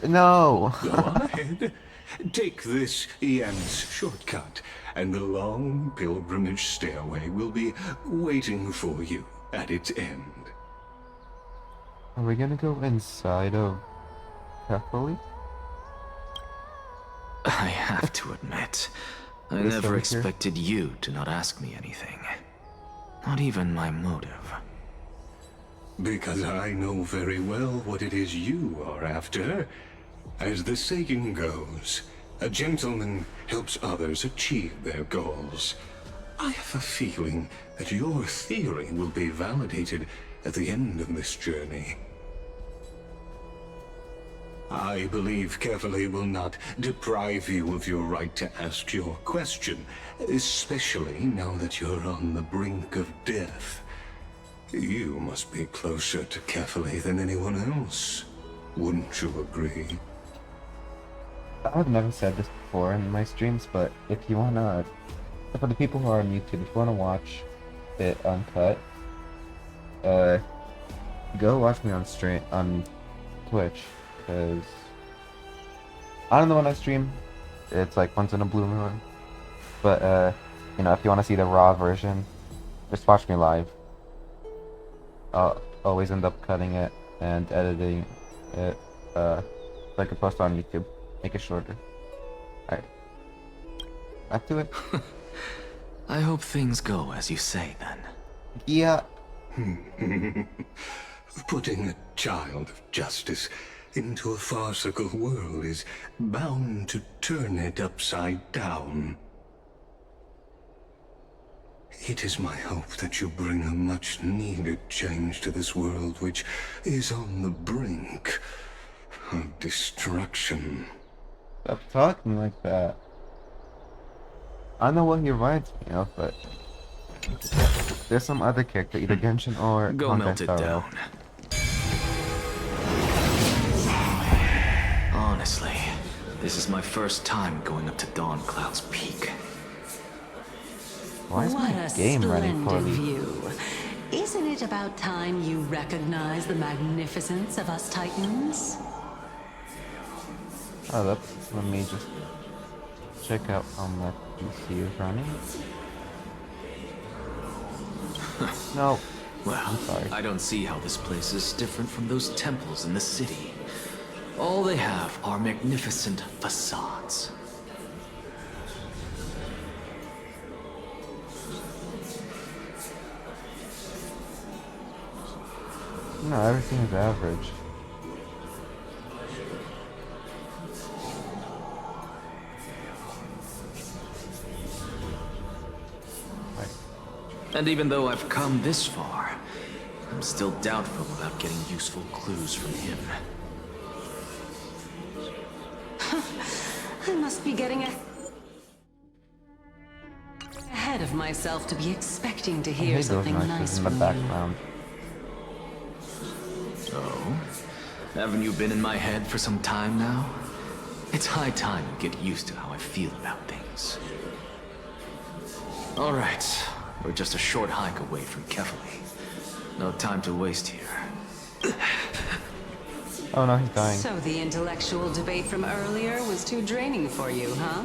No. Go ahead. Take this Yan's shortcut, and the long pilgrimage stairway will be waiting for you at its end. Are we gonna go inside of Petals? I have to admit, I This never over here? expected you to not ask me anything. Not even my motive. Because I know very well what it is you are after. As the saying goes, a gentleman helps others achieve their goals. I have a feeling that your theory will be validated at the end of this journey. I believe Carefully will not deprive you of your right to ask your question, especially now that you're on the brink of death. You must be closer to Carefully than anyone else. Wouldn't you agree? I've never said this before in my streams, but if you wanna, for the people who are on YouTube, if you wanna watch it uncut, go watch me on stream on Twitch, because I don't know when I stream. It's like once in a blue moon. But you know, if you wanna see the raw version, just watch me live. I'll always end up cutting it and editing it, so I can post on YouTube. Make it shorter. Alright. Back to it. I hope things go as you say, then. Yeah. Putting a child of justice into a farcical world is bound to turn it upside down. It is my hope that you bring a much-needed change to this world which is on the brink of destruction. Stop talking like that. I don't know what he reminds me of, but there's some other character, either Genshin or Go Honkai melt it Star Rail. down. Honestly, this is my first time going up to Dawn Cloud's peak. Why is What my a game running splendid poorly? view. Isn't it about time you recognize the magnificence of us Titans? Oh, let me just check out how my PC is running. No. Well, I'm sorry. I don't see how this place is different from those temples in the city. All they have are magnificent facades. No, everything is average. And even though I've come this far, I'm still doubtful about getting useful clues from him. I must be getting ahead of myself to be expecting to I hear hate those something noises nice in the from you. background. Oh? Haven't you been in my head for some time now? It's high time you get used to how I feel about things. Alright, we're just a short hike away from Kefali. No time to waste here. Oh no, he's dying. So the intellectual debate from earlier was too draining for you, huh?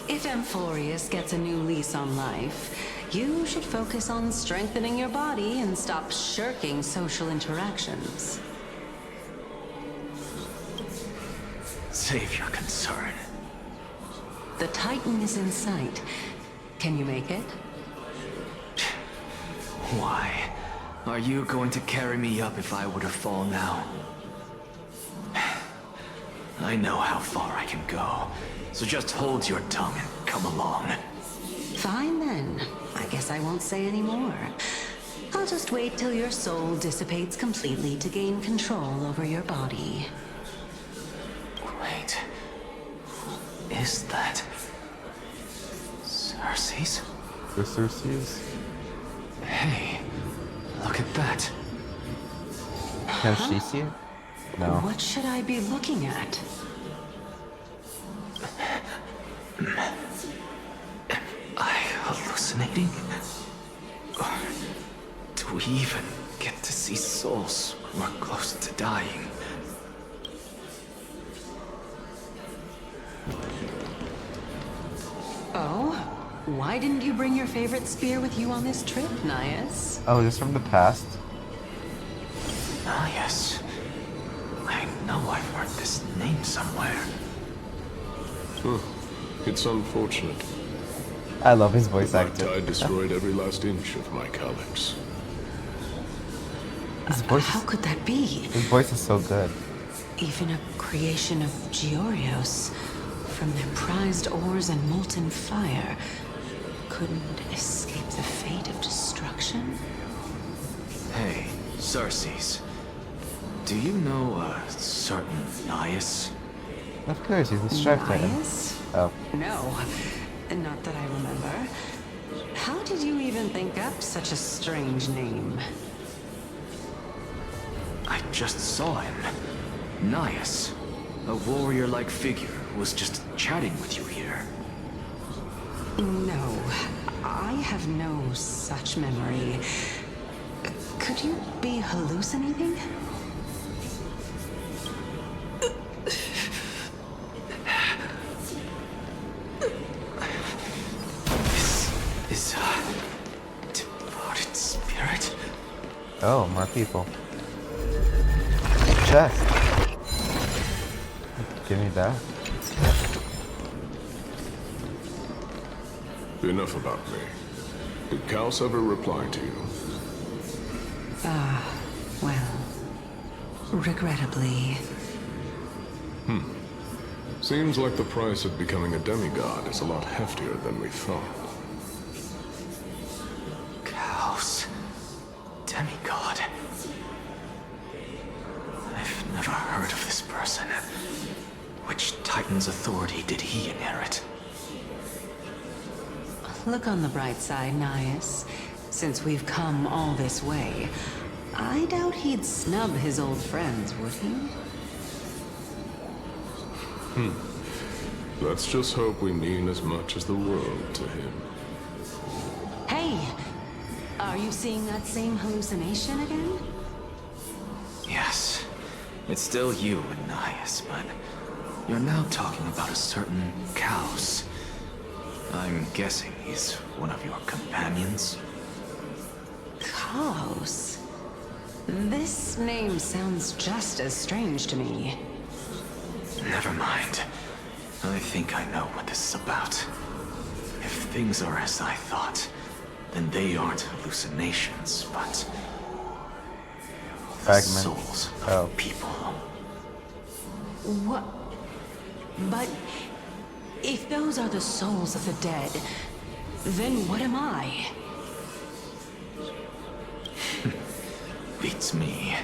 If Amphorius gets a new lease on life, you should focus on strengthening your body and stop shirking social interactions. Save your concern. The Titan is in sight. Can you make it? Why? Are you going to carry me up if I were to fall now? I know how far I can go, so just hold your tongue and come along. Fine then. I guess I won't say any more. I'll just wait till your soul dissipates completely to gain control over your body. Wait. Who is that? Cersei's? The Circes? Hey, look at that. Can she see it? No. What should I be looking at? Am I hallucinating? Or do we even get to see souls who are close to dying? Why didn't you bring your favorite spear with you on this trip, Nias? Oh, is this from the past? Ah, yes. I know I've heard this name somewhere. It's unfortunate. I love his voice My acting. tide destroyed every last inch of my calyx. His voice, How could that be? his voice is so good. Even a creation of Georios, from their prized ores and molten fire, couldn't escape the fate of destruction? Hey, Sarces. Do you know a certain Nias? Of course, he's the Strife Titan. Nias? Oh, No, not that I remember. How did you even think up such a strange name? I just saw him. Nias. A warrior-like figure who was just chatting with you here. No, I have no such memory. Could you be hallucinating? This departed spirit? oh, more people. Chest. Give me that. Enough about me. Did Kaos ever reply to you? Well, regrettably. Seems like the price of becoming a demigod is a lot heftier than we thought. Chaos. Demigod. I've never heard of this person. Which Titan's authority did he inherit? Look on the bright side, Nias. Since we've come all this way, I doubt he'd snub his old friends, would he? Let's just hope we mean as much as the world to him. Hey! Are you seeing that same hallucination again? Yes. It's still you and Nias, but you're now talking about a certain Chaos. I'm guessing he's one of your companions? Chaos? This name sounds just as strange to me. Never mind. I think I know what this is about. If things are as I thought, then they aren't hallucinations, but the Fragment. souls of Oh. people. What? But if those are the souls of the dead, then what am I? Beats me.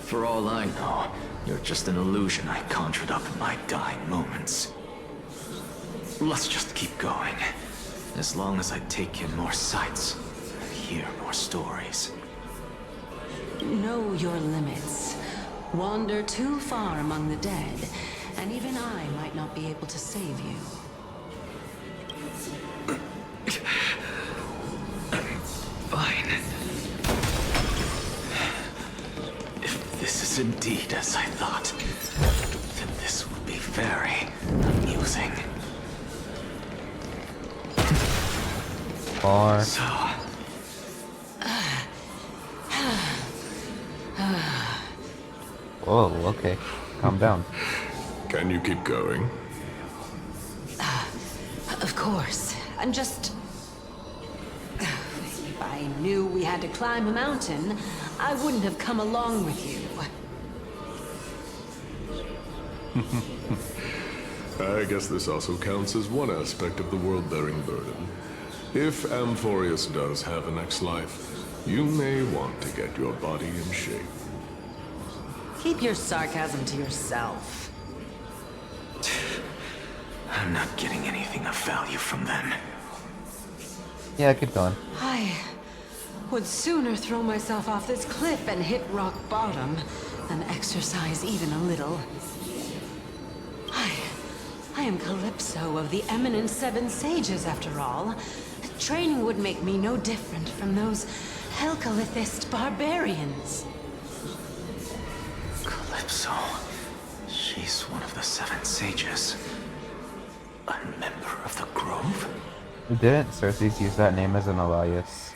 For all I know, you're just an illusion I conjured up in my dying moments. Let's just keep going. As long as I take in more sights and hear more stories. Know your limits. Wander too far among the dead, and even I might not be able to save you. Fine. If this is indeed as I thought, then this would be very amusing. Or So, oh, okay. Calm down. Can you keep going? Of course. I'm just... If I knew we had to climb a mountain, I wouldn't have come along with you. I guess this also counts as one aspect of the world-bearing burden. If Amphorius does have a next life, you may want to get your body in shape. Keep your sarcasm to yourself. I'm not getting anything of value from them. Yeah, keep going. I would sooner throw myself off this cliff and hit rock bottom than exercise even a little. I am Calypso of the eminent Seven Sages, after all. Training would make me no different from those Helcalithist barbarians. Calypso. She's one of the Seven Sages. A member of the Grove? Didn't Cersei use that name as an alias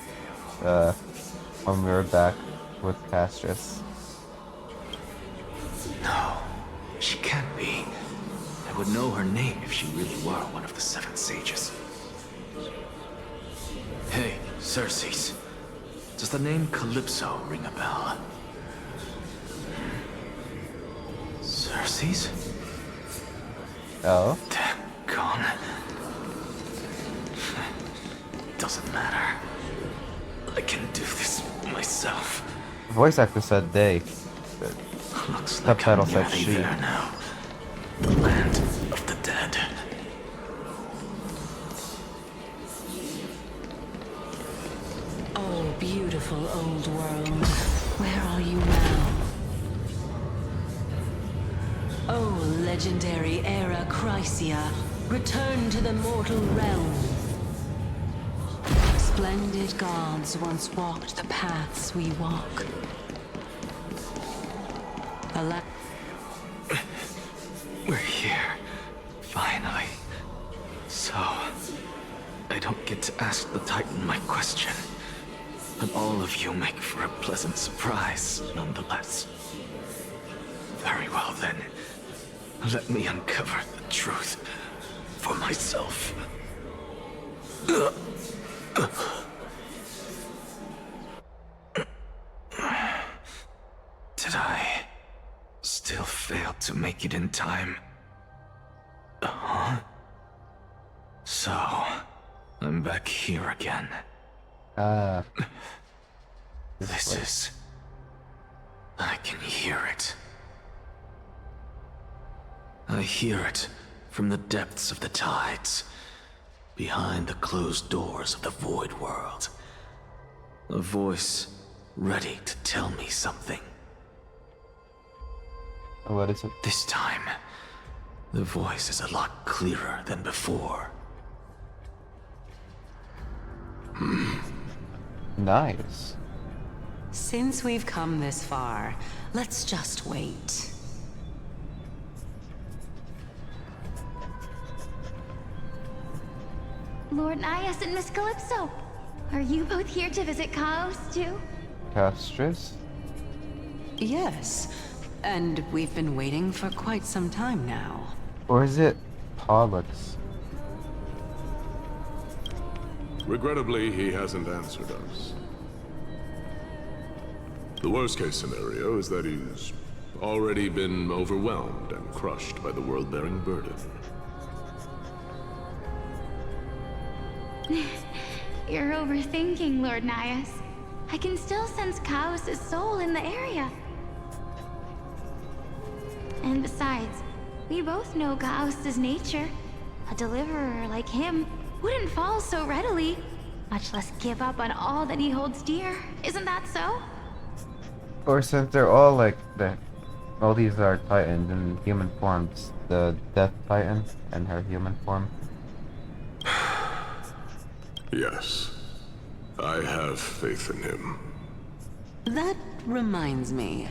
when we were back with Castris? No, she can't be. I would know her name if she really were one of the Seven Sages. Hey, Cersei's. Does the name Calypso ring a bell? Cersei's? Oh? Gone. Doesn't matter. I can do this myself. The voice actor said they. But Looks like I'm subtitle said nearly she. there now. The land of the dead. Oh, beautiful old world. Where are you now? Oh, legendary era Chrysia. Return to the mortal realm. Splendid gods once walked the paths we walk. We're here. Finally. So, I don't get to ask the Titan my question. But all of you make for a pleasant surprise, nonetheless. Very well then. Let me uncover the truth for myself. Did I still fail to make it in time? Huh? So, I'm back here again. This is... I can hear it. I hear it from the depths of the tides, behind the closed doors of the void world. A voice ready to tell me something. What is it? This time, the voice is a lot clearer than before. Nice. Since we've come this far, let's just wait. Lord Nias and Miss Calypso, are you both here to visit Chaos too? Castris? Yes, and we've been waiting for quite some time now. Or is it Pollux? Regrettably, he hasn't answered us. The worst-case scenario is that he's already been overwhelmed and crushed by the world-bearing burden. You're overthinking, Lord Nias. I can still sense Chaos' soul in the area. And besides, we both know Chaos' nature. A deliverer like him wouldn't fall so readily, much less give up on all that he holds dear. Isn't that so? Or since they're all like all these are Titans in human forms, the Death Titan and her human form. Yes. I have faith in him. That reminds me.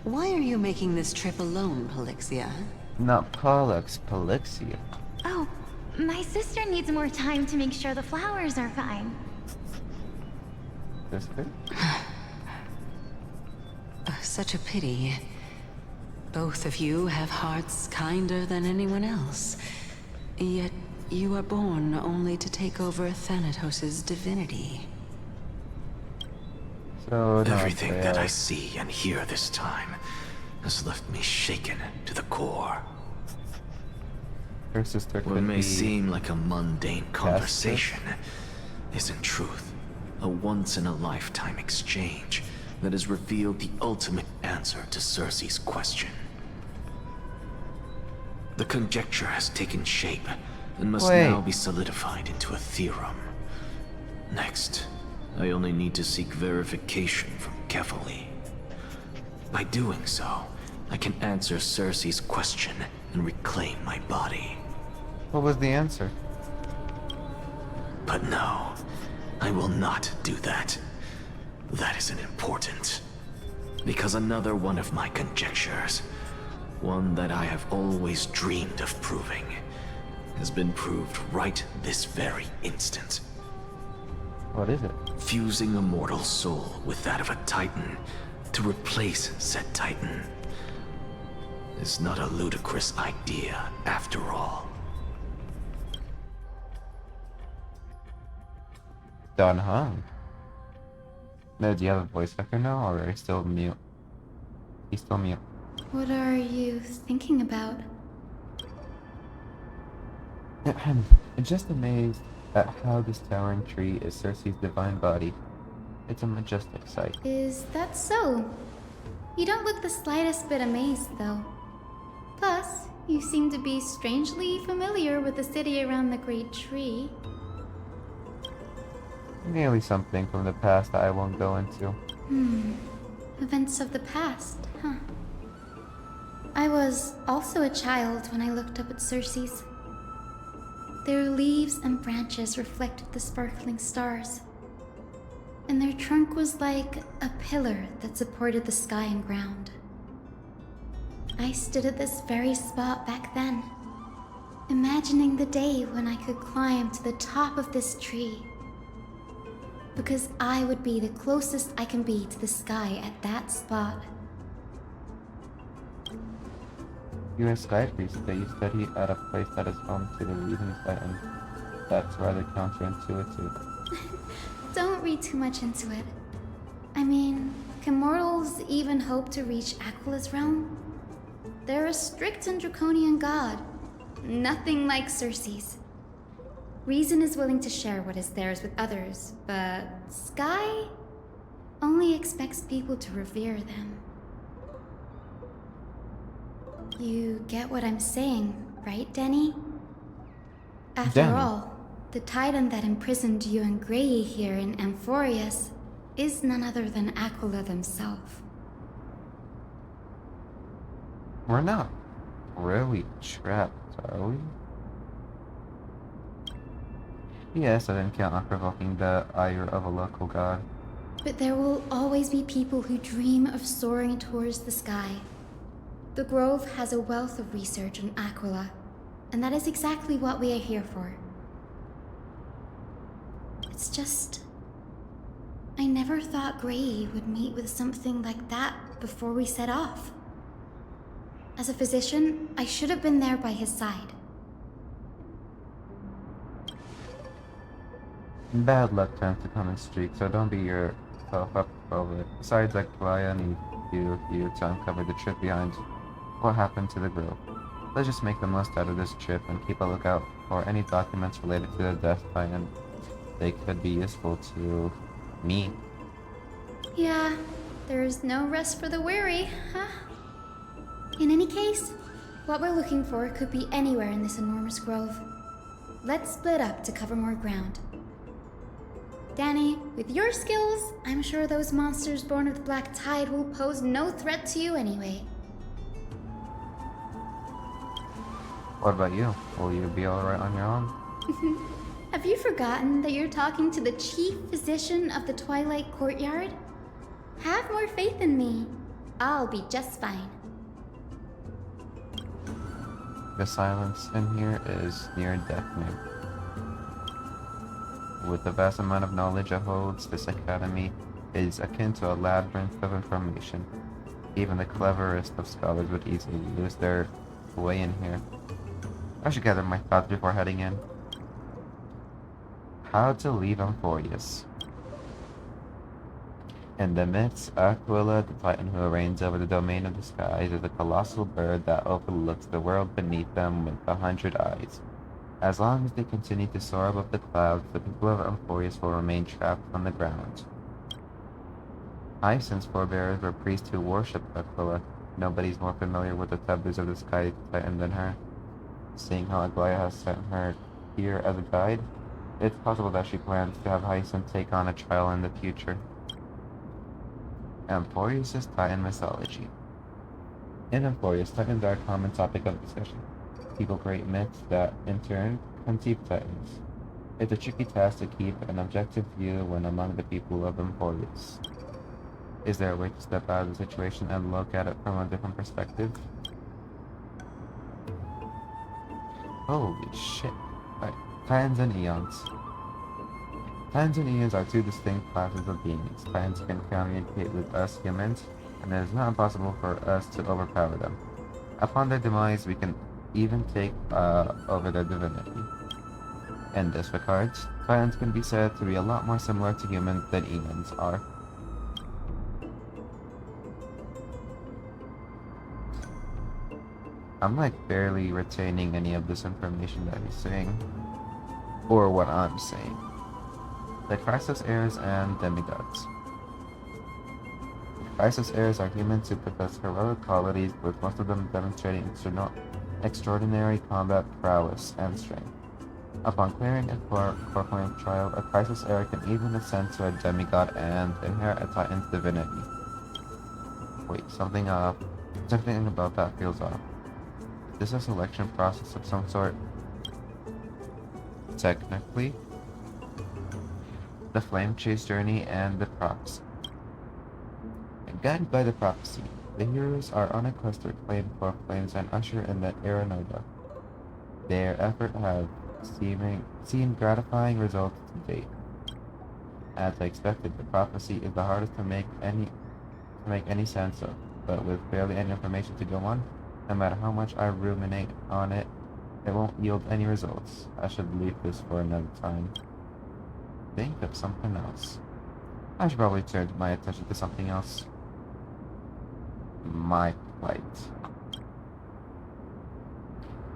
Why are you making this trip alone, Polixia? Not Pollux, Polixia. Oh, my sister needs more time to make sure the flowers are fine. Sister? Such a pity. Both of you have hearts kinder than anyone else. Yet you are born only to take over Thanatos' divinity. So Everything that I see and hear this time has left me shaken to the core. Her sister could What may be seem like a mundane conversation is in truth a once-in-a-lifetime exchange that has revealed the ultimate answer to Cersei's question. The conjecture has taken shape and must now be solidified into a theorem. Next, I only need to seek verification from Kefali. By doing so, I can answer Cersei's question and reclaim my body. What was the answer? But no, I will not do that. That isn't important. Because another one of my conjectures, one that I have always dreamed of proving, has been proved right this very instant. What is it? Fusing a mortal soul with that of a Titan to replace said Titan is not a ludicrous idea after all. Done, huh? No, do you have a voice actor now, or are you still mute? He's still mute. What are you thinking about? I'm just amazed at how this towering tree is Cersei's divine body. It's a majestic sight. Is that so? You don't look the slightest bit amazed, though. Plus, you seem to be strangely familiar with the city around the Great Tree. Nearly something from the past that I won't go into. Events of the past, huh? I was also a child when I looked up at Cersei's. Their leaves and branches reflected the sparkling stars, and their trunk was like a pillar that supported the sky and ground. I stood at this very spot back then, imagining the day when I could climb to the top of this tree, because I would be the closest I can be to the sky at that spot. You're a sky priest, but you study at a place that is home to the Reason Titan. That's rather counterintuitive. Don't read too much into it. I mean, can mortals even hope to reach Aquila's realm? They're a strict and draconian god. Nothing like Cersei's. Reason is willing to share what is theirs with others, but Sky only expects people to revere them. You get what I'm saying, right, Denny? After Denny. all, the Titan that imprisoned you and Grey here in Amphorius is none other than Aquila themselves. We're not really trapped, are we? Yes, I didn't count on provoking the ire of a local god. But there will always be people who dream of soaring towards the sky. The Grove has a wealth of research on Aquila, and that is exactly what we are here for. It's just... I never thought Grey would meet with something like that before we set off. As a physician, I should have been there by his side. Bad luck tends to come in streaks, so don't beat yourself up over it. Besides, Glaya needs you to uncover the truth behind what happened to the Grove. Let's just make the most out of this trip and keep a lookout for any documents related to the Death Titan. They could be useful to me. Yeah, there's no rest for the weary, huh? In any case, what we're looking for could be anywhere in this enormous grove. Let's split up to cover more ground. Danny, with your skills, I'm sure those monsters born of the Black Tide will pose no threat to you anyway. What about you? Will you be alright on your own? Have you forgotten that you're talking to the chief physician of the Twilight Courtyard? Have more faith in me. I'll be just fine. The silence in here is near deafening. With the vast amount of knowledge it holds, this academy is akin to a labyrinth of information. Even the cleverest of scholars would easily lose their way in here. I should gather my thoughts before heading in. How to leave Amphorius. In the midst, Aquila, the Titan who reigns over the domain of the skies, is a colossal bird that overlooks the world beneath them with 100 eyes. As long as they continue to soar above the clouds, the people of Amphorius will remain trapped on the ground. Ice's forebears were priests who worshipped Aquila. Nobody's more familiar with the taboos of the Sky Titan than her. Seeing how Aglaya has sent her here as a guide, it's possible that she plans to have Hyacinth take on a trial in the future. Amphorius' Titan mythology. In Amphorius, Titans are a common topic of discussion. People create myths that, in turn, conceive Titans. It's a tricky task to keep an objective view when among the people of Amphorius. Is there a way to step out of the situation and look at it from a different perspective? Holy shit. Right. Titans and Eons. Titans and Eons are two distinct classes of beings. Titans can communicate with us humans, and it is not impossible for us to overpower them. Upon their demise, we can even take over their divinity. In this regard, Titans can be said to be a lot more similar to humans than Eons are. I'm like barely retaining any of this information that he's saying. Or what I'm saying. The Crisis heirs and demigods. Crisis heirs are humans who possess heroic qualities, with most of them demonstrating extraordinary combat prowess and strength. Upon clearing a Coreflame trial, a Crisis heir can even ascend to a demigod and inherit a Titan's divinity. Wait, something about that feels off. Is this a selection process of some sort? Technically, the Flame Chase Journey and the Proxy. Guided by the Prophecy, the heroes are on a quest to reclaim Coreflames and usher in the Era Nova. Their effort have seen gratifying results to date. As I expected, the Prophecy is the hardest to make any sense of, but with barely any information to go on, no matter how much I ruminate on it, it won't yield any results. I should leave this for another time. Think of something else. I should probably turn my attention to something else. My plight.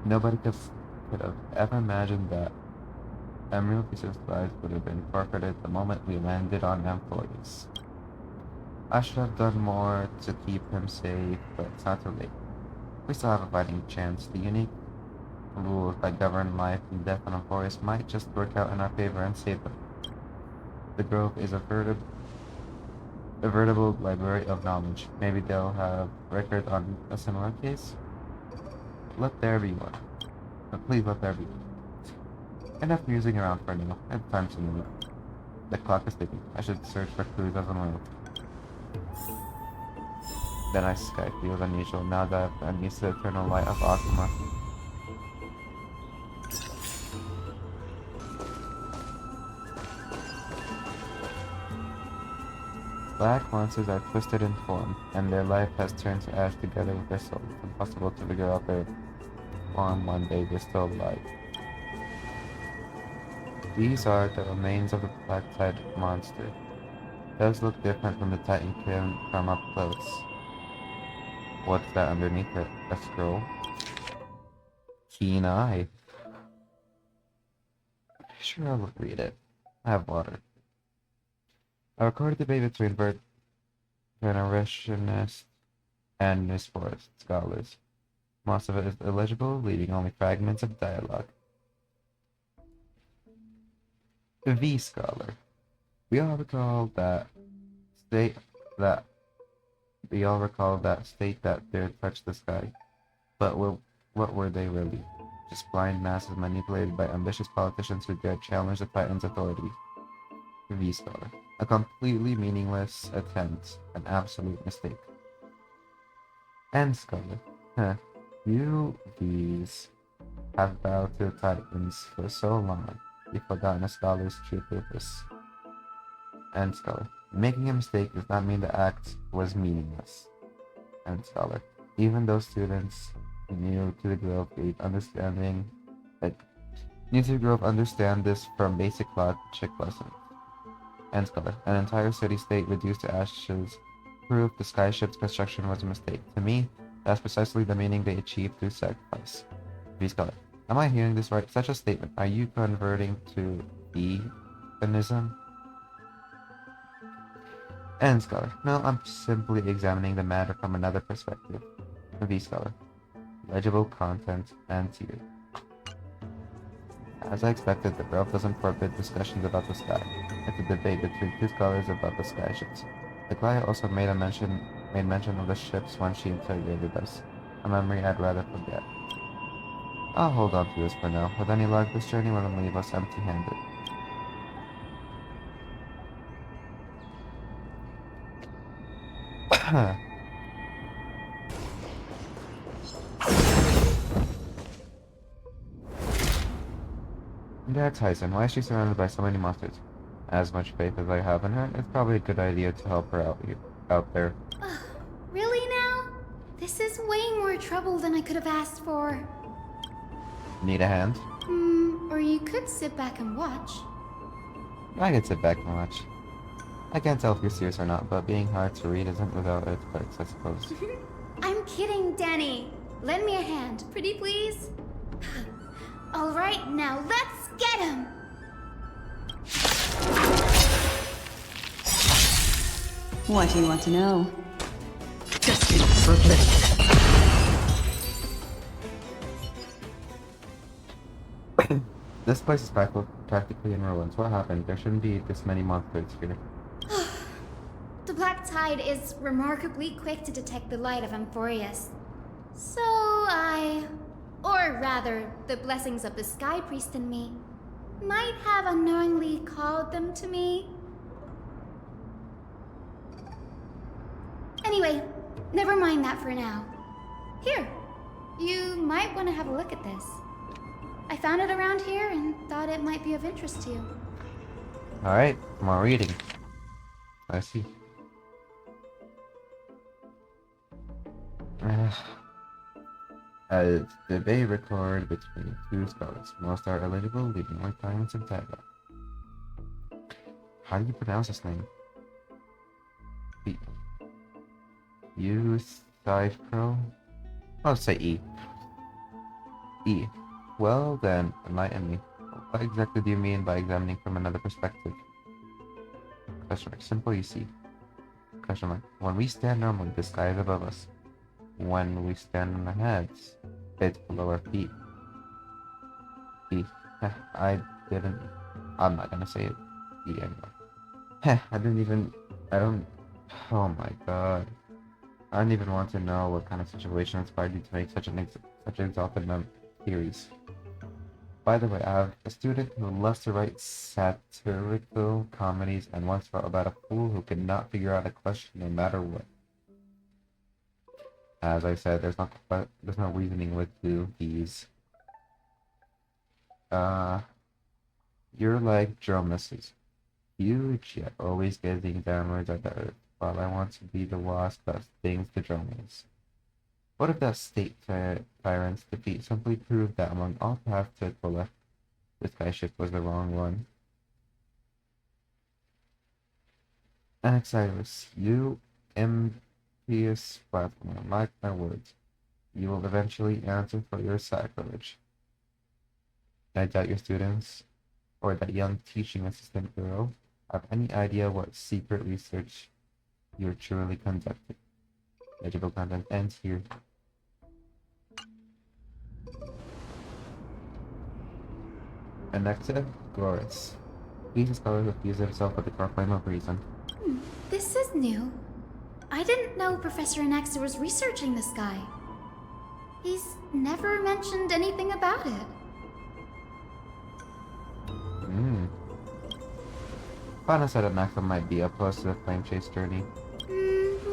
Nobody could have ever imagined that Emerald Research lives would have been forfeited the moment we landed on Amphipolis. I should have done more to keep him safe, but it's not too late. We still have a fighting chance. The unique rules that govern life and death on Amphipolis might just work out in our favor and save them. The Grove is a veritable library of knowledge. Maybe they'll have record on a similar case? Let there be one. But please let there be one. Enough musing around for now. I have time to move. The clock is ticking. I should search for clues as well. The night sky feels unusual now that I'm used to the eternal light of Akuma. Black monsters are twisted in form, and their life has turned to ash together with their soul. It's impossible to figure out their form one day they're still alive. These are the remains of the black tide monster. It does look different from the Titan King from up close. What's that underneath it? A scroll? Keen eye. Sure, I'll read it. I have water. A recorded debate between venerationists and Nisforest scholars. Most of it is illegible, leaving only fragments of dialogue. The V scholar. We all recall that state that there touched the sky. But what were they really? Just blind masses manipulated by ambitious politicians who dared challenge the Titan's authority. V scholar. A completely meaningless attempt, an absolute mistake. End scholar. You V's have bowed to the Titans for so long, you've forgotten a scholar's true purpose. End scholar. Making a mistake does not mean the act was meaningless. End scholar. Even those students new to the Grove understand this from basic logic lessons. End scholar. An entire city-state reduced to ashes proved the skyship's construction was a mistake. To me, that's precisely the meaning they achieved through sacrifice. V scholar. Am I hearing this right? Such a statement. Are you converting to veganism? End scholar. No, I'm simply examining the matter from another perspective. V scholar. Legible content and tier. As I expected, the Grove doesn't forbid discussions about the sky. It's a debate between two scholars about the sky ships. The Client also made mention of the ships when she interrogated us, a memory I'd rather forget. I'll hold on to this for now. With any luck, this journey wouldn't leave us empty-handed. That's Hyson. Why is she surrounded by so many monsters? As much faith as I have in her, it's probably a good idea to help her out there. Ugh, really now? This is way more trouble than I could have asked for. Need a hand? Or you could sit back and watch. I could sit back and watch. I can't tell if you're serious or not, but being hard to read isn't without its perks, I suppose. I'm kidding, Danny. Lend me a hand, pretty please. All right, now let's get him. What do you want to know? Destiny forbidden. This place is practically in ruins. What happened? There shouldn't be this many monsters here. The Black Tide is remarkably quick to detect the light of Amphorius. So or rather, the blessings of the Sky Priest in me, might have unknowingly called them to me. Anyway, never mind that for now. Here, you might want to have a look at this. I found it around here and thought it might be of interest to you. Alright, more reading. I see. As debate record between two scholars. Most are eligible, leaving one time in Santiago. How do you pronounce this name? Euthyphro? I'll say E. E. Well then, enlighten me. What exactly do you mean by examining from another perspective? Question mark. Simple, you see. Question mark. When we stand normally, the sky is above us. When we stand on our heads, it's below our feet. E. I'm not gonna say it. E anymore. Oh my god. I don't even want to know what kind of situation inspired you to make such exalted theories. By the way, I have a student who loves to write satirical comedies and once wrote about a fool who could not figure out a question no matter what. As I said, there's no reasoning with these. You're like Dromesis. Huge, yet always gazing downwards at the earth, while I want to be the wasp that stings the Dromes. What if that state tyrant's defeat simply proved that among all paths to Aquila, the skyship was the wrong one? Anaxyrus, you impious blasphemer, mark my words. You will eventually answer for your sacrilege. I doubt your students, or that young teaching assistant girl, have any idea what secret research you're truly conducting. Legible content ends here. Anaxa Gloris. He's a scholar who fuses himself with the Coreflame of reason. This is new. I didn't know Professor Anaxa was researching the sky. He's never mentioned anything about it. Fauna said Anaxa might be opposed to the flame chase journey.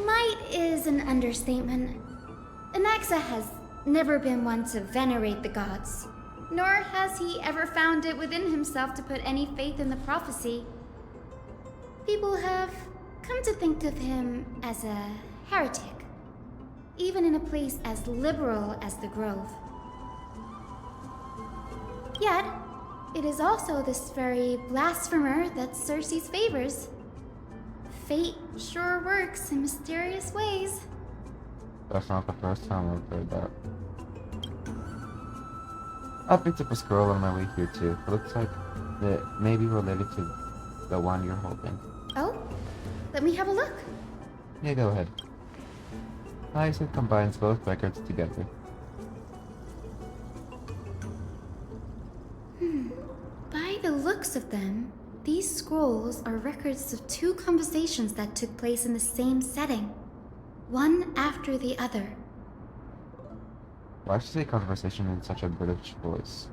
Might is an understatement. Anaxa has never been one to venerate the gods, nor has he ever found it within himself to put any faith in the prophecy. People have come to think of him as a heretic, even in a place as liberal as the Grove. Yet, it is also this very blasphemer that Cersei's favors. Fate sure works in mysterious ways. That's not the first time I've heard that. I picked up a scroll on my way here too. It looks like it may be related to the one you're holding. Oh? Let me have a look. Yeah, go ahead. It combines both records together. By the looks of them, these scrolls are records of two conversations that took place in the same setting, one after the other. Why should you say conversation in such a British voice?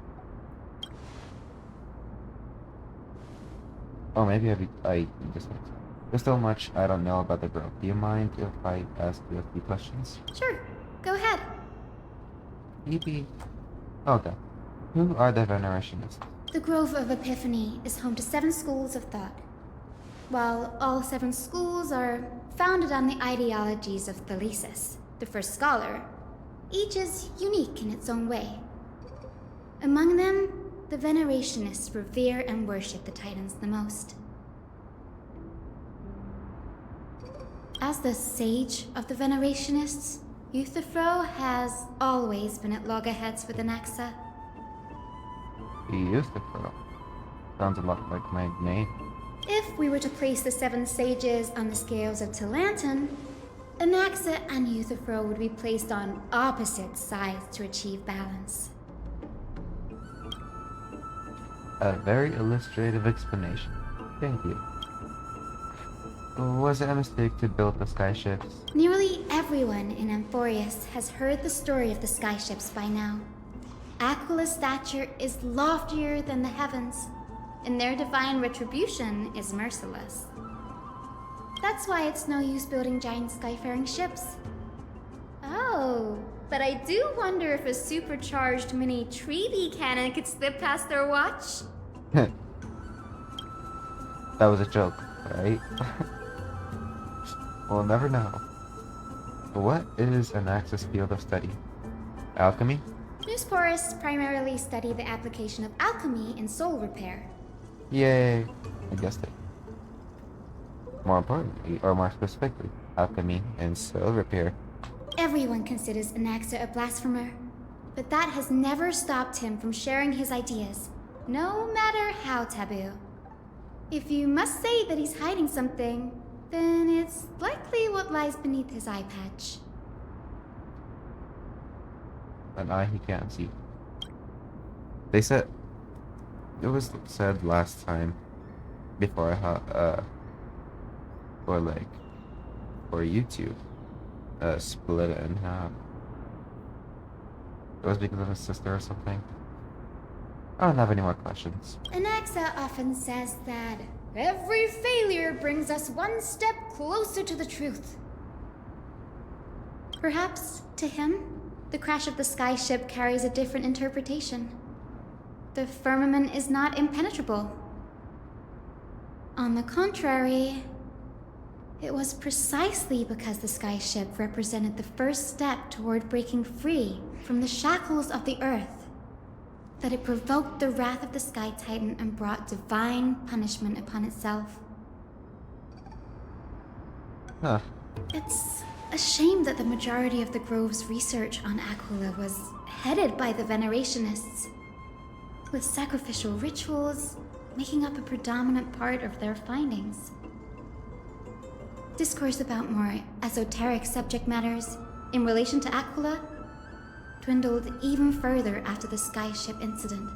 Oh, maybe I just went. There's so much I don't know about the Grove. Do you mind if I ask you a few questions? Sure, go ahead. Yippee. Okay. Who are the Venerationists? The Grove of Epiphany is home to 7 schools of thought. While all 7 schools are founded on the ideologies of Thalesis, the first scholar, each is unique in its own way. Among them, the Venerationists revere and worship the Titans the most. As the sage of the Venerationists, Euthyphro has always been at loggerheads with Anaxa. Euthyphro. Sounds a lot like my name. If we were to place the 7 sages on the scales of Talanton, Anaxa and Euthyphro would be placed on opposite sides to achieve balance. A very illustrative explanation. Thank you. Was it a mistake to build the skyships? Nearly everyone in Amphorius has heard the story of the skyships by now. Aquila's stature is loftier than the heavens, and their divine retribution is merciless. That's why it's no use building giant skyfaring ships. Oh, but I do wonder if a supercharged mini treaty cannon could slip past their watch. That was a joke, right? We'll never know. What is Anaxa's field of study? Alchemy? Newsporists primarily study the application of alchemy in soul repair. Yay! I guessed it. More importantly, or more specifically, alchemy and soul repair. Everyone considers Anaxa a blasphemer, but that has never stopped him from sharing his ideas, no matter how taboo. If you must say that he's hiding something, then it's likely what lies beneath his eye patch. An eye he can't see. They said... It was said last time, before I for YouTube, split it in half. It was because of his sister or something. I don't have any more questions. Anaxa often says that every failure brings us one step closer to the truth. Perhaps, to him, the crash of the skyship carries a different interpretation. The firmament is not impenetrable. On the contrary, it was precisely because the skyship represented the first step toward breaking free from the shackles of the earth that it provoked the wrath of the Sky Titan and brought divine punishment upon itself. Huh. It's a shame that the majority of the Grove's research on Aquila was headed by the Venerationists, with sacrificial rituals making up a predominant part of their findings. Discourse about more esoteric subject matters in relation to Aquila dwindled even further after the skyship incident.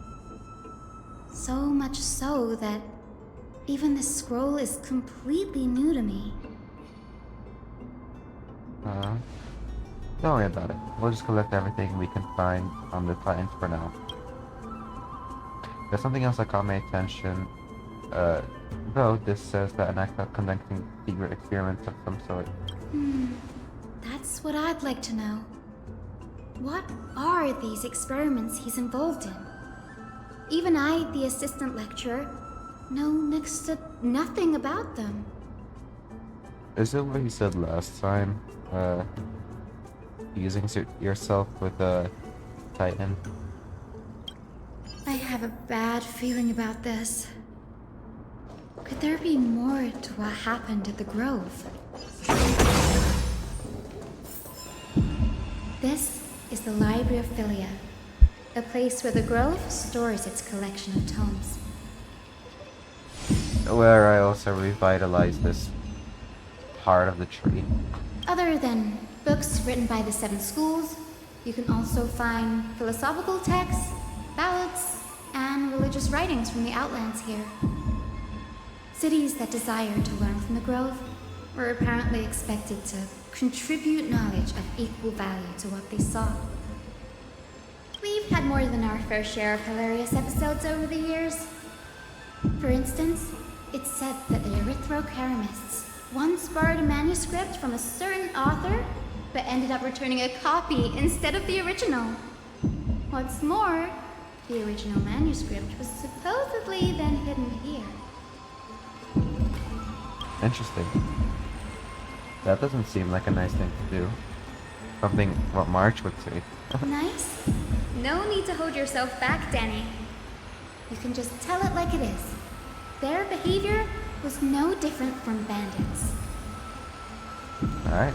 So much so that even this scroll is completely new to me. Don't worry about it. We'll just collect everything we can find on the Titans for now. There's something else that caught my attention. Though this says that Anaxa conducting secret experiments of some sort. That's what I'd like to know. What are these experiments he's involved in? Even I, the assistant lecturer, know next to nothing about them. Is it what you said last time? Using yourself with a Titan? I have a bad feeling about this. Could there be more to what happened at the Grove? This is the Library of Philia, a place where the Grove stores its collection of tomes. Where I also revitalized this part of the tree. Other than books written by the 7 schools, you can also find philosophical texts, ballads, and religious writings from the Outlands here. Cities that desire to learn from the Grove were apparently expected to contribute knowledge of equal value to what they saw. We've had more than our fair share of hilarious episodes over the years. For instance, it's said that the Erythrocheramists once borrowed a manuscript from a certain author, but ended up returning a copy instead of the original. What's more, The original manuscript was supposedly then hidden here. Interesting. That doesn't seem like a nice thing to do. Something what March would say. Nice? No need to hold yourself back, Danny. You can just tell it like it is. Their behavior was no different from bandits. Alright.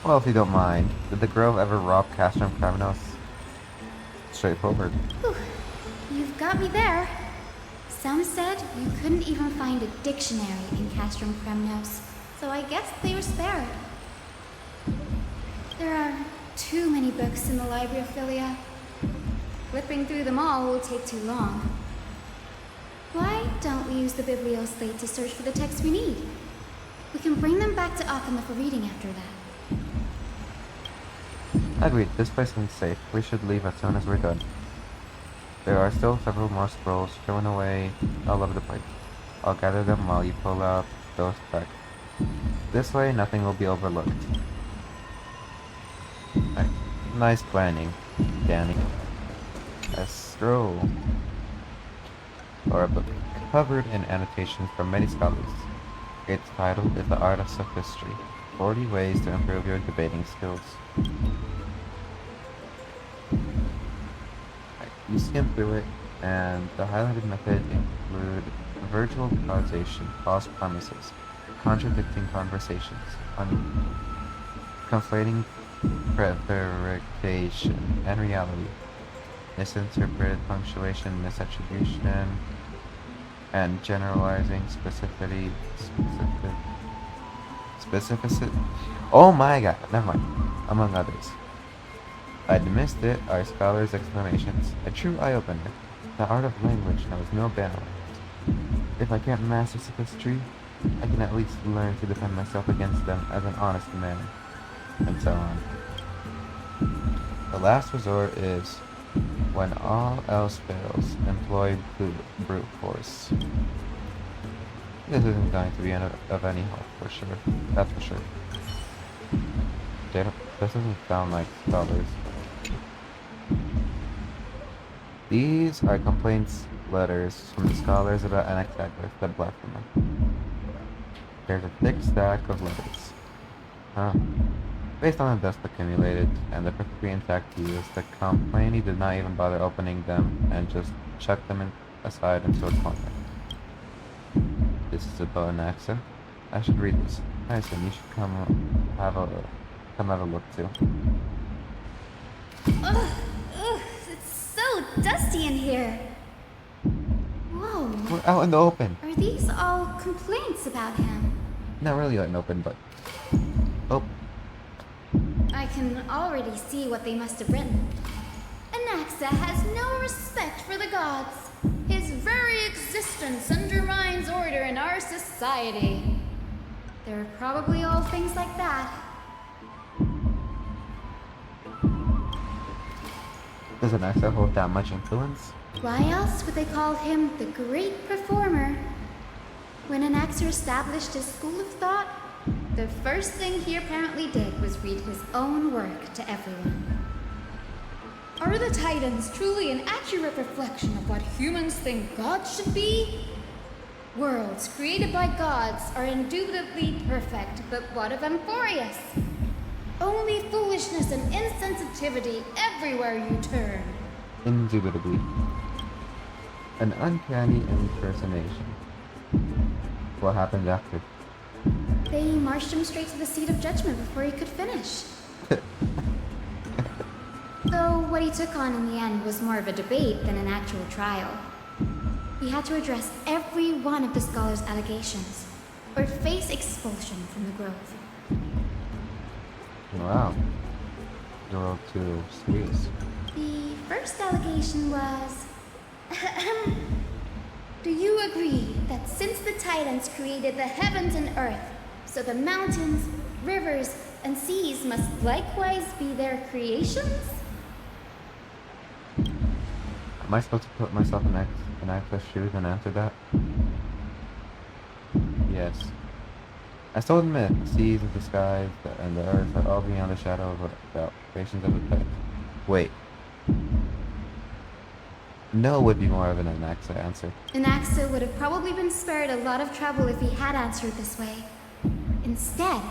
Well, if you don't mind, did the Grove ever rob Castrum Kramenos? Straightforward. Whew. You've got me there. Some said you couldn't even find a dictionary in Castrum Kramenos, so I guess they were spared. There are too many books in the library of Philia. Flipping through them all will take too long. Why don't we use the Biblioslate to search for the texts we need? We can bring them back to Akama for reading after that. Agreed, this place isn't safe. We should leave as soon as we're done. There are still several more scrolls thrown away all over the place. I'll gather them while you pull out those back. This way, nothing will be overlooked. Nice planning, Danny. A scroll, or a book, covered in annotations from many scholars. Its title is The Art of Sophistry, 40 Ways to Improve Your Debating Skills. You skim through it, and the highlighted methods include virtual causation, false promises, contradicting conversations, conflating prevarication and reality, misinterpreted punctuation, misattribution, and generalizing specificity. Oh my god, never mind. Among others. I'd missed it, our scholars' explanations. A true eye-opener. The art of language knows no bounds. If I can't master sophistry, I can at least learn to defend myself against them as an honest man. And so on. The last resort is, when all else fails, employ brute force. This isn't going to be of any help, for sure. That's for sure. This doesn't sound like scholars. These are complaints letters from the scholars about Anaxagoras that blasphemy. There's a thick stack of letters. Huh. Based on the dust accumulated and the perfectly intact views, the complainee did not even bother opening them and just chucked them aside into a corner. This is about Anaxa. I should read this. Tyson, you should come have a look too. Ugh, it's so dusty in here. Whoa. We're out in the open. Are these all complaints about him? Not really out in the open, but... Oh. I can already see what they must have written. Anaxa has no respect for the gods. His very existence undermines order in our society. They're probably all things like that. Does Anaxa hold that much influence? Why else would they call him the great performer? When Anaxa established his school of thought, the first thing he apparently did was read his own work to everyone. Are the Titans truly an accurate reflection of what humans think gods should be? Worlds created by gods are indubitably perfect, but what of Amphorius? Only foolishness and insensitivity everywhere you turn. Indubitably. An uncanny impersonation. What happened after? They marched him straight to the seat of judgment before he could finish. Though what he took on in the end was more of a debate than an actual trial. He had to address every one of the scholar's allegations, or face expulsion from the Grove. Wow. You're all too serious. The first allegation was... Do you agree that since the Titans created the heavens and earth, so the mountains, rivers, and seas must likewise be their creations? Am I supposed to put myself in Axa's shoes and answer that? Yes. I still admit, the seas, the skies, and the earth are all beyond the shadow of the creations of the Titans. Wait. No would be more of an Anaxa answer. Anaxa would have probably been spared a lot of trouble if he had answered this way. Instead,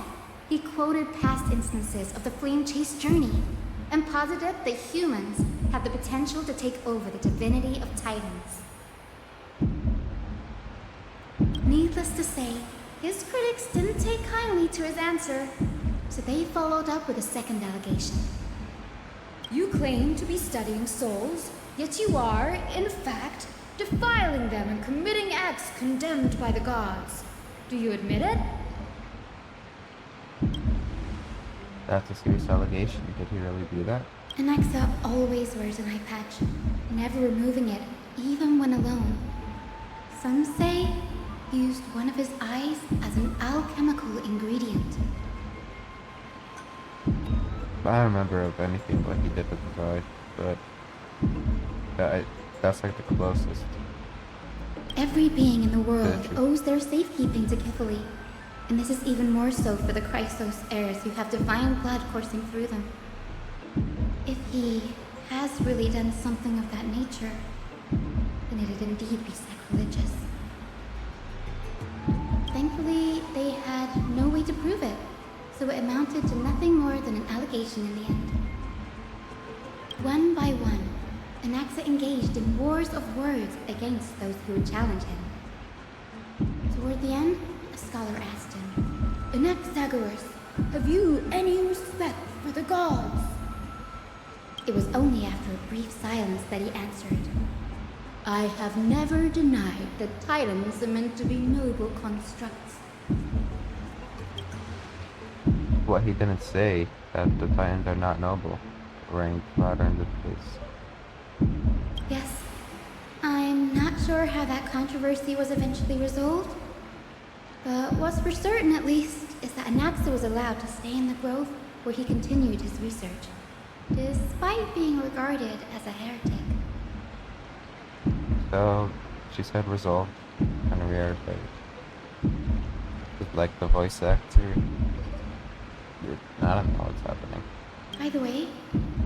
he quoted past instances of the Flame Chase journey and posited that humans have the potential to take over the divinity of Titans. Needless to say, his critics didn't take kindly to his answer, so they followed up with a second allegation. You claim to be studying souls, yet you are, in fact, defiling them and committing acts condemned by the gods. Do you admit it? That's a serious allegation. Did he really do that? Anaxa always wears an eye patch, never removing it, even when alone. Some say he used one of his eyes as an alchemical ingredient. I don't remember of anything like he did with his eye, but that's like the closest. Every being in the world True. owes their safekeeping to Kifili, and this is even more so for the Chrysos heirs who have divine blood coursing through them. If he has really done something of that nature, then it'd indeed be sacrilegious. Thankfully, they had no way to prove it, so it amounted to nothing more than an allegation in the end. One by one, Anaxa engaged in wars of words against those who would challenge him. Toward the end, a scholar asked him, Anaxagoras, have you any respect for the gods? It was only after a brief silence that he answered, I have never denied that Titans are meant to be noble constructs. What he didn't say that the Titans are not noble, rang louder in this place. Yes, I'm not sure how that controversy was eventually resolved, but what's for certain at least is that Anaxa was allowed to stay in the grove where he continued his research, despite being regarded as a heretic. So she said resolved and reiterated. Just like the voice actor. I don't know what's happening. By the way,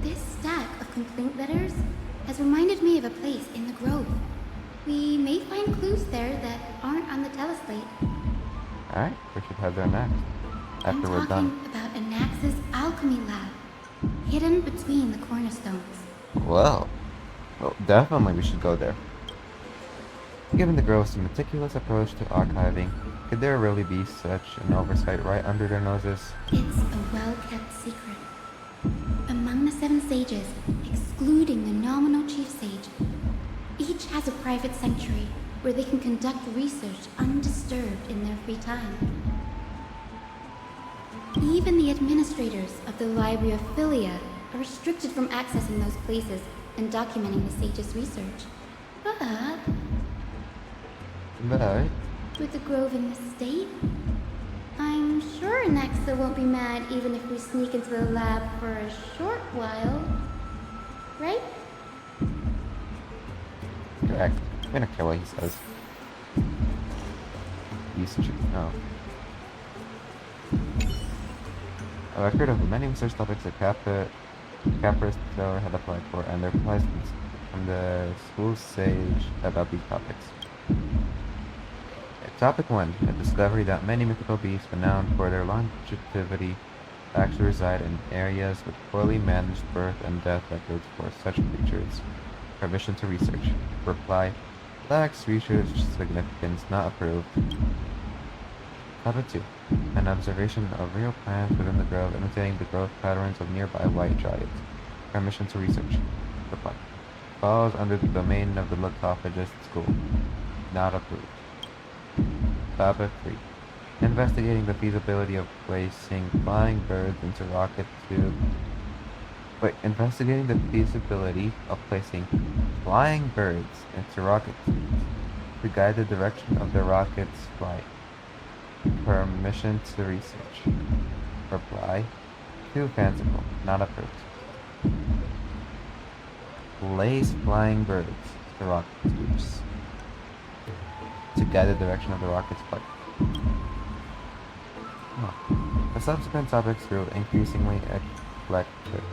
this stack of complaint letters has reminded me of a place in the grove. We may find clues there that aren't on the teleslate. Alright, we should head there next. After we're I'm done. talking about Anaxa's alchemy lab, hidden between the cornerstones. Well, definitely we should go there. Given the Grove's meticulous approach to archiving, could there really be such an oversight right under their noses? It's a well-kept secret. Among the 7 sages, excluding the nominal chief sage, each has a private sanctuary where they can conduct research undisturbed in their free time. Even the administrators of the Library of Philia are restricted from accessing those places and documenting the sage's research. But with the grove in this state, I'm sure Anaxa won't be mad even if we sneak into the lab for a short while. Right? Correct. I don't care what he says. No. A record of the many research topics that Capris had applied for and their replies from the school sage about these topics. Topic 1. A discovery that many mythical beasts renowned for their longevity actually reside in areas with poorly managed birth and death records for such creatures. Permission to research. Reply. Lacks research significance, not approved. Topic 2. An observation of real plants within the grove imitating the growth patterns of nearby white dryads. Permission to research. Reply. Falls under the domain of the Lithophagus School. Not approved. Topic 3. Investigating the feasibility of placing flying birds into rocket tube. Investigating the feasibility of placing flying birds into rocket tubes to guide the direction of the rocket's flight. Permission to research. Reply. Too fanciful. Not approved. Place flying birds to rocket tubes to guide the direction of the rocket's flight. The subsequent topics grew increasingly eclectic.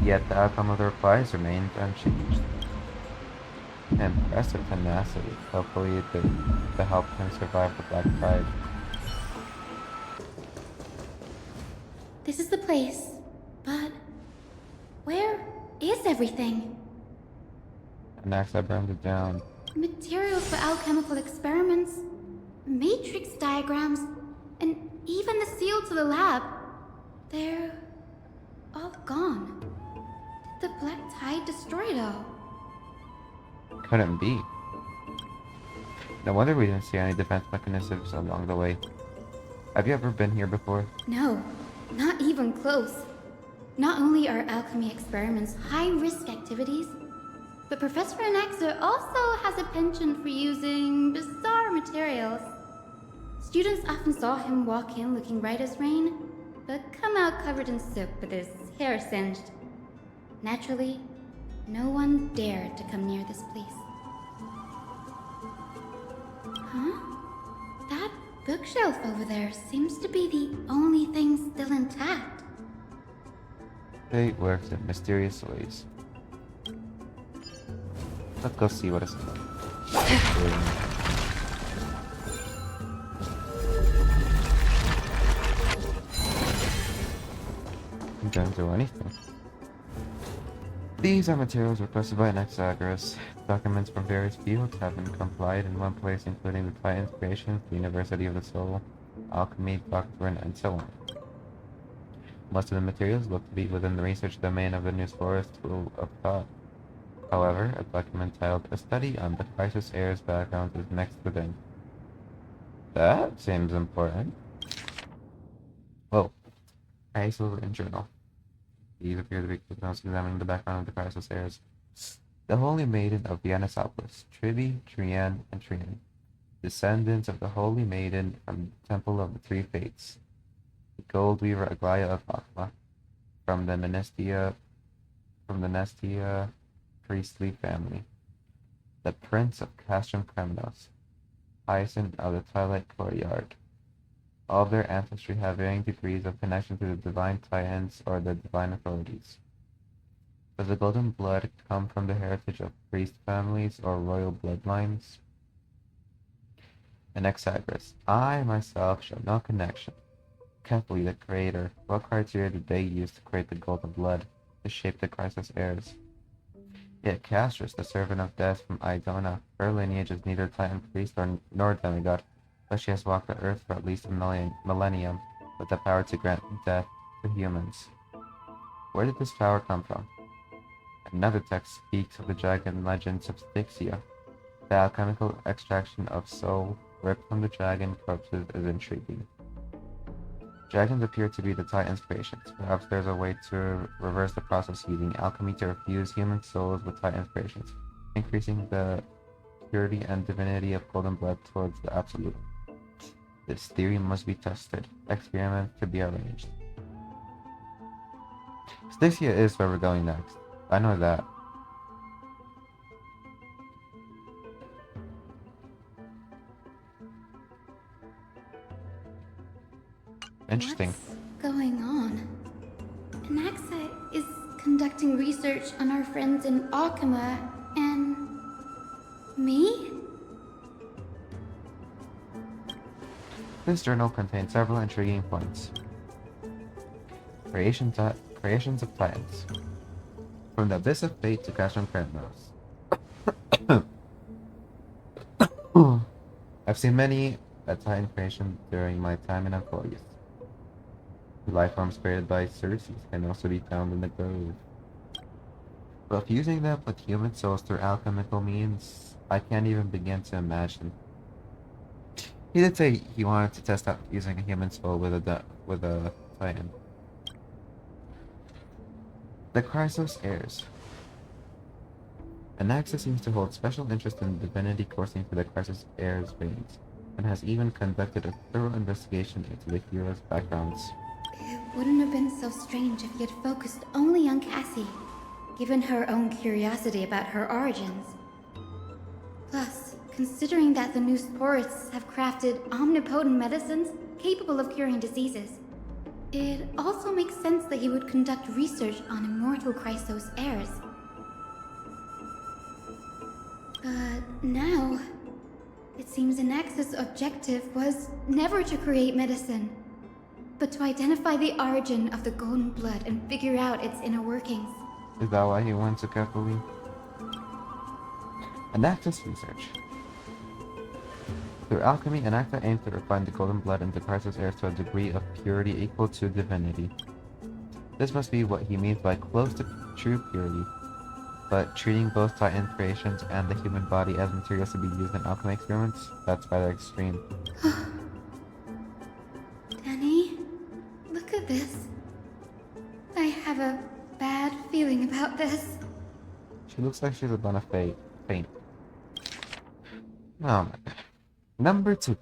Yet the outcome of the replies remained unchanged. Impressive tenacity. Hopefully to help him survive the Black Pride. This is the place, but where is everything? Anaxa burned it down. Materials for alchemical experiments, matrix diagrams, and even the seal to the lab. They're all gone. Did the Black Tide destroy it all? Couldn't be. No wonder we didn't see any defense mechanisms along the way. Have you ever been here before? No, not even close. Not only are alchemy experiments high-risk activities, but Professor Anaxa also has a penchant for using bizarre materials. Students often saw him walk in looking right as rain, but come out covered in soot with his hair singed. Naturally, no one dared to come near this place. Huh? That bookshelf over there seems to be the only thing still intact. Fate works in mysterious ways. Let's go see what it's like. You don't do anything. These are materials requested by Anaxagoras. Documents from various fields have been compiled in one place, including the Titan's creation, the University of the Soul, alchemy, doctrine, and so on. Most of the materials look to be within the research domain of the New Forest School of Thought. However, a document titled A Study on the Crisis Heir's Background is next within. That seems important. Whoa. Hazel and Journal. These appear to be notes examining the background of the Crisis Heirs. The Holy Maiden of Dionysopolis, Trivi, Trian, and Trian. Descendants of the Holy Maiden from the Temple of the Three Fates. The Gold Weaver Aglaya of Akma. From the Nestia priestly family. The Prince of Castrum Kremnos. Hyacinth of the Twilight Courtyard. All of their ancestry have varying degrees of connection to the divine titans or the divine authorities. Does the golden blood come from the heritage of priest families or royal bloodlines? Anaxagoras, I myself show no connection. Kepler, the creator, what criteria did they use to create the golden blood to shape the Crisis heirs? Yet Castris, the servant of death from Idona, her lineage is neither titan priest nor demigod, but she has walked the earth for at least a millennium with the power to grant death to humans. Where did this power come from? Another text speaks of the dragon legends of Styxia. The alchemical extraction of soul ripped from the dragon corpses is intriguing. Dragons appear to be the Titan's creations. Perhaps there's a way to reverse the process using alchemy to refuse human souls with Titan's creations, increasing the purity and divinity of golden blood towards the absolute. This theory must be tested. Experiments to be arranged. Styxia is where we're going next. I know that. Interesting. What's going on? Anaxa is conducting research on our friends in Alchema and me? This journal contains several intriguing points. Creations of Titans. From the Abyss of Fate to Castrum Kremnos. I've seen many a Titan creation during my time in Amphoreus. Life forms created by Circes can also be found in the grove. But fusing them with human souls through alchemical means, I can't even begin to imagine. He did say he wanted to test out using a human soul with a Titan. The Chrysos heirs. Anaxa seems to hold special interest in divinity coursing through the Chrysos heirs' veins, and has even conducted a thorough investigation into the heroes' backgrounds. It wouldn't have been so strange if he had focused only on Cassie, given her own curiosity about her origins. Plus, considering that the new sporists have crafted omnipotent medicines capable of curing diseases, It also makes sense that he would conduct research on immortal Chrysos heirs. But now, it seems Anax's objective was never to create medicine, but to identify the origin of the golden blood and figure out its inner workings. Is that why he went to carefully? Anax's research. Through alchemy, Anaxa aims to refine the golden blood into Chrysos heirs to a degree of purity equal to divinity. This must be what he means by close to true purity, but treating both Titan creations and the human body as materials to be used in alchemy experiments, that's rather extreme. Danny, look at this. I have a bad feeling about this. She looks like she's about to faint. Oh my god. Number 2.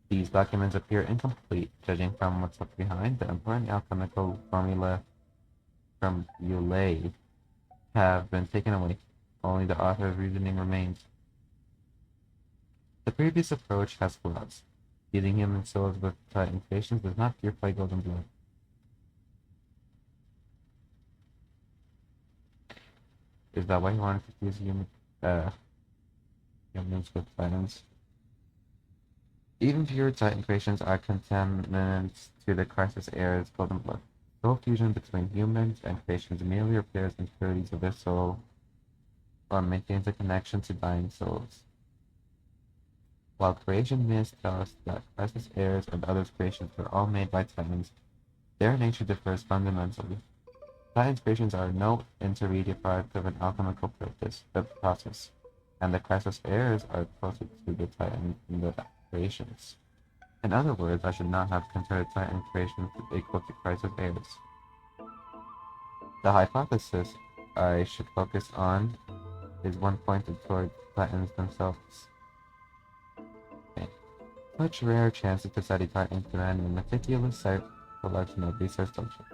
These documents appear incomplete, judging from what's left behind. The important alchemical formulae have been taken away. Only the author's reasoning remains. The previous approach has flaws. Feeding human souls with Titan creations does not purify golden blood. Is that why he wanted to fuse humans with Titans? Even pure Titan creations are contaminants to the Chrysos heirs' golden blood. Soul fusion between humans and creations merely repairs impurities of their soul or maintains a connection to dying souls. While creation myths tell us that Chrysos heirs and other creations were all made by Titans, their nature differs fundamentally. Titan's creations are no intermediate product of an alchemical process, and the Chrysos heirs are closer to the Titan than the creations. In other words, I should not have considered Titan creations equal to Chrysos heirs. The hypothesis I should focus on is one pointed toward Titans themselves. Okay. Such rare chances to study Titans demand a meticulous selection of research subjects.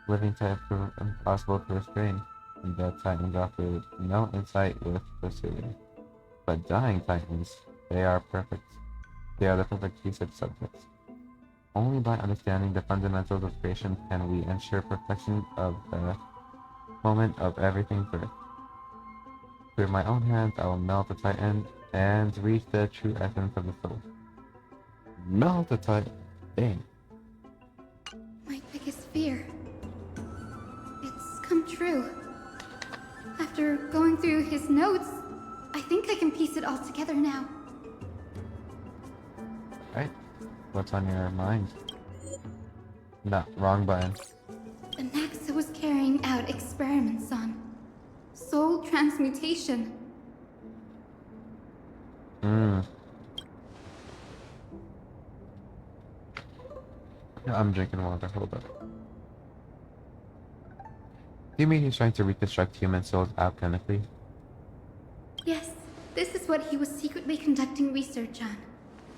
Living Titan proved impossible to restrain, and dead Titans offer no insight worth pursuing. But dying Titans, they are perfect. They are the perfect research subjects. Only by understanding the fundamentals of creation can we ensure perfection of the moment of everything birth. Through my own hands, I will melt the Titan and reach the true essence of the soul. Melt the Titan. Dang. My biggest fear. It's come true. After going through his notes, I think I can piece it all together now. Right? What's on your mind? No, wrong button. Anaxa was carrying out experiments on soul transmutation. Yeah, I'm drinking water, hold up. Do you mean he's trying to reconstruct human souls alchemically? Yes, this is what he was secretly conducting research on.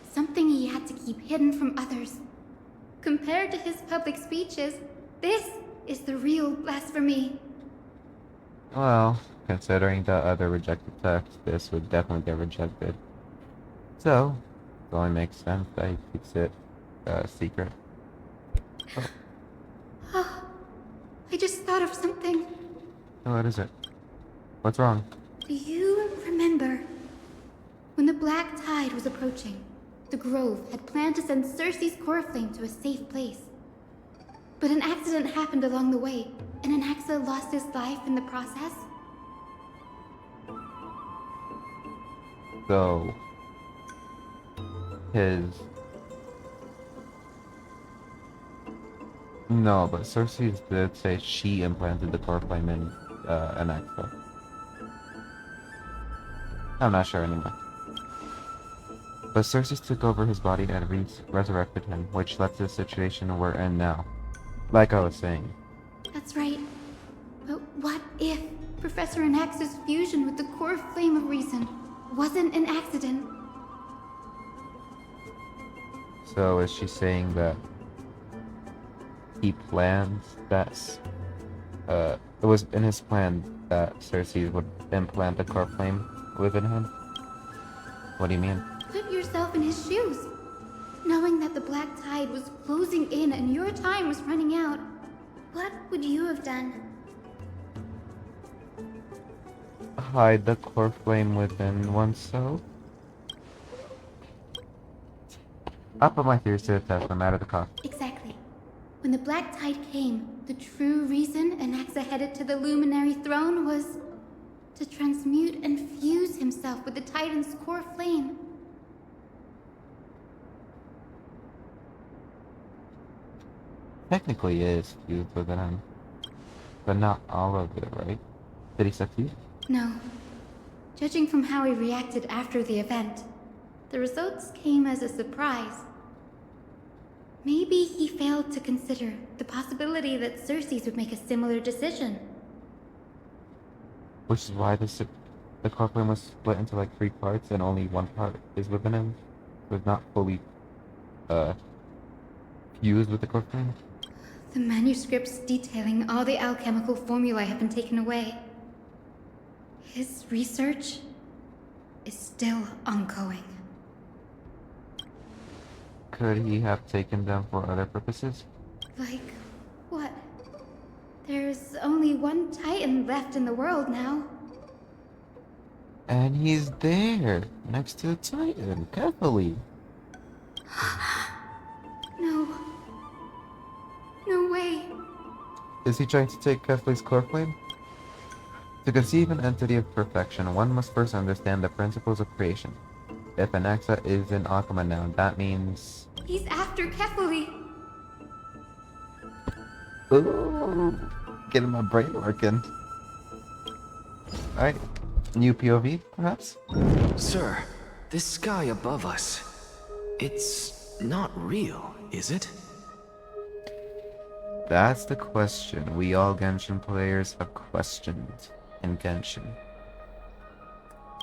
Something he had to keep hidden from others. Compared to his public speeches, this is the real blasphemy. Well, considering the other rejected text, this would definitely get rejected. So, it only makes sense that he keeps it secret. Oh, I just thought of something. Oh, what is it? What's wrong? Do you remember when the Black Tide was approaching? The Grove had planned to send Circe's Coreflame to a safe place. But an accident happened along the way, and Anaxa lost his life in the process. So, No, but Circe did say she implanted the Coreflame in Anaxa. I'm not sure anymore. But Circe took over his body and resurrected him, which led to the situation we're in now. Like I was saying. That's right. But what if Professor Anaxa's fusion with the core flame of reason wasn't an accident? So is she saying that he planned that it was in his plan that Circe would implant the Coreflame within him? What do you mean? Put yourself in his shoes. Knowing that the black tide was closing in and your time was running out, what would you have done? Hide the core flame within oneself. I'll put my theories to the test, no matter the cost. Exactly. When the black tide came, the true reason Anaxa headed to the Luminary Throne was to transmute and fuse himself with the Titan's core flame. Technically it is fused within him. But not all of it, right? Did he succeed? No. Judging from how he reacted after the event, the results came as a surprise. Maybe he failed to consider the possibility that Circes would make a similar decision. Which is why the core flame was split into like 3 parts and only 1 part is within him. So it's not fully fused with the core flame. The manuscripts detailing all the alchemical formulae have been taken away. His research is still ongoing. Could he have taken them for other purposes? Like, what? There's only one Titan left in the world now. And he's there, next to the Titan, carefully. No. No way. Is he trying to take Kefli's core flame? To conceive an entity of perfection, one must first understand the principles of creation. If Anaxa is an Akuma now, that means... He's after Kefali. Ooh, getting my brain working. Alright, new POV, perhaps? Sir, this sky above us, it's not real, is it? That's the question we all Genshin players have questioned in Genshin.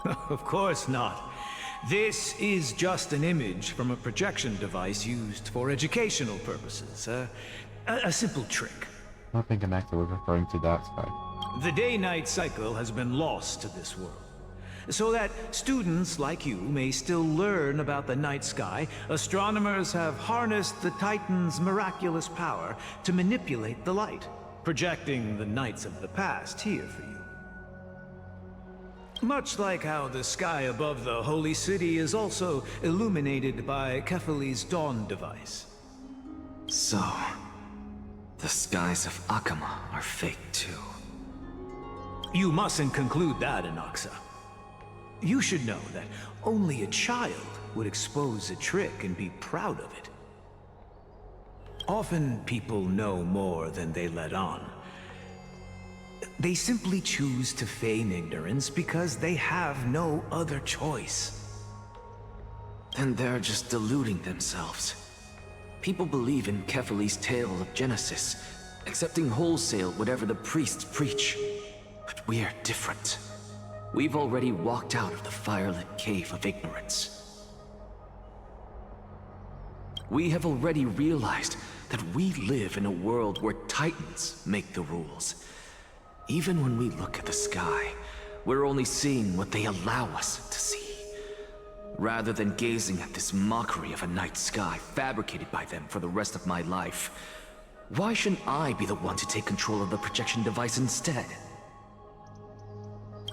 Of course not. This is just an image from a projection device used for educational purposes. A simple trick. I don't think Anaxa was referring to that sky. The day-night cycle has been lost to this world. So that students like you may still learn about the night sky, astronomers have harnessed the Titan's miraculous power to manipulate the light, projecting the nights of the past here for you. Much like how the sky above the Holy City is also illuminated by Kefali's dawn device. So, the skies of Akuma are fake too. You mustn't conclude that, Anaxa. You should know that only a child would expose a trick and be proud of it. Often people know more than they let on. They simply choose to feign ignorance because they have no other choice. Then they're just deluding themselves. People believe in Kefali's tale of Genesis, accepting wholesale whatever the priests preach. But we're different. We've already walked out of the firelit cave of ignorance. We have already realized that we live in a world where Titans make the rules. Even when we look at the sky, we're only seeing what they allow us to see. Rather than gazing at this mockery of a night sky fabricated by them for the rest of my life, why shouldn't I be the one to take control of the projection device instead?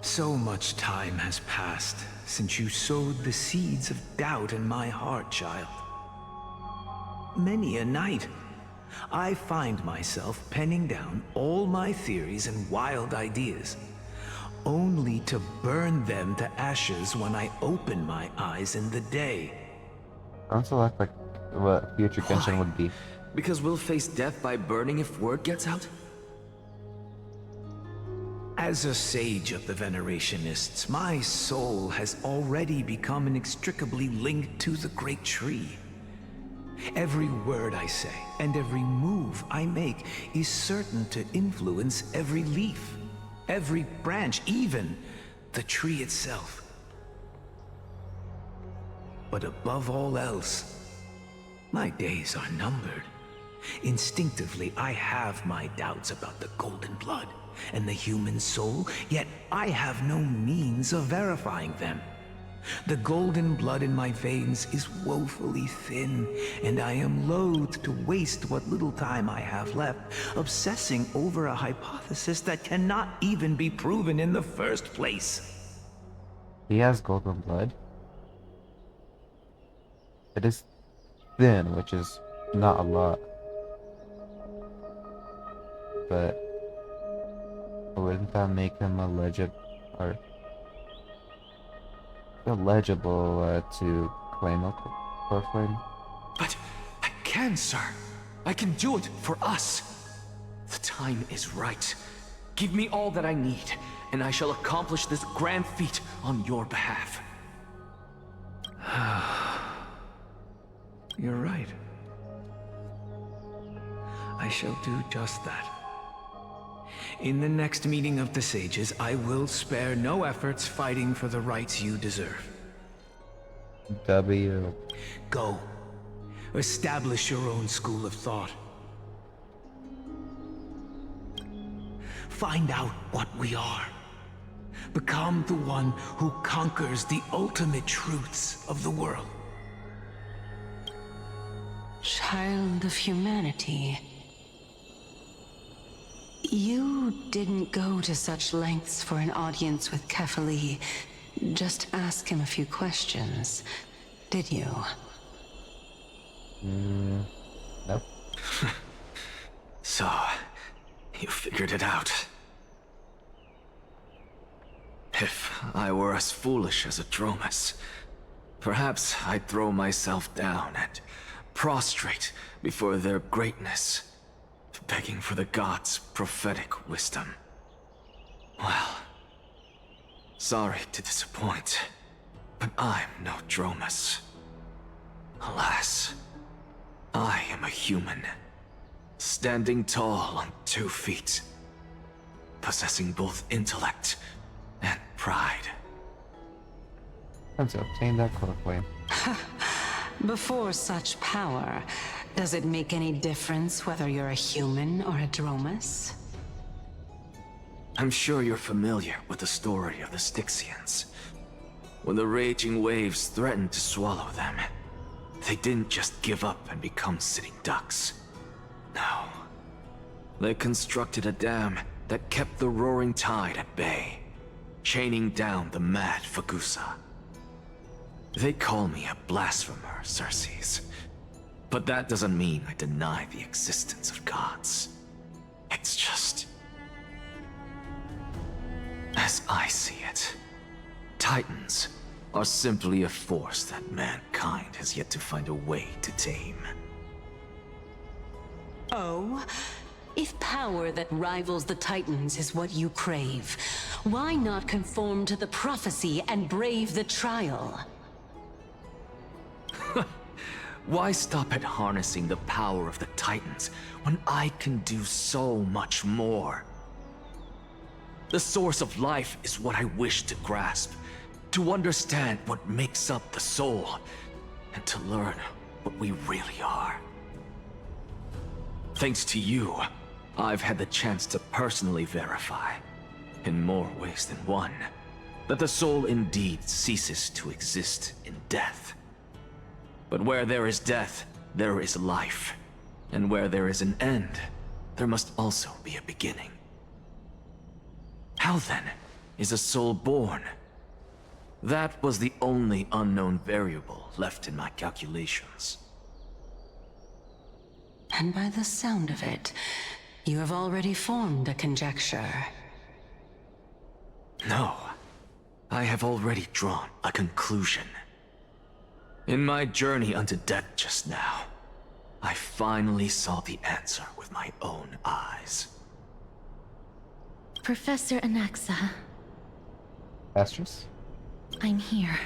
So much time has passed since you sowed the seeds of doubt in my heart, child. Many a night, I find myself penning down all my theories and wild ideas, only to burn them to ashes when I open my eyes in the day. Sounds like what future Genshin would be. Because we'll face death by burning if word gets out? As a sage of the Venerationists, my soul has already become inextricably linked to the great tree. Every word I say and every move I make is certain to influence every leaf, every branch, even the tree itself. But above all else, my days are numbered. Instinctively, I have my doubts about the golden blood and the human soul, yet I have no means of verifying them. The golden blood in my veins is woefully thin, and I am loath to waste what little time I have left obsessing over a hypothesis that cannot even be proven in the first place. He has golden blood. It is thin, which is not a lot. But wouldn't that make him illegible to claim a Coreflame? But I can, sir. I can do it for us. The time is right. Give me all that I need, and I shall accomplish this grand feat on your behalf. You're right. I shall do just that. In the next meeting of the sages, I will spare no efforts fighting for the rights you deserve. W. Go. Establish your own school of thought. Find out what we are. Become the one who conquers the ultimate truths of the world. Child of humanity. You didn't go to such lengths for an audience with Kefali. Just ask him a few questions, did you? Nope. So, you figured it out. If I were as foolish as a Dromus, perhaps I'd throw myself down and prostrate before their greatness, begging for the gods' prophetic wisdom. Well, sorry to disappoint, but I'm no Dromus. Alas, I am a human, standing tall on 2 feet, possessing both intellect and pride. Let's obtain that Coreflame. Before such power, does it make any difference whether you're a human or a Dromus? I'm sure you're familiar with the story of the Styxians. When the raging waves threatened to swallow them, they didn't just give up and become sitting ducks. No. They constructed a dam that kept the roaring tide at bay, chaining down the mad Fagusa. They call me a blasphemer, Circes. But that doesn't mean I deny the existence of gods. It's just... as I see it, Titans are simply a force that mankind has yet to find a way to tame. Oh? If power that rivals the Titans is what you crave, why not conform to the prophecy and brave the trial? Why stop at harnessing the power of the Titans when I can do so much more? The source of life is what I wish to grasp, to understand what makes up the soul, and to learn what we really are. Thanks to you, I've had the chance to personally verify, in more ways than one, that the soul indeed ceases to exist in death. But where there is death, there is life. And where there is an end, there must also be a beginning. How then is a soul born? That was the only unknown variable left in my calculations. And by the sound of it, you have already formed a conjecture. No, I have already drawn a conclusion. In my journey unto death just now, I finally saw the answer with my own eyes. Professor Anaxa, Astrus? I'm here.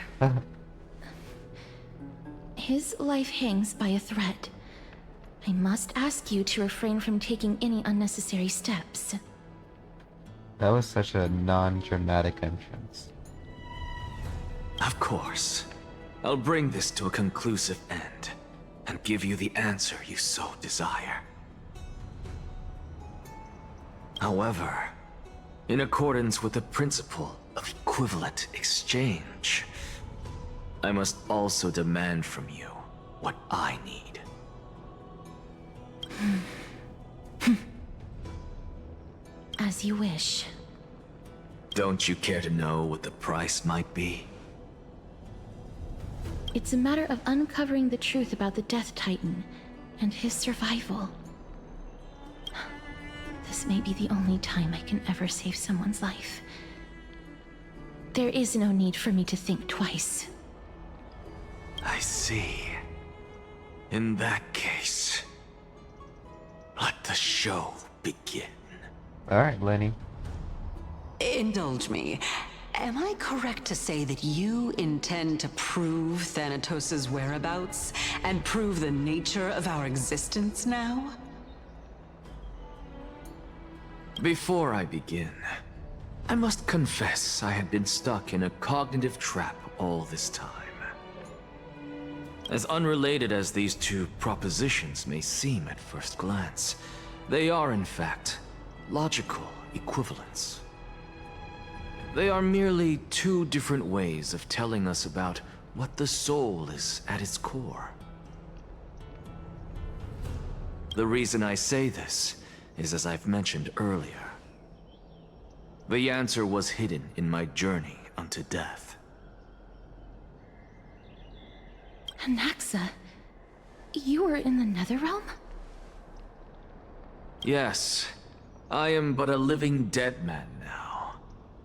His life hangs by a thread. I must ask you to refrain from taking any unnecessary steps. That was such a non-dramatic entrance. Of course. I'll bring this to a conclusive end, and give you the answer you so desire. However, in accordance with the principle of equivalent exchange, I must also demand from you what I need. As you wish. Don't you care to know what the price might be? It's a matter of uncovering the truth about the Death Titan and his survival. This may be the only time I can ever save someone's life. There is no need for me to think twice. I see. In that case, let the show begin. Alright, Lenny. Indulge me. Am I correct to say that you intend to prove Thanatos' whereabouts and prove the nature of our existence now? Before I begin, I must confess I had been stuck in a cognitive trap all this time. As unrelated as these two propositions may seem at first glance, they are in fact logical equivalents. They are merely two different ways of telling us about what the soul is at its core. The reason I say this is as I've mentioned earlier. The answer was hidden in my journey unto death. Anaxa, you were in the Netherrealm? Yes, I am but a living dead man now.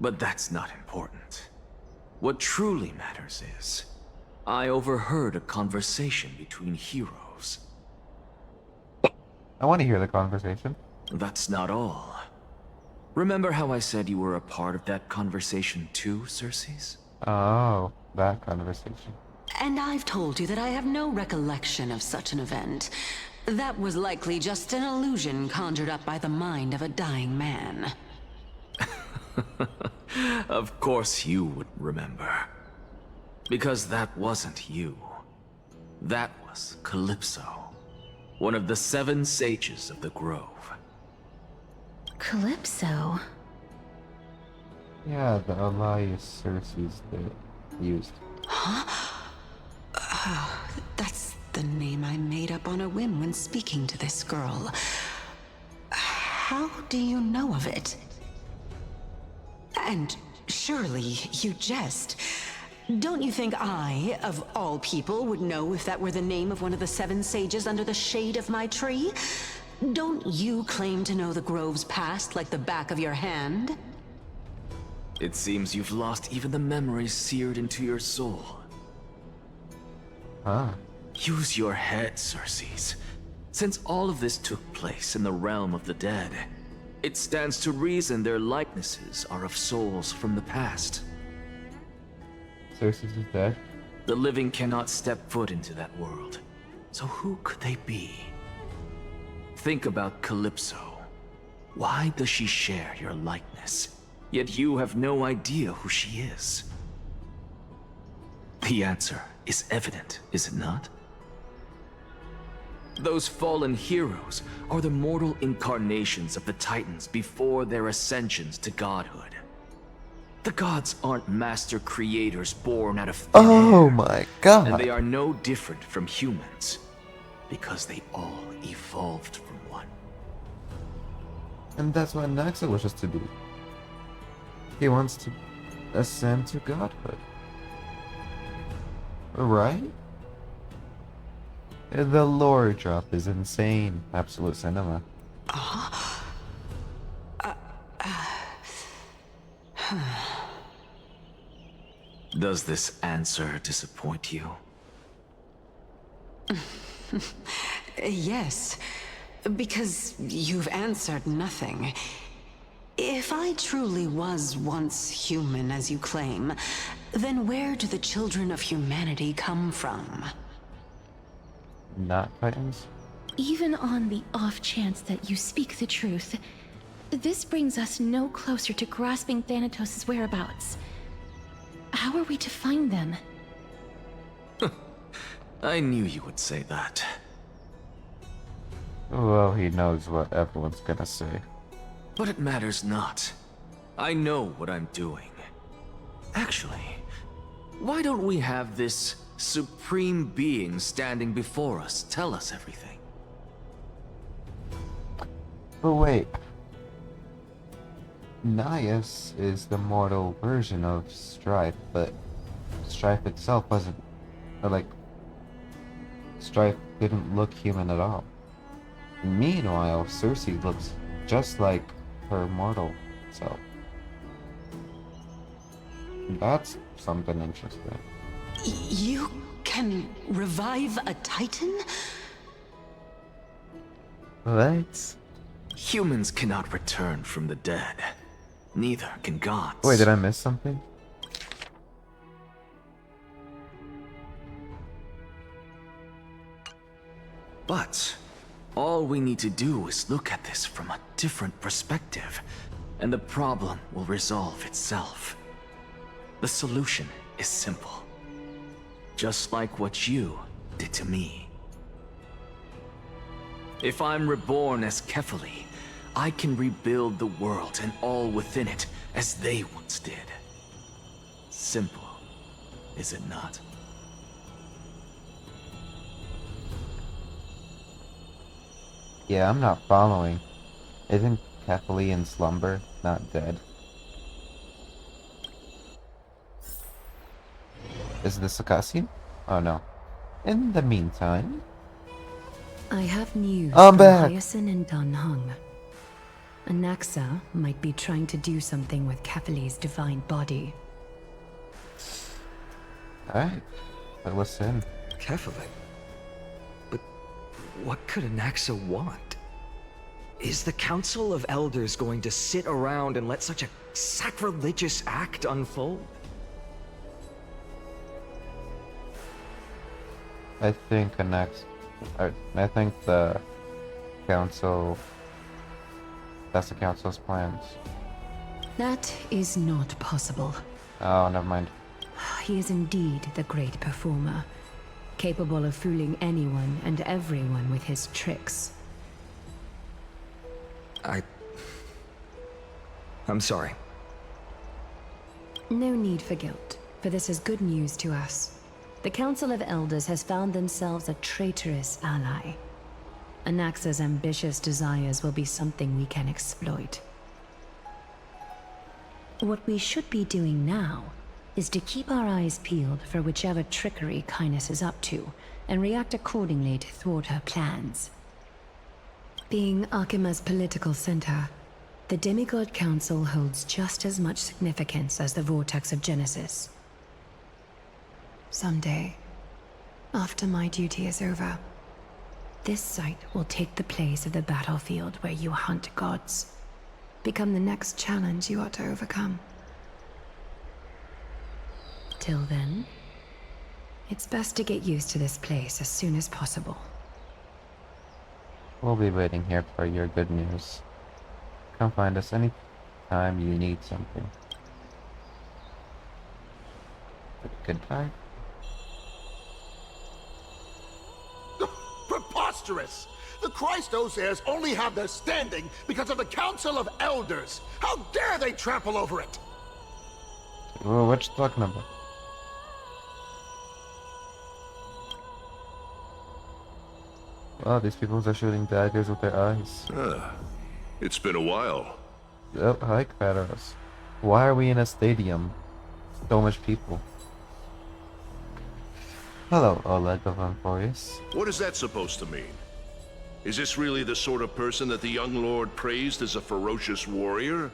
But that's not important. What truly matters is, I overheard a conversation between heroes. I want to hear the conversation. That's not all. Remember how I said you were a part of that conversation too, Circes? Oh, that conversation. And I've told you that I have no recollection of such an event. That was likely just an illusion conjured up by the mind of a dying man. Of course you would remember. Because that wasn't you. That was Calypso, one of the 7 sages of the Grove. Calypso? Yeah, the Elias Circes they used. That's the name I made up on a whim when speaking to this girl. How do you know of it? And surely you jest. Don't you think I, of all people, would know if that were the name of one of the 7 sages under the shade of my tree? Don't you claim to know the Grove's past like the back of your hand? It seems you've lost even the memories seared into your soul. Huh. Use your head, Circes. Since all of this took place in the realm of the dead, it stands to reason their likenesses are of souls from the past. Circes is dead. The living cannot step foot into that world. So who could they be? Think about Calypso. Why does she share your likeness? Yet you have no idea who she is. The answer is evident, is it not? Those fallen heroes are the mortal incarnations of the Titans before their ascensions to godhood. The gods aren't master creators born out of thin Oh air, my god. and they are no different from humans, because they all evolved from one. And that's what Naxa wishes to do. He wants to ascend to godhood. Right? The lore drop is insane. Absolute cinema. Does this answer disappoint you? Yes, because you've answered nothing. If I truly was once human, as you claim, then where do the children of humanity come from? Not Titans? Even on the off chance that you speak the truth, this brings us no closer to grasping Thanatos' whereabouts. How are we to find them? I knew you would say that. Well, he knows what everyone's gonna say. But it matters not. I know what I'm doing. Actually, Why don't we have this supreme being standing before us tell us everything? But wait. Nias is the mortal version of Strife, but Strife itself wasn't. Or like, Strife didn't look human at all. Meanwhile, Cersei looks just like her mortal self. That's something interesting. You can revive a Titan? What? Humans cannot return from the dead. Neither can gods. Wait, did I miss something? But all we need to do is look at this from a different perspective, and the problem will resolve itself. The solution is simple. Just like what you did to me. If I'm reborn as Kefali, I can rebuild the world and all within it as they once did. Simple, is it not? Yeah, I'm not following. Isn't Kefali in slumber, not dead? Is this a cutscene? Oh no. In the meantime... I have news I'm from back. Hyacinth and Dan Heng. Anaxa might be trying to do something with Kefali's divine body. Alright. But listen. Kefali? But what could Anaxa want? Is the Council of Elders going to sit around and let such a sacrilegious act unfold? I think I think the council... That's the council's plans. That is not possible. Oh, never mind. He is indeed the great performer, capable of fooling anyone and everyone with his tricks. I'm sorry. No need for guilt, for this is good news to us. The Council of Elders has found themselves a traitorous ally. Anaxa's ambitious desires will be something we can exploit. What we should be doing now is to keep our eyes peeled for whichever trickery Kynus is up to, and react accordingly to thwart her plans. Being Akima's political center, the Demigod Council holds just as much significance as the Vortex of Genesis. Someday, after my duty is over, this site will take the place of the battlefield where you hunt gods. Become the next challenge you ought to overcome. Till then, it's best to get used to this place as soon as possible. We'll be waiting here for your good news. Come find us anytime you need something. Goodbye. Preposterous! The Christos heirs only have their standing because of the Council of Elders! How dare they trample over it! Well, what you talking about? Wow, these people are shooting daggers with their eyes. It's been a while. Oh, hi, Petals. Why are we in a stadium? So much people. Hello, Oleg of Emporius. What is that supposed to mean? Is this really the sort of person that the young lord praised as a ferocious warrior?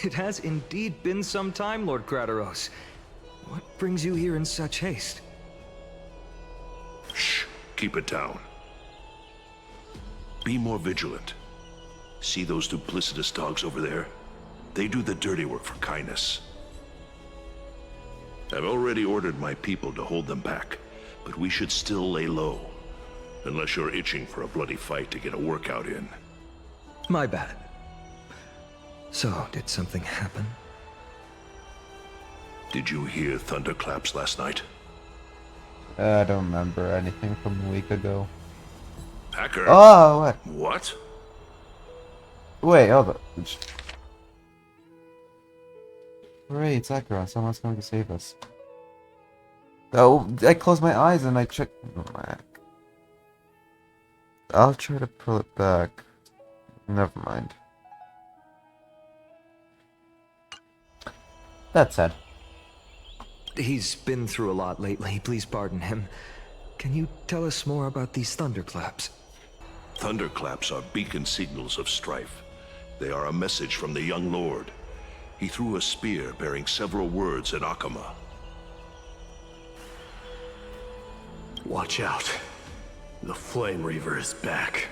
It has indeed been some time, Lord Krateros. What brings you here in such haste? Shh, keep it down. Be more vigilant. See those duplicitous dogs over there? They do the dirty work for Kynus. I've already ordered my people to hold them back, but we should still lay low. Unless you're itching for a bloody fight to get a workout in. My bad. So, did something happen? Did you hear thunderclaps last night? I don't remember anything from a week ago. Hacker? Oh, what? What? Wait, hold on. Great, Sakura, someone's coming to save us. Oh, I closed my eyes and I checked. I'll try to pull it back. Never mind. That said. He's been through a lot lately, please pardon him. Can you tell us more about these thunderclaps? Thunderclaps are beacon signals of strife. They are a message from the young lord. He threw a spear bearing several words at Akama. Watch out. The Flame Reaver is back.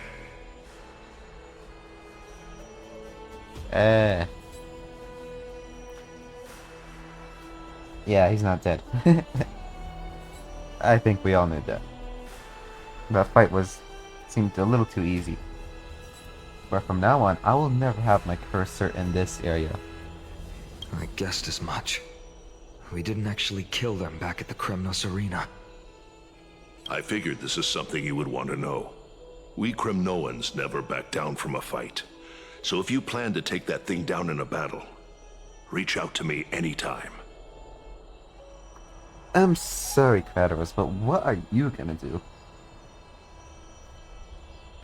Yeah, he's not dead. I think we all knew that. That fight seemed a little too easy. But from now on, I will never have my cursor in this area. I guessed as much. We didn't actually kill them back at the Kremnos Arena. I figured this is something you would want to know. We Kremnoans never back down from a fight. So if you plan to take that thing down in a battle, reach out to me anytime. I'm sorry, Kratos, but what are you gonna do?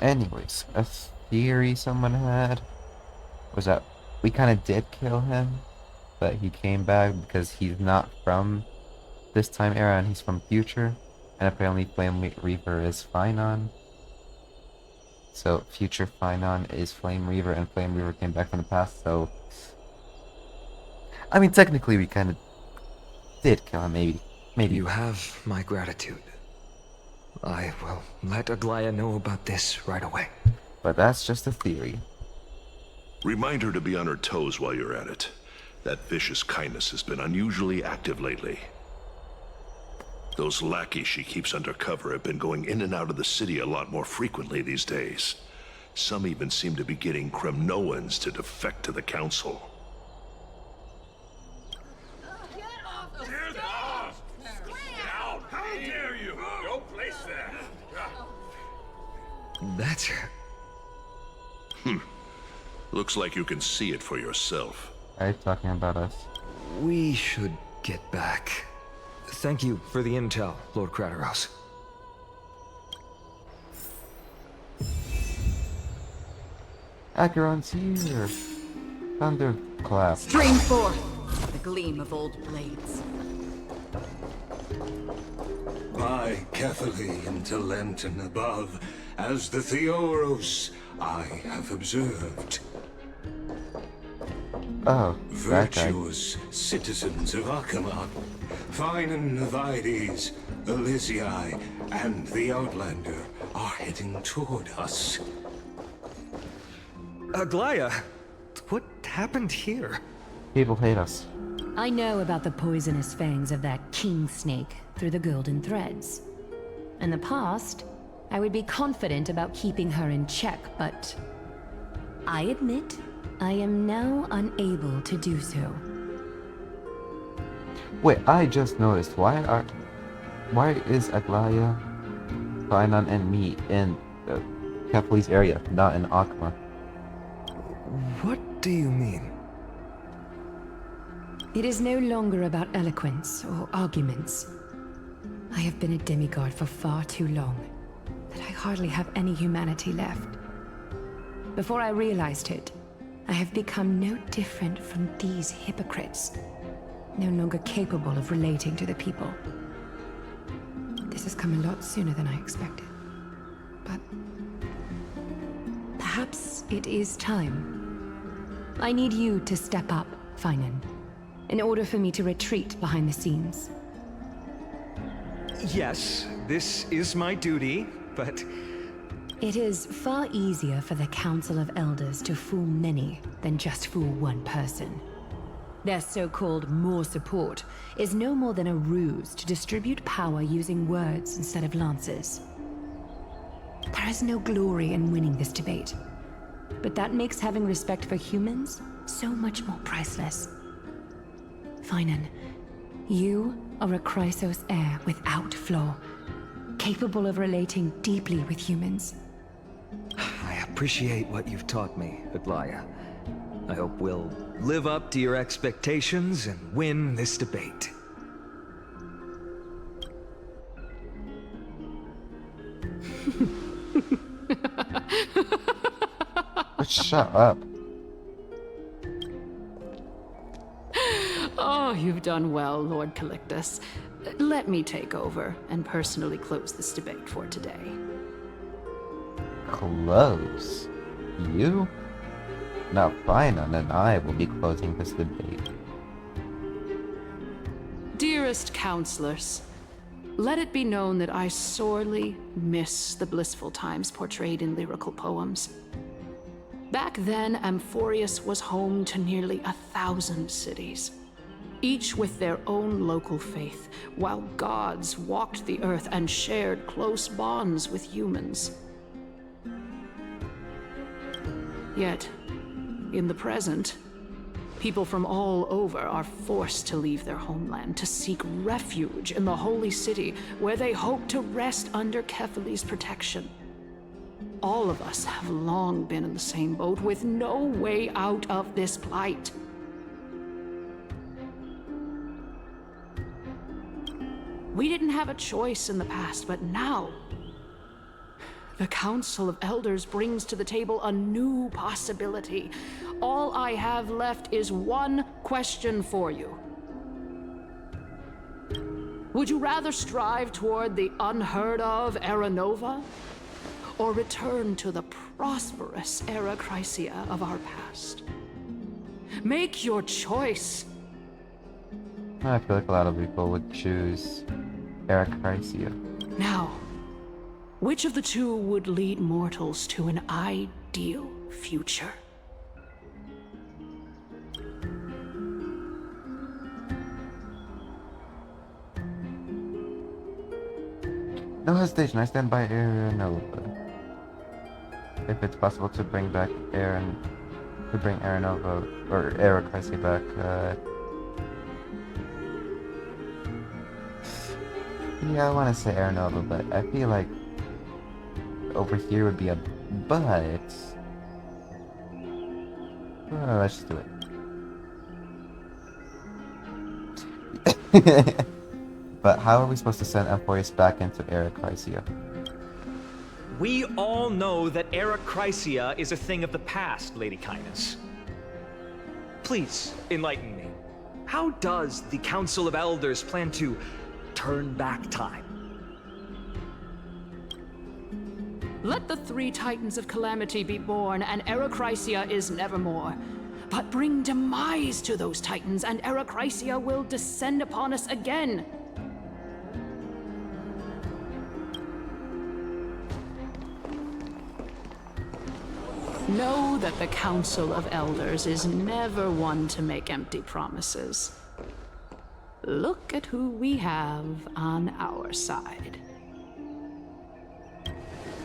Anyways, a theory someone had was that we kind of did kill him, but he came back because he's not from this time era and he's from future, and apparently Flame Reaver is Finon. So future Finon is Flame Reaver, and Flame Reaver came back from the past, so I mean technically we kind of did kill him, maybe. You have my gratitude. I will let Aglaya know about this right away. But that's just a theory. Remind her to be on her toes while you're at it. That vicious kindness has been unusually active lately. Those lackeys she keeps under cover have been going in and out of the city a lot more frequently these days. Some even seem to be getting Kremnoans to defect to the council. That's her. Looks like you can see it for yourself. Are you talking about us? We should get back. Thank you for the intel, Lord Kratos. Acheron's here. Thunderclap. Stream forth the gleam of old blades. By carefully into Lenten above, as the Theoros I have observed. Oh, that guy. Virtuous citizens of Akama, Finon Navides, Elysiae, and the Outlander are heading toward us. Aglaya, what happened here? People hate us. I know about the poisonous fangs of that king snake through the golden threads. In the past, I would be confident about keeping her in check, but I admit I am now unable to do so. Wait, I just noticed. Why is Aglaya, Finon, and me in Kefli's area, not in Akama? What do you mean? It is no longer about eloquence or arguments. I have been a demigod for far too long that I hardly have any humanity left. Before I realized it, I have become no different from these hypocrites, no longer capable of relating to the people. This has come a lot sooner than I expected. But perhaps it is time. I need you to step up, Finon, in order for me to retreat behind the scenes. Yes, this is my duty, but... It is far easier for the Council of Elders to fool many than just fool one person. Their so-called more support is no more than a ruse to distribute power using words instead of lances. There is no glory in winning this debate, but that makes having respect for humans so much more priceless. Finon, you are a Chrysos heir without flaw, capable of relating deeply with humans. I appreciate what you've taught me, Aglaya. I hope we'll live up to your expectations and win this debate. Shut up. Oh, you've done well, Lord Calictus. Let me take over and personally close this debate for today. Close? You? Now Finon and I will be closing this debate. Dearest counselors, let it be known that I sorely miss the blissful times portrayed in lyrical poems. Back then, Amphorius was home to nearly 1,000 cities, each with their own local faith, while gods walked the earth and shared close bonds with humans. Yet, in the present, people from all over are forced to leave their homeland to seek refuge in the holy city, where they hope to rest under Kephaly's protection. All of us have long been in the same boat, with no way out of this plight. We didn't have a choice in the past, but now, the Council of Elders brings to the table a new possibility. All I have left is one question for you. Would you rather strive toward the unheard of Era Nova, or return to the prosperous Era Chrysia of our past? Make your choice. I feel like a lot of people would choose Era Chrysia. Now, which of the two would lead mortals to an ideal future? No hesitation, I stand by Era Nova. If it's possible to bring back Era Nova, or Era Chrysia back, yeah, I want to say Era Nova, but I feel like over here would be a but. Let's just do it. But how are we supposed to send Amphorius back into Era Chrysia? We all know that Era Chrysia is a thing of the past, Lady Kindness. Please, enlighten me. How does the Council of Elders plan to turn back time? Let the 3 Titans of Calamity be born, and Era Chrysia is nevermore. But bring demise to those Titans, and Era Chrysia will descend upon us again. Know that the Council of Elders is never one to make empty promises. Look at who we have on our side.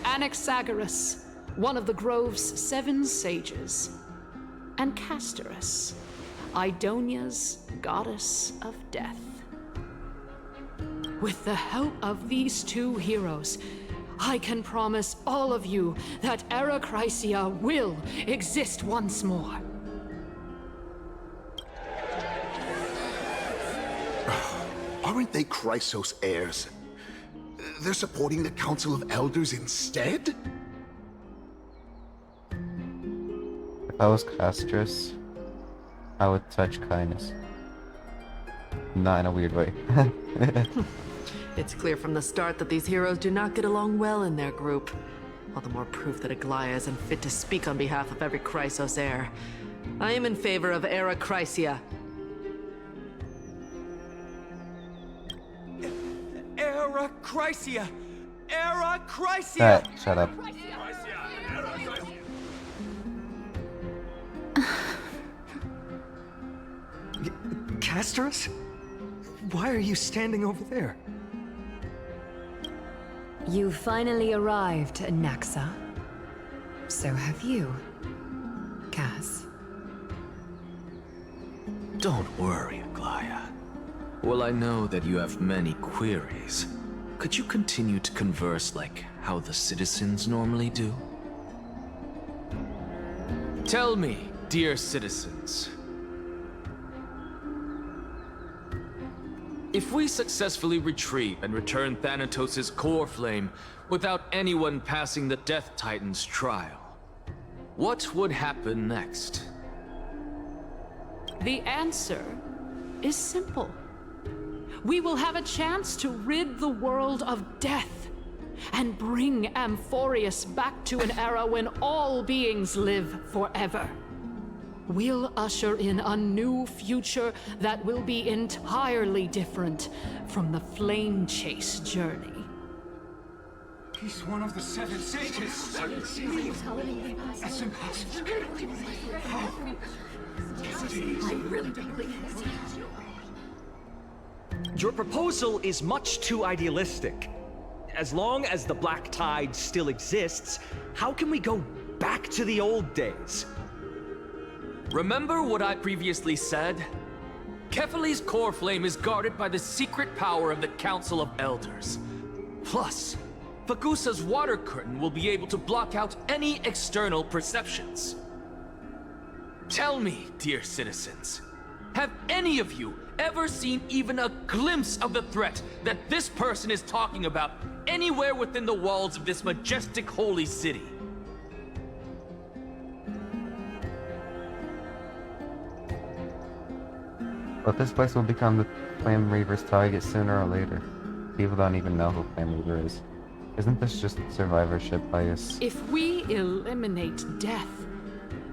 Anaxagoras, one of the Grove's 7 sages, and Castorus, Idonia's goddess of death. With the help of these 2 heroes, I can promise all of you that Era Chrysia will exist once more. Aren't they Chrysos heirs? They're supporting the Council of Elders instead? If I was Castrus, I would touch kindness. Not in a weird way. It's clear from the start that these heroes do not get along well in their group. All the more proof that Aglaya isn't fit to speak on behalf of every Chrysos heir. I am in favor of Era Chrysia. Era Chrysia! Era Chrysia! Alright, shut up. Castorus? Why are you standing over there? You finally arrived, Naxa. So have you, Cass. Don't worry, Aglaya. Well, I know that you have many queries. Could you continue to converse like how the citizens normally do? Tell me, dear citizens, if we successfully retrieve and return Thanatos' core flame without anyone passing the Death Titan's trial, what would happen next? The answer is simple. We will have a chance to rid the world of death and bring Amphorius back to an era when all beings live forever. We'll usher in a new future that will be entirely different from the flame chase journey. He's one of the 7 sages. That's impossible. I really believe it. Your proposal is much too idealistic. As long as the Black Tide still exists, how can we go back to the old days? Remember what I previously said? Kefali's core flame is guarded by the secret power of the Council of Elders. Plus, Fagusa's water curtain will be able to block out any external perceptions. Tell me, dear citizens, have any of you ever seen even a glimpse of the threat that this person is talking about anywhere within the walls of this majestic holy city? But this place will become the Flame Reaver's target sooner or later. People don't even know who Flame Reaver is. Isn't this just survivorship bias? If we eliminate death,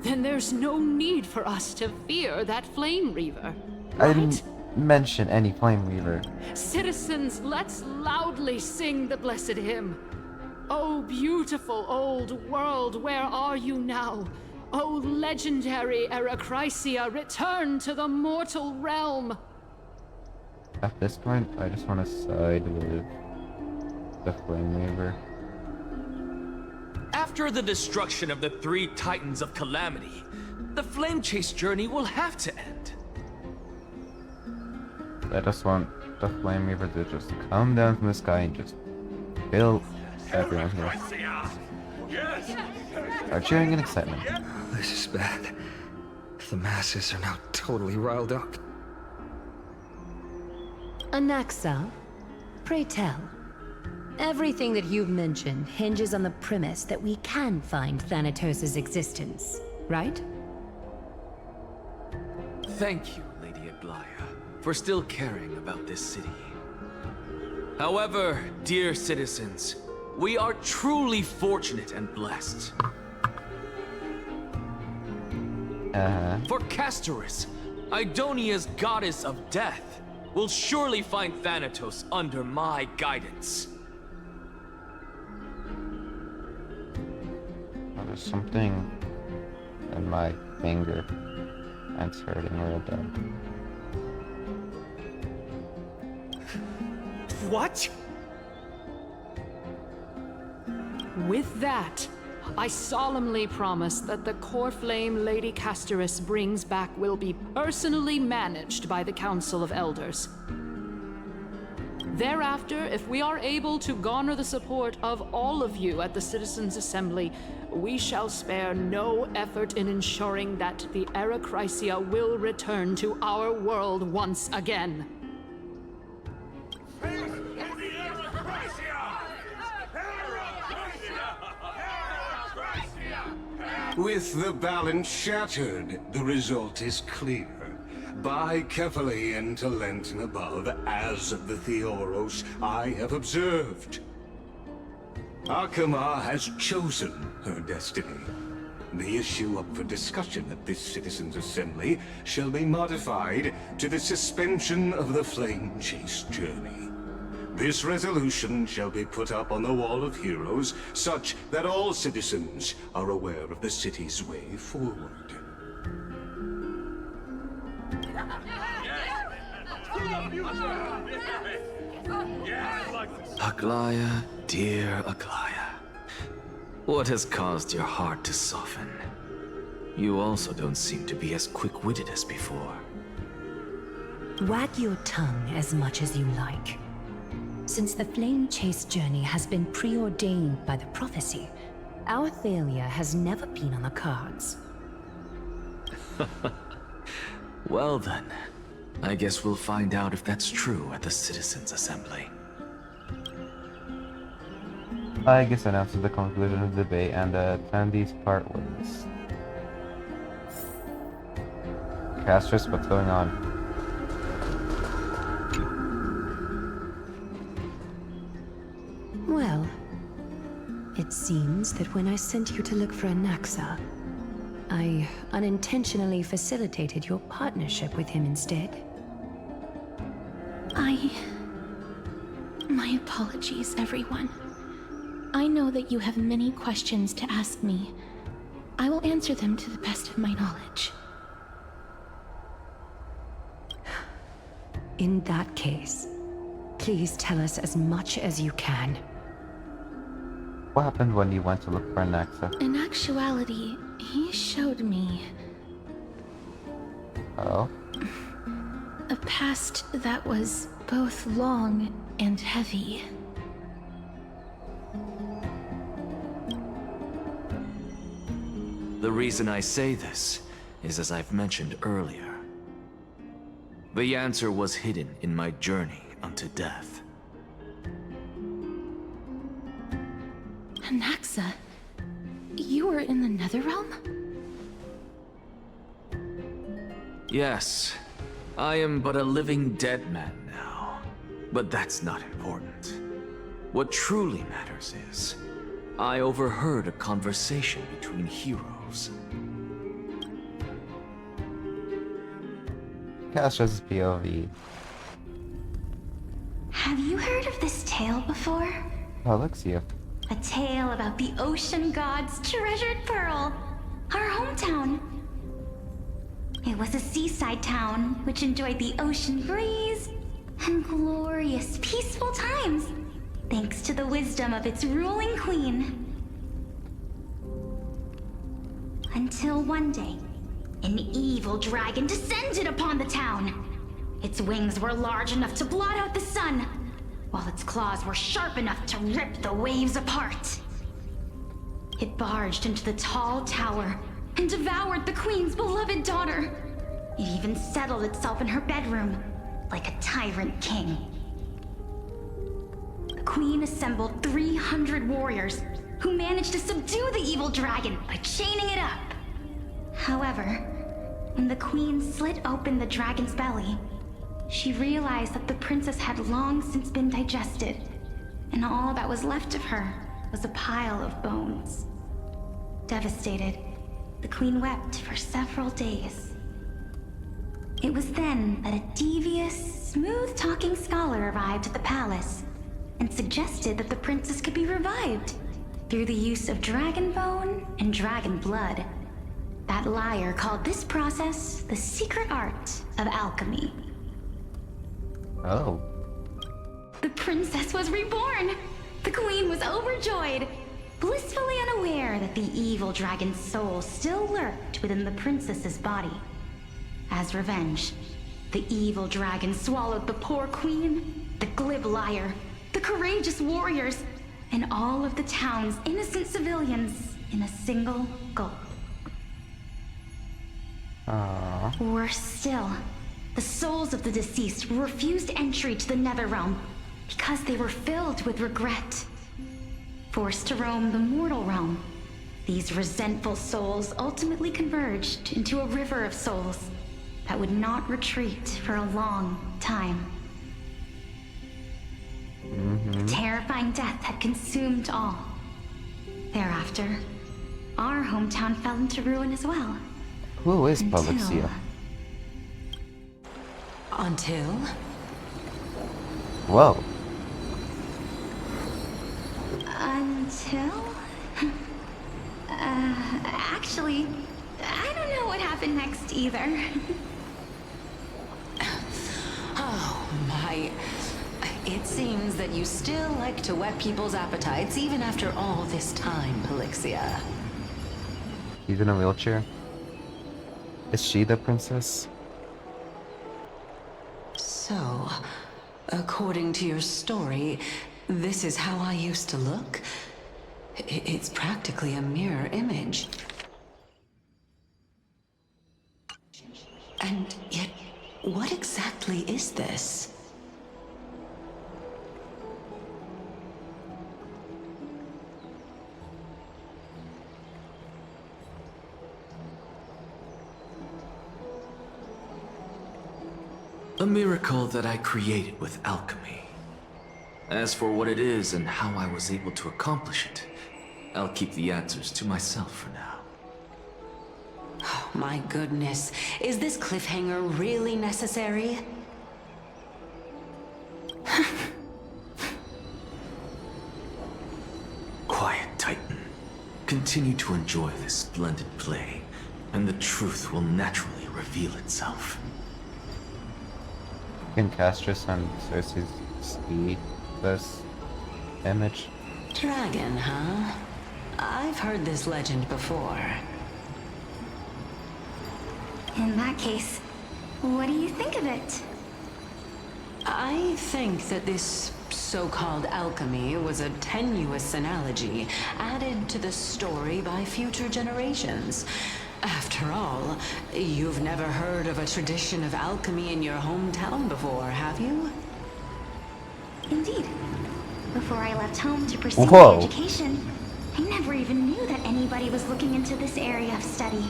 then there's no need for us to fear that Flame Reaver. I didn't mention any Flame Reaver. Citizens, let's loudly sing the blessed hymn. Oh, beautiful old world, where are you now? Oh, legendary Erechrysia, return to the mortal realm. At this point, I just want to side with the Flame Reaver. After the destruction of the 3 Titans of Calamity, the Flame Chase journey will have to end. I just want the Flame Reaver to just come down from the sky and just kill everyone here. Are cheering in excitement. This is bad. The masses are now totally riled up. Anaxa, pray tell. Everything that you've mentioned hinges on the premise that we can find Thanatos' existence, right? Thank you, Lady Aglaya, for still caring about this city. However, dear citizens, we are truly fortunate and blessed. For Castorus, Idonia's goddess of death, will surely find Thanatos under my guidance. There's something in my finger that's hurting real bad. What? With that, I solemnly promise that the core flame Lady Castorus brings back will be personally managed by the Council of Elders. Thereafter, if we are able to garner the support of all of you at the Citizens' Assembly, we shall spare no effort in ensuring that the Erechrysia will return to our world once again. With the balance shattered, the result is clear. By Kefali and Talenton above, as the Theoros I have observed. Akama has chosen her destiny. The issue up for discussion at this Citizens' Assembly shall be modified to the suspension of the Flame Chase journey. This resolution shall be put up on the Wall of Heroes, such that all citizens are aware of the city's way forward. Aglaya, dear Aglaya. What has caused your heart to soften? You also don't seem to be as quick-witted as before. Wag your tongue as much as you like. Since the Flame Chase journey has been preordained by the prophecy, our failure has never been on the cards. Well then, I guess we'll find out if that's true at the Citizens' Assembly. I guess announces the conclusion of the debate and the attendees part ways. Castris, what's going on? Well, it seems that when I sent you to look for Anaxa, I unintentionally facilitated your partnership with him instead. My apologies, everyone. I know that you have many questions to ask me. I will answer them to the best of my knowledge. In that case, please tell us as much as you can. What happened when you went to look for Anaxa? In actuality, he showed me Oh? a past that was both long and heavy. The reason I say this is as I've mentioned earlier. The answer was hidden in my journey unto death. Anaxa, you were in the Netherrealm? Yes, I am but a living dead man now. But that's not important. What truly matters is, I overheard a conversation between heroes. Castris' POV. Have you heard of this tale before? Alexia. A tale about the ocean god's treasured pearl, our hometown. It was a seaside town which enjoyed the ocean breeze and glorious, peaceful times, thanks to the wisdom of its ruling queen. Until one day, an evil dragon descended upon the town. Its wings were large enough to blot out the sun, while its claws were sharp enough to rip the waves apart. It barged into the tall tower and devoured the queen's beloved daughter. It even settled itself in her bedroom, like a tyrant king. The queen assembled 300 warriors who managed to subdue the evil dragon by chaining it up. However, when the queen slit open the dragon's belly, she realized that the princess had long since been digested, and all that was left of her was a pile of bones. Devastated, the queen wept for several days. It was then that a devious, smooth-talking scholar arrived at the palace and suggested that the princess could be revived through the use of dragon bone and dragon blood. That liar called this process the secret art of alchemy. Oh. The princess was reborn! The queen was overjoyed, blissfully unaware that the evil dragon's soul still lurked within the princess's body. As revenge, the evil dragon swallowed the poor queen, the glib liar, the courageous warriors, and all of the town's innocent civilians in a single gulp. Aww. Worse still, the souls of the deceased refused entry to the Netherrealm because they were filled with regret. Forced to roam the mortal realm, these resentful souls ultimately converged into a river of souls that would not retreat for a long time. A terrifying death had consumed all. Thereafter, our hometown fell into ruin as well. Who is Alexia? Until? Whoa. Until? Actually, I don't know what happened next either. Oh my. It seems that you still like to whet people's appetites even after all this time, Pelixia. He's in a wheelchair. Is she the princess? So, according to your story, this is how I used to look? It's practically a mirror image. And yet, what exactly is this? A miracle that I created with alchemy. As for what it is and how I was able to accomplish it, I'll keep the answers to myself for now. Oh, my goodness. Is this cliffhanger really necessary? Quiet, Titan. Continue to enjoy this splendid play, and the truth will naturally reveal itself. Can Castrus and Cersei see this image? Dragon, huh? I've heard this legend before. In that case, what do you think of it? I think that this so-called alchemy was a tenuous analogy added to the story by future generations. After all, you've never heard of a tradition of alchemy in your hometown before, have you? Indeed. Before I left home to pursue Whoa. my education, I never even knew that anybody was looking into this area of study.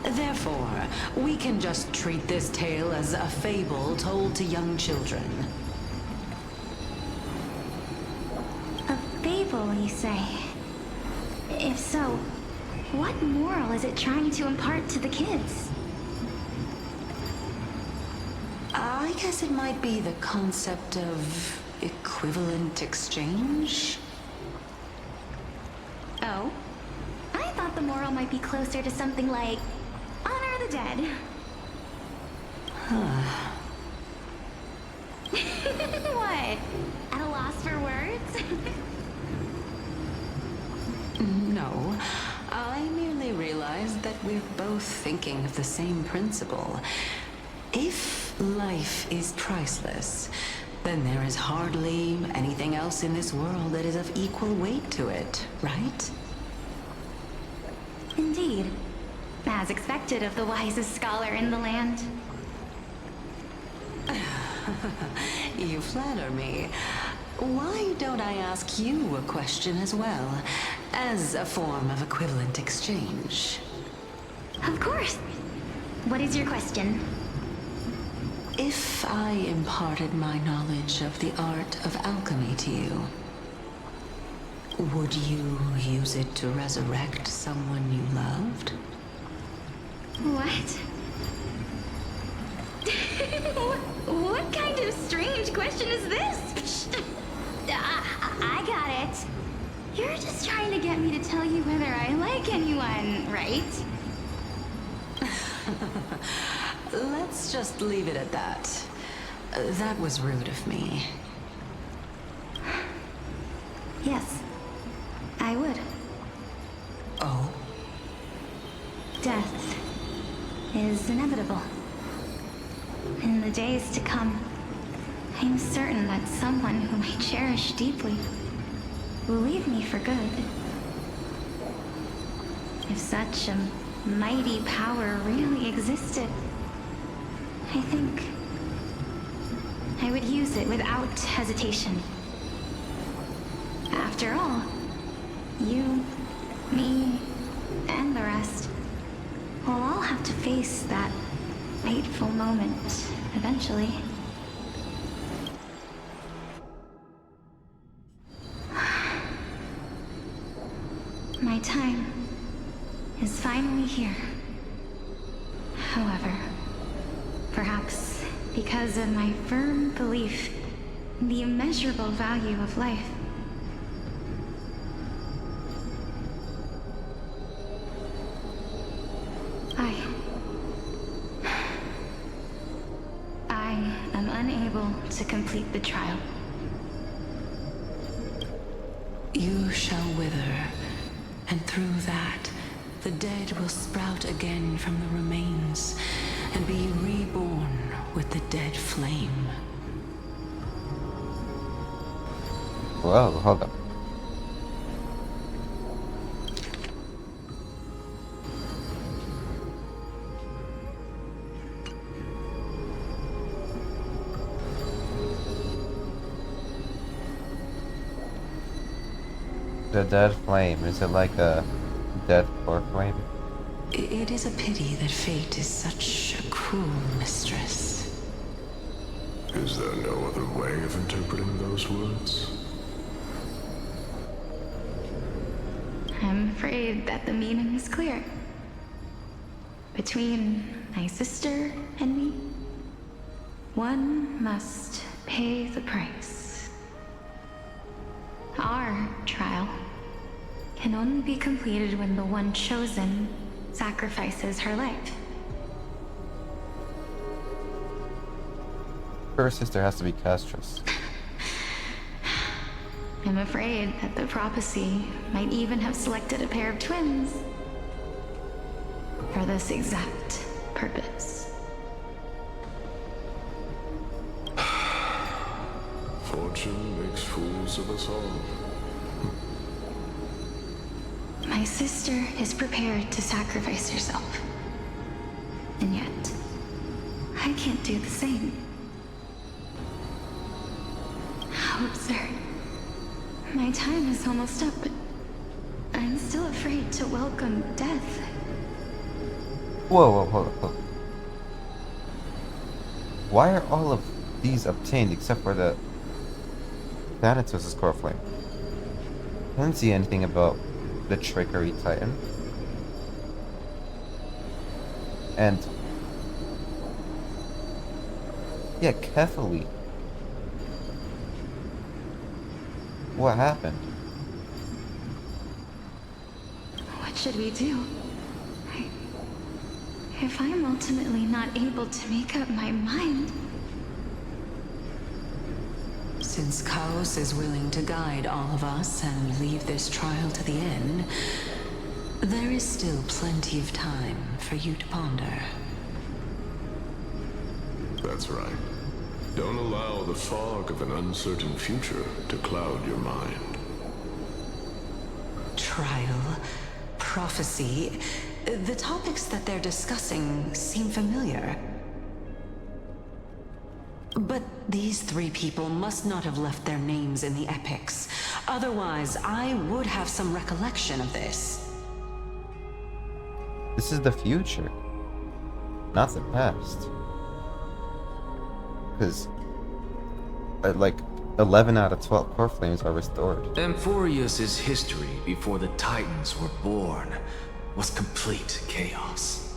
Therefore, we can just treat this tale as a fable told to young children. A fable, you say? If so, what moral is it trying to impart to the kids? I guess it might be the concept of equivalent exchange? Oh? I thought the moral might be closer to something like honor the dead. What? At a loss for words? No, I merely realized that we're both thinking of the same principle. If life is priceless, then there is hardly anything else in this world that is of equal weight to it, right? Indeed. As expected of the wisest scholar in the land. You flatter me. Why don't I ask you a question as well, as a form of equivalent exchange? Of course. What is your question? If I imparted my knowledge of the art of alchemy to you, would you use it to resurrect someone you loved? What? What kind of strange question is this? I got it. You're just trying to get me to tell you whether I like anyone, right? Let's just leave it at that. That was rude of me. Yes, I would. Oh? Death is inevitable. In the days to come, I'm certain that someone whom I cherish deeply will leave me for good. If such a mighty power really existed, I think I would use it without hesitation. After all, you, me, and the rest will all have to face that fateful moment eventually. My time is finally here. However, perhaps because of my firm belief in the immeasurable value of life, I am unable to complete the trial. You shall wither, and through that, the dead will sprout again from the remains and be reborn with the dead flame. Whoa, hold up. The dead flame, is it like a Death Coreflame? It is a pity that fate is such a cruel mistress. Is there no other way of interpreting those words? I'm afraid that the meaning is clear. Between my sister and me, one must pay the price. Our trial can only be completed when the one chosen sacrifices her life. Her sister has to be castress. I'm afraid that the prophecy might even have selected a pair of twins for this exact purpose. Fortune makes fools of us all. My sister is prepared to sacrifice herself. And yet, I can't do the same. How absurd. My time is almost up, but I'm still afraid to welcome death. Whoa, hold up. Why are all of these obtained except for the Thanatos' Coreflame? I didn't see anything about the Trickery Titan. And yeah, Kefali. What happened? What should we do? If I'm ultimately not able to make up my mind... Since Chaos is willing to guide all of us and leave this trial to the end, there is still plenty of time for you to ponder. That's right. Don't allow the fog of an uncertain future to cloud your mind. Trial, prophecy, the topics that they're discussing seem familiar. But these three people must not have left their names in the epics. Otherwise, I would have some recollection of this. This is the future, not the past. Because, like, 11 out of 12 Coreflames are restored. Amphorius' history before the Titans were born was complete chaos.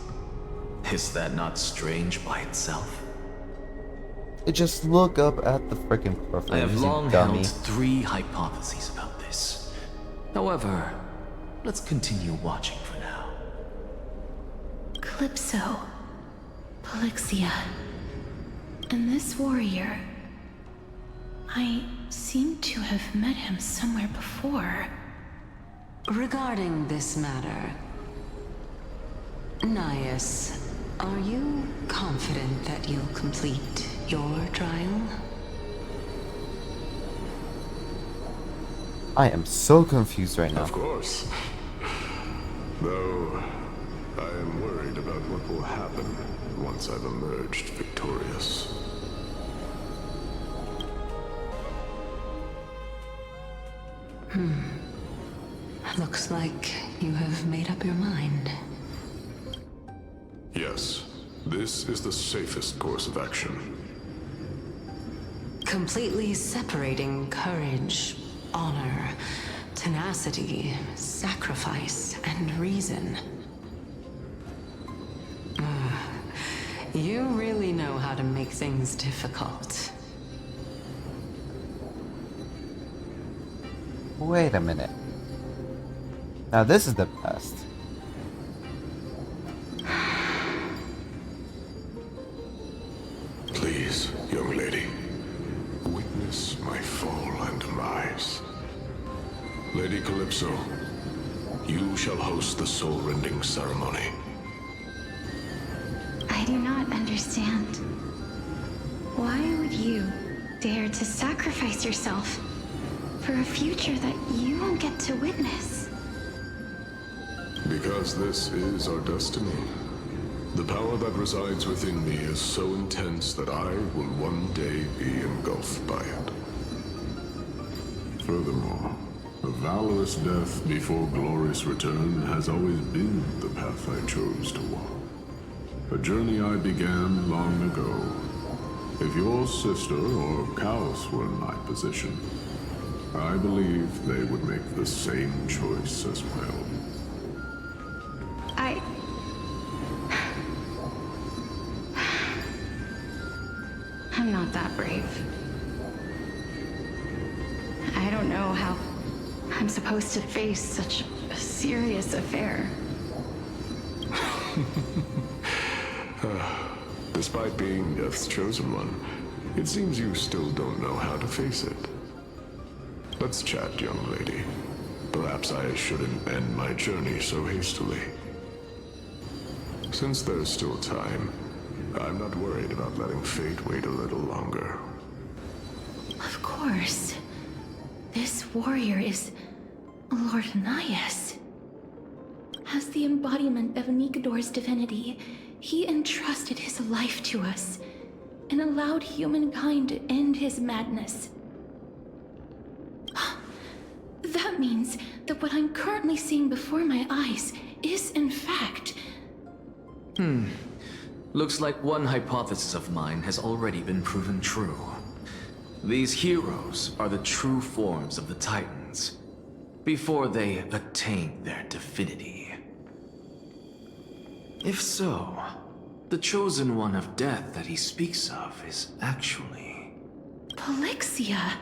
Is that not strange by itself? Just look up at the frickin' Coreflames, I have you long dummy. held three hypotheses about this. However, let's continue watching for now. Calypso, Polixia, and this warrior... I seem to have met him somewhere before. Regarding this matter, Nias, are you confident that you'll complete your trial? I am so confused right now. Of course. Though, I am worried about what will happen once I've emerged victorious. Looks like you have made up your mind. Yes, this is the safest course of action. Completely separating courage, honor, tenacity, sacrifice, and reason. You really know how to make things difficult. Wait a minute. Now this is the past. Please, young lady, witness my fall and demise. Lady Calypso, you shall host the soul-rending ceremony. I do not understand. Why would you dare to sacrifice yourself for a future that you won't get to witness? Because this is our destiny. The power that resides within me is so intense that I will one day be engulfed by it. Furthermore, A valorous death before glorious return has always been the path I chose to walk. A journey I began long ago. If your sister or Kaos were in my position, I believe they would make the same choice as well. I'm not that brave. I don't know how I'm supposed to face such a serious affair. Despite being Death's chosen one, it seems you still don't know how to face it. Let's chat, young lady. Perhaps I shouldn't end my journey so hastily. Since there's still time, I'm not worried about letting fate wait a little longer. Of course. This warrior is Lord Nias. As the embodiment of Nikador's divinity, he entrusted his life to us and allowed humankind to end his madness. That means that what I'm currently seeing before my eyes is, in fact... Looks like one hypothesis of mine has already been proven true. These heroes are the true forms of the Titans, before they attained their divinity. If so, the chosen one of death that he speaks of is actually... Polixia?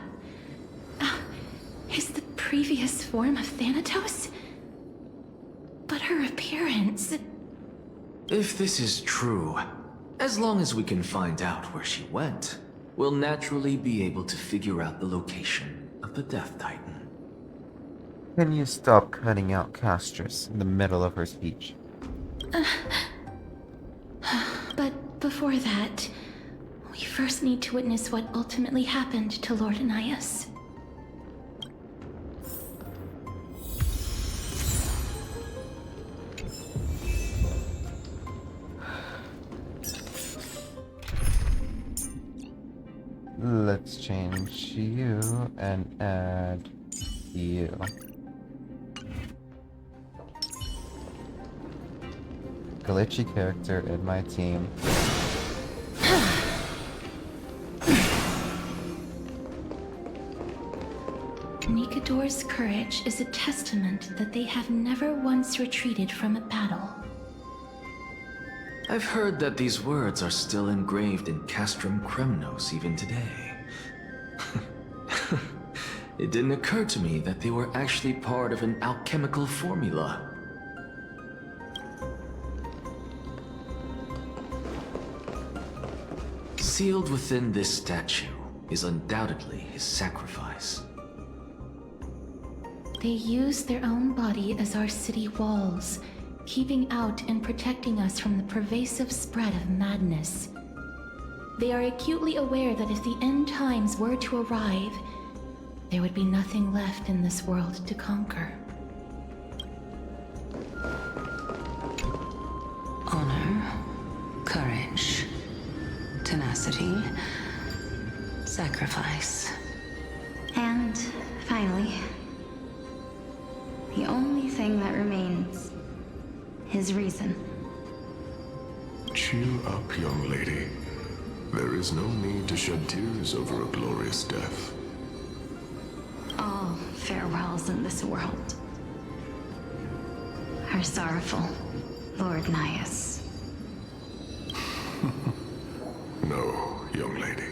Is the previous form of Thanatos? But her appearance... If this is true, as long as we can find out where she went, we'll naturally be able to figure out the location of the Death Titan. Can you stop cutting out Castris in the middle of her speech? But before that, we first need to witness what ultimately happened to Lord Nias. Let's change you and add you. Glitchy character in my team. Nikador's courage is a testament that they have never once retreated from a battle. I've heard that these words are still engraved in Castrum Kremnos even today. It didn't occur to me that they were actually part of an alchemical formula. Sealed within this statue is undoubtedly his sacrifice. They use their own body as our city walls, keeping out and protecting us from the pervasive spread of madness. They are acutely aware that if the end times were to arrive, there would be nothing left in this world to conquer. Honor, courage, tenacity, sacrifice. And finally, the only thing that remains is reason. Cheer up, young lady. There is no need to shed tears over a glorious death. All farewells in this world are sorrowful, Lord Nias. No, young lady.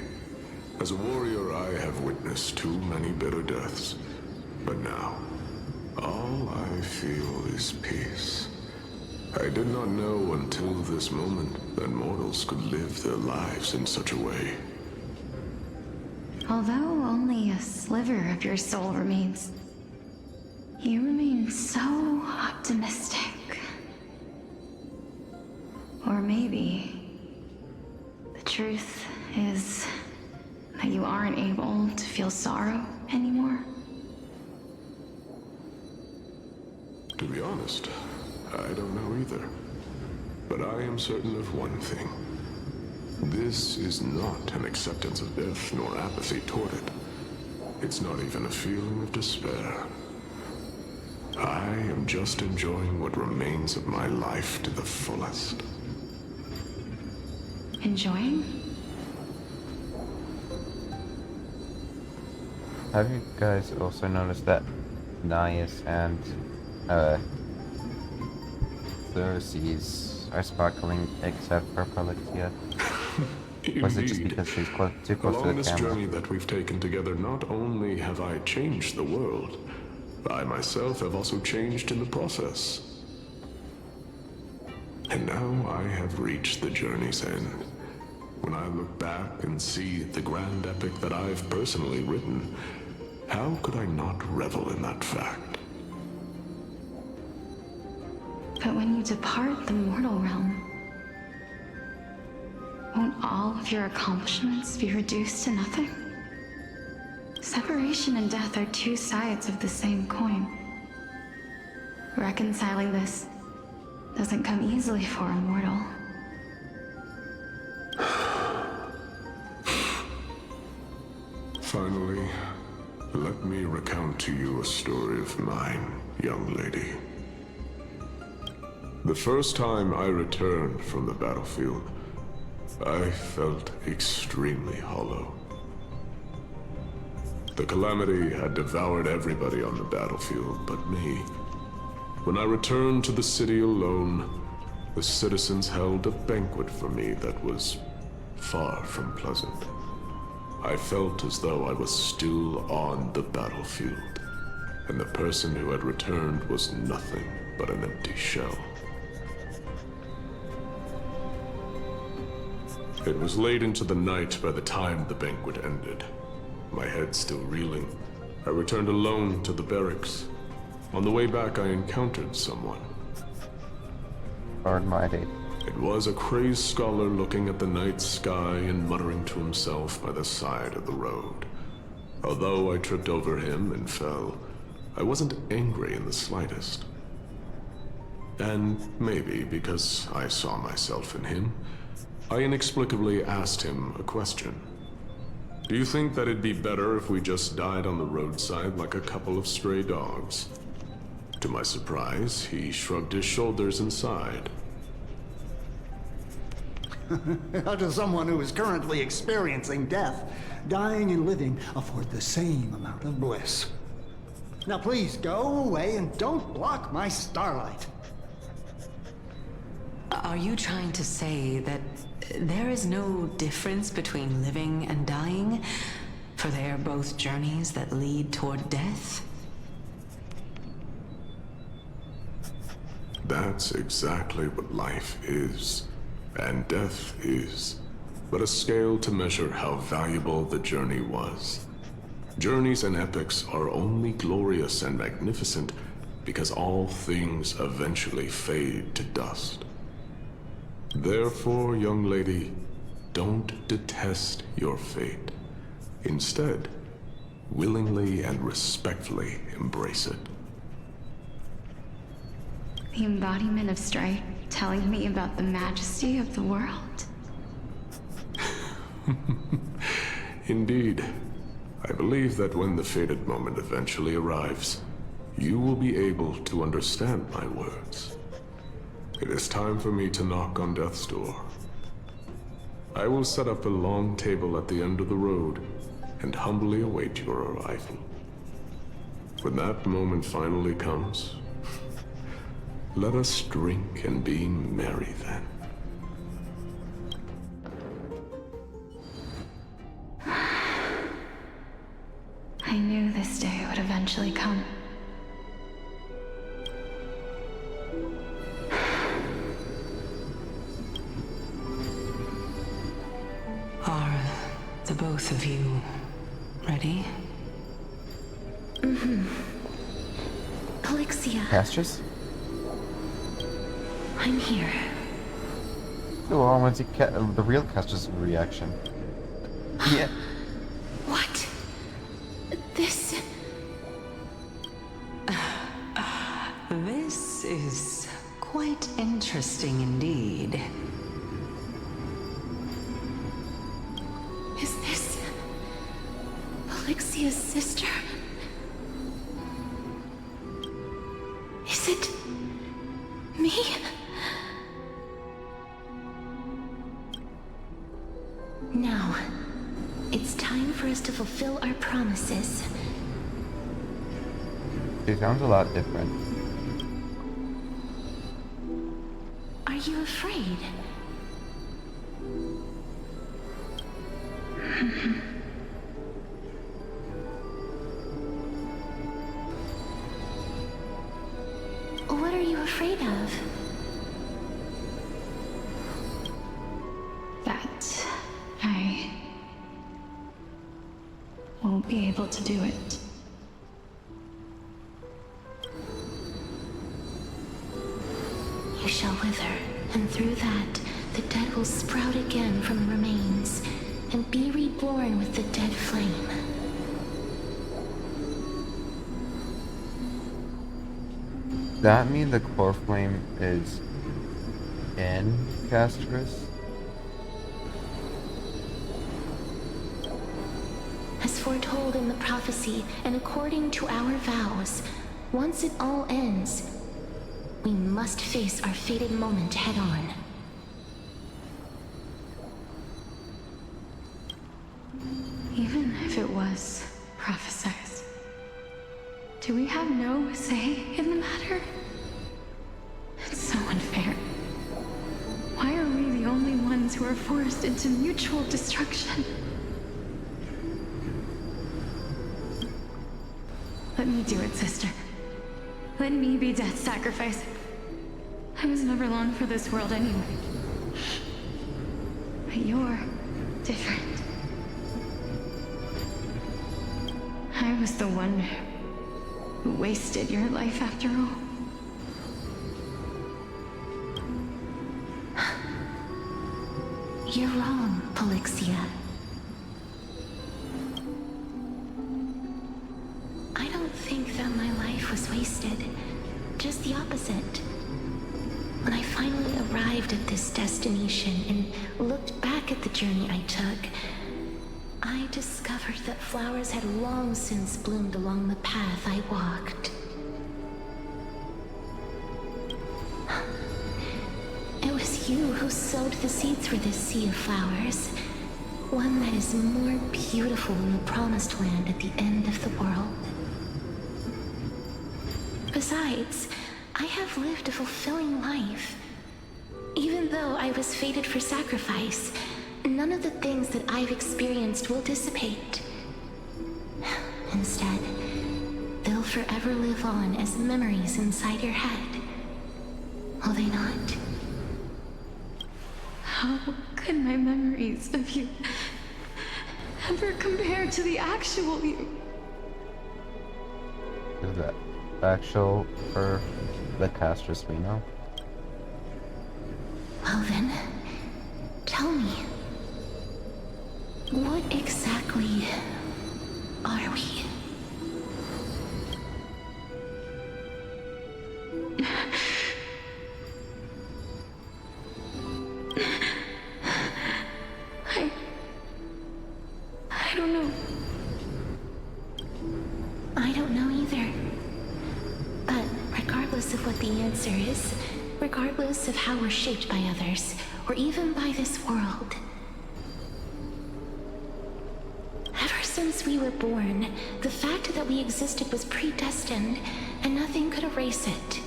As a warrior, I have witnessed too many bitter deaths. But now, all I feel is peace. I did not know until this moment that mortals could live their lives in such a way. Although only a sliver of your soul remains, you remain so optimistic. Or maybe the truth is that you aren't able to feel sorrow anymore. To be honest, I don't know either. But I am certain of one thing. This is not an acceptance of death nor apathy toward it. It's not even a feeling of despair. I am just enjoying what remains of my life to the fullest. Enjoying? Have you guys also noticed that Nias and Xerxes are sparkling except for Polyxia? Was it just because she's too close to Along the this camera? journey that we've taken together, not only have I changed the world, I myself have also changed in the process. And now I have reached the journey's end. When I look back and see the grand epic that I've personally written, how could I not revel in that fact? But when you depart the mortal realm, won't all of your accomplishments be reduced to nothing? Separation and death are two sides of the same coin. Reconciling this doesn't come easily for a mortal. Finally, let me recount to you a story of mine, young lady. The first time I returned from the battlefield, I felt extremely hollow. The calamity had devoured everybody on the battlefield but me. When I returned to the city alone, the citizens held a banquet for me that was far from pleasant. I felt as though I was still on the battlefield, and the person who had returned was nothing but an empty shell. It was late into the night by the time the banquet ended. My head still reeling, I returned alone to the barracks. On the way back, I encountered someone. Lord Mighty. It was a crazed scholar looking at the night sky and muttering to himself by the side of the road. Although I tripped over him and fell, I wasn't angry in the slightest. And maybe because I saw myself in him, I inexplicably asked him a question. Do you think that it'd be better if we just died on the roadside like a couple of stray dogs? To my surprise, he shrugged his shoulders and sighed. How does someone who is currently experiencing death, dying and living, afford the same amount of bliss? Now please go away and don't block my starlight. Are you trying to say that there is no difference between living and dying? For they are both journeys that lead toward death? That's exactly what life is, and death is, but a scale to measure how valuable the journey was. Journeys and epics are only glorious and magnificent because all things eventually fade to dust. Therefore, young lady, don't detest your fate. Instead, willingly and respectfully embrace it. The embodiment of strife telling me about the majesty of the world. Indeed. I believe that when the fated moment eventually arrives, you will be able to understand my words. It is time for me to knock on death's door. I will set up a long table at the end of the road and humbly await your arrival. When that moment finally comes, let us drink and be merry then. I knew this day would eventually come. Are the both of you ready? Mm-hmm. Polyxia. Castrus? I'm here. Oh, I want to see the real Castrus reaction. Yeah. What? This... This is quite interesting indeed. Is this... Polyxia's sister? Now, it's time for us to fulfill our promises. She sounds a lot different. Are you afraid? What are you afraid of? That I won't be able to do it. You shall wither, and through that, the dead will sprout again from the remains, and be reborn with the dead flame. That mean the Coreflame is in Castris? As foretold in the prophecy, and according to our vows, once it all ends, we must face our fated moment head-on. Even if it was prophesied, do we have no say in the matter? It's so unfair. Why are we the only ones who are forced into mutual destruction? Let me do it, sister. Let me be death's sacrifice. I was never long for this world anyway. But you're different. I was the one who wasted your life after all. You're wrong, Polixia. I don't think that my life was wasted. Just the opposite. When I finally arrived at this destination and looked back at the journey I took, I discovered that flowers had long since bloomed along the path I walked. It was you who sowed the seeds for this sea of flowers, one that is more beautiful than the promised land at the end of the world. Besides, I have lived a fulfilling life. Even though I was fated for sacrifice, none of the things that I've experienced will dissipate. Instead, they'll forever live on as memories inside your head. Will they not? How could my memories of you ever compare to the actual you? Is that actual for the Castris we know? Well then, tell me, what exactly are we? I don't know. I don't know either. But regardless of what the answer is, regardless of how we're shaped by others, or even by this world, ever since we were born, the fact that we existed was predestined, and nothing could erase it.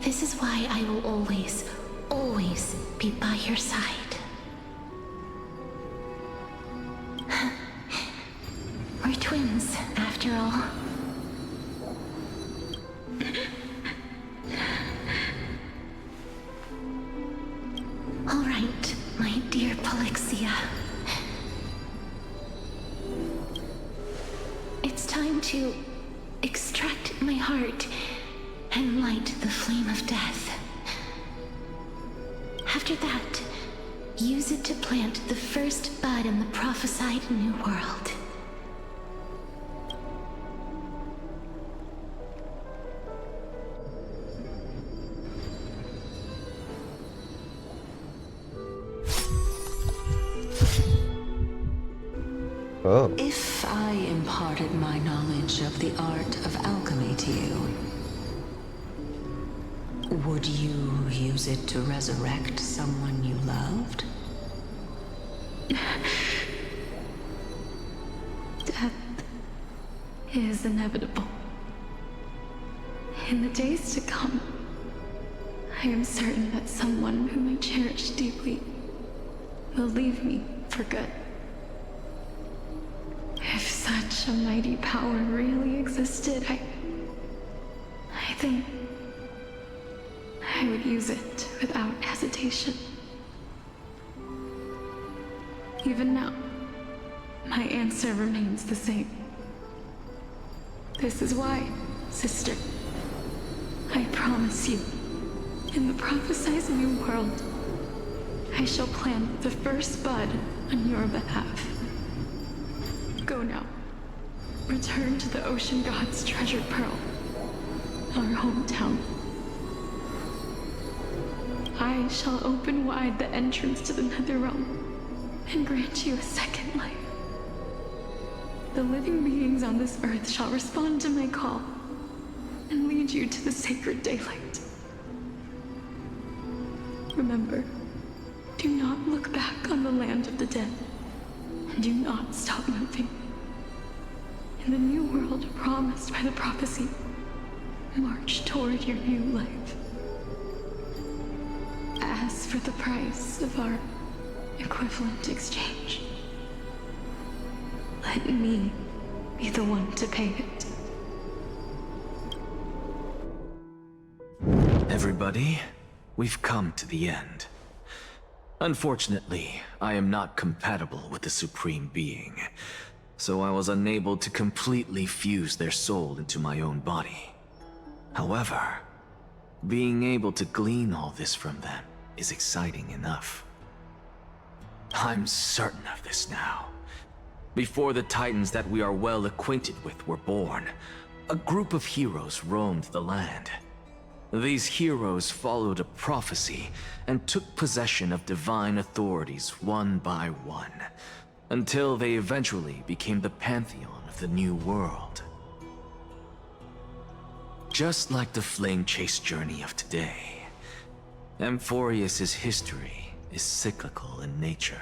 This is why I will always, always be by your side. We're twins, after all. All right, my dear Polixia. It's time to extract my heart and light the flame of death. After that, use it to plant the first bud in the prophesied new world. Oh. If I imparted my knowledge of the art of alchemy to you, would you use it to resurrect someone you loved? Death is inevitable. In the days to come, I am certain that someone whom I cherish deeply will leave me for good. If such a mighty power really existed, I think I would use it without hesitation. Even now, my answer remains the same. This is why, sister, I promise you, in the prophesized new world, I shall plant the first bud on your behalf. Go now. Return to the Ocean God's treasured pearl, our hometown. I shall open wide the entrance to the Netherrealm and grant you a second life. The living beings on this earth shall respond to my call and lead you to the sacred daylight. Remember, do not look back on the land of the dead, and do not stop moving. In the new world promised by the prophecy, march toward your new life. As for the price of our equivalent exchange, let me be the one to pay it. Everybody, we've come to the end. Unfortunately, I am not compatible with the Supreme Being, so I was unable to completely fuse their soul into my own body. However, being able to glean all this from them is exciting enough. I'm certain of this now. Before the Titans that we are well acquainted with were born, a group of heroes roamed the land. These heroes followed a prophecy and took possession of divine authorities one by one, until they eventually became the pantheon of the new world. Just like the flame chase journey of today, Amphorius's history is cyclical in nature.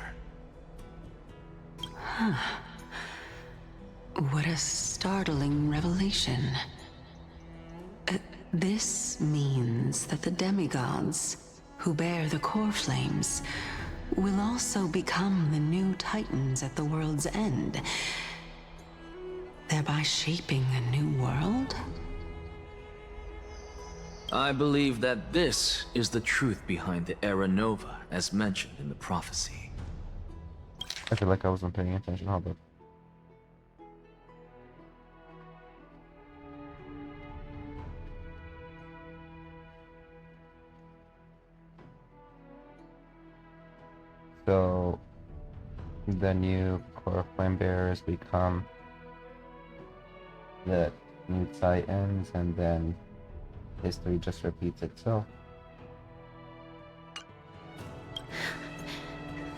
What a startling revelation. This means that the demigods, who bear the Coreflames, will also become the new Titans at the world's end, thereby shaping a new world? I believe that this is the truth behind the Era Nova, as mentioned in the prophecy. I feel like I wasn't paying attention. Hold up. So the new core flame bearers become the new Titans, and then history just repeats itself.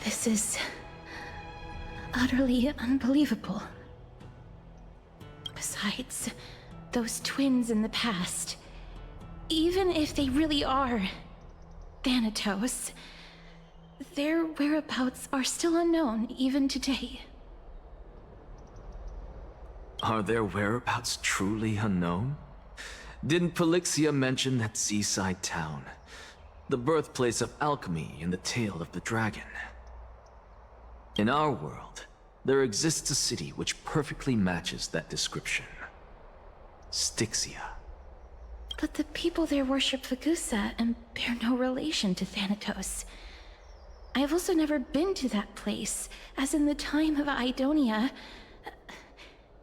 This is utterly unbelievable. Besides, those twins in the past, even if they really are Thanatos, their whereabouts are still unknown even today. Are their whereabouts truly unknown? Didn't Polixia mention that seaside town, the birthplace of alchemy and the tale of the dragon? In our world, there exists a city which perfectly matches that description. Styxia. But the people there worship Fagusa and bear no relation to Thanatos. I have also never been to that place, as in the time of Idonia,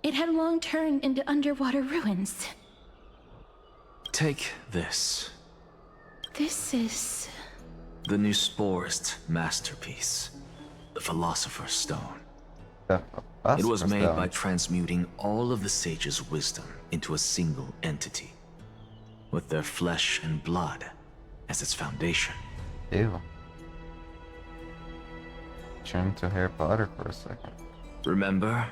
it had long turned into underwater ruins. Take this. This is... the new Sporist masterpiece, the Philosopher's Stone. It was made by transmuting all of the sage's wisdom into a single entity, with their flesh and blood as its foundation. Ew. Turn to Harry Potter for a second. Remember?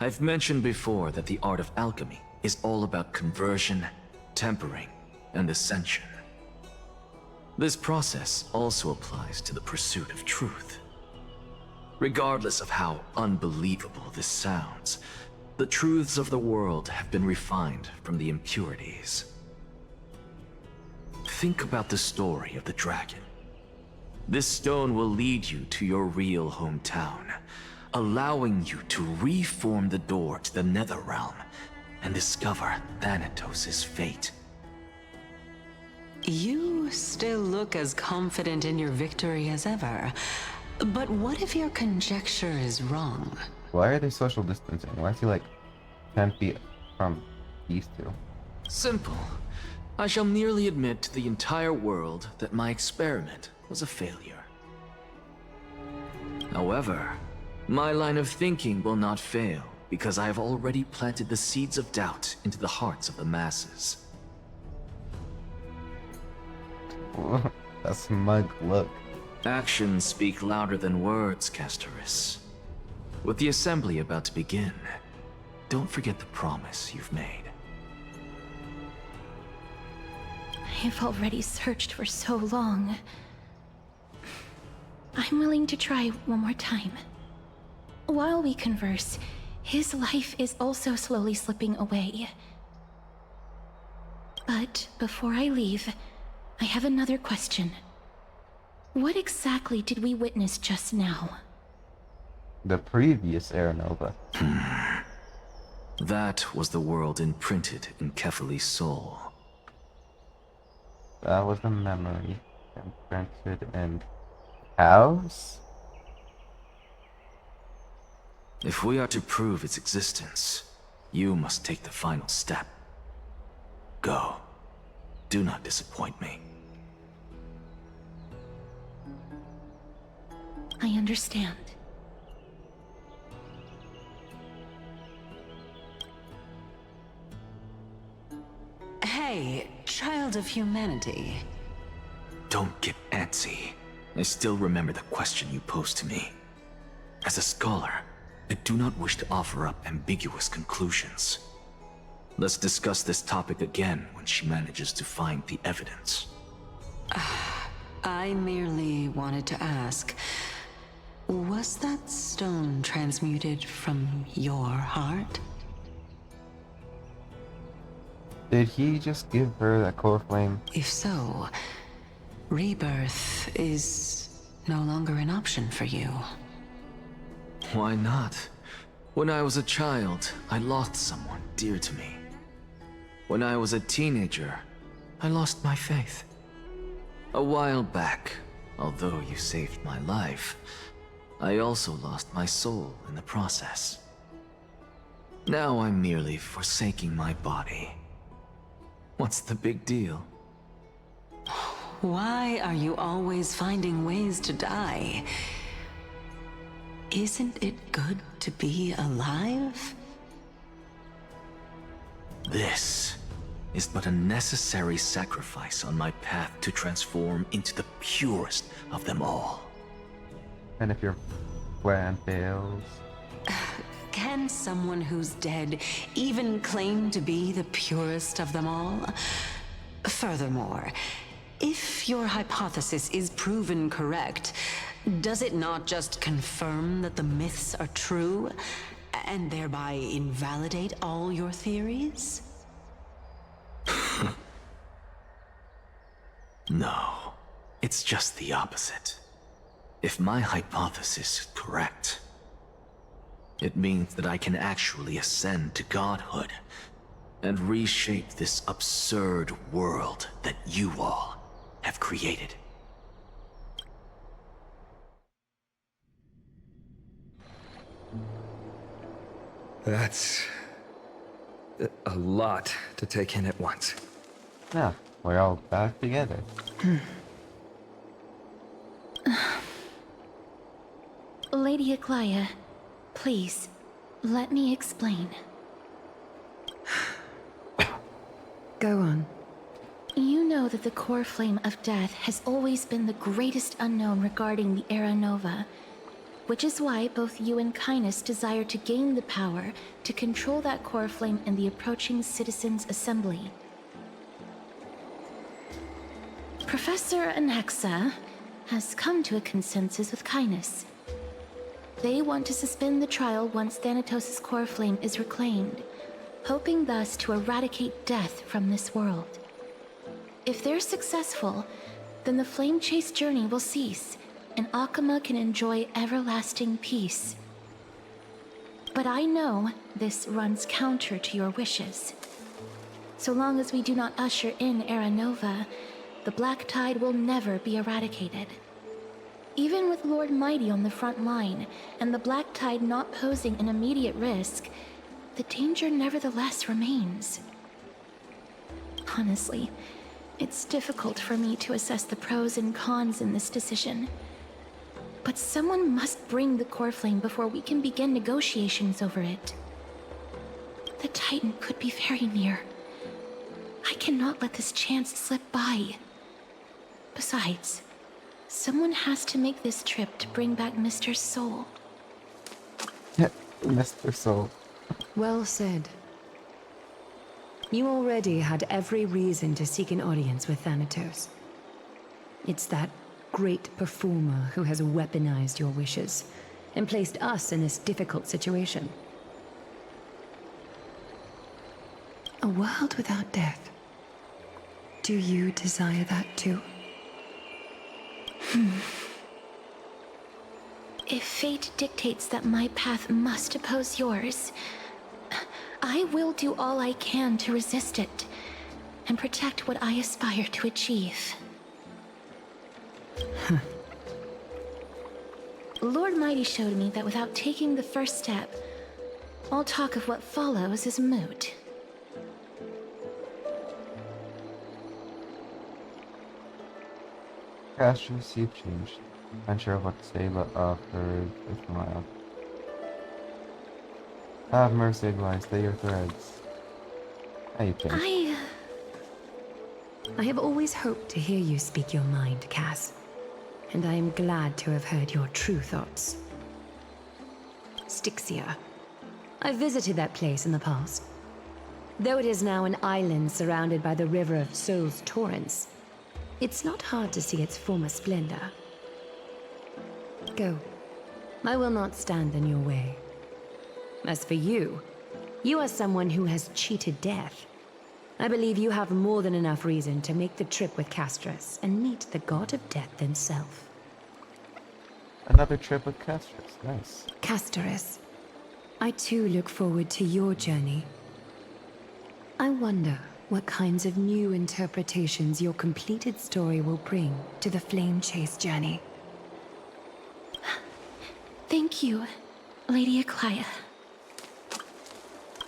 I've mentioned before that the art of alchemy is all about conversion, tempering, and ascension. This process also applies to the pursuit of truth. Regardless of how unbelievable this sounds, the truths of the world have been refined from the impurities. Think about the story of the dragon. This stone will lead you to your real hometown, allowing you to reform the door to the Nether Realm and discover Thanatos' fate. You still look as confident in your victory as ever. But what if your conjecture is wrong? Why are they social distancing? Why is he like 10 feet from these two? Simple. I shall merely admit to the entire world that my experiment was a failure. However, my line of thinking will not fail because I have already planted the seeds of doubt into the hearts of the masses. That smug look. Actions speak louder than words, Castoris. With the assembly about to begin, don't forget the promise you've made. I've already searched for so long. I'm willing to try one more time. While we converse, his life is also slowly slipping away. But before I leave, I have another question. What exactly did we witness just now? The previous Era Nova. That was the world imprinted in Kefali's soul. That was the memory imprinted in house? If we are to prove its existence, you must take the final step. Go. Do not disappoint me. I understand. Hey, child of humanity. Don't get antsy. I still remember the question you posed to me. As a scholar, I do not wish to offer up ambiguous conclusions. Let's discuss this topic again when she manages to find the evidence. I merely wanted to ask, was that stone transmuted from your heart? Did he just give her that core flame? If so, rebirth is no longer an option for you. Why not? When I was a child, I lost someone dear to me. When I was a teenager, I lost my faith. A while back, although you saved my life, I also lost my soul in the process. Now I'm merely forsaking my body. What's the big deal? Why are you always finding ways to die? Isn't it good to be alive? This is but a necessary sacrifice on my path to transform into the purest of them all. And if your plan fails? Can someone who's dead even claim to be the purest of them all? Furthermore, if your hypothesis is proven correct, does it not just confirm that the myths are true, and thereby invalidate all your theories? No, it's just the opposite. If my hypothesis is correct, it means that I can actually ascend to godhood and reshape this absurd world that you all have created. That's a lot to take in at once. Yeah, we're all back together. Lady Aglaya, please, let me explain. Go on. You know that the core flame of death has always been the greatest unknown regarding the Era Nova, which is why both you and Kindness desire to gain the power to control that core flame in the approaching Citizens' Assembly. Professor Anaxa has come to a consensus with Kindness. They want to suspend the trial once Thanatos' core flame is reclaimed, hoping thus to eradicate death from this world. If they're successful, then the flame chase journey will cease, and Akama can enjoy everlasting peace. But I know this runs counter to your wishes. So long as we do not usher in Era Nova, the Black Tide will never be eradicated. Even with Lord Mighty on the front line, and the Black Tide not posing an immediate risk, the danger nevertheless remains. Honestly, it's difficult for me to assess the pros and cons in this decision. But someone must bring the core flame before we can begin negotiations over it. The Titan could be very near. I cannot let this chance slip by. Besides, someone has to make this trip to bring back Mr. Soul. Mr. Soul. Well said. You already had every reason to seek an audience with Thanatos. It's that great performer who has weaponized your wishes and placed us in this difficult situation. A world without death. Do you desire that too? If fate dictates that my path must oppose yours, I will do all I can to resist it and protect what I aspire to achieve. Lord Mighty showed me that without taking the first step, all talk of what follows is moot. Castro sea changed. Unsure of what to say, but offered a smile. Have mercy, Glide. Stay your threads. How you think? I have always hoped to hear you speak your mind, Cass. And I am glad to have heard your true thoughts. Styxia. I visited that place in the past. Though it is now an island surrounded by the river of Soul's torrents, it's not hard to see its former splendor. Go. I will not stand in your way. As for you, you are someone who has cheated death. I believe you have more than enough reason to make the trip with Castris and meet the god of death himself. Another trip with Castris. Nice. Castris, I too look forward to your journey. I wonder what kinds of new interpretations your completed story will bring to the Flame Chase journey. Thank you, Lady Akaya.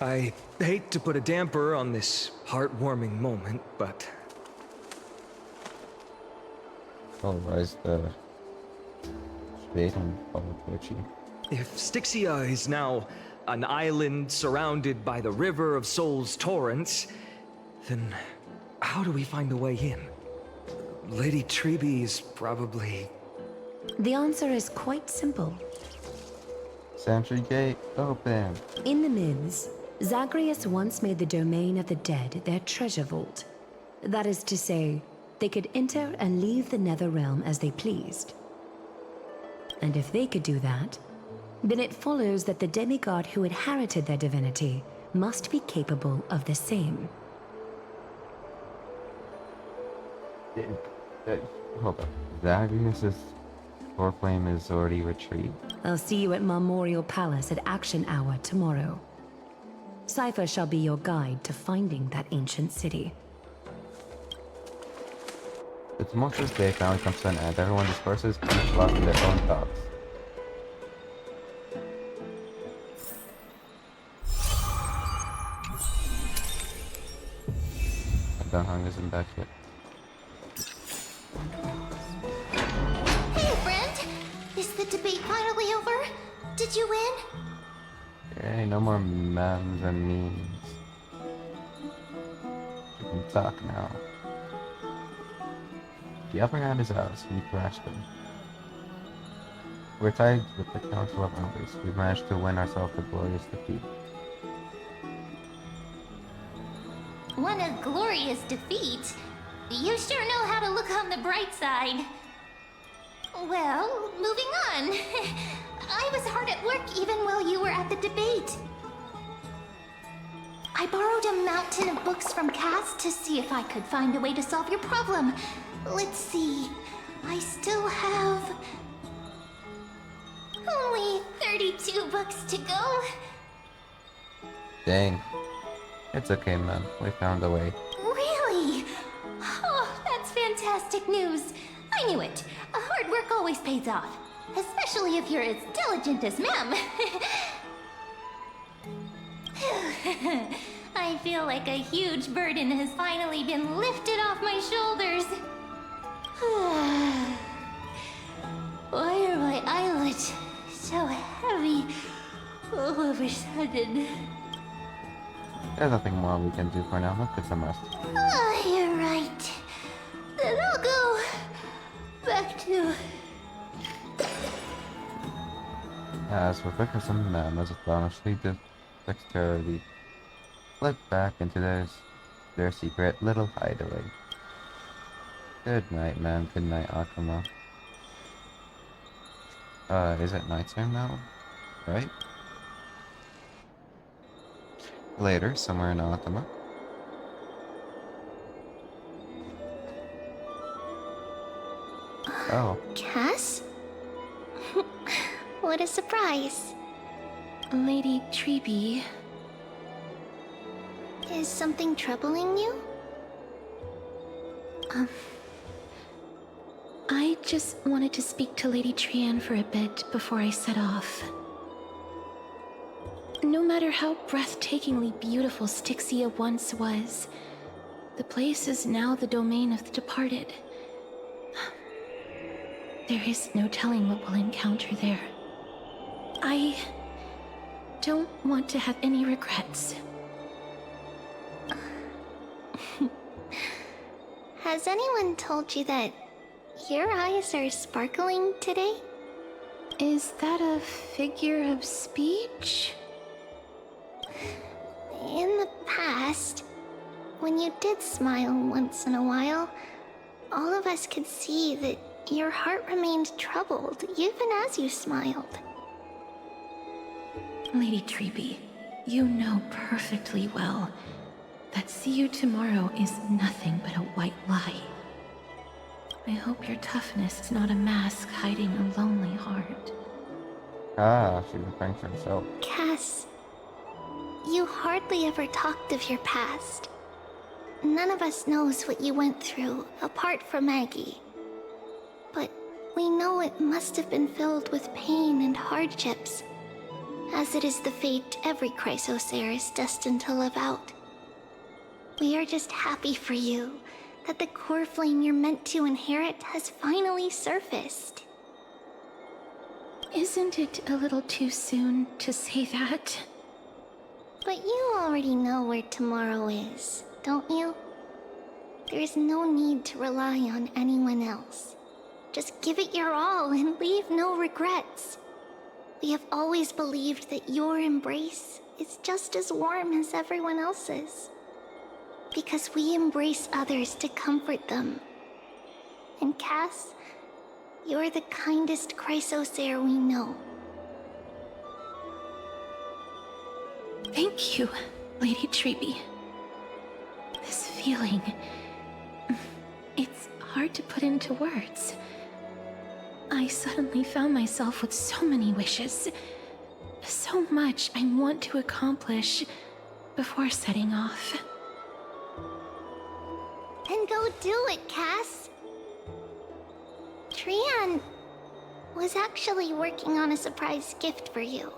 I hate to put a damper on this heartwarming moment, but... Otherwise, the fate and Poetry. If Styxia is now an island surrounded by the river of Soul's torrents, then how do we find a way in? Lady Treby is probably... The answer is quite simple. Sentry gate open. In the myths, Zagreus once made the domain of the dead their treasure vault. That is to say, they could enter and leave the nether realm as they pleased. And if they could do that, then it follows that the demigod who inherited their divinity must be capable of the same. Hold up. Zagreus' core flame is already retrieved. I'll see you at Memorial Palace at Action Hour tomorrow. Cypher shall be your guide to finding that ancient city. The tumultuous day finally comes to an end. Everyone disperses, each lost in their own thoughts. Dunhung isn't back yet. Hey, friend! Is the debate finally over? Did you win? There ain't no more memes and memes. You can talk now. The upper hand is ours. We thrashed them. We're tied with the Council of Elders. We've managed to win ourselves a glorious defeat. Won a glorious defeat? You sure know how to look on the bright side. Well, moving on. I was hard at work even while you were at the debate. I borrowed a mountain of books from Cass to see if I could find a way to solve your problem. Let's see. I still have only 32 books to go. Dang. It's okay, man. We found a way. Really? Oh, that's fantastic news. I knew it. Hard work always pays off. Especially if you're as diligent as Ma'am. I feel like a huge burden has finally been lifted off my shoulders. Why are my eyelids so heavy all of a sudden? There's nothing more we can do for now. Let's get some rest. Oh, you're right. Then I'll go back to... As for quickness and madness, astonishingly dexterity fled back into their secret little hideaway. Good night, man. Good night, Akuma. Is it nighttime now? Right? Later, somewhere in Akuma. Oh. Cass? What a surprise. Lady Treeby. Is something troubling you? I just wanted to speak to Lady Trian for a bit before I set off. No matter how breathtakingly beautiful Styxia once was, the place is now the domain of the departed. There is no telling what we'll encounter there. I don't want to have any regrets. Has anyone told you that your eyes are sparkling today? Is that a figure of speech? In the past, when you did smile once in a while, all of us could see that your heart remained troubled even as you smiled. Lady Treeby, you know perfectly well that see you tomorrow is nothing but a white lie. I hope your toughness is not a mask hiding a lonely heart. Ah, she's referring to herself. Cass, you hardly ever talked of your past. None of us knows what you went through, apart from Maggie. But we know it must have been filled with pain and hardships, as it is the fate every Chrysosaur is destined to live out. We are just happy for you that the core flame you're meant to inherit has finally surfaced. Isn't it a little too soon to say that? But you already know where tomorrow is, don't you? There's no need to rely on anyone else. Just give it your all and leave no regrets. We have always believed that your embrace is just as warm as everyone else's. Because we embrace others to comfort them. And Cass, you're the kindest Chrysosaur we know. Thank you, Lady Treeby. This feeling... it's hard to put into words. I suddenly found myself with so many wishes. So much I want to accomplish before setting off. Then go do it, Cass. Trian was actually working on a surprise gift for you.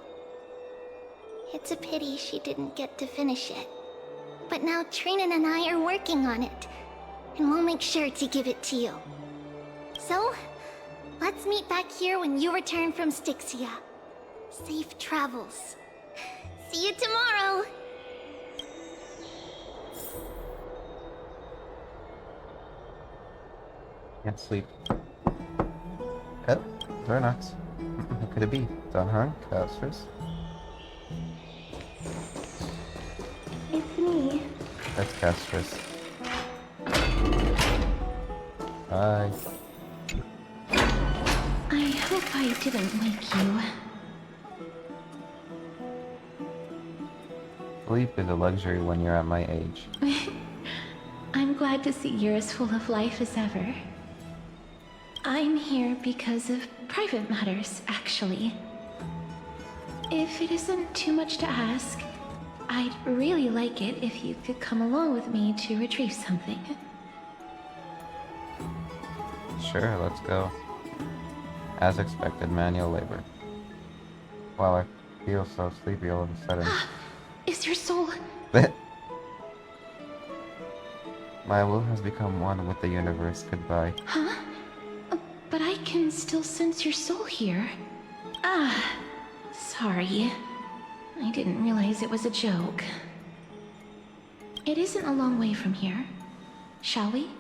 It's a pity she didn't get to finish it. But now Trinan and I are working on it, and we'll make sure to give it to you. So, let's meet back here when you return from Styxia. Safe travels. See you tomorrow! Can't sleep. Oh, very nice. Who could it be? Donhan? Casters? It's me. That's Casters. Hi. I hope I didn't wake you. Sleep is a luxury when you're at my age. I'm glad to see you're as full of life as ever. I'm here because of private matters, actually. If it isn't too much to ask, I'd really like it if you could come along with me to retrieve something. Sure, let's go. As expected, manual labor. Wow, I feel so sleepy all of a sudden. Is your soul... My will has become one with the universe. Goodbye. Huh? But I can still sense your soul here. Ah, sorry. I didn't realize it was a joke. It isn't a long way from here. Shall we?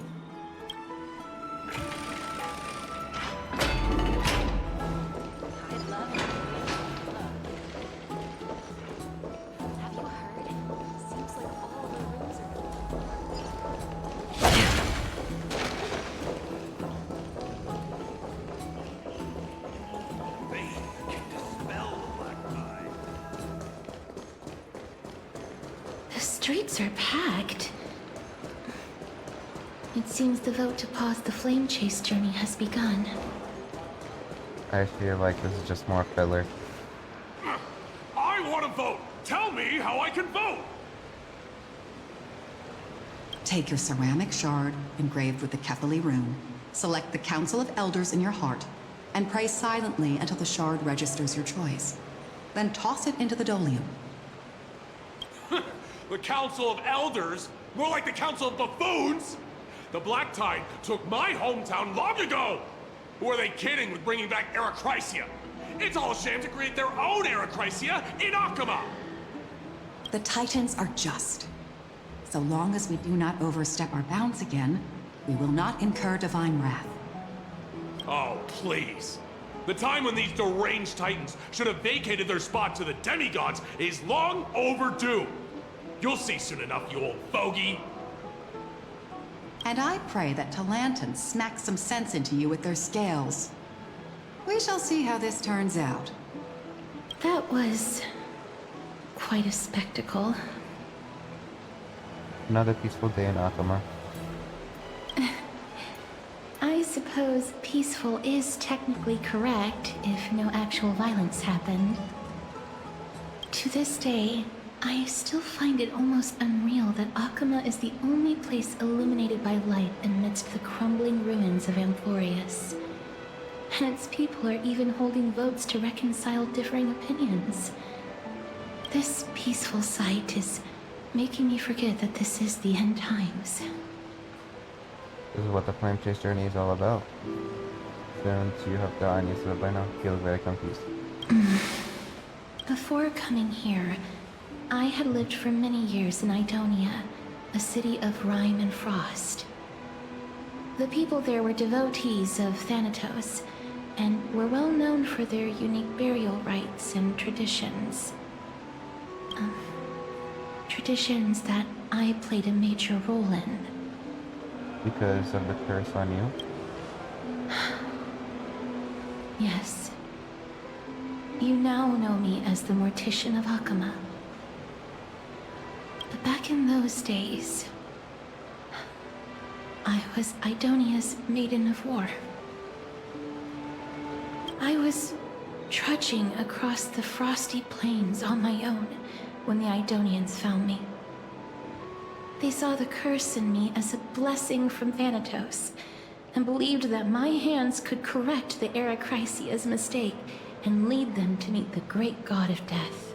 The streets are packed. It seems the vote to pause the flame chase journey has begun. I feel like this is just more filler. I want to vote! Tell me how I can vote! Take your ceramic shard engraved with the Kefali rune, select the Council of Elders in your heart, and pray silently until the shard registers your choice. Then toss it into the Dolium. The Council of Elders? More like the Council of Buffoons! The Black Tide took my hometown long ago! Who are they kidding with bringing back Eracrysia? It's all a sham to create their own Eracrysia in Akama! The Titans are just. So long as we do not overstep our bounds again, we will not incur divine wrath. Oh, please. The time when these deranged Titans should have vacated their spot to the demigods is long overdue. You'll see soon enough, you old fogey. And I pray that Talantan smacks some sense into you with their scales. We shall see how this turns out. That was... quite a spectacle. Another peaceful day in Akama. I suppose peaceful is technically correct if no actual violence happened. To this day, I still find it almost unreal that Akama is the only place illuminated by light amidst the crumbling ruins of Amphorius. And its people are even holding votes to reconcile differing opinions. This peaceful sight is making me forget that this is the end times. This is what the flame chase journey is all about. Since you have gotten used to it by now, you look very confused. Before coming here, I had lived for many years in Idonia, a city of rime and frost. The people there were devotees of Thanatos, and were well known for their unique burial rites and traditions. Traditions that I played a major role in. Because of the curse on you? Yes. You now know me as the Mortician of Akama. But back in those days, I was Idonia's maiden of war. I was trudging across the frosty plains on my own when the Idonians found me. They saw the curse in me as a blessing from Thanatos, and believed that my hands could correct the Eracrysia's mistake and lead them to meet the great god of death.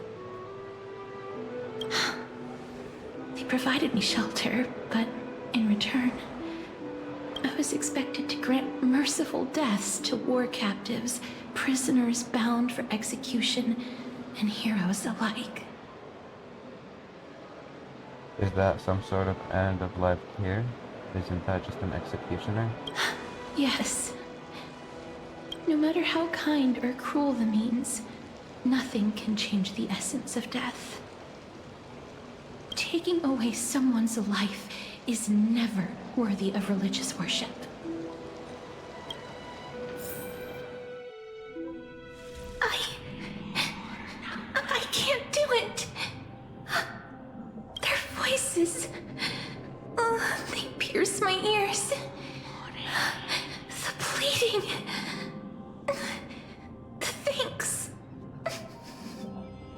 They provided me shelter, but in return, I was expected to grant merciful deaths to war captives, prisoners bound for execution, and heroes alike. Is that some sort of end of life here? Isn't that just an executioner? Yes. No matter how kind or cruel the means, nothing can change the essence of death. Taking away someone's life is never worthy of religious worship. I can't do it!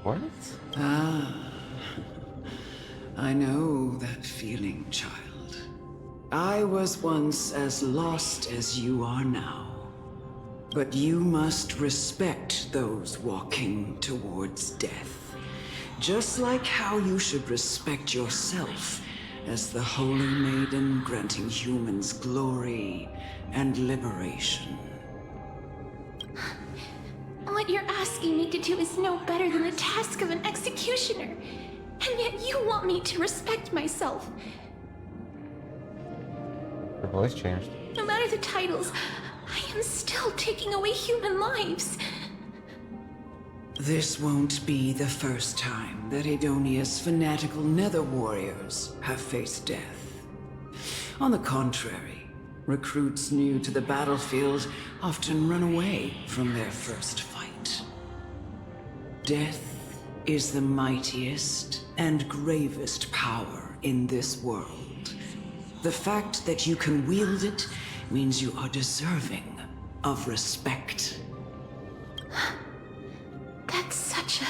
What? Ah, I know that feeling, child. I was once as lost as you are now. But you must respect those walking towards death. Just like how you should respect yourself as the Holy Maiden granting humans glory and liberation. What you're asking me to do is no better than the task of an executioner. And yet you want me to respect myself. Her voice changed. No matter the titles, I am still taking away human lives. This won't be the first time that Edonia's fanatical nether warriors have faced death. On the contrary, recruits new to the battlefield often run away from their first fight. Death is the mightiest and gravest power in this world. The fact that you can wield it means you are deserving of respect. That's such a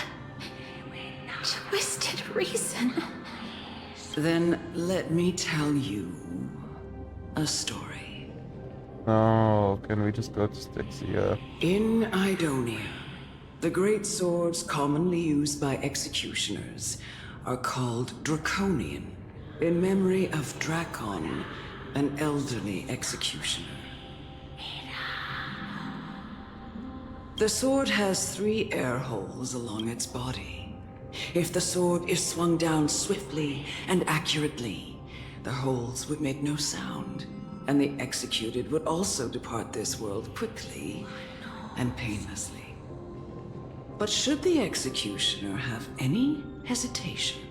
twisted reason. Then let me tell you a story. Oh, can we just go to Styxia? In Idonia, the great swords commonly used by executioners are called Draconian, in memory of Drakon, an elderly executioner. The sword has 3 air holes along its body. If the sword is swung down swiftly and accurately, the holes would make no sound, and the executed would also depart this world quickly and painlessly. But should the executioner have any hesitation,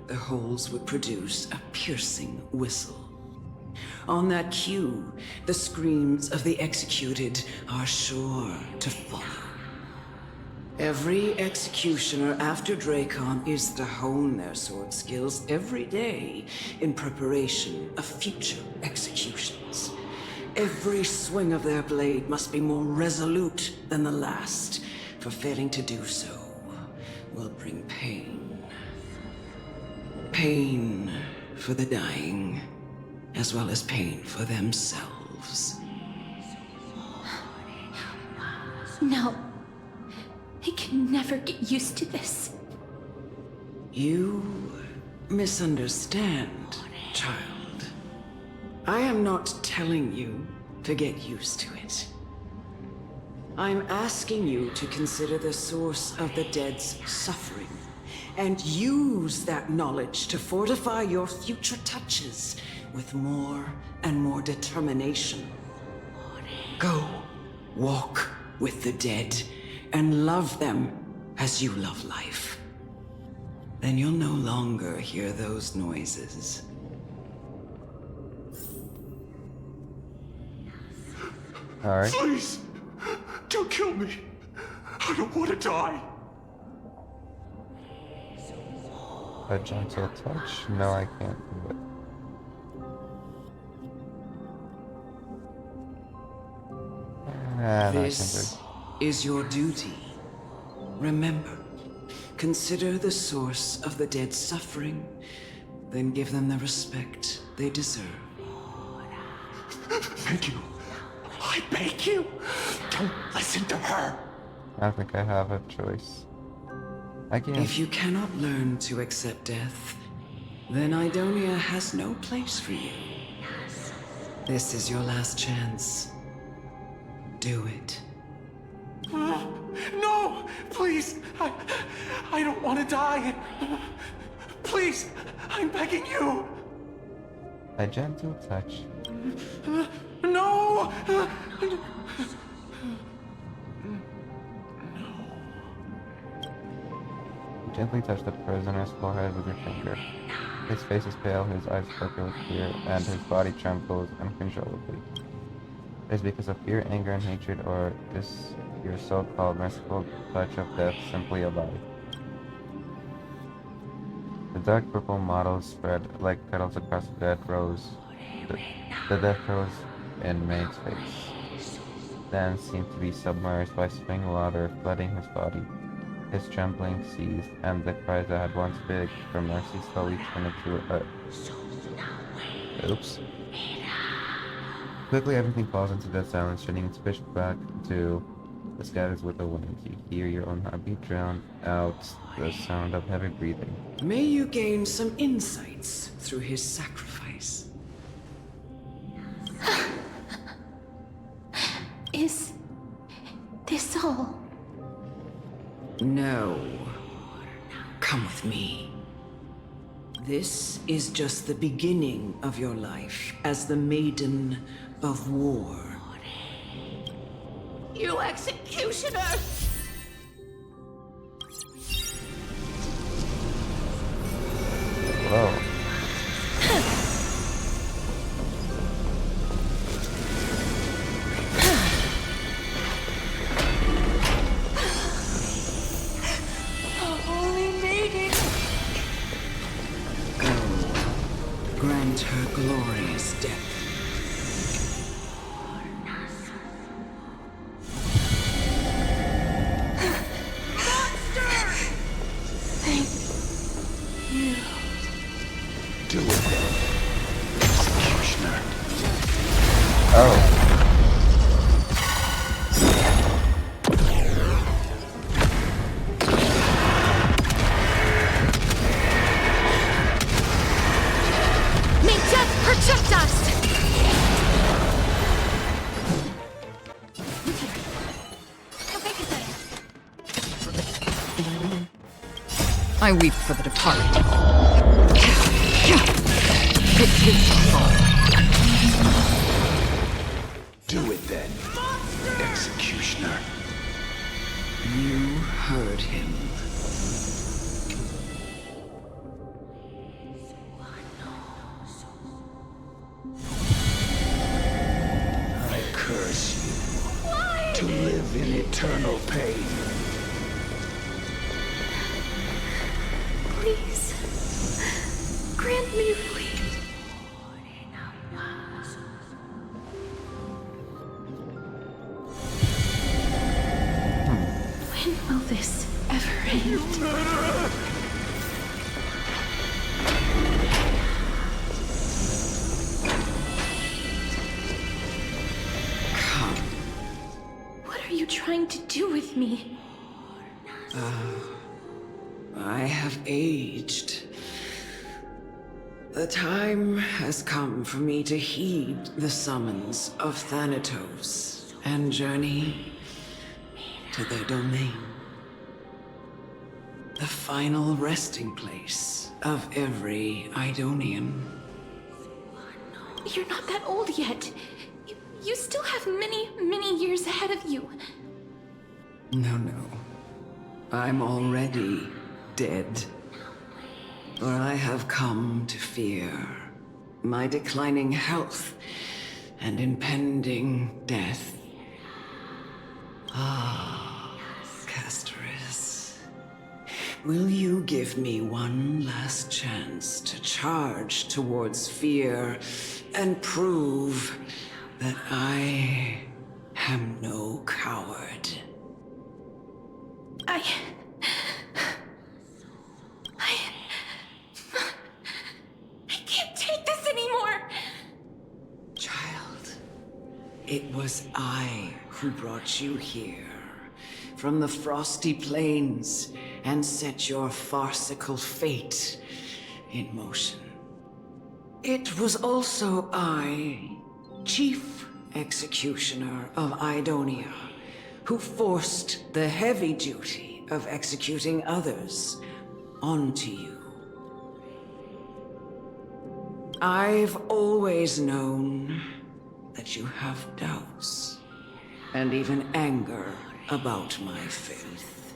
the holes would produce a piercing whistle. On that cue, the screams of the executed are sure to follow. Every executioner after Drakon is to hone their sword skills every day in preparation of future executions. Every swing of their blade must be more resolute than the last, for failing to do so will bring pain. Pain for the dying, as well as pain for themselves. No. I can never get used to this. You misunderstand, child. I am not telling you to get used to it. I'm asking you to consider the source of the dead's suffering and use that knowledge to fortify your future touches with more and more determination. Go, walk with the dead, and love them as you love life. Then you'll no longer hear those noises. Alright. Please! Don't kill me! I don't want to die! A gentle touch? No, I can't do it. This is your duty. Remember, consider the source of the dead's suffering, then give them the respect they deserve. Thank you. I beg you, don't listen to her. I think I have a choice. I can't. If you cannot learn to accept death, then Idonia has no place for you. This is your last chance. Do it. No! Please! I don't want to die! Please! I'm begging you! A gentle touch. No! Gently touch the prisoner's forehead with your finger. His face is pale, his eyes flicker with fear, and his body trembles uncontrollably. It is because of fear, anger, and hatred, or is your so-called merciful touch of death simply a lie? The dark purple mottles spread like petals across the dead rose. The death rose in Maid's face, then seemed to be submerged by spring water flooding his body. his trembling ceased, and the cries that had once begged for mercy slowly turned into a... Oops. Quickly, everything falls into dead silence, turning its pitch back to the skies with the wind. You hear your own heartbeat drown out the sound of heavy breathing. May you gain some insights through his sacrifice. Is this all? No. Come with me. This is just the beginning of your life as the Maiden of War. You executioner! Whoa. Holy maiden! Go. Grant her glorious death. I weep for the departed. It is all. Do it then, executioner. You heard him. I curse you to live in eternal pain. Please, grant me relief. When will this ever end? Come. What are you trying to do with me? I have aged. The time has come for me to heed the summons of Thanatos and journey to their domain. The final resting place of every Idonian. You're not that old yet. You still have many, many years ahead of you. No. I'm already dead. For I have come to fear my declining health and impending death. Ah, Castoris. Will you give me one last chance to charge towards fear and prove that I am no coward? I can't take this anymore! Child, it was I who brought you here from the frosty plains and set your farcical fate in motion. It was also I, Chief Executioner of Idonia, who forced the heavy duty of executing others onto you. I've always known that you have doubts and even anger about my faith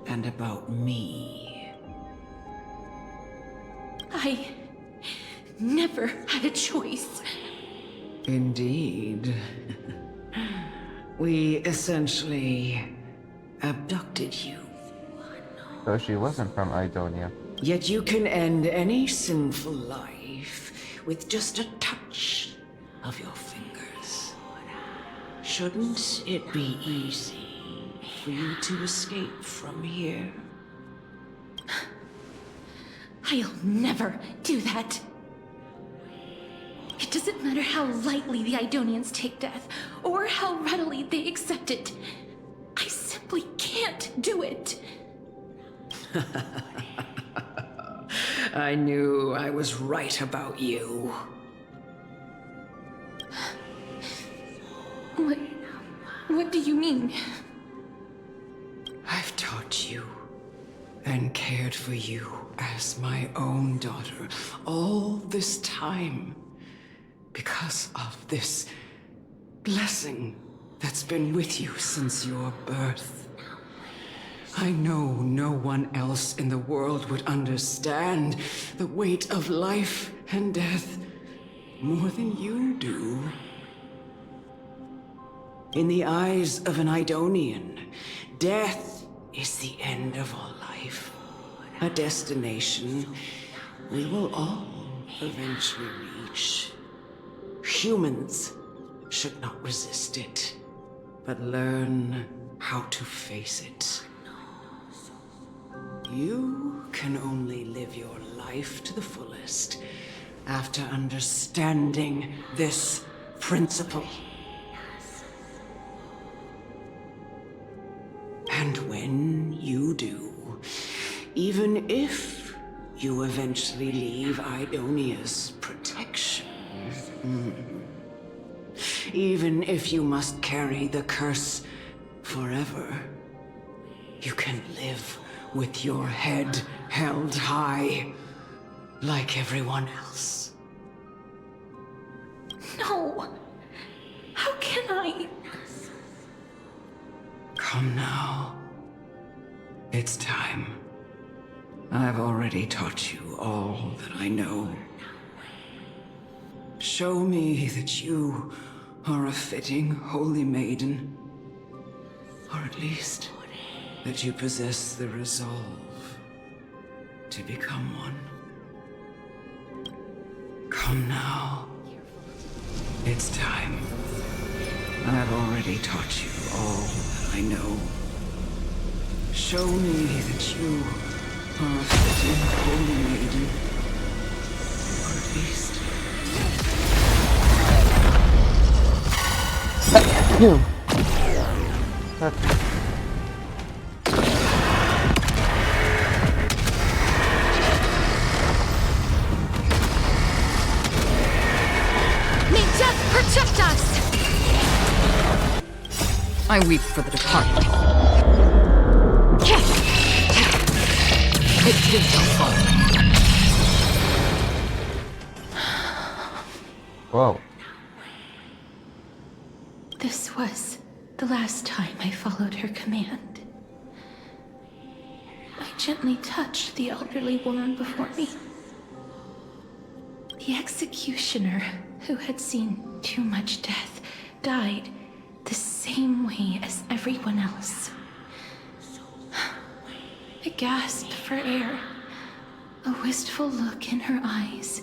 and about me. I never had a choice. Indeed. We essentially abducted you. So she wasn't from Idonia. Yet you can end any sinful life with just a touch of your fingers. Shouldn't it be easy for you to escape from here. I'll never do that. It doesn't matter how lightly the Idonians take death, or how readily they accept it. I simply can't do it. I knew I was right about you. What do you mean? I've taught you and cared for you as my own daughter all this time because of this blessing that's been with you since your birth. I know no one else in the world would understand the weight of life and death more than you do. In the eyes of an Idonian, death is the end of all life. A destination we will all eventually reach. Humans should not resist it, but learn how to face it. You can only live your life to the fullest after understanding this principle. And when you do, even if you eventually leave Idonia's protection, even if you must carry the curse forever, you can live with your head held high, like everyone else. No! How can I? Come now. It's time. I've already taught you all that I know. Show me that you are a fitting holy maiden, or at least that you possess the resolve to become one. Come now. It's time. I've already taught you all that I know. Show me that you are a fitting holy maiden, or at least... May death protect us! I weep for the departed. It did so far. Whoa. This was the last time I followed her command. I gently touched the elderly woman before me. The executioner, who had seen too much death, died the same way as everyone else. I gasped for air, a wistful look in her eyes,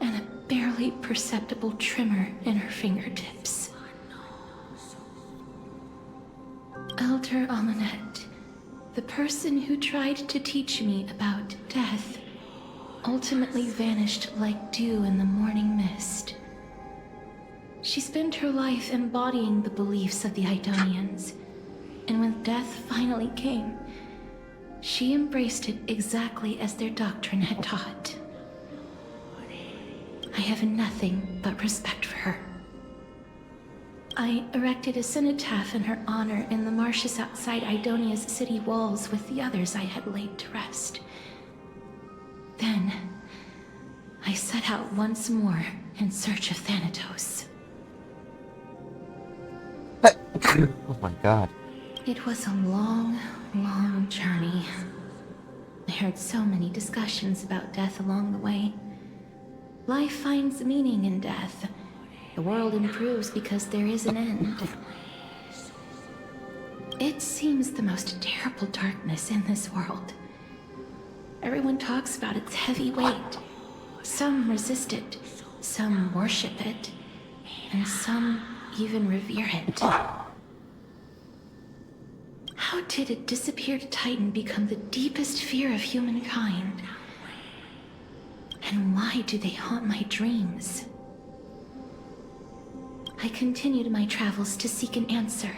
and a barely perceptible tremor in her fingertips. Elder Amunet, the person who tried to teach me about death, ultimately vanished like dew in the morning mist. She spent her life embodying the beliefs of the Idonians, and when death finally came, she embraced it exactly as their doctrine had taught. I have nothing but respect for her. I erected a cenotaph in her honor in the marshes outside Idonia's city walls with the others I had laid to rest. Then, I set out once more in search of Thanatos. Oh my god. It was a long, long journey. I heard so many discussions about death along the way. Life finds meaning in death. The world improves because there is an end. It seems the most terrible darkness in this world. Everyone talks about its heavy weight. Some resist it, some worship it, and some even revere it. How did a disappeared titan become the deepest fear of humankind? And why do they haunt my dreams? I continued my travels to seek an answer.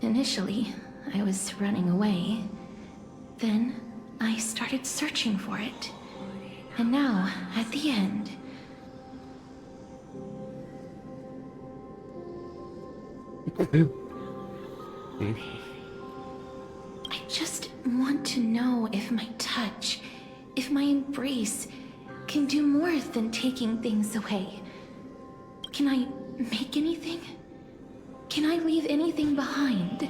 Initially, I was running away. Then, I started searching for it. And now, at the end... I just want to know if my touch, if my embrace, can do more than taking things away. Can I make anything? Can I leave anything behind?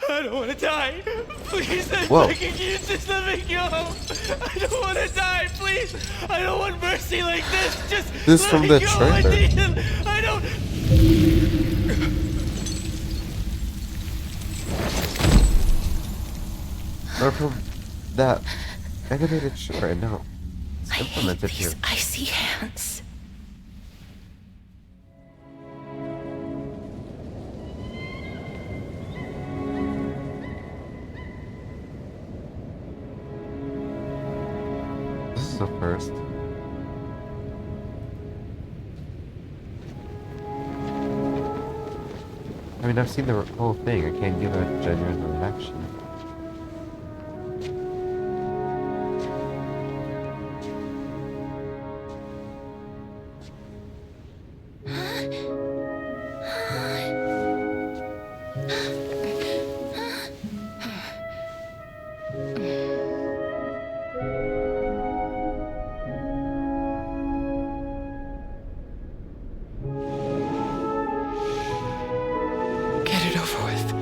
I don't want to die. Please, I Whoa. fucking you just let me go. I don't want to die, please. I don't want mercy like this. Just This let from me the go. trailer. I need him. I don't. Or from that animated short, I know. It's implemented here. Icy hands. This is the first. I mean, I've seen the whole thing. I can't give a genuine reaction. Get it over with.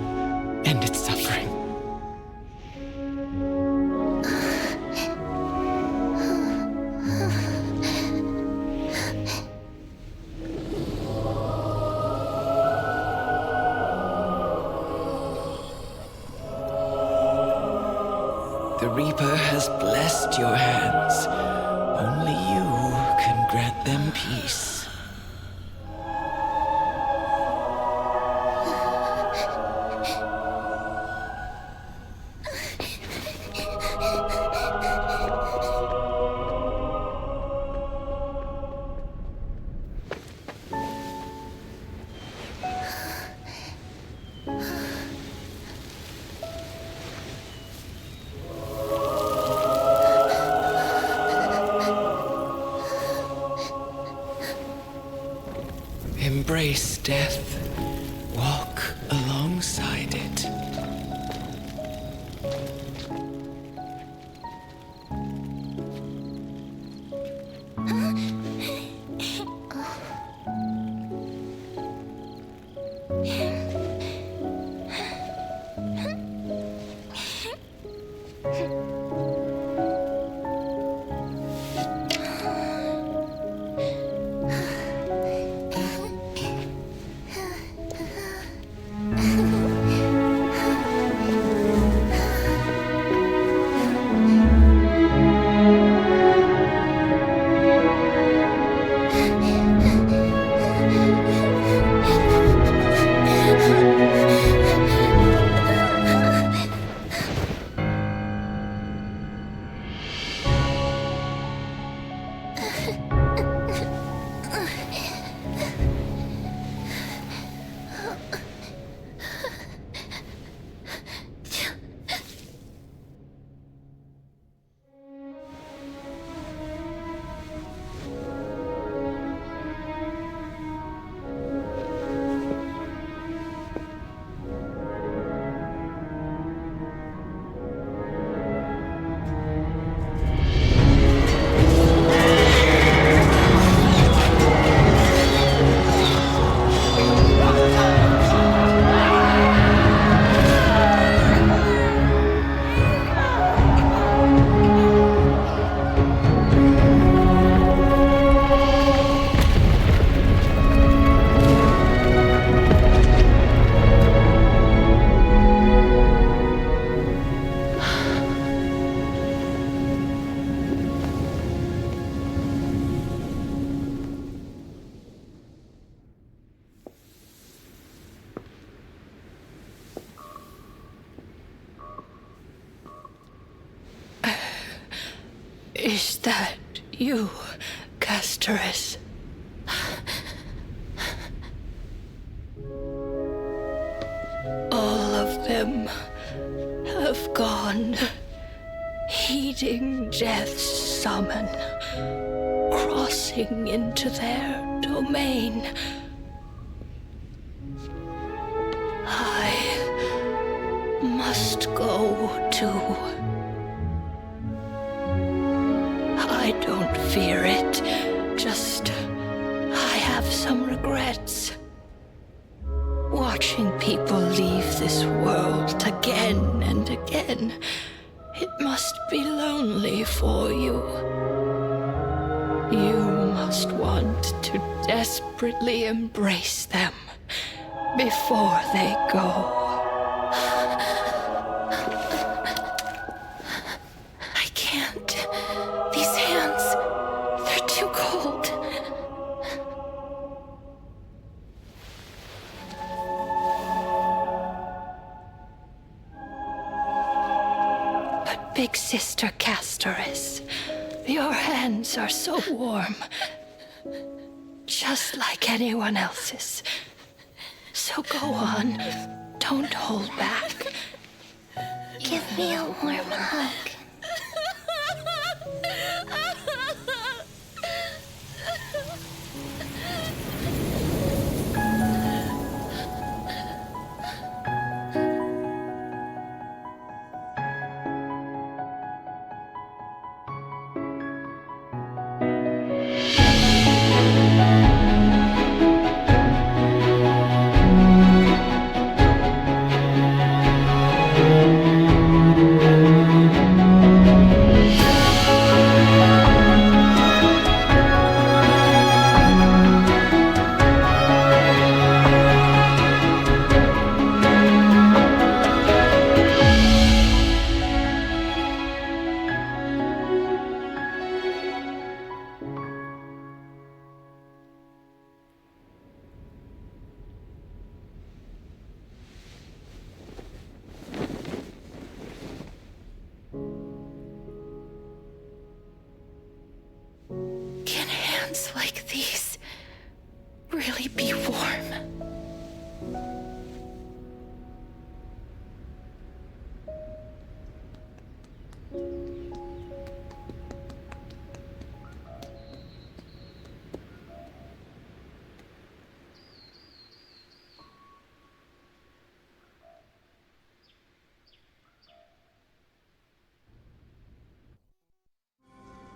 End its suffering. The Reaper has blessed your hands. Only you can grant them peace. Embrace death. Walk alongside it. Is that you, Castoris? All of them have gone, heeding Death's summon, crossing into their domain. I must go too. I don't fear it, just I have some regrets. Watching people leave this world again and again, it must be lonely for you. You must want to desperately embrace them before they go. I can't. These hands, they're too cold. But Big Sister Castoris, your hands are so warm. Just like anyone else's. So go on. Don't hold back. Give me a warm hug. Can hands like these really be warm?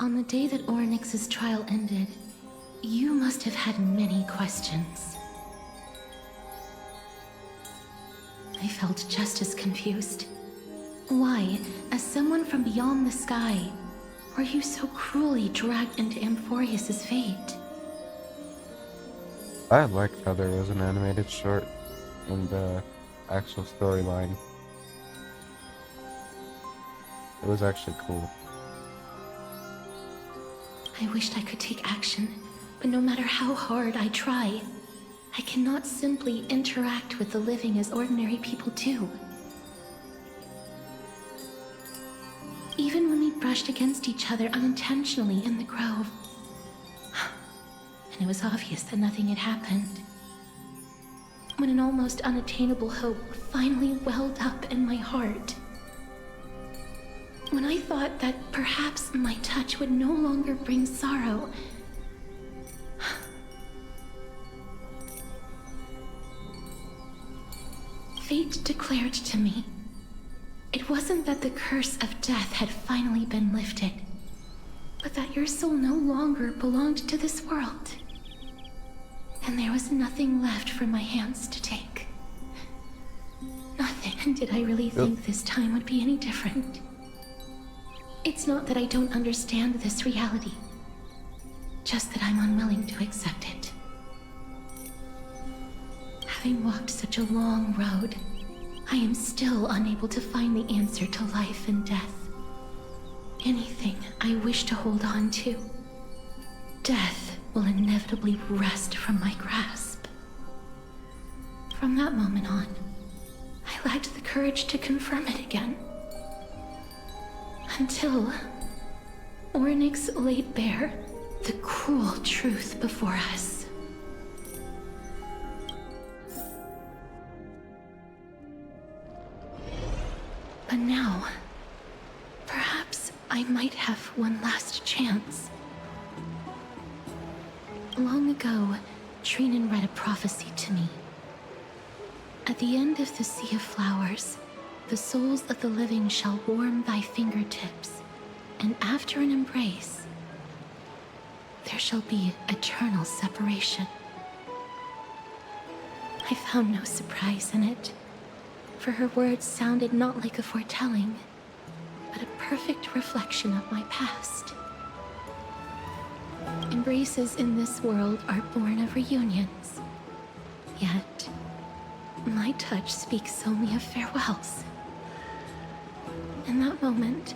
On the day that Ornyx's trial ended, you must have had many questions. I felt just as confused. Why, as someone from beyond the sky, were you so cruelly dragged into Amphorius's fate? I liked how there was an animated short in the actual storyline. It was actually cool. I wished I could take action, but no matter how hard I try, I cannot simply interact with the living as ordinary people do. Even when we brushed against each other unintentionally in the grove, and it was obvious that nothing had happened. When an almost unattainable hope finally welled up in my heart. When I thought that perhaps my touch would no longer bring sorrow. Fate declared to me, it wasn't that the curse of death had finally been lifted, but that your soul no longer belonged to this world. And there was nothing left for my hands to take. Nothing. And did I really think this time would be any different? It's not that I don't understand this reality, just that I'm unwilling to accept it. Having walked such a long road, I am still unable to find the answer to life and death. Anything I wish to hold on to, death will inevitably wrest from my grasp. From that moment on, I lacked the courage to confirm it again. Until Ornyx laid bare the cruel truth before us. But now, perhaps I might have one last chance. Long ago, Trinan read a prophecy to me. At the end of the Sea of Flowers, the souls of the living shall warm thy fingertips, and after an embrace, there shall be eternal separation. I found no surprise in it, for her words sounded not like a foretelling, but a perfect reflection of my past. Embraces in this world are born of reunions, yet my touch speaks only of farewells. In that moment,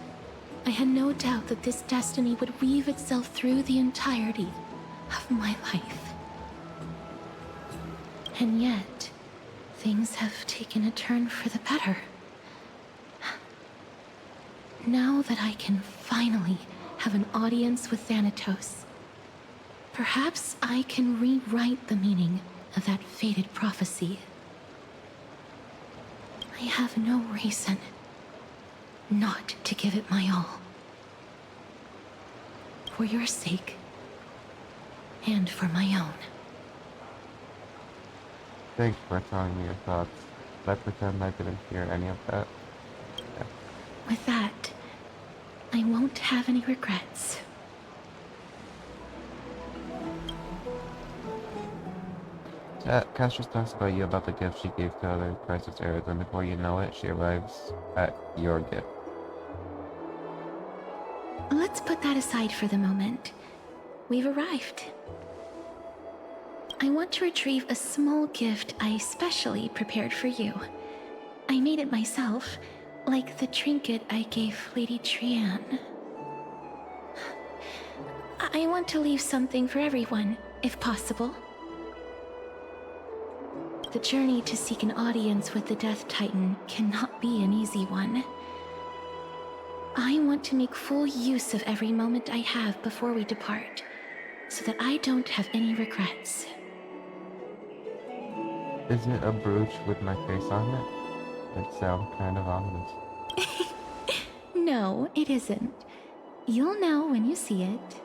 I had no doubt that this destiny would weave itself through the entirety of my life. And yet, things have taken a turn for the better. Now that I can finally have an audience with Thanatos, perhaps I can rewrite the meaning of that fated prophecy. I have no reason not to give it my all. For your sake, and for my own. Thanks for telling me your thoughts. I pretend I didn't hear any of that. Yeah. With that, I won't have any regrets. Cass just talks about you about the gift she gave to other crisis heirs, and before you know it, she arrives at your gift. Let's put that aside for the moment. We've arrived. I want to retrieve a small gift I specially prepared for you. I made it myself, like the trinket I gave Lady Trianne. I want to leave something for everyone, if possible. The journey to seek an audience with the Death Titan cannot be an easy one. I want to make full use of every moment I have before we depart, so that I don't have any regrets. Is it a brooch with my face on it? It sounds kind of ominous. No, it isn't. You'll know when you see it.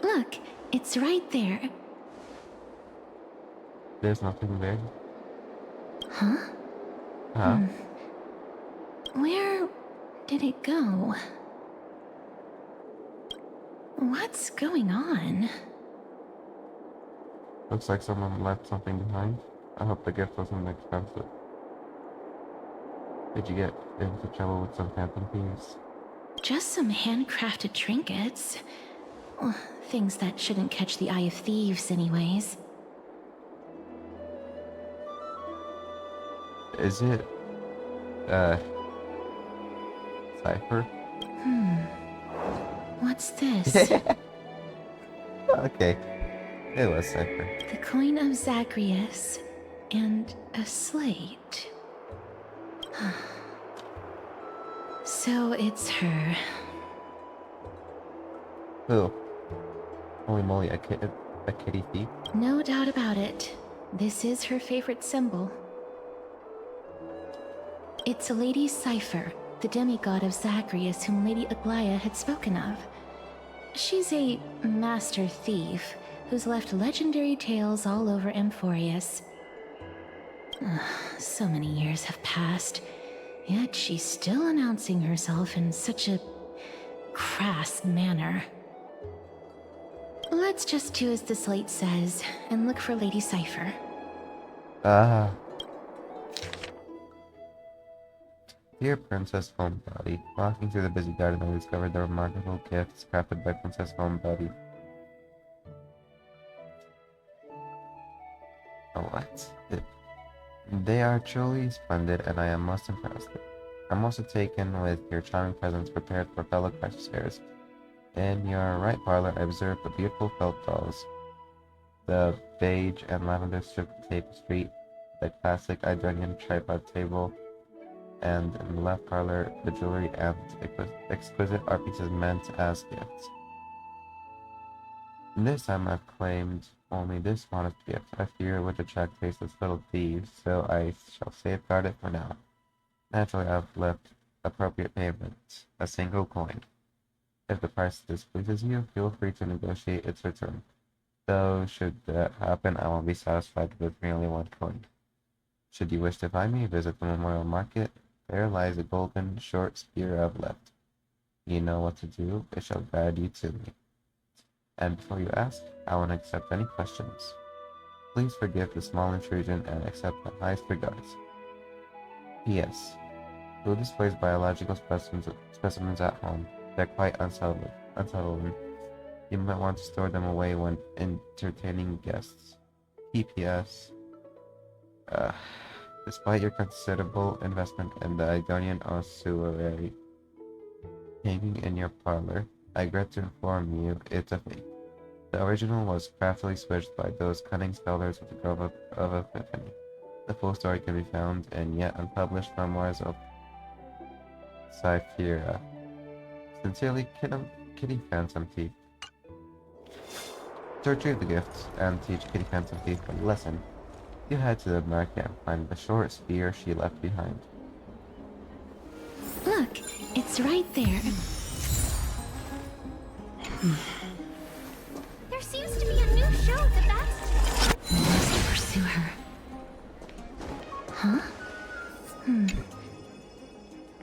Look, it's right there. There's nothing there. Huh? Huh? Where did it go? What's going on? Looks like someone left something behind. I hope the gift wasn't expensive. Did you get into trouble with some phantom thieves? Just some handcrafted trinkets. Well, things that shouldn't catch the eye of thieves anyways. Is it, Cypher? What's this? Okay. It was Cypher. The coin of Zagreus and a slate. So it's her. Who? Holy moly, a kitty thief? No doubt about it. This is her favorite symbol. It's Lady Cypher, the demigod of Zagreus whom Lady Aglaia had spoken of. She's a master thief who's left legendary tales all over Amphorius. So many years have passed, yet she's still announcing herself in such a crass manner. Let's just do as the slate says and look for Lady Cypher. Dear Princess Homebody, walking through the busy garden, I discovered the remarkable gifts crafted by Princess Homebody. Oh, what? They are truly splendid, and I am most impressed. I'm also taken with your charming presents prepared for fellow crisis heirs. In your right parlor, I observed the beautiful felt dolls, the beige and lavender strip tapestry, the classic Idronian tripod table, and in the left parlor, the jewelry and exquisite art pieces meant as gifts. This time I've claimed only this modest gift. I fear it would attract tasteless little thieves, so I shall safeguard it for now. Naturally, I've left appropriate payment, a single coin. If the price displeases you, feel free to negotiate its return. Though, should that happen, I won't be satisfied with merely one coin. Should you wish to find me, visit the Memorial Market. There lies a golden short spear I've left. You know what to do, it shall guide you to me. And before you ask, I won't accept any questions. Please forgive the small intrusion and accept my highest regards. P.S. Who displays biological specimens at home? They're quite unsettling. You might want to store them away when entertaining guests. P.P.S. Despite your considerable investment in the Idonian ossuary hanging in your parlor, I regret to inform you it's a fake. The original was craftily switched by those cunning scholars with the Grove of Epiphany. The full story can be found in yet unpublished memoirs of Cyphera. Sincerely, Kitty Phantom Thief. To retrieve the gifts and teach Kitty Phantom Thief a lesson, you head to the market and find the short spear she left behind. Look, it's right there. There seems to be a new show the best. We must pursue her. Huh?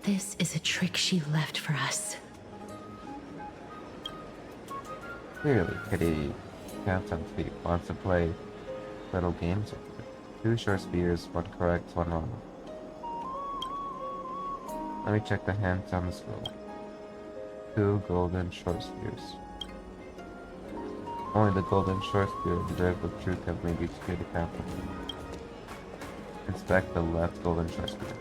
This is a trick she left for us. Clearly, Kitty Phantom Thief wants to play little games with you. 2 short spears, 1 correct, 1 wrong. Let me check the hands on the scroll. 2 golden short spears. Only the golden short spear engraved with true can lead you to Kitty Phantom. Inspect the left golden short spear.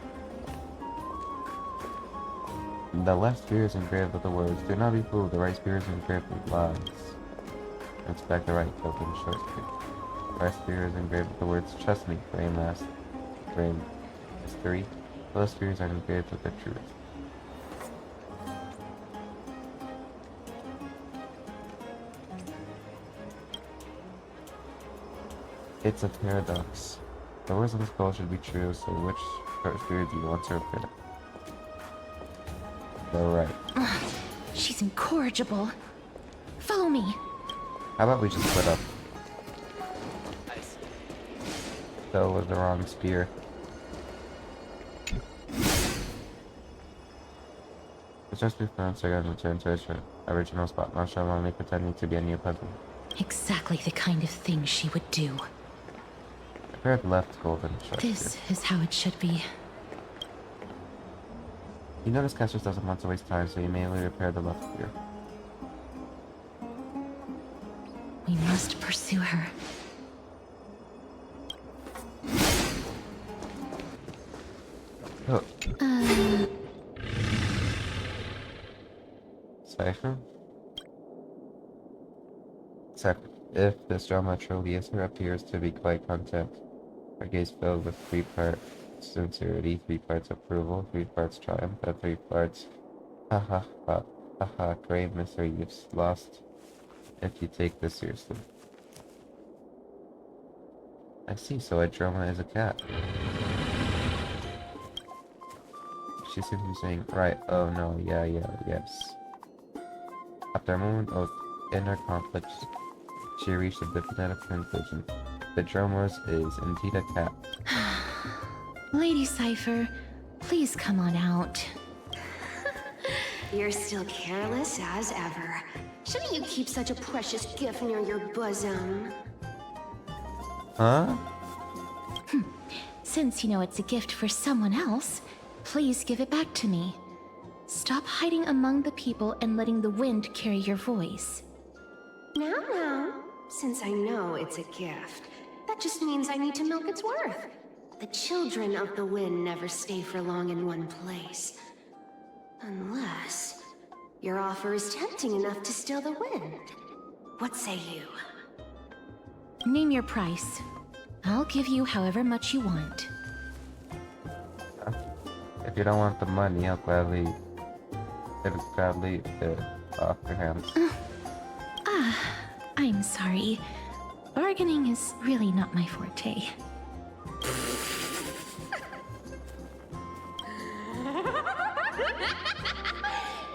The left spear is engraved with the words, "Do not be fooled, the right spear is engraved with lies." Inspect the right golden short spear. The right spear is engraved with the words, "Trust me, frame mystery." Both spears are engraved with the truth. It's a paradox. The words on the scroll should be true, so which short spear do you want to repair? The right. Ugh, she's incorrigible. Follow me. How about we just split up? That was the wrong spear. Let's just be friends so I can return to its original spot, not only pretending to be a new puzzle. Exactly the kind of thing she would do. Repair the left golden short This spear. is how it should be. You notice Cassius doesn't want to waste time, so you mainly repair the left spear. We must pursue her. Oh. Cypher? If this drama truly is her, appears to be quite content. Her gaze filled with 3 parts sincerity, 3 parts approval, 3 parts triumph, and 3 parts ha ha ha ha ha, grave mystery you've lost if you take this seriously. I see, so Idroma is a cat. She seems to be saying, right, oh no, yeah, yes. After a moment of inner conflict, she reached a definitive conclusion. The Dromos is indeed a cat. Lady Cypher, please come on out. You're still careless as ever. Shouldn't you keep such a precious gift near your bosom? Huh? Since you know it's a gift for someone else, please give it back to me. Stop hiding among the people and letting the wind carry your voice. Now, since I know it's a gift, that just means I need to milk its worth. The children of the wind never stay for long in one place. Unless your offer is tempting enough to steal the wind. What say you? Name your price. I'll give you however much you want. If you don't want the money, I'll gladly off your hands. I'm sorry. Bargaining is really not my forte.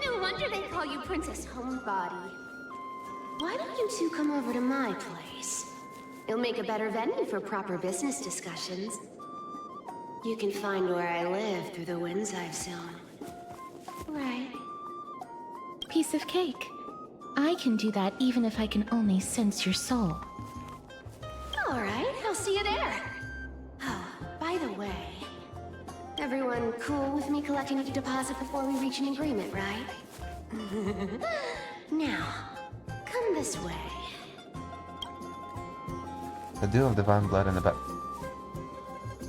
No wonder they call you Princess Homebody. Why don't you two come over to my place? It'll make a better venue for proper business discussions. You can find where I live through the winds I've sown. Right. Piece of cake. I can do that even if I can only sense your soul. Alright, I'll see you there. Oh, by the way, everyone cool with me collecting a deposit before we reach an agreement, right? Now, come this way. The dew of divine blood in the back.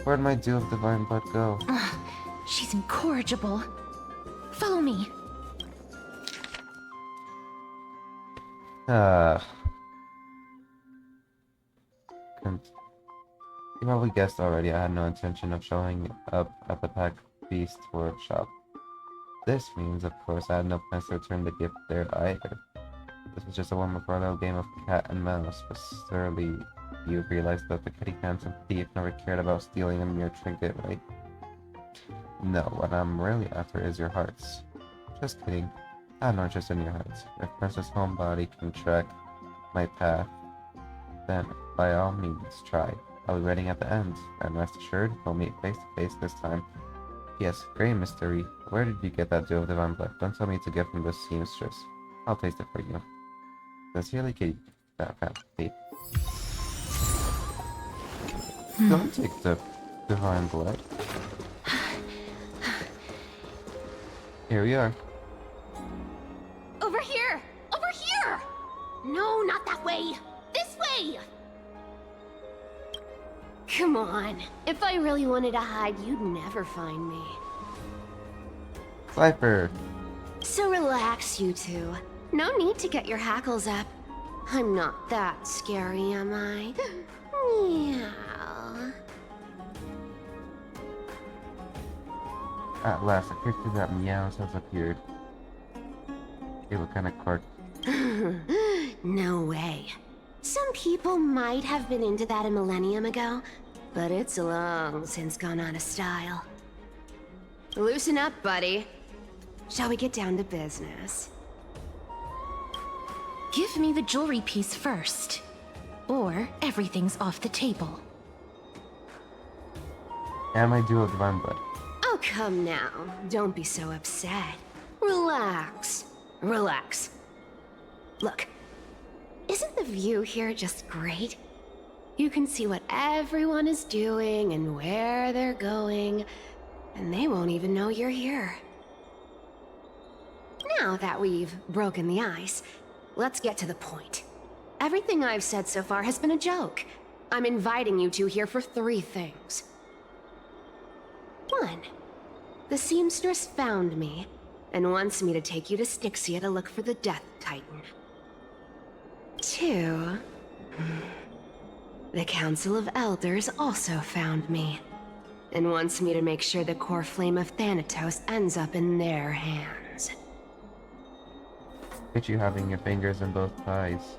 Where'd my dew of divine blood go? Ugh, she's incorrigible. Follow me. You probably guessed already, I had no intention of showing up at the Pack Beast workshop. This means, of course, I had no plans to return the gift there either. This was just a warm-up for a little game of cat and mouse, but surely you realized that the kitty phantom thief never cared about stealing a mere trinket, right? No, what I'm really after is your hearts. Just kidding. I have no interest in your hearts. If Princess Homebody can track my path, then by all means try. I'll be waiting at the end, and rest assured, we'll meet face to face this time. Yes, great mystery. Where did you get that dew of divine blood? Don't tell me it's a gift from the seamstress. I'll taste it for you. Sincerely, Kitty. Kate. Don't take the divine blood. Here we are. Over here! Over here! No, not that way! This way! Come on. If I really wanted to hide, you'd never find me. Cypher! So relax, you two. No need to get your hackles up. I'm not that scary, am I? Meow. At last, a creature that meows has appeared. Hey, what kind of quirk? No way. Some people might have been into that a millennium ago, but it's long since gone out of style. Loosen up, buddy. Shall we get down to business? Give me the jewelry piece first, or everything's off the table. And I do have divine blood. Oh, come now. Don't be so upset. Relax. Relax. Look, isn't the view here just great? You can see what everyone is doing and where they're going, and they won't even know you're here. Now that we've broken the ice, let's get to the point. Everything I've said so far has been a joke. I'm inviting you two here for 3 things. 1. The seamstress found me and wants me to take you to Styxia to look for the Death Titan. 2. The Council of Elders also found me and wants me to make sure the core flame of Thanatos ends up in their hands. Get you having your fingers in both pies.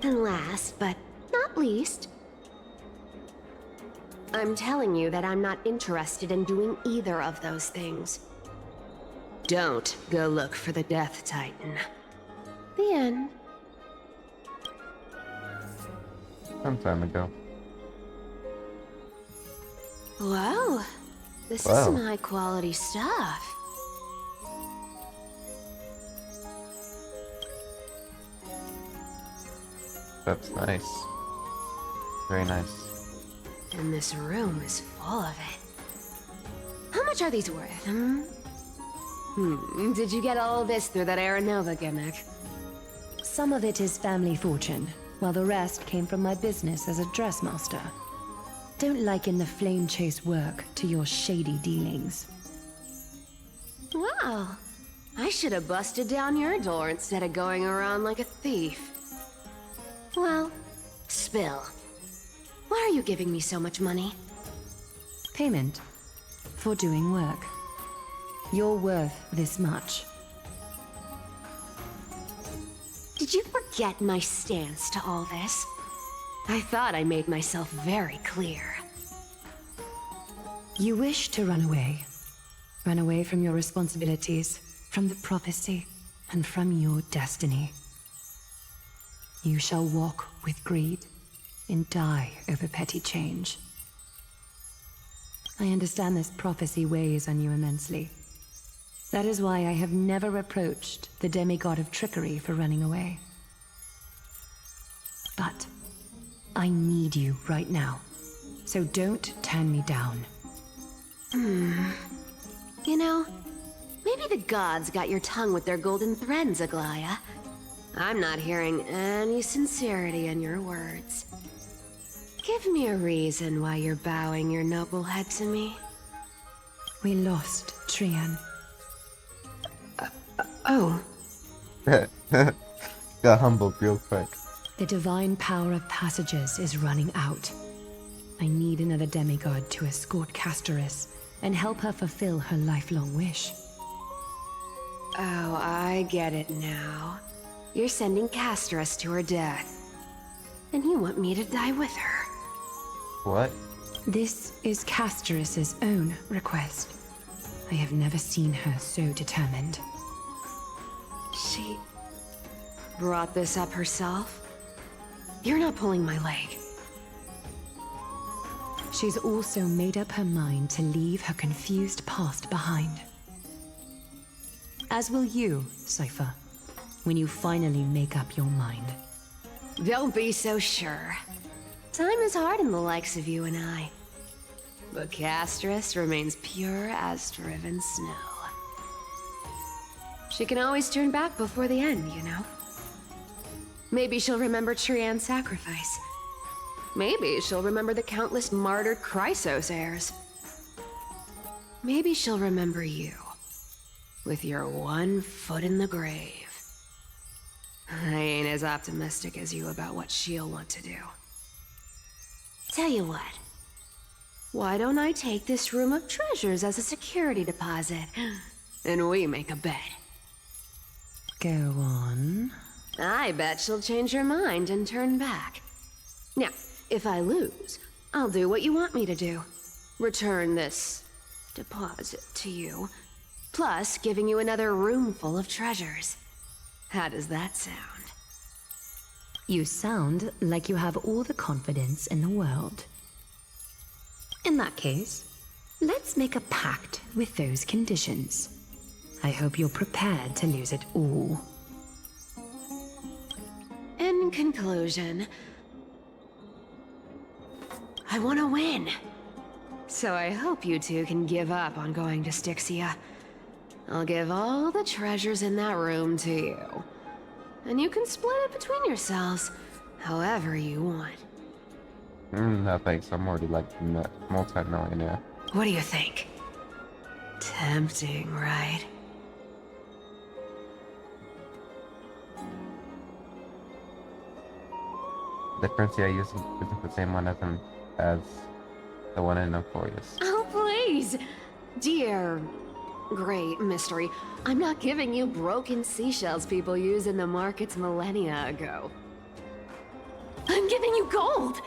And last, but not least, I'm telling you that I'm not interested in doing either of those things. Don't go look for the Death Titan. The end. Some time ago. Whoa. This is Wow. some high quality stuff. That's nice. Very nice. And this room is full of it. How much are these worth, Did you get all this through that Aranova gimmick? Some of it is family fortune, while the rest came from my business as a dressmaster. Don't liken the flame chase work to your shady dealings. Wow. I should have busted down your door instead of going around like a thief. Well, spill. Why are you giving me so much money? Payment for doing work. You're worth this much. Did you forget my stance to all this? I thought I made myself very clear. You wish to run away. Run away from your responsibilities, from the prophecy, and from your destiny. You shall walk with greed and die over petty change. I understand this prophecy weighs on you immensely. That is why I have never reproached the demigod of trickery for running away. But I need you right now, so don't turn me down. You know, maybe the gods got your tongue with their golden threads, Aglaya. I'm not hearing any sincerity in your words. Give me a reason why you're bowing your noble head to me. We lost Trian. Oh. Got humbled real quick. The divine power of passages is running out. I need another demigod to escort Castoris and help her fulfill her lifelong wish. Oh, I get it now. You're sending Castoris to her death. And you want me to die with her. What? This is Castoris's own request. I have never seen her so determined. She brought this up herself? You're not pulling my leg. She's also made up her mind to leave her confused past behind. As will you, Cypher, when you finally make up your mind. Don't be so sure. Time is hard in the likes of you and I. But Castoris remains pure as driven snow. She can always turn back before the end, you know? Maybe she'll remember Trian's sacrifice. Maybe she'll remember the countless martyred Chrysos heirs. Maybe she'll remember you, with your one foot in the grave. I ain't as optimistic as you about what she'll want to do. Tell you what. Why don't I take this room of treasures as a security deposit, and we make a bet? Go on. I bet she'll change her mind and turn back. Now, if I lose, I'll do what you want me to do. Return this deposit to you, plus giving you another room full of treasures. How does that sound? You sound like you have all the confidence in the world. In that case, let's make a pact with those conditions. I hope you're prepared to lose it all. In conclusion, I want to win. So I hope you two can give up on going to Styxia. I'll give all the treasures in that room to you. And you can split it between yourselves, however you want. No thanks, I'm already like a multi-millionaire. What do you think? Tempting, right? The currency I use isn't the same one as the one in Euphorius. Oh, please! Dear great mystery, I'm not giving you broken seashells people use in the markets millennia ago. I'm giving you gold!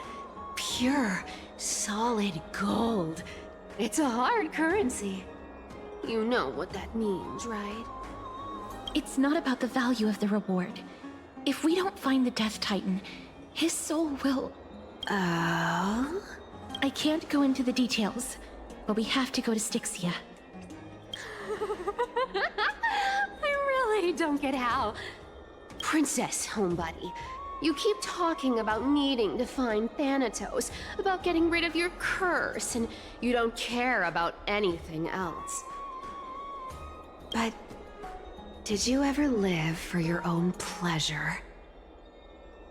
Pure, solid gold. It's a hard currency. You know what that means, right? It's not about the value of the reward. If we don't find the Death Titan, his soul will... Oh? I can't go into the details, but we have to go to Styxia. I really don't get how. Princess, homebuddy, you keep talking about needing to find Thanatos, about getting rid of your curse, and you don't care about anything else. But did you ever live for your own pleasure?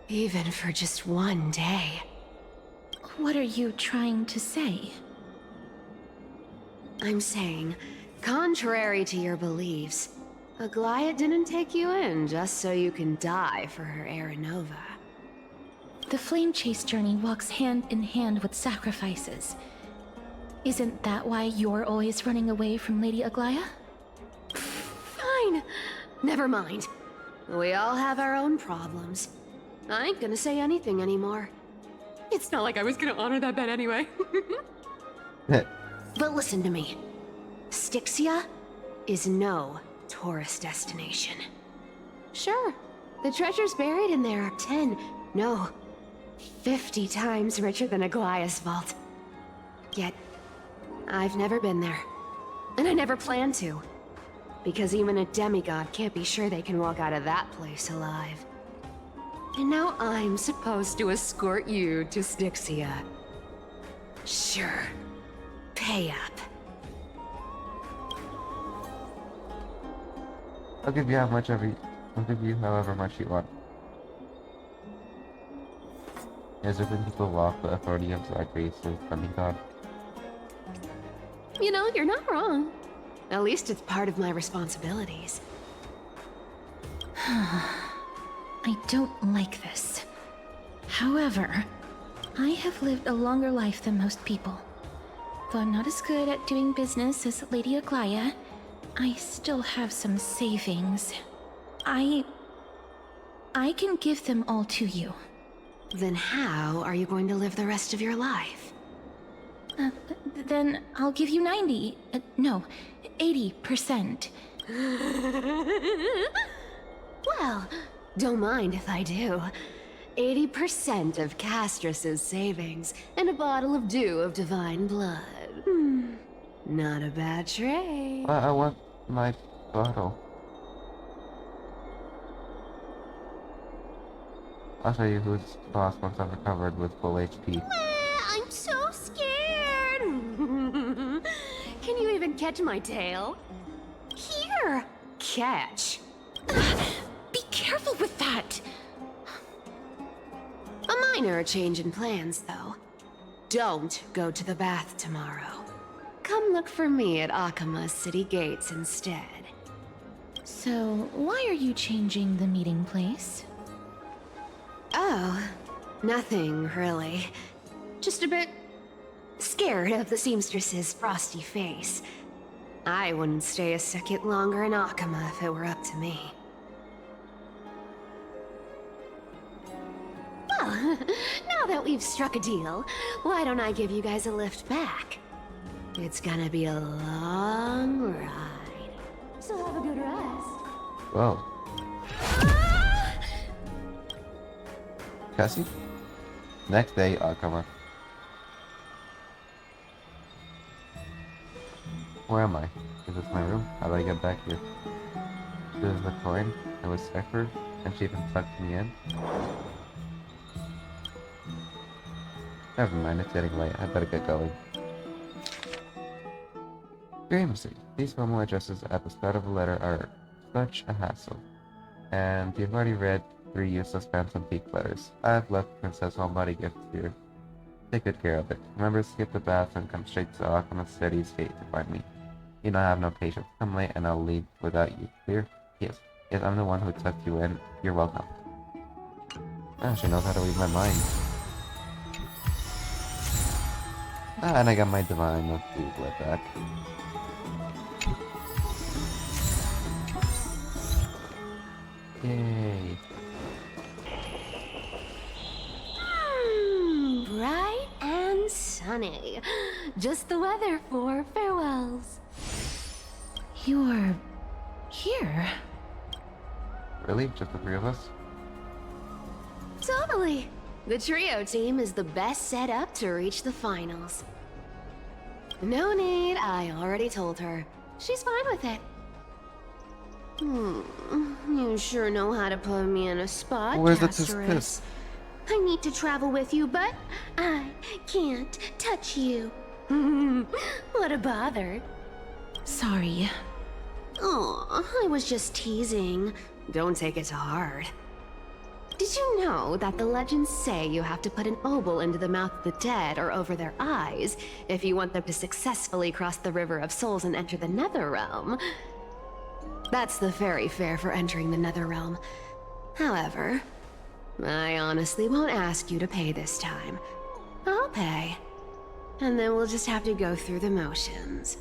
Even for just one day? What are you trying to say? I'm saying, contrary to your beliefs, Aglaya didn't take you in just so you can die for her Aranova. The flame chase journey walks hand in hand with sacrifices. Isn't that why you're always running away from Lady Aglaya? Fine. Never mind. We all have our own problems. I ain't gonna say anything anymore. It's not like I was gonna honor that bet anyway. But listen to me. Styxia is no tourist destination. Sure, the treasures buried in there are 10, no, 50 times richer than Aglaya's vault. Yet, I've never been there. And I never plan to. Because even a demigod can't be sure they can walk out of that place alive. And now I'm supposed to escort you to Styxia. Sure. Pay up. I'll give you however much you want. Is there been people walk the authority of Zagreus' demigod? You know, you're not wrong. At least it's part of my responsibilities. I don't like this. However, I have lived a longer life than most people. Though I'm not as good at doing business as Lady Aglaya, I still have some savings. I can give them all to you. Then how are you going to live the rest of your life? Then I'll give you 80%. Well, don't mind if I do. 80% of Castrus's savings and a bottle of dew of divine blood. Not a bad trade. I want my bottle. I'll show you who's boss once I've recovered with full HP. I'm so scared. Can you even catch my tail? Here. Catch. Be careful with that. A minor change in plans, though. Don't go to the bath tomorrow. Come look for me at Akama's city gates instead. So, why are you changing the meeting place? Oh, nothing really. Just a bit scared of the seamstress's frosty face. I wouldn't stay a second longer in Akama if it were up to me. Well, now that we've struck a deal, why don't I give you guys a lift back? It's gonna be a long ride. So have a good rest. Whoa. Cassie? Next day, Akama. Where am I? Is this my room? How do I get back here? This is the coin. It was Cypher, and she even sucked me in. Never mind, it's getting late. I better get going. Very mistake. These formal addresses at the start of a letter are such a hassle. And you've already read 3 useless phantom peak letters. I've left Princess Homebody gifts here. Take good care of it. Remember to skip the bath and come straight to Akama City's gate to find me. You know I have no patience. Come late and I'll leave without you. Clear? Yes. Yes, I'm the one who tucked you in. You're welcome. Ah, she knows how to read my mind. Ah, and I got my divine of blood back. Yay. Bright and sunny. Just the weather for farewells. You're here? Really? Just the 3 of us? Totally. The trio team is the best set up to reach the finals. No need, I already told her. She's fine with it. You sure know how to put me in a spot, Where's the Casterus. I need to travel with you, but I can't touch you. What a bother. Sorry. Oh, I was just teasing. Don't take it to heart. Did you know that the legends say you have to put an obol into the mouth of the dead or over their eyes if you want them to successfully cross the River of Souls and enter the Netherrealm? That's the fairy fare for entering the Netherrealm. However, I honestly won't ask you to pay this time. I'll pay. And then we'll just have to go through the motions.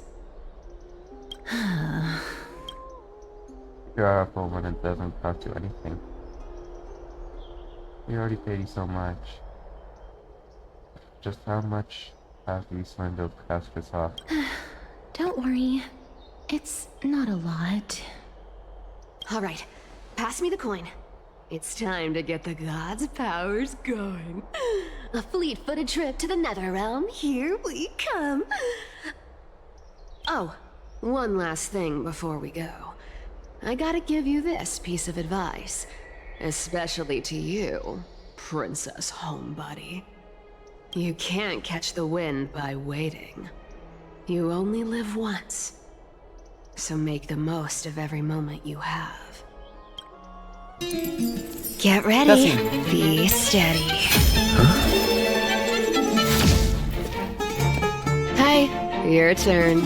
You're awful when it doesn't cost you anything. We already paid you so much. Just how much have you swindled Casper's off? Don't worry. It's not a lot. Alright, pass me the coin. It's time to get the gods' powers going. A fleet-footed trip to the Netherrealm. Here we come. Oh, one last thing before we go. I gotta give you this piece of advice. Especially to you, Princess Homebody. You can't catch the wind by waiting. You only live once. So make the most of every moment you have. Get ready. Be steady. Hi, your turn.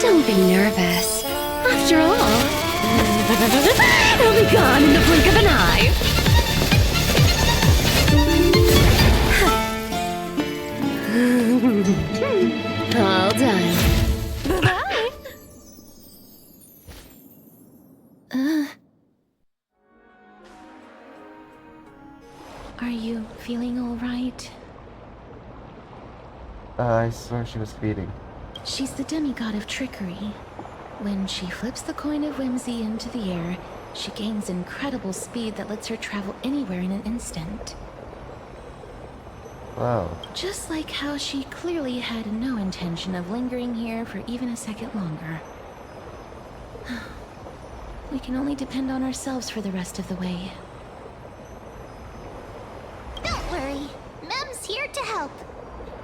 Don't be nervous. After all, it'll be gone in the blink of an eye. All done. Bye-bye. Are you feeling all right? I swear she was feeding. She's the demigod of trickery. When she flips the coin of whimsy into the air, she gains incredible speed that lets her travel anywhere in an instant. Wow. Just like how she clearly had no intention of lingering here for even a second longer. We can only depend on ourselves for the rest of the way. Don't worry. Mem's here to help.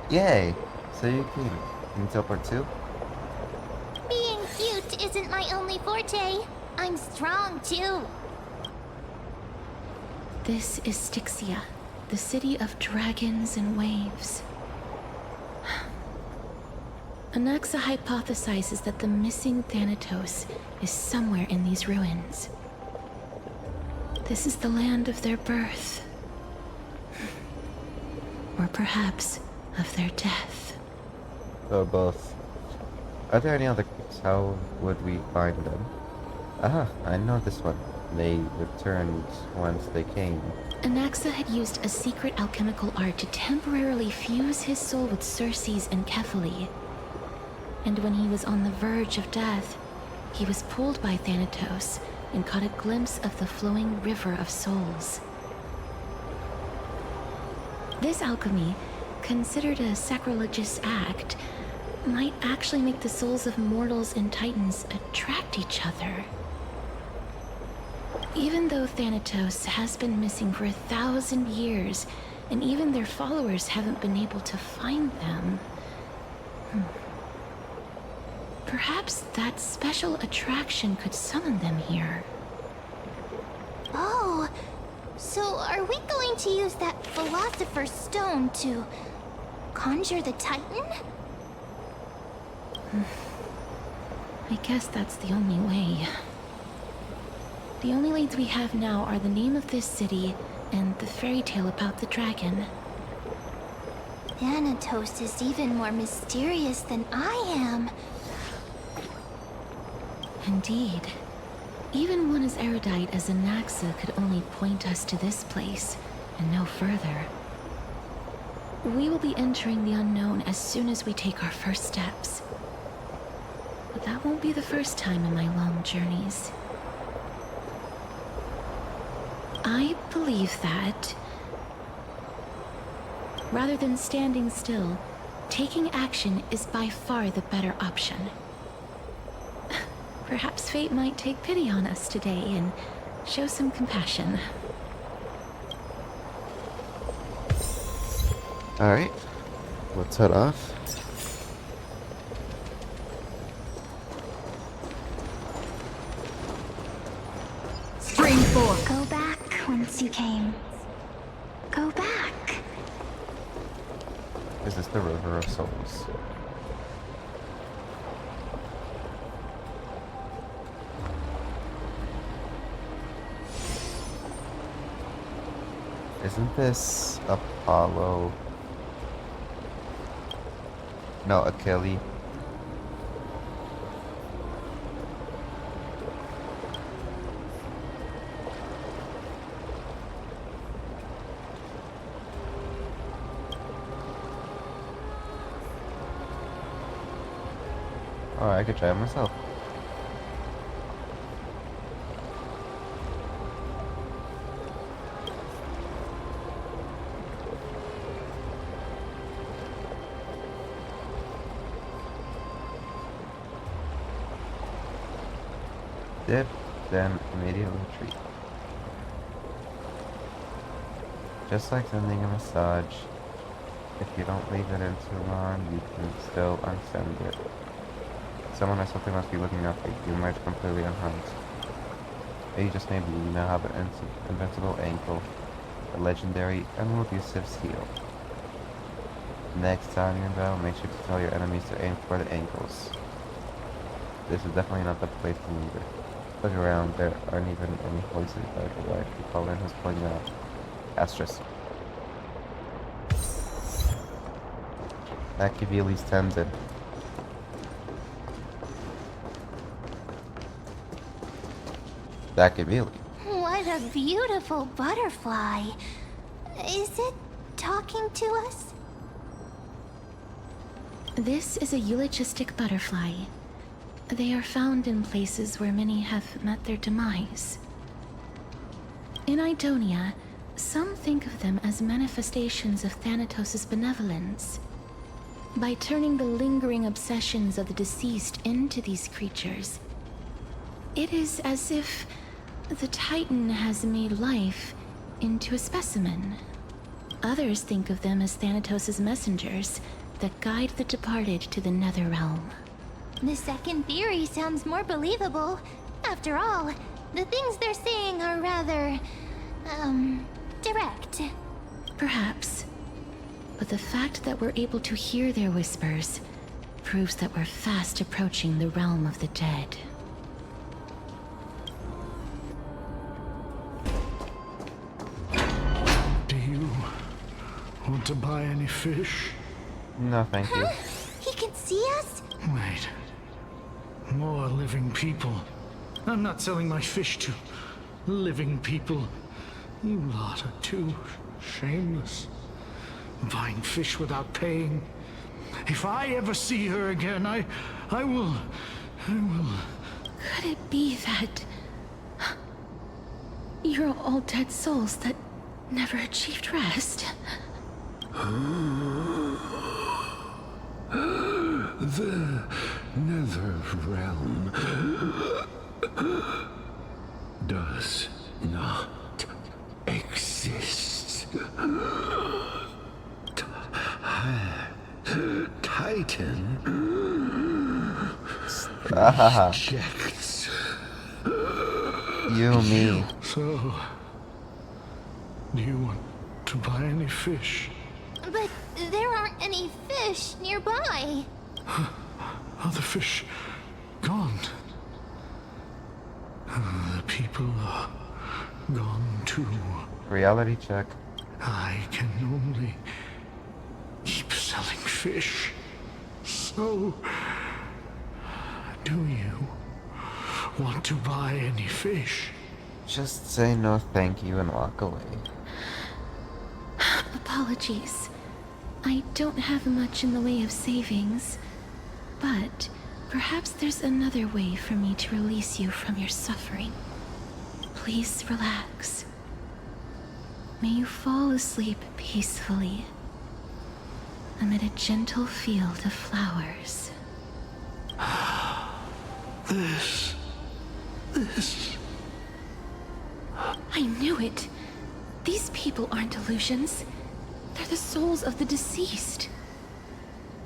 Yay! So you can teleport too? Being cute isn't my only forte. I'm strong too. This is Styxia, the city of dragons and waves. Anaxa hypothesizes that the missing Thanatos is somewhere in these ruins. This is the land of their birth. Or perhaps of their death. Or both. Are there any other clues? How would we find them? Ah, I know this one. They returned once they came. Anaxa had used a secret alchemical art to temporarily fuse his soul with Circe's and Kephae. And when he was on the verge of death, he was pulled by Thanatos and caught a glimpse of the flowing river of souls. This alchemy, considered a sacrilegious act, might actually make the souls of mortals and titans attract each other. Even though Thanatos has been missing for 1,000 years, and even their followers haven't been able to find them, perhaps that special attraction could summon them here. Oh, so are we going to use that Philosopher's Stone to conjure the Titan? I guess that's the only way. The only leads we have now are the name of this city and the fairy tale about the dragon. Thanatos is even more mysterious than I am. Indeed. Even one as erudite as Anaxa could only point us to this place, and no further. We will be entering the unknown as soon as we take our first steps. But that won't be the first time in my long journeys. I believe that, rather than standing still, taking action is by far the better option. Perhaps fate might take pity on us today and show some compassion. Alright, let's head off. Spring forth. Go back whence you came. Go back. Is this the River of Souls? Isn't this Apollo? No, Achilles. Oh, I could try it myself. Dip, then immediately retreat. Just like sending a massage, if you don't leave it in too long, you can still unsend it. Someone or something must be looking out for you. You emerge completely unharmed. Or you just maybe now have an invincible ankle, a legendary unabusive seal. Next time you're in battle, make sure to tell your enemies to aim for the ankles. This is definitely not the place to leave it. Look around, there aren't even any voices by the way. The Colin who's pointing out. Asterisk. Achilles tendon. Achilles. What a beautiful butterfly. Is it talking to us? This is a eulogistic butterfly. They are found in places where many have met their demise. In Idonia, some think of them as manifestations of Thanatos' benevolence. By turning the lingering obsessions of the deceased into these creatures, it is as if the Titan has made life into a specimen. Others think of them as Thanatos' messengers that guide the departed to the nether realm. The second theory sounds more believable. After all, the things they're saying are rather, direct. Perhaps. But the fact that we're able to hear their whispers proves that we're fast approaching the realm of the dead. Do you want to buy any fish? No, thank you. He can see us? Wait. More living people. I'm not selling my fish to living people. You lot are too shameless. Buying fish without paying. If I ever see her again, I will... Could it be that you're all dead souls that never achieved rest? The nether realm does not exist. Titan rejects you, me. So, do you want to buy any fish? But there aren't any fish nearby. Are the fish gone? The people are gone too. Reality check. I can only keep selling fish. So, do you want to buy any fish? Just say no thank you and walk away. Apologies. I don't have much in the way of savings, but perhaps there's another way for me to release you from your suffering. Please relax. May you fall asleep peacefully amid a gentle field of flowers. This... I knew it. These people aren't illusions. They're the souls of the deceased.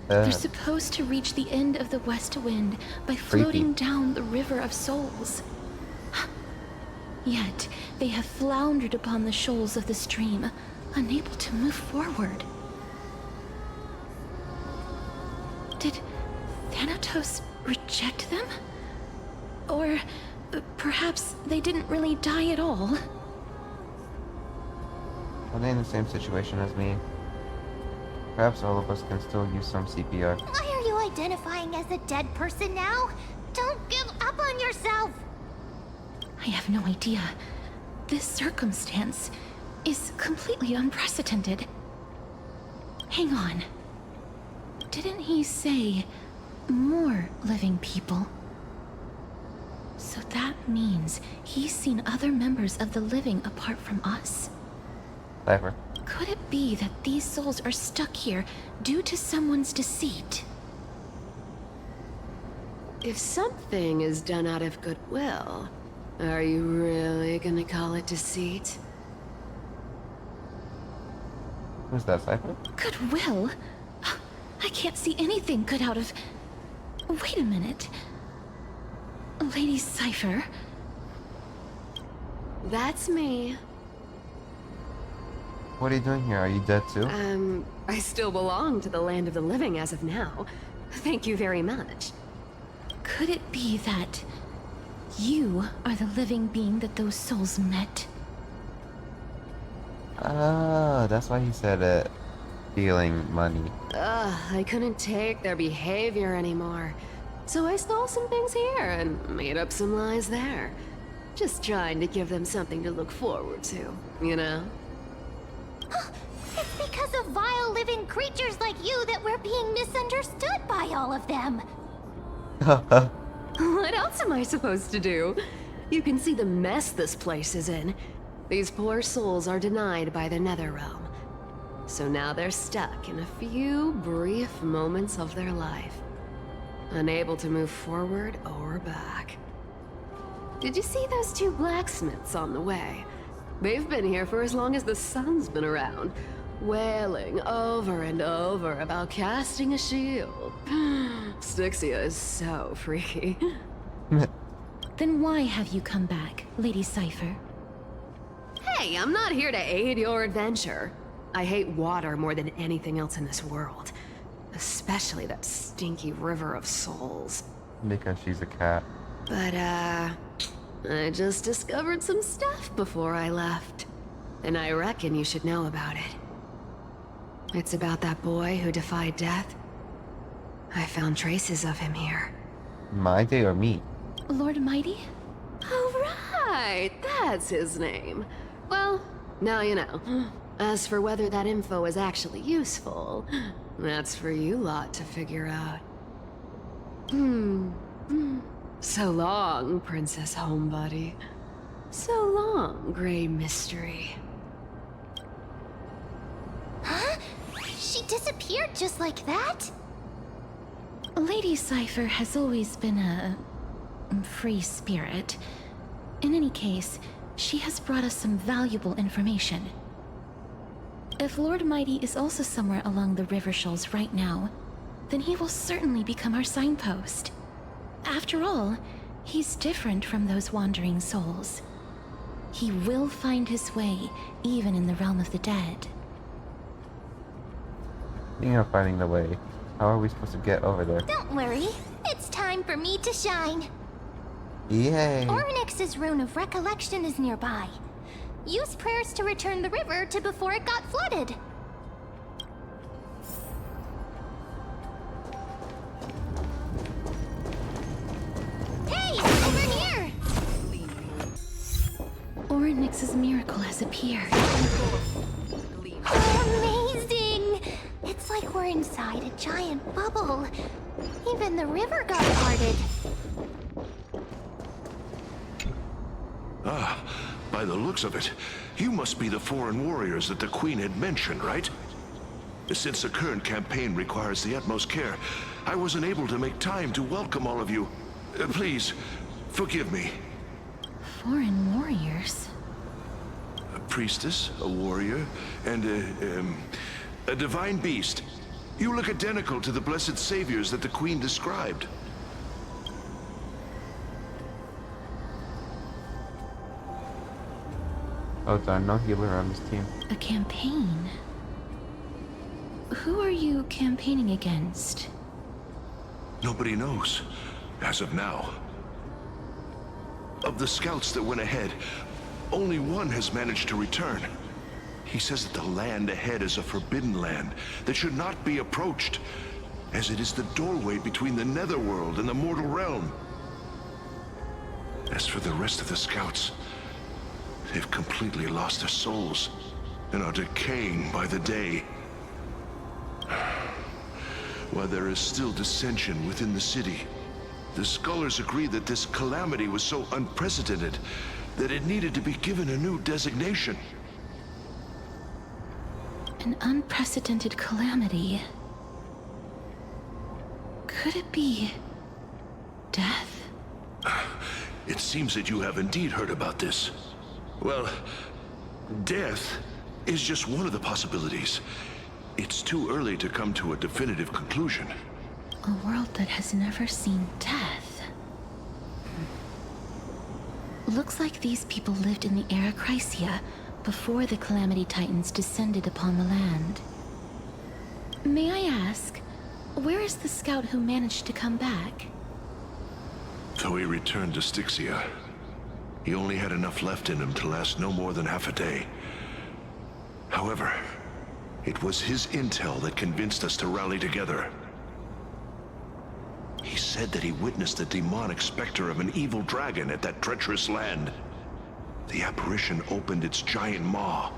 They're supposed to reach the end of the West Wind by floating down the River of Souls. Yet, they have floundered upon the shoals of the stream, unable to move forward. Did Thanatos reject them? Or perhaps they didn't really die at all? Are they in the same situation as me? Perhaps all of us can still use some CPR. Why are you identifying as a dead person now? Don't give up on yourself! I have no idea. This circumstance is completely unprecedented. Hang on. Didn't he say more living people? So that means he's seen other members of the living apart from us? Cypher. Could it be that these souls are stuck here due to someone's deceit? If something is done out of goodwill, are you really gonna call it deceit? Who's that, Cypher? Goodwill? I can't see anything good out of... Wait a minute. Lady Cypher? That's me. What are you doing here? Are you dead too? I still belong to the land of the living as of now. Thank you very much. Could it be that you are the living being that those souls met? Ah, that's why he said it. Stealing money. I couldn't take their behavior anymore. So I stole some things here and made up some lies there. Just trying to give them something to look forward to, you know? It's because of vile living creatures like you that we're being misunderstood by all of them. What else am I supposed to do? You can see the mess this place is in. These poor souls are denied by the Netherrealm. So now they're stuck in a few brief moments of their life. Unable to move forward or back. Did you see those two blacksmiths on the way? They've been here for as long as the sun's been around, wailing over and over about casting a shield. Styxia is so freaky. Then why have you come back, Lady Cypher? Hey, I'm not here to aid your adventure. I hate water more than anything else in this world. Especially that stinky river of souls. Because she's a cat. But, I just discovered some stuff before I left. And I reckon you should know about it. It's about that boy who defied death. I found traces of him here. My day or me? Lord Mighty? Oh, right! That's his name. Well, now you know. As for whether that info is actually useful, that's for you lot to figure out. So long, Princess Homebody. So long, Grey Mystery. Huh? She disappeared just like that? Lady Cypher has always been a free spirit. In any case, she has brought us some valuable information. If Lord Mighty is also somewhere along the river shoals right now, then he will certainly become our signpost. After all, he's different from those wandering souls. He will find his way, even in the realm of the dead. Speaking of finding the way, how are we supposed to get over there? Don't worry, it's time for me to shine. Yay! Ornyx's Rune of Recollection is nearby. Use prayers to return the river to before it got flooded. Hey, over here! Ornyx's miracle has appeared. Amazing! It's like we're inside a giant bubble. Even the river got parted. Ah, by the looks of it, you must be the foreign warriors that the Queen had mentioned, right? Since the current campaign requires the utmost care, I wasn't able to make time to welcome all of you. Please, forgive me. Foreign warriors? A priestess, a warrior, and a divine beast. You look identical to the blessed saviors that the Queen described. Oh darn, no healer on this team. A campaign? Who are you campaigning against? Nobody knows, as of now. Of the scouts that went ahead, only one has managed to return. He says that the land ahead is a forbidden land that should not be approached, as it is the doorway between the netherworld and the mortal realm. As for the rest of the scouts, they've completely lost their souls and are decaying by the day. While there is still dissension within the city, the scholars agree that this calamity was so unprecedented that it needed to be given a new designation. An unprecedented calamity. Could it be death? It seems that you have indeed heard about this. Well, death is just one of the possibilities. It's too early to come to a definitive conclusion. A world that has never seen death. Looks like these people lived in the Era Chrysia before the Calamity Titans descended upon the land. May I ask, where is the scout who managed to come back? Though he returned to Styxia, he only had enough left in him to last no more than half a day. However, it was his intel that convinced us to rally together. He said that he witnessed the demonic specter of an evil dragon at that treacherous land. The apparition opened its giant maw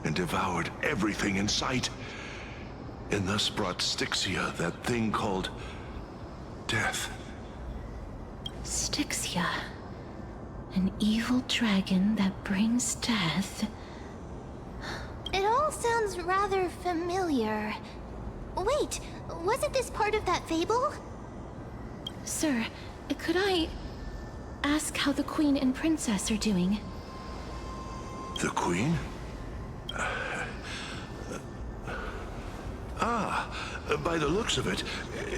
and devoured everything in sight, and thus brought Styxia that thing called death. Styxia. An evil dragon that brings death. It all sounds rather familiar. Wait, wasn't this part of that fable? Sir, could I ask how the Queen and Princess are doing? The Queen? By the looks of it,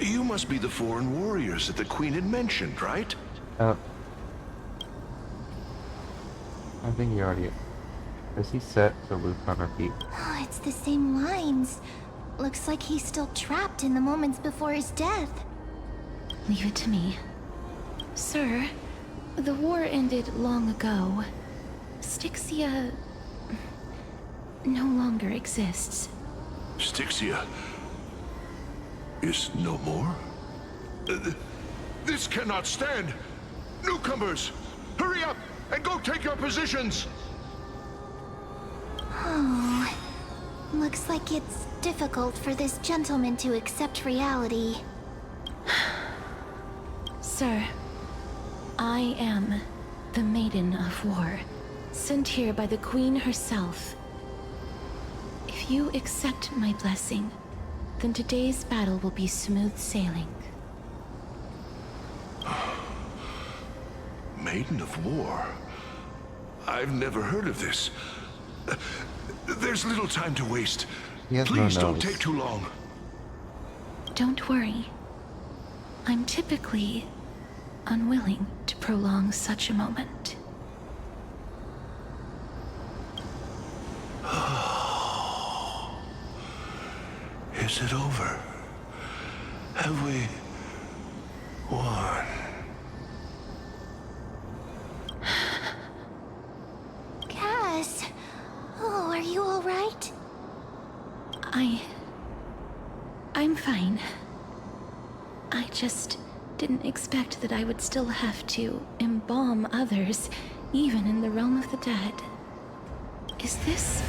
you must be the foreign warriors that the Queen had mentioned, right? I think he already... Is he set to loop on repeat? Oh, it's the same lines. Looks like he's still trapped in the moments before his death. Leave it to me. Sir, the war ended long ago. Styxia no longer exists. Styxia is no more? This cannot stand! Newcomers, hurry up and go take your positions! Oh, looks like it's difficult for this gentleman to accept reality. Sir, I am the Maiden of War, sent here by the Queen herself. If you accept my blessing, then today's battle will be smooth sailing. Maiden of War? I've never heard of this. There's little time to waste. Please don't take too long. Don't worry. I'm typically unwilling to prolong such a moment. Is it over? Have we won? Cass! Oh, are you alright? I'm fine. I just didn't expect that I would still have to embalm others, even in the realm of the dead. Is this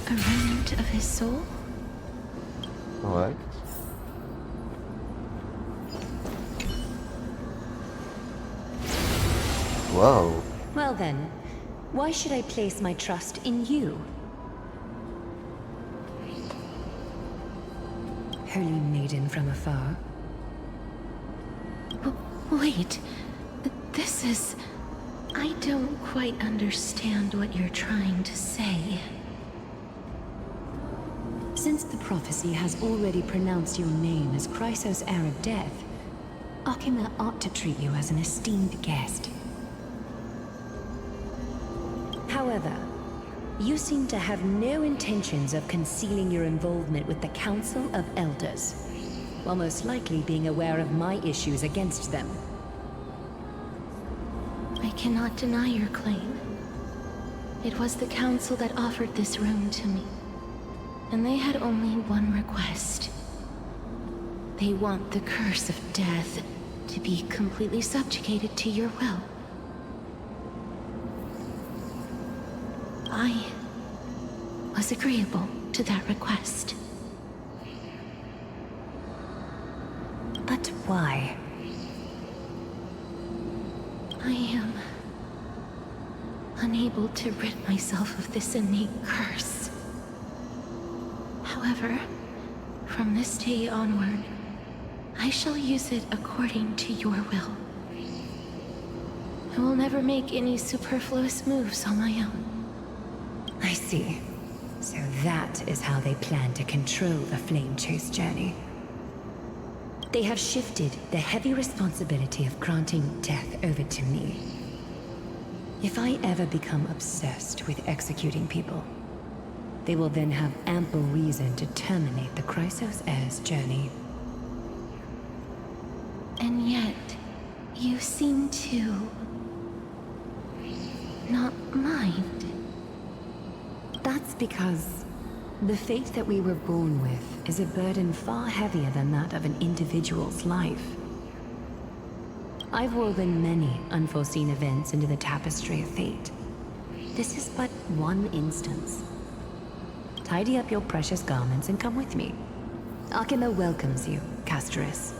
a remnant of his soul? What? Whoa. Well then, why should I place my trust in you? Holy maiden from afar. Wait, this is... I don't quite understand what you're trying to say. Since the prophecy has already pronounced your name as Chrysos, heir of death, Akima ought to treat you as an esteemed guest. However, you seem to have no intentions of concealing your involvement with the Council of Elders, while most likely being aware of my issues against them. I cannot deny your claim. It was the council that offered this rune to me. And they had only one request. They want the curse of death to be completely subjugated to your will. I was agreeable to that request. But why? I am unable to rid myself of this innate curse. However, from this day onward, I shall use it according to your will. I will never make any superfluous moves on my own. I see. So that is how they plan to control the Flame Chase journey. They have shifted the heavy responsibility of granting death over to me. If I ever become obsessed with executing people, they will then have ample reason to terminate the Chrysos Heir's journey. And yet, you seem to not mind. That's because the fate that we were born with is a burden far heavier than that of an individual's life. I've woven many unforeseen events into the tapestry of fate. This is but one instance. Tidy up your precious garments and come with me. Arkema welcomes you, Castoris.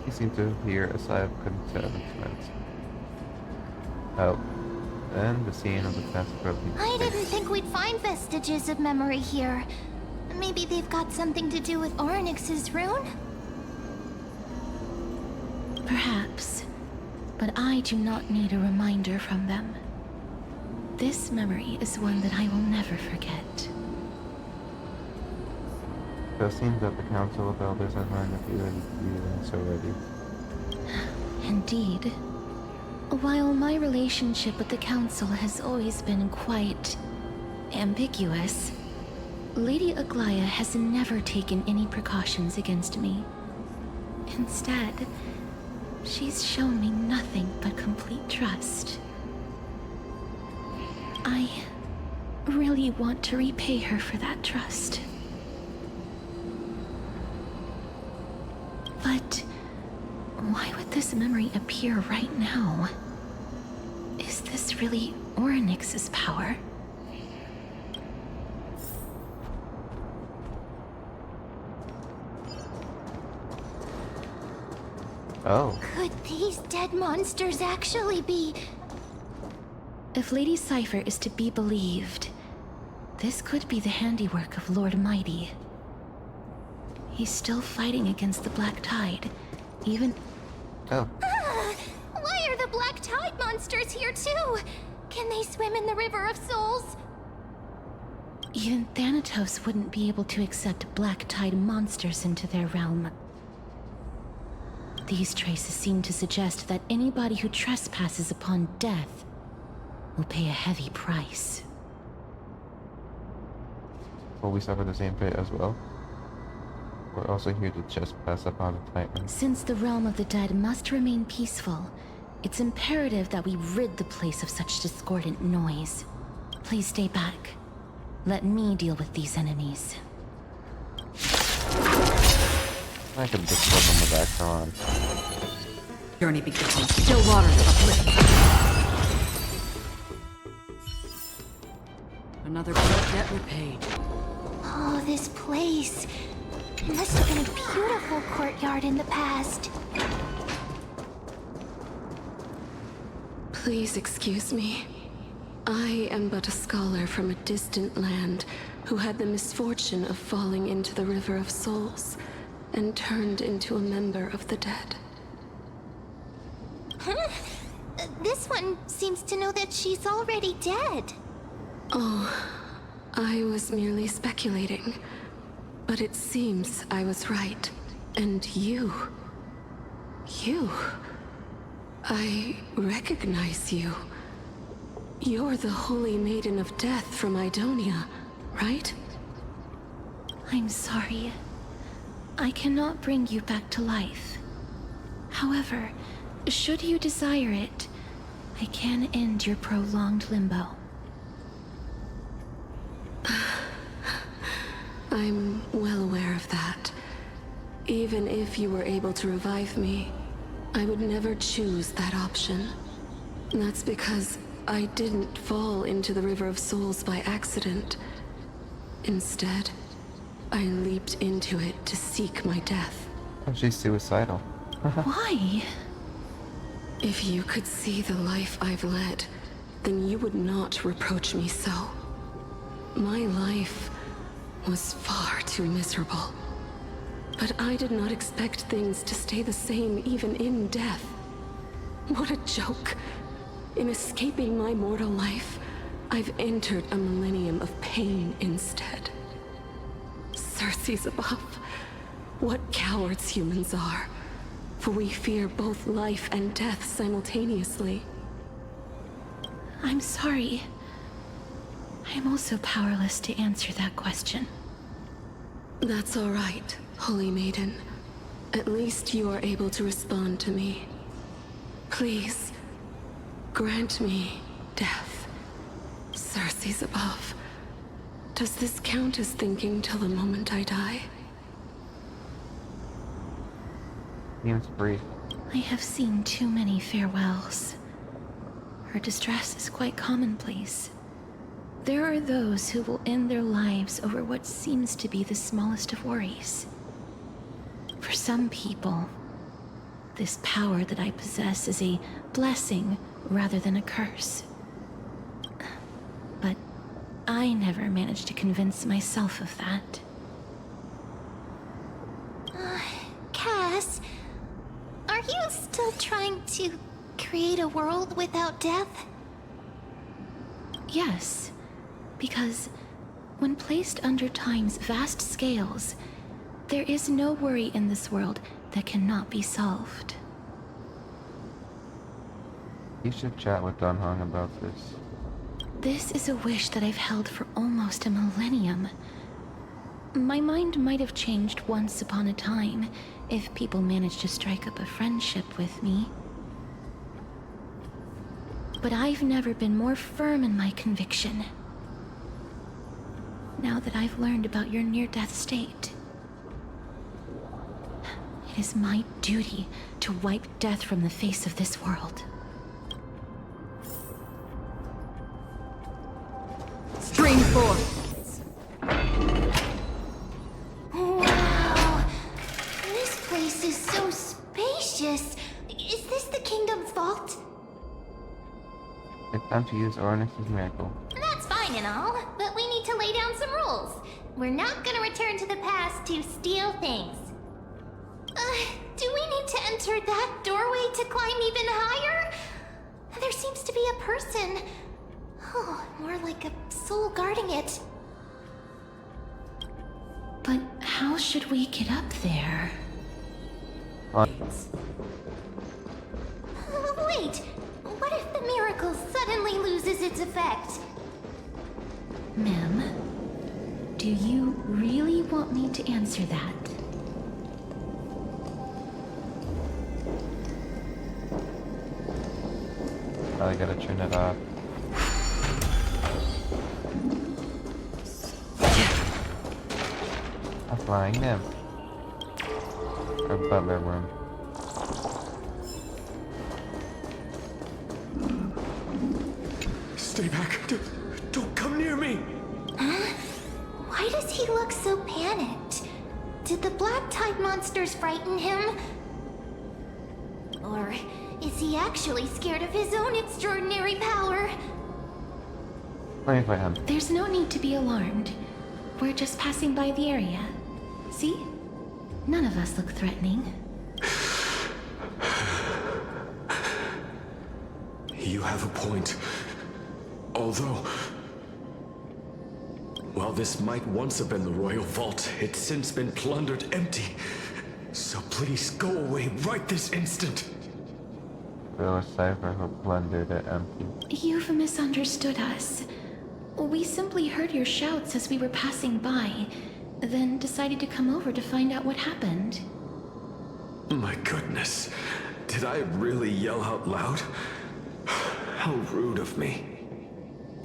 You seem to hear a sigh of contentment. Oh, and the scene of the massacre of the... I didn't think we'd find vestiges of memory here. Maybe they've got something to do with Orynyx's rune? Perhaps, but I do not need a reminder from them. This memory is one that I will never forget. It seems that the Council of Elders has learned a few things already. Indeed. While my relationship with the Council has always been quite ambiguous, Lady Aglaya has never taken any precautions against me. Instead, she's shown me nothing but complete trust. I really want to repay her for that trust. But why would this memory appear right now? Is this really Orynyx's power? Oh. Could these dead monsters actually be... If Lady Cypher is to be believed, this could be the handiwork of Lord Mighty. He's still fighting against the Black Tide, even... Oh. Why are the Black Tide monsters here too? Can they swim in the River of Souls? Even Thanatos wouldn't be able to accept Black Tide monsters into their realm. These traces seem to suggest that anybody who trespasses upon death will pay a heavy price. Will we suffer the same fate as well? We're also here to trespass upon the Titan. Since the realm of the dead must remain peaceful, it's imperative that we rid the place of such discordant noise. Please stay back. Let me deal with these enemies. I could just flip on the back on. Journey begins. Still waters uplift. Another debt repaid. Oh, this place. It must have been a beautiful courtyard in the past. Please excuse me. I am but a scholar from a distant land who had the misfortune of falling into the River of Souls and turned into a member of the dead. Huh? This one seems to know that she's already dead. Oh, I was merely speculating. But it seems I was right. And you... I recognize you. You're the Holy Maiden of Death from Idonia, right? I'm sorry. I cannot bring you back to life. However, should you desire it, I can end your prolonged limbo. I'm well aware of that. Even if you were able to revive me, I would never choose that option. That's because I didn't fall into the River of Souls by accident. Instead, I leaped into it to seek my death. Oh, she's suicidal. Why? If you could see the life I've led, then you would not reproach me so. My life was far too miserable. But I did not expect things to stay the same even in death. What a joke. In escaping my mortal life, I've entered a millennium of pain instead. Circe's above. What cowards humans are. For we fear both life and death simultaneously. I'm sorry. I'm also powerless to answer that question. That's all right, Holy Maiden. At least you are able to respond to me. Please, grant me death. Circe's above. Does this count as thinking till the moment I die? Seems brief. I have seen too many farewells. Her distress is quite commonplace. There are those who will end their lives over what seems to be the smallest of worries. For some people, this power that I possess is a blessing rather than a curse. But I never managed to convince myself of that. Cass, are you still trying to create a world without death? Yes, because when placed under time's vast scales, there is no worry in this world that cannot be solved. You should chat with Don Hong about this. This is a wish that I've held for almost a millennium. My mind might have changed once upon a time if people managed to strike up a friendship with me. But I've never been more firm in my conviction. Now that I've learned about your near-death state, it is my duty to wipe death from the face of this world. Stream 4. Wow! This place is so spacious. Is this the kingdom's vault? It's time to use Ornix's miracle. That's fine and all, but we need to lay down some rules. We're not gonna return to the past to steal things. Do we need to enter that doorway to climb even higher? There seems to be a person. Oh, more like a soul guarding it. But how should we get up there? Wait, what if the miracle suddenly loses its effect? Ma'am, do you really want me to answer that? Probably gotta turn it off. A flying nymph. Or butler room. Stay back. Don't come near me. Huh? Why does he look so panicked? Did the black tide monsters frighten him? Or is he actually scared of his own extraordinary power? Let me find him. There's no need to be alarmed. We're just passing by the area. See? None of us look threatening. You have a point. Although, while this might once have been the royal vault, it's since been plundered empty. So please go away right this instant. There was Cypher who plundered it empty. You've misunderstood us. We simply heard your shouts as we were passing by, then decided to come over to find out what happened. My goodness. Did I really yell out loud? How rude of me.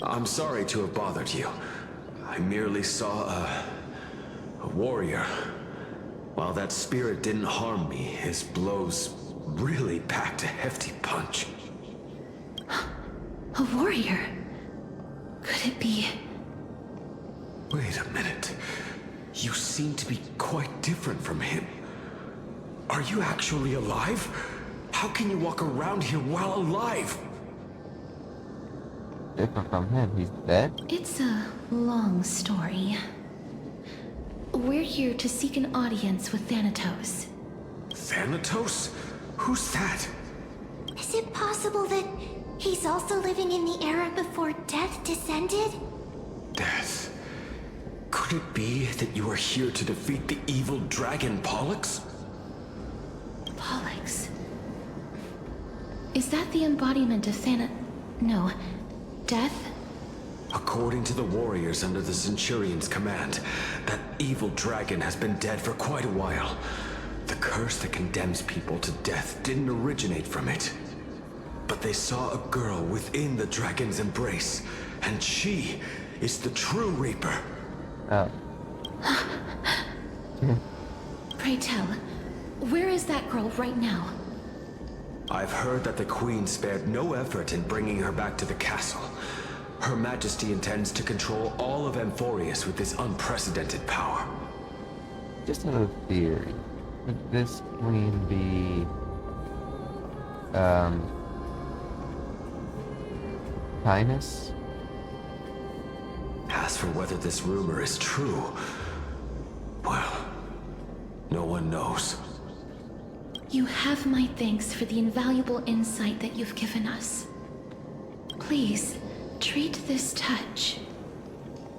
I'm sorry to have bothered you. I merely saw a warrior. While that spirit didn't harm me, his blows really packed a hefty punch. A warrior? Could it be? Wait a minute. You seem to be quite different from him. Are you actually alive? How can you walk around here while alive? Different from him, he's dead? It's a long story. We're here to seek an audience with Thanatos. Thanatos? Who's that? Is it possible that he's also living in the era before death descended? Death? Could it be that you are here to defeat the evil dragon Pollux? Pollux? Is that the embodiment of No. Death? According to the warriors under the Centurion's command, that evil dragon has been dead for quite a while. The curse that condemns people to death didn't originate from it. But they saw a girl within the dragon's embrace, and she is the true Reaper. Oh. Pray tell, where is that girl right now? I've heard that the Queen spared no effort in bringing her back to the castle. Her Majesty intends to control all of Amphorius with this unprecedented power. Just a theory. Could this queen be... Highness? As for whether this rumor is true, well, no one knows. You have my thanks for the invaluable insight that you've given us. Please, treat this touch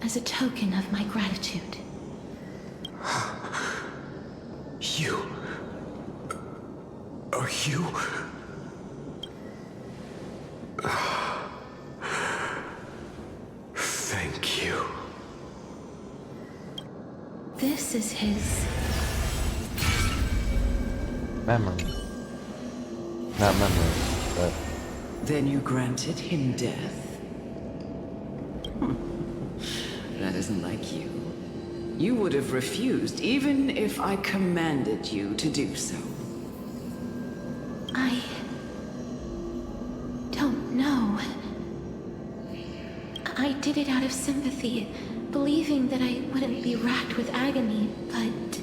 as a token of my gratitude. You... Are you... Thank you. This is his... memory. Not memory, but... Then you granted him death? That isn't like you. You would have refused, even if I commanded you to do so. I... don't know. I did it out of sympathy, believing that I wouldn't be racked with agony, but...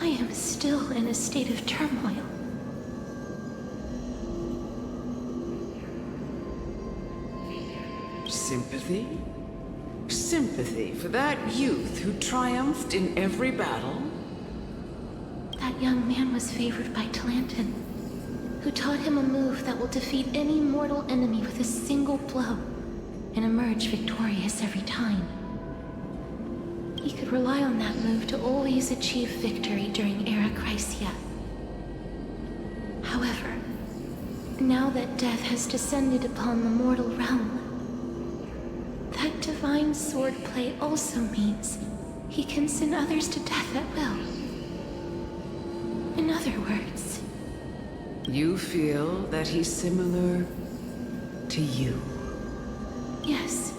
I am still in a state of turmoil. Sympathy? Sympathy for that youth who triumphed in every battle? That young man was favored by Talantin, who taught him a move that will defeat any mortal enemy with a single blow and emerge victorious every time. He could rely on that move to always achieve victory during Era Chrysia. However, now that death has descended upon the mortal realm, that divine swordplay also means he can send others to death at will. In other words... You feel that he's similar to you? Yes.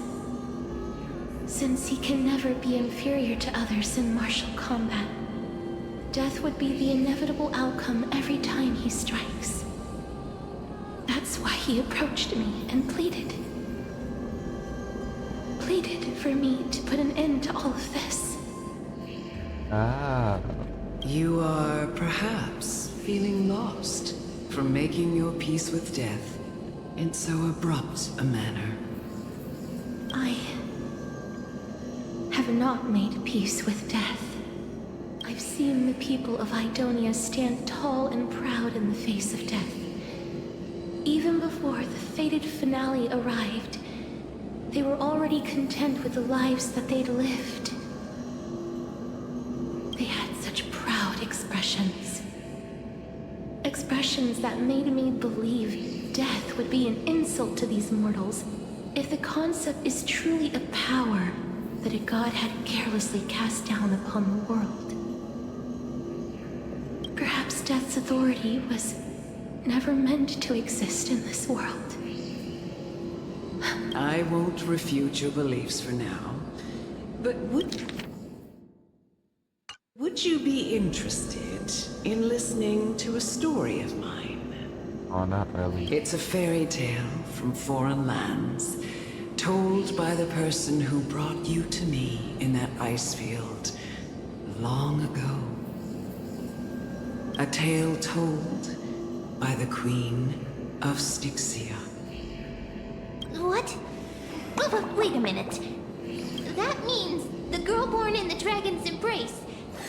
Since he can never be inferior to others in martial combat, death would be the inevitable outcome every time he strikes. That's why he approached me and pleaded. Pleaded for me to put an end to all of this. Ah. You are perhaps feeling lost from making your peace with death in so abrupt a manner. I have not made peace with death. I've seen the people of Idonia stand tall and proud in the face of death. Even before the fated finale arrived, they were already content with the lives that they'd lived. They had such proud expressions. Expressions that made me believe death would be an insult to these mortals if the concept is truly a power that a god had carelessly cast down upon the world. Perhaps death's authority was never meant to exist in this world. I won't refute your beliefs for now, but would you be interested in listening to a story of mine? Oh, not really. It's a fairy tale from foreign lands, told by the person who brought you to me in that ice field long ago. A tale told by the Queen of Styxia. What? Wait a minute. That means the girl born in the dragon's embrace,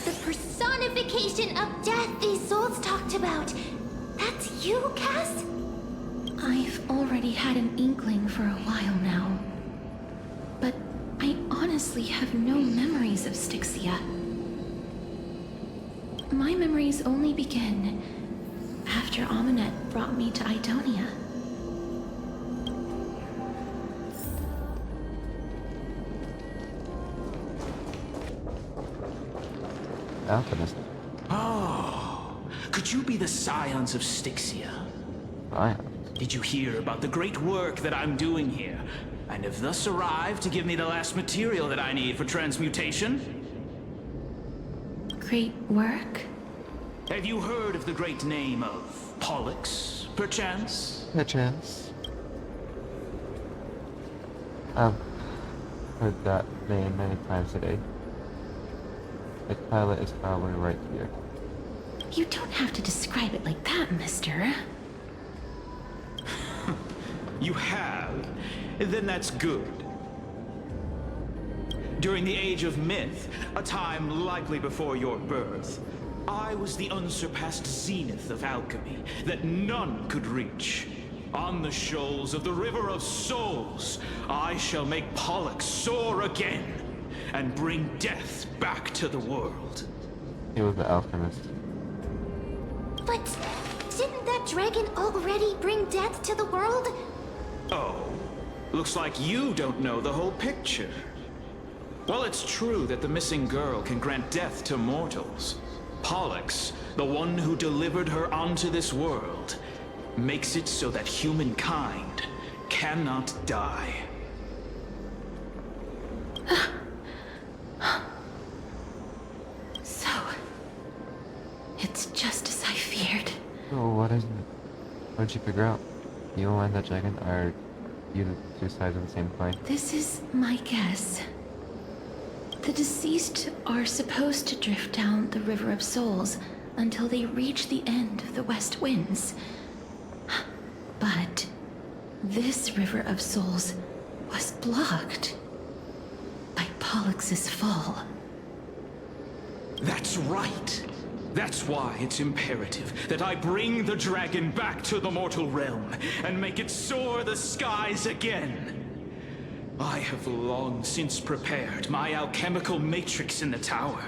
the personification of death these souls talked about. That's you, Cass? I've already had an inkling for a while now. But I honestly have no memories of Styxia. My memories only begin after Amunet brought me to Idonia. Alchemist. Oh, could you be the scions of Styxia? Scions? Did you hear about the great work that I'm doing here, and have thus arrived to give me the last material that I need for transmutation? Great work? Have you heard of the great name of Pollux, perchance? Perchance. I've heard that name many times today. The pilot is probably right here. You don't have to describe it like that, mister. You have? Then that's good. During the Age of Myth, a time likely before your birth, I was the unsurpassed zenith of alchemy that none could reach. On the shoals of the River of Souls, I shall make Pollux soar again and bring death back to the world. He was the alchemist. But didn't that dragon already bring death to the world? Oh, looks like you don't know the whole picture. Well, it's true that the missing girl can grant death to mortals. Pollux, the one who delivered her onto this world, makes it so that humankind cannot die. So, it's just as I feared. Oh, what is it? What did you figure out? You and that dragon are you the two sides of the same coin? This is my guess. The deceased are supposed to drift down the River of Souls until they reach the end of the West Winds. But this River of Souls was blocked by Pollux's fall. That's right. That's why it's imperative that I bring the dragon back to the mortal realm and make it soar the skies again. I have long since prepared my alchemical matrix in the tower.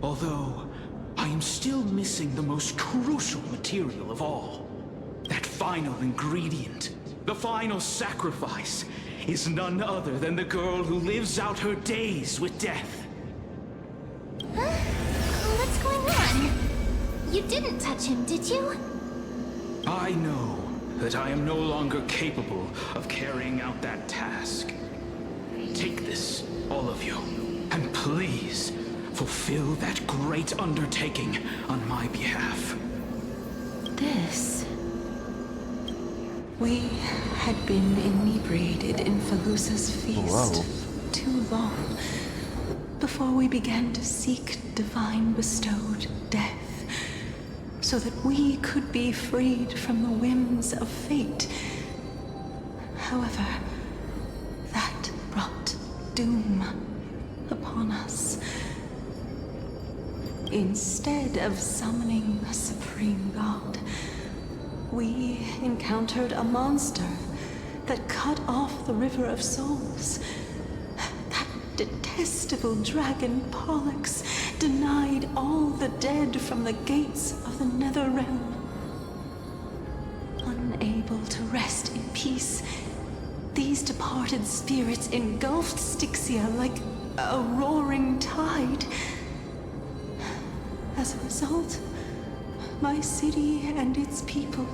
Although, I am still missing the most crucial material of all. That final ingredient, the final sacrifice, is none other than the girl who lives out her days with death. Huh? What's going on? You didn't touch him, did you? I know that I am no longer capable of carrying out that task. Take this, all of you, and please fulfill that great undertaking on my behalf. This... We had been inebriated in Felusa's feast Whoa. too long before we began to seek divine bestowed death, so that we could be freed from the whims of fate. However, that brought doom upon us. Instead of summoning the Supreme God, we encountered a monster that cut off the River of Souls. That detestable dragon Pollux denied all the dead from the gates of the Nether Realm. Unable to rest in peace, these departed spirits engulfed Styxia like a roaring tide. As a result, my city and its people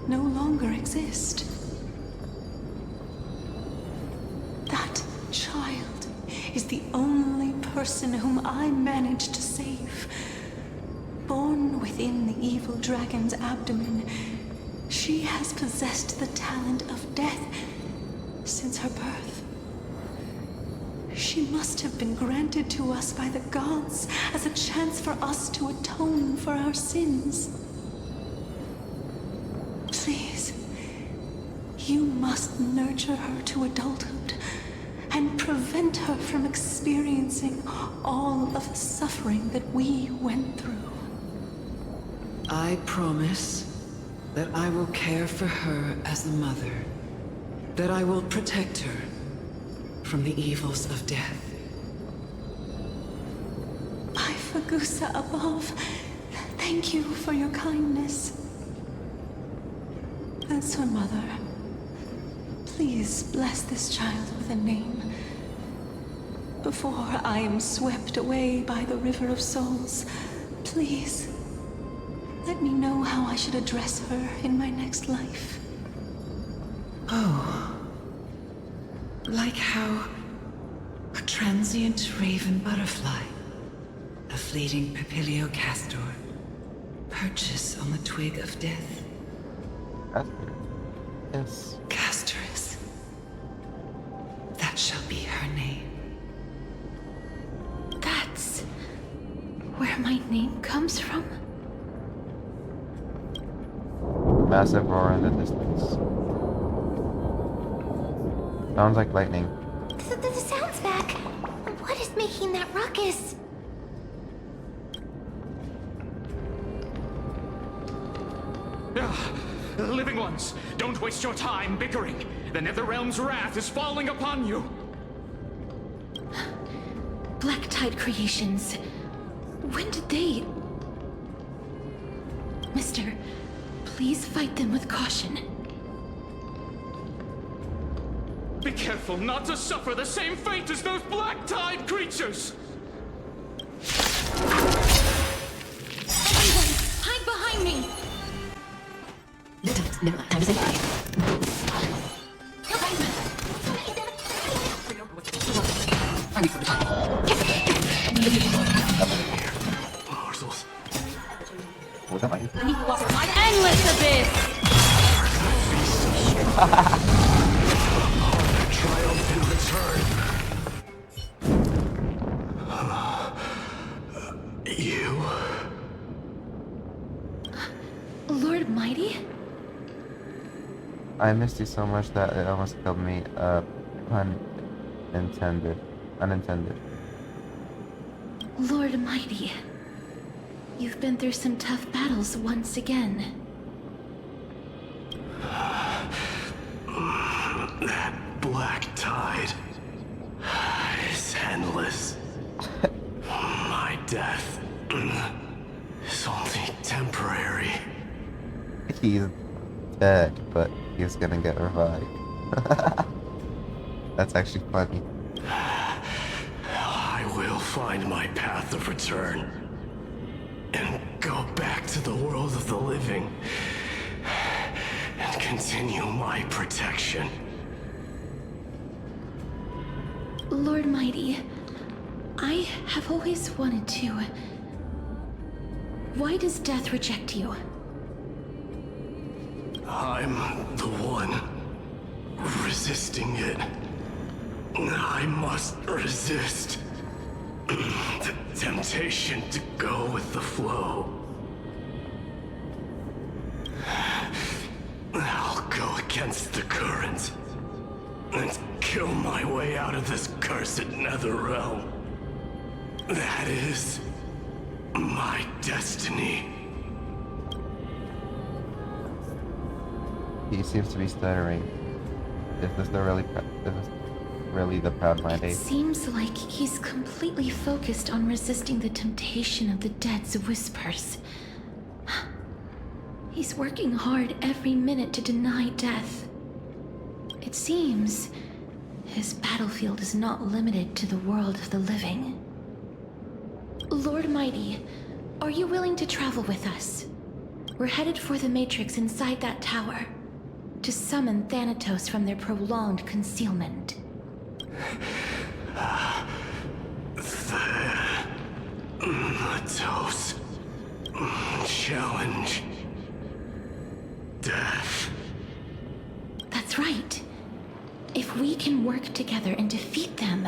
no longer exist. That child is the only person whom I managed to save. Born within the evil dragon's abdomen, she has possessed the talent of death since her birth. She must have been granted to us by the gods as a chance for us to atone for our sins. Please, you must nurture her to adulthood and prevent her from experiencing all of the suffering that we went through. I promise that I will care for her as a mother, that I will protect her from the evils of death. By Fagusa above, thank you for your kindness. As her mother, please bless this child with a name before I am swept away by the River of Souls. Please, let me know how I should address her in my next life. Oh. Like how a transient raven butterfly, a fleeting papilio castor, perches on the twig of death. Yes. Castorus. That shall be her name. That's where my name comes from? Massive roar in the distance. Sounds like lightning. The sound's back. What is making that ruckus? Living ones, don't waste your time bickering. The Netherrealm's wrath is falling upon you. Black Tide creations. When did they... Mister, please fight them with caution. Be careful not to suffer the same fate as those Black Tide creatures! Everyone, hide behind me! No, time to say bye. Morsels. What am I? Endless abyss! Triumphant return. You? Lord Mighty? I missed you so much that it almost killed me. Pun intended. Unintended. Lord Mighty. You've been through some tough battles once again. That black tide is endless. My death is only temporary. He's dead, but he's gonna get revived. That's actually funny. I will find my path of return and go back to the world of the living and continue my protection. Lord Mighty, I have always wanted to... Why does death reject you? I'm the one resisting it. I must resist the temptation to go with the flow. I'll go against the current and kill my way out of this cursed Netherrealm. That is my destiny. He seems to be stuttering. Is this really the Proud Mighty? It seems like he's completely focused on resisting the temptation of the dead's whispers. He's working hard every minute to deny death. It seems his battlefield is not limited to the world of the living. Lord Mighty, are you willing to travel with us? We're headed for the Matrix inside that tower to summon Thanatos from their prolonged concealment. Thanatos. Challenge. Death. That's right. If we can work together and defeat them,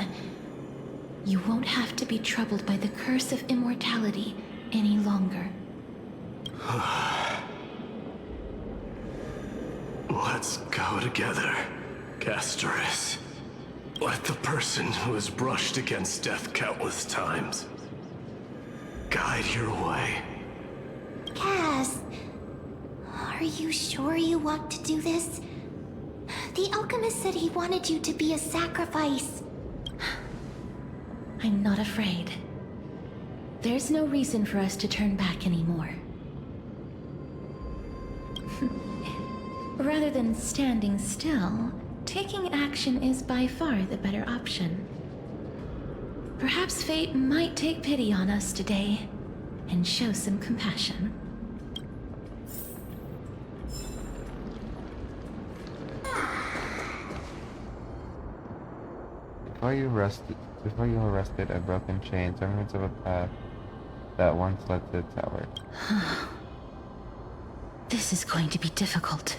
you won't have to be troubled by the curse of immortality any longer. Let's go together, Castoris. Let the person who has brushed against death countless times guide your way. Cass, are you sure you want to do this? The alchemist said he wanted you to be a sacrifice. I'm not afraid. There's no reason for us to turn back anymore. Rather than standing still, taking action is by far the better option. Perhaps fate might take pity on us today and show some compassion. Before you arrested a broken chains, remnants of a path that once led to the tower. This is going to be difficult.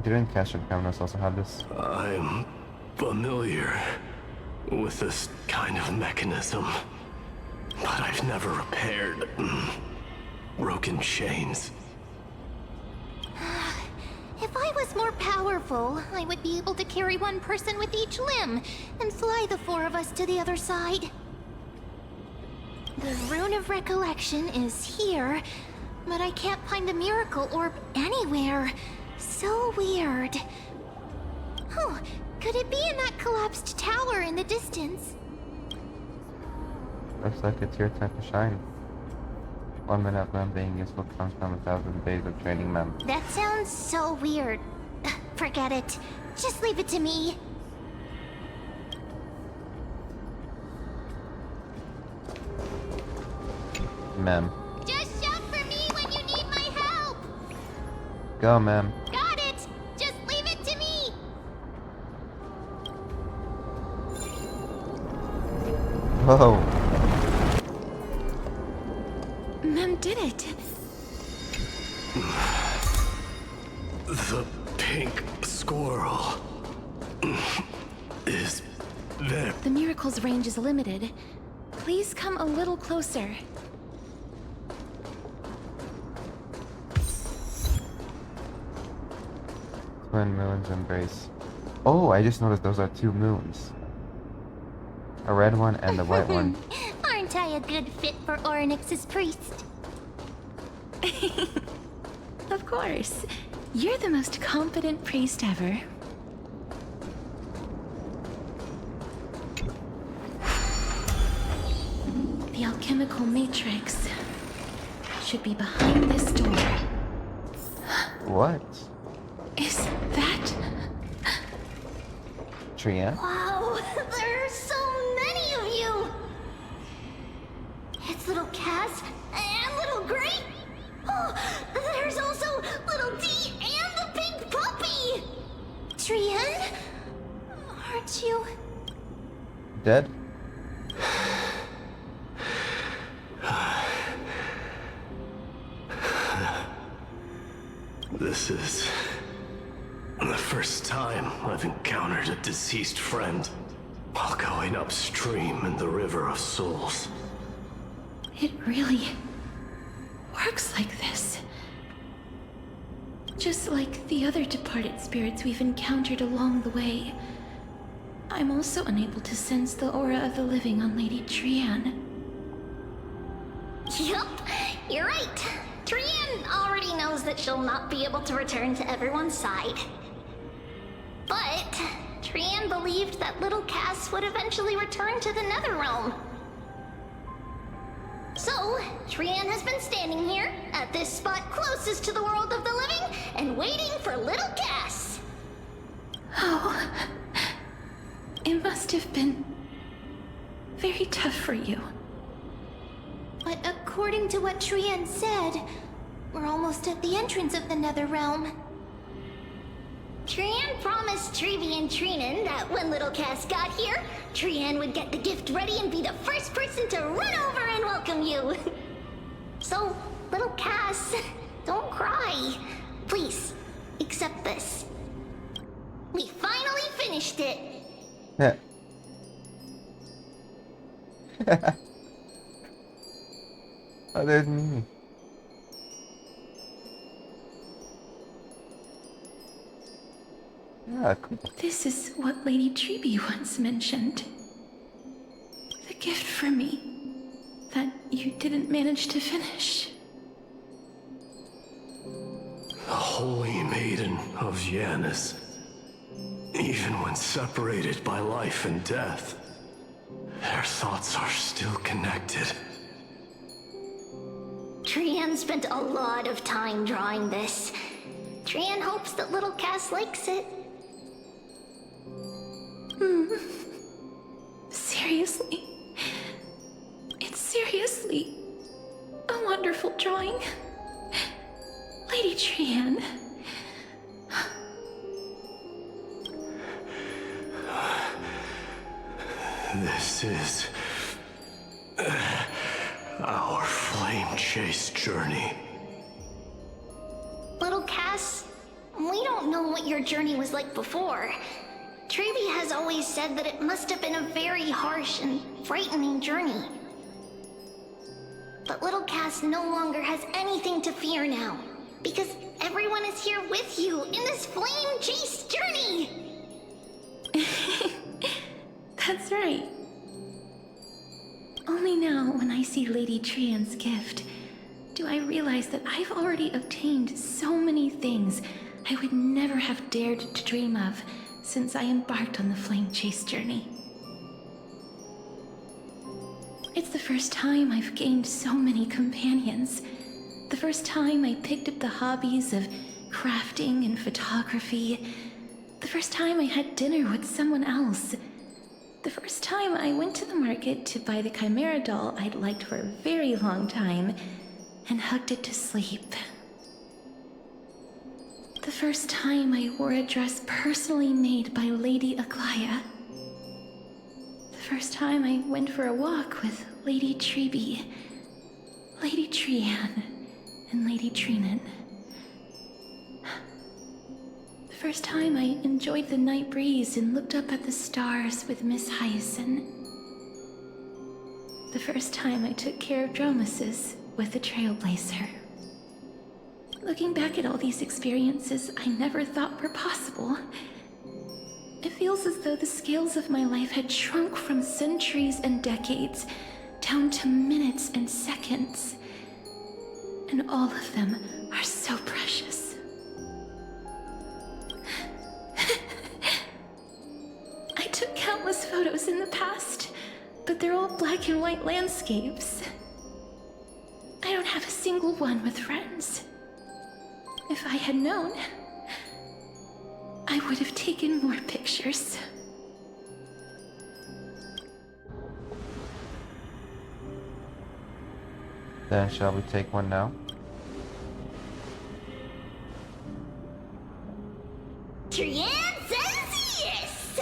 Didn't Cash and Cameras also have this? I'm familiar with this kind of mechanism, but I've never repaired broken chains. If I was more powerful, I would be able to carry one person with each limb and fly the four of us to the other side. The Rune of Recollection is here, but I can't find the miracle orb anywhere. So weird. Oh, could it be in that collapsed tower in the distance? Looks like it's your time to shine. 1 minute of them being useful comes from 1,000 days of training them. That sounds so weird. Forget it. Just leave it to me. Ma'am. Just shout for me when you need my help! Go, ma'am. Got it! Just leave it to me! Whoa. Mem did it. The pink squirrel is there. The miracle's range is limited. Please come a little closer. Twin moons embrace. Oh, I just noticed those are 2 moons. A red one and the white one. Aren't I a good fit for Orynyx's priest? Of course. You're the most competent priest ever. The alchemical matrix should be behind this door. What? Is that... Trian? Wow, there are so many of you! It's little Cass and little Grape. Oh, there's also little D and the pink puppy! Trian? Aren't you... Dead? This is the first time I've encountered a deceased friend while going upstream in the River of Souls. It really works like this. Just like the other departed spirits we've encountered along the way, I'm also unable to sense the aura of the living on Lady Trian. Yup, you're right. Trian already knows that she'll not be able to return to everyone's side. But Trian believed that little Cass would eventually return to the Netherrealm. So, Trian has been standing here, at this spot closest to the world of the living, and waiting for little Cass. Oh, it must have been very tough for you. But according to what Trian said, we're almost at the entrance of the Nether Realm. Trian promised Trevi and Trinan that when little Cass got here, Trian would get the gift ready and be the first person to run over and welcome you. So, little Cass, don't cry. Please, accept this. We finally finished it. Oh, there's me. Yeah, cool. This is what Lady Treeby once mentioned. The gift for me that you didn't manage to finish. The Holy Maiden of Janus. Even when separated by life and death, their thoughts are still connected. Trian spent a lot of time drawing this. Trian hopes that little Cass likes it. Seriously? It's seriously a wonderful drawing. Lady Trian. This is our flame chase journey. Little Cass, we don't know what your journey was like before. Trevi has always said that it must have been a very harsh and frightening journey. But little Cass no longer has anything to fear now, because everyone is here with you in this flame chase journey! That's right. Only now, when I see Lady Trian's gift, do I realize that I've already obtained so many things I would never have dared to dream of since I embarked on the flame chase journey. It's the first time I've gained so many companions. The first time I picked up the hobbies of crafting and photography. The first time I had dinner with someone else. The first time I went to the market to buy the Chimera doll I'd liked for a very long time and hugged it to sleep. The first time I wore a dress personally made by Lady Aglaya. The first time I went for a walk with Lady Treeby, Lady Trian, and Lady Trinan. The first time I enjoyed the night breeze and looked up at the stars with Miss Hyacinth. The first time I took care of Dromesis with the Trailblazer. Looking back at all these experiences I never thought were possible, it feels as though the scales of my life had shrunk from centuries and decades down to minutes and seconds. And all of them are so precious. I took countless photos in the past, but they're all black and white landscapes. I don't have a single one with friends. If I had known, I would have taken more pictures. Then shall we take one now? Trian says yes!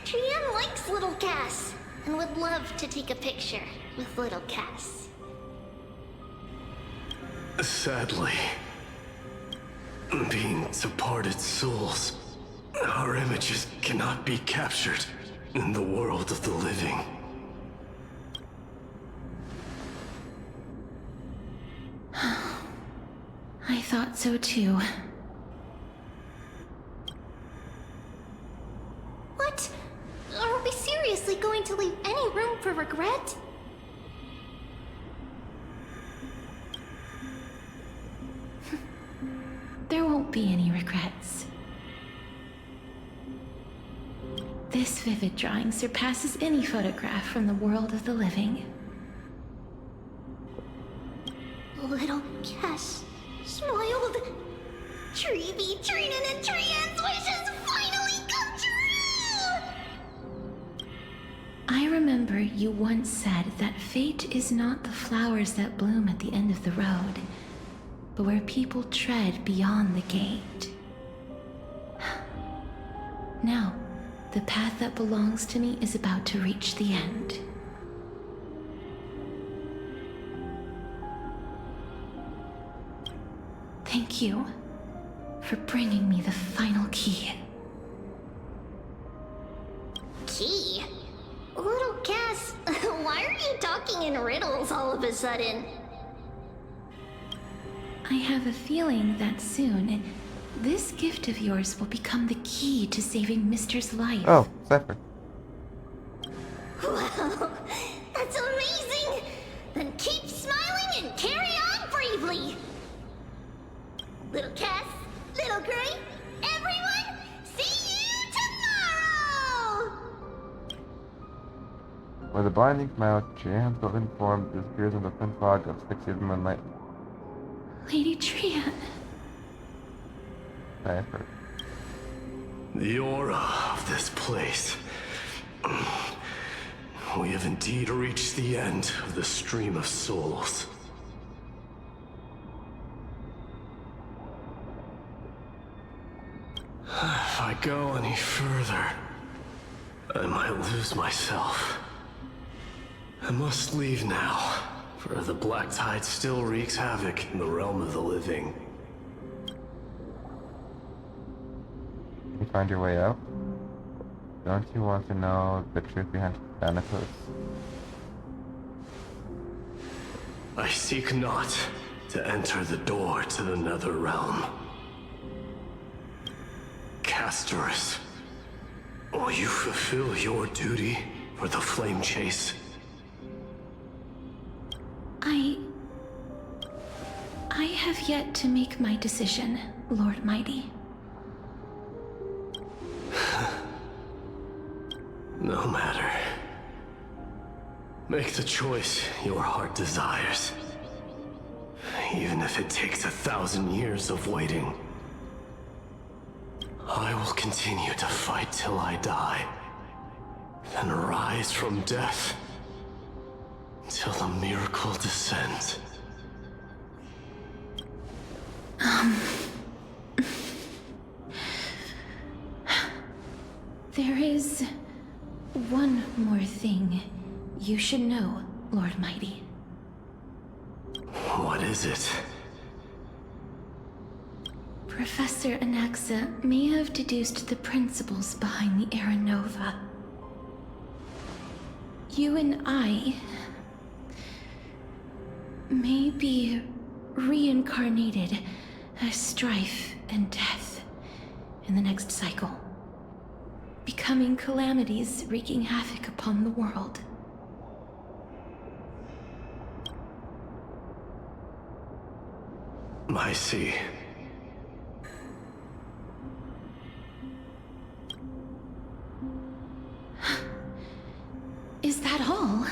Trian likes little Cass and would love to take a picture with little Cass. Sadly, being departed souls, our images cannot be captured in the world of the living. I thought so too. What? Are we seriously going to leave any room for regret? There won't be any regrets. This vivid drawing surpasses any photograph from the world of the living. Little Cass smiled. Treeby, Trinan, and Trian's wishes finally come true! I remember remember you once said that fate is not the flowers that bloom at the end of the road, but where people tread beyond the gate. Now, the path that belongs to me is about to reach the end. Thank you for bringing me the final key. Key? Little Cass, why are you talking in riddles all of a sudden? I have a feeling that soon, this gift of yours will become the key to saving Mister's life. Oh, Zephyr. Wow, that's amazing! Then keep smiling and carry on bravely! Little Cass, Little Gray, everyone, see you tomorrow! With a blinding smile, Jian's golden form disappears in the thin fog of 6 years of moonlight. Lady Trian. Zephyr. The aura of this place. We have indeed reached the end of the stream of souls. If I go any further, I might lose myself. I must leave now, for the black tide still wreaks havoc in the realm of the living. You find your way out? Don't you want to know the truth behind Thanatos? I seek not to enter the door to the nether realm. Castorus, will you fulfill your duty for the flame chase? I have yet to make my decision, Lord Mighty. No matter. Make the choice your heart desires. Even if it takes 1,000 years of waiting. I will continue to fight till I die. Then rise from death. Till the miracle descends. There is one more thing you should know, Lord Mighty. What is it? Professor Anaxa may have deduced the principles behind the Era Nova. You and I may be reincarnated as strife and death in the next cycle, becoming calamities wreaking havoc upon the world. I see. Is that all?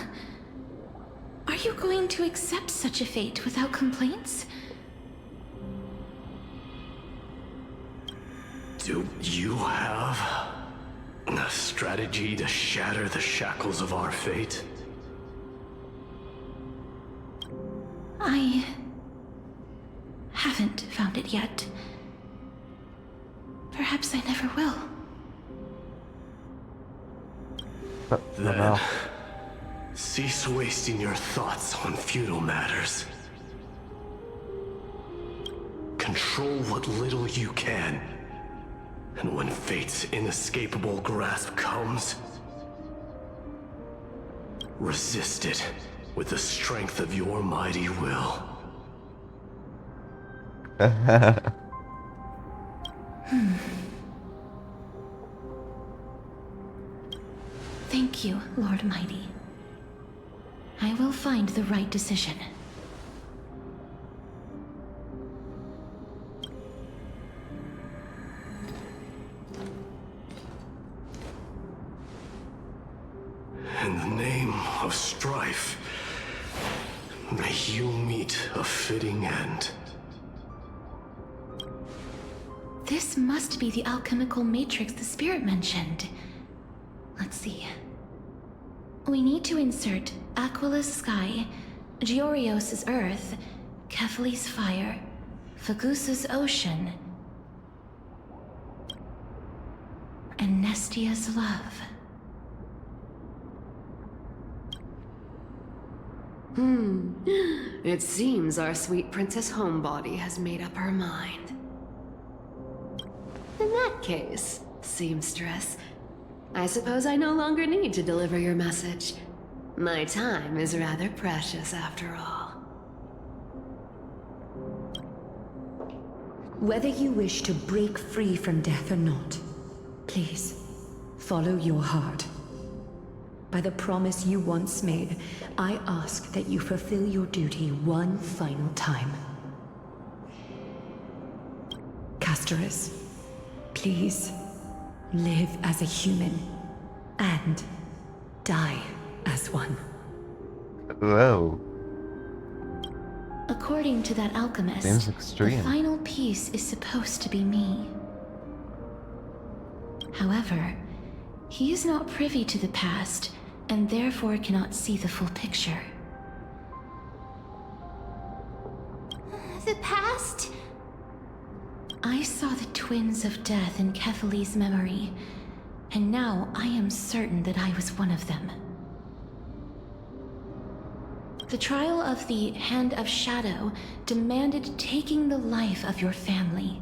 Are you going to accept such a fate without complaints? Do you have a strategy to shatter the shackles of our fate? I haven't found it yet. Perhaps I never will. Then, cease wasting your thoughts on futile matters. Control what little you can. And when fate's inescapable grasp comes, resist it with the strength of your mighty will. Thank you, Lord Mighty. I will find the right decision. In the name of strife, may you meet a fitting end. This must be the alchemical matrix the spirit mentioned. Let's see. We need to insert Aquila's sky, Georios' earth, Kefali's fire, Fagusa's ocean, and Nestia's love. It seems our sweet Princess Homebody has made up her mind. In that case, seamstress, I suppose I no longer need to deliver your message. My time is rather precious after all. Whether you wish to break free from death or not, please, follow your heart. By the promise you once made, I ask that you fulfill your duty one final time. Castorus, please, live as a human, and die as one. Whoa. According to that alchemist, Seems the extreme. final piece is supposed to be me. However, he is not privy to the past, and therefore cannot see the full picture. The past? I saw the twins of death in Kefali's memory, and now I am certain that I was one of them. The trial of the Hand of Shadow demanded taking the life of your family.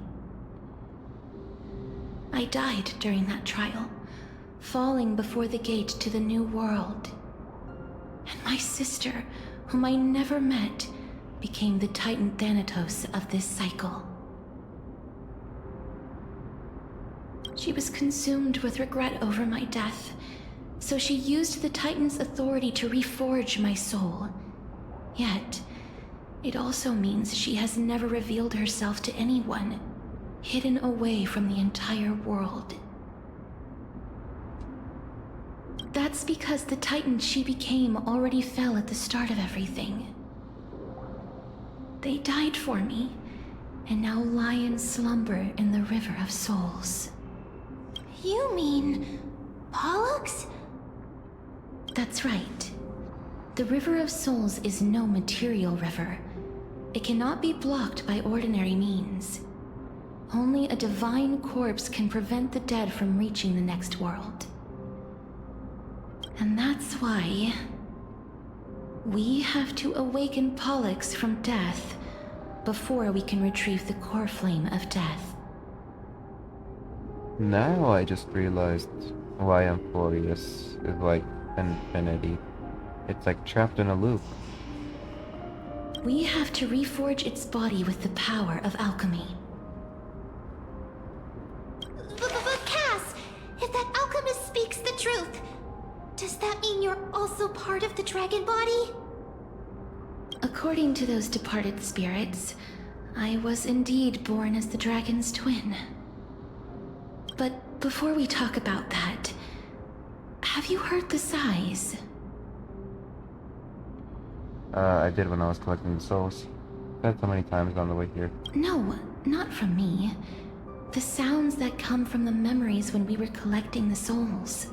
I died during that trial, falling before the gate to the new world. And my sister, whom I never met, became the Titan Thanatos of this cycle. She was consumed with regret over my death, so she used the Titan's authority to reforge my soul. Yet, it also means she has never revealed herself to anyone, hidden away from the entire world. That's because the Titan she became already fell at the start of everything. They died for me, and now lie in slumber in the River of Souls. You mean... Pollux? That's right. The River of Souls is no material river. It cannot be blocked by ordinary means. Only a divine corpse can prevent the dead from reaching the next world. And that's why we have to awaken Pollux from death before we can retrieve the core flame of death. Now I just realized why Amphorius is like infinity. It's like trapped in a loop. We have to reforge its body with the power of alchemy. But Cass, if that alchemist speaks the truth, does that mean you're also part of the dragon body? According to those departed spirits, I was indeed born as the dragon's twin. But before we talk about that, have you heard the sighs? I did when I was collecting the souls. Said so many times on the way here. No, not from me. The sounds that come from the memories when we were collecting the souls.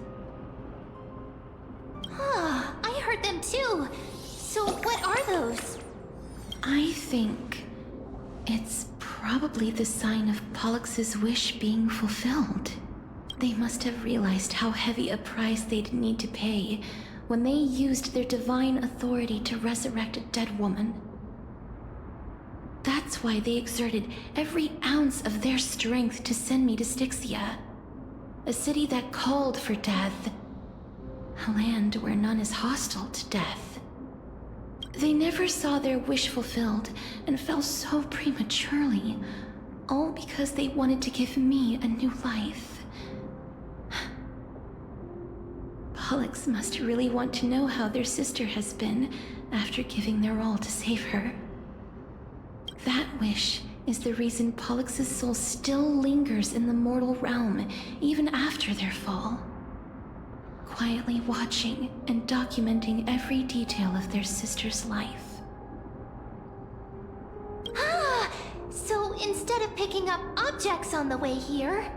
I heard them too. So what are those? I think it's probably the sign of Pollux's wish being fulfilled. They must have realized how heavy a price they'd need to pay when they used their divine authority to resurrect a dead woman. That's why they exerted every ounce of their strength to send me to Styxia, a city that called for death, a land where none is hostile to death. They never saw their wish fulfilled and fell so prematurely, all because they wanted to give me a new life. Pollux must really want to know how their sister has been after giving their all to save her. That wish is the reason Pollux's soul still lingers in the mortal realm even after their fall, quietly watching and documenting every detail of their sister's life. So instead of picking up objects on the way here...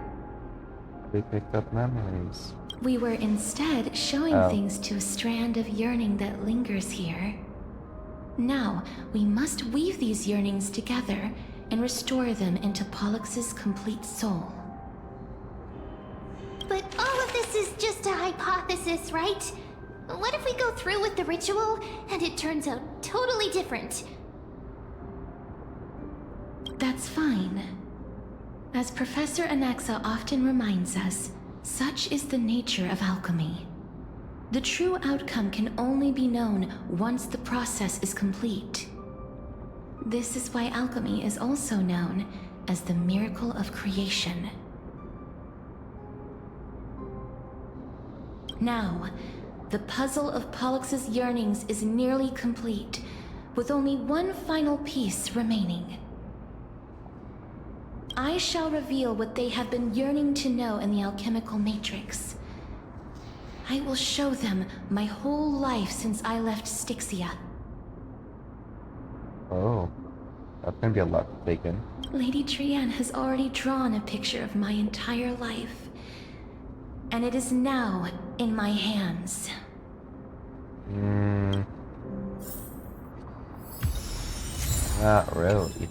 They picked up memories. We were instead showing things to a strand of yearning that lingers here. Now, we must weave these yearnings together and restore them into Pollux's complete soul. But all of this is just a hypothesis, right? What if we go through with the ritual and it turns out totally different? That's fine. As Professor Anaxa often reminds us, such is the nature of alchemy. The true outcome can only be known once the process is complete. This is why alchemy is also known as the miracle of creation. Now, the puzzle of Pollux's yearnings is nearly complete, with only one final piece remaining. I shall reveal what they have been yearning to know in the alchemical matrix. I will show them my whole life since I left Styxia. Oh, that's gonna be a lot to take in. Lady Trienne has already drawn a picture of my entire life, and it is now in my hands. Not really.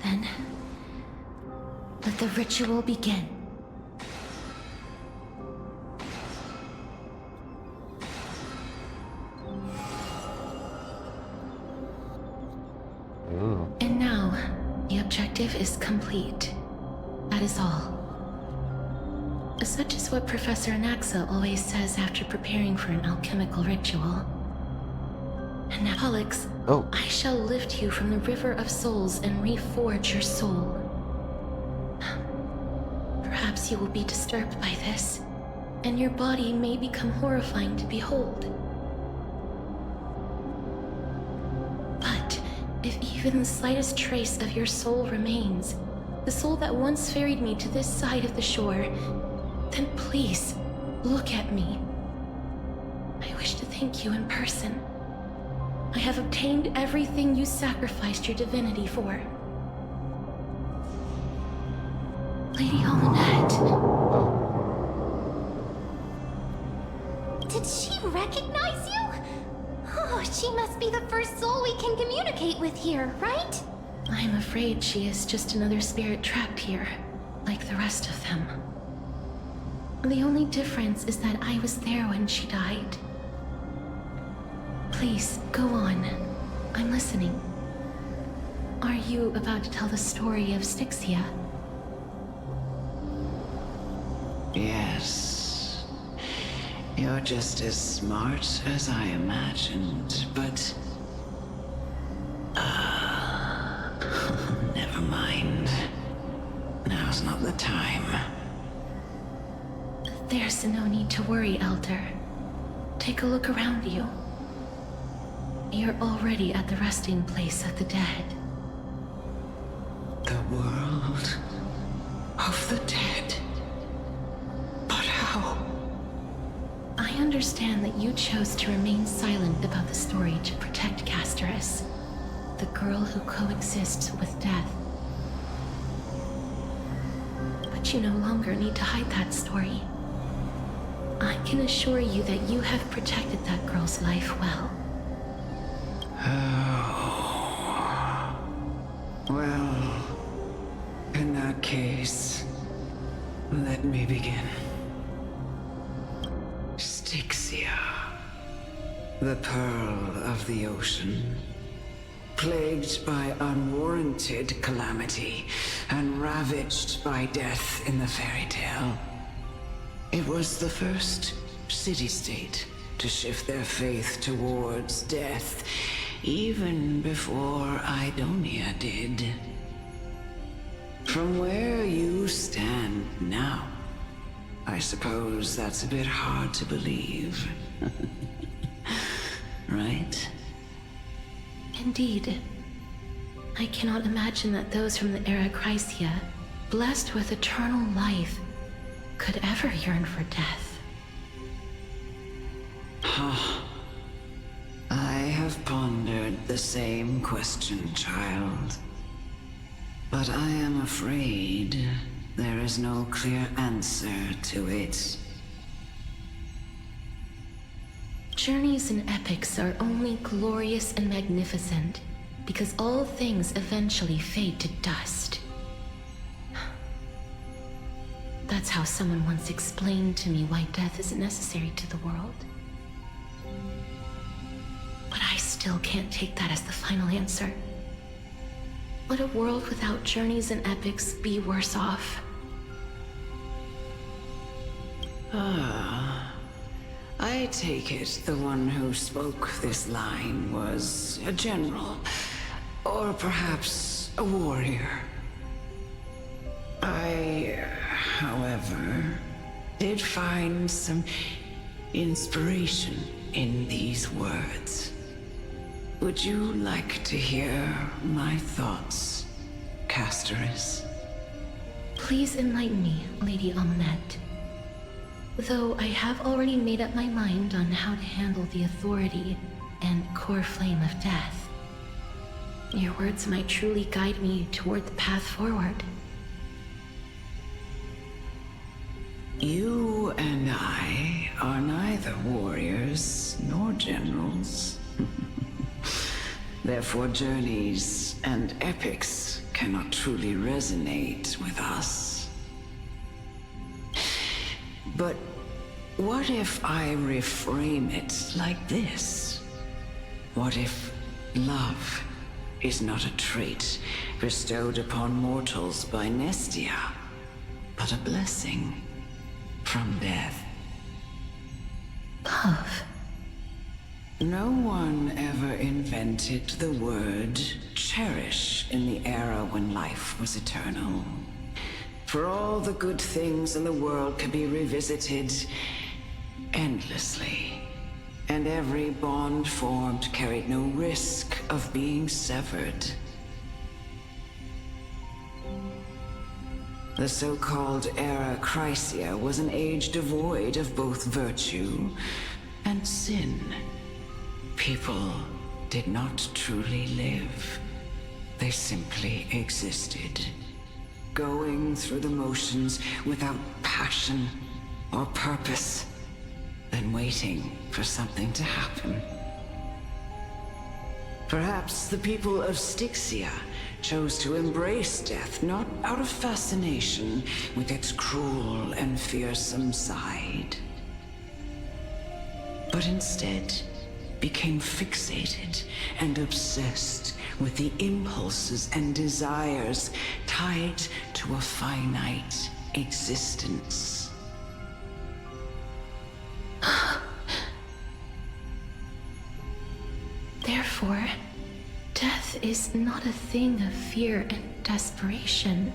Then, let the ritual begin. Ooh. And now, the objective is complete. That is all. Such is what Professor Anaxa always says after preparing for an alchemical ritual. And now, Pollux, I shall lift you from the river of souls and reforge your soul. Perhaps you will be disturbed by this, and your body may become horrifying to behold. But if even the slightest trace of your soul remains, the soul that once ferried me to this side of the shore, then please, look at me. I wish to thank you in person. I have obtained everything you sacrificed your divinity for. Lady Almanette. Did she recognize you? Oh, she must be the first soul we can communicate with here, right? I'm afraid she is just another spirit trapped here, like the rest of them. The only difference is that I was there when she died. Please, go on. I'm listening. Are you about to tell the story of Styxia? Yes. You're just as smart as I imagined, but... never mind. Now's not the time. There's no need to worry, Elder. Take a look around you. You're already at the resting place of the dead. The world of the dead? But how? I understand that you chose to remain silent about the story to protect Casterus, the girl who coexists with death. But you no longer need to hide that story. I can assure you that you have protected that girl's life well. Oh. Well, in that case, let me begin. Styxia, the pearl of the ocean, plagued by unwarranted calamity and ravaged by death in the fairy tale. It was the first city-state to shift their faith towards death, even before Idonia did. From where you stand now, I suppose that's a bit hard to believe. Right? Indeed. I cannot imagine that those from the Era Chrysia, blessed with eternal life, could ever yearn for death. I have pondered the same question, child. But I am afraid there is no clear answer to it. Journeys and epics are only glorious and magnificent because all things eventually fade to dust. That's how someone once explained to me why death is necessary to the world. But I still can't take that as the final answer. Would a world without journeys and epics be worse off? I take it the one who spoke this line was a general, or perhaps a warrior. I, however, did find some inspiration in these words. Would you like to hear my thoughts, Casterus? Please enlighten me, Lady Amunet. Though I have already made up my mind on how to handle the authority and core flame of death. Your words might truly guide me toward the path forward. You and I are neither warriors nor generals. Therefore, journeys and epics cannot truly resonate with us. But what if I reframe it like this? What if love is not a trait bestowed upon mortals by Nestia, but a blessing from death? Love? No one ever invented the word cherish in the era when life was eternal. For all the good things in the world can be revisited endlessly, and every bond formed carried no risk of being severed. The so-called Era Chrysia was an age devoid of both virtue and sin. People did not truly live. They simply existed, going through the motions without passion or purpose, then waiting for something to happen. Perhaps the people of Styxia chose to embrace death not out of fascination with its cruel and fearsome side, but instead became fixated and obsessed with the impulses and desires tied to a finite existence. Therefore, death is not a thing of fear and desperation,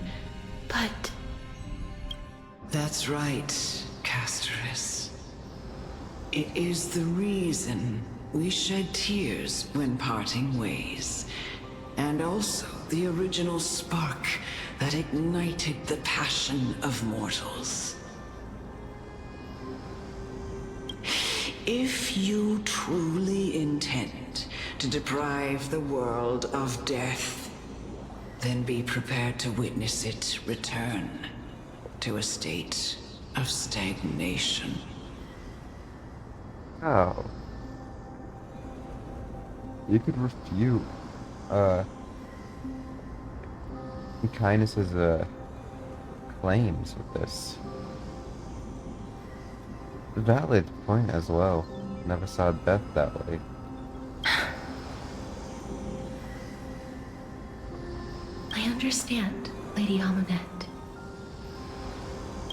but... That's right, Casterus. It is the reason we shed tears when parting ways, and also the original spark that ignited the passion of mortals. If you truly intend to deprive the world of death, then be prepared to witness it return to a state of stagnation. Oh. You could refute, Kindness's, claims with this. Valid point as well. Never saw death that way. I understand, Lady Amunet.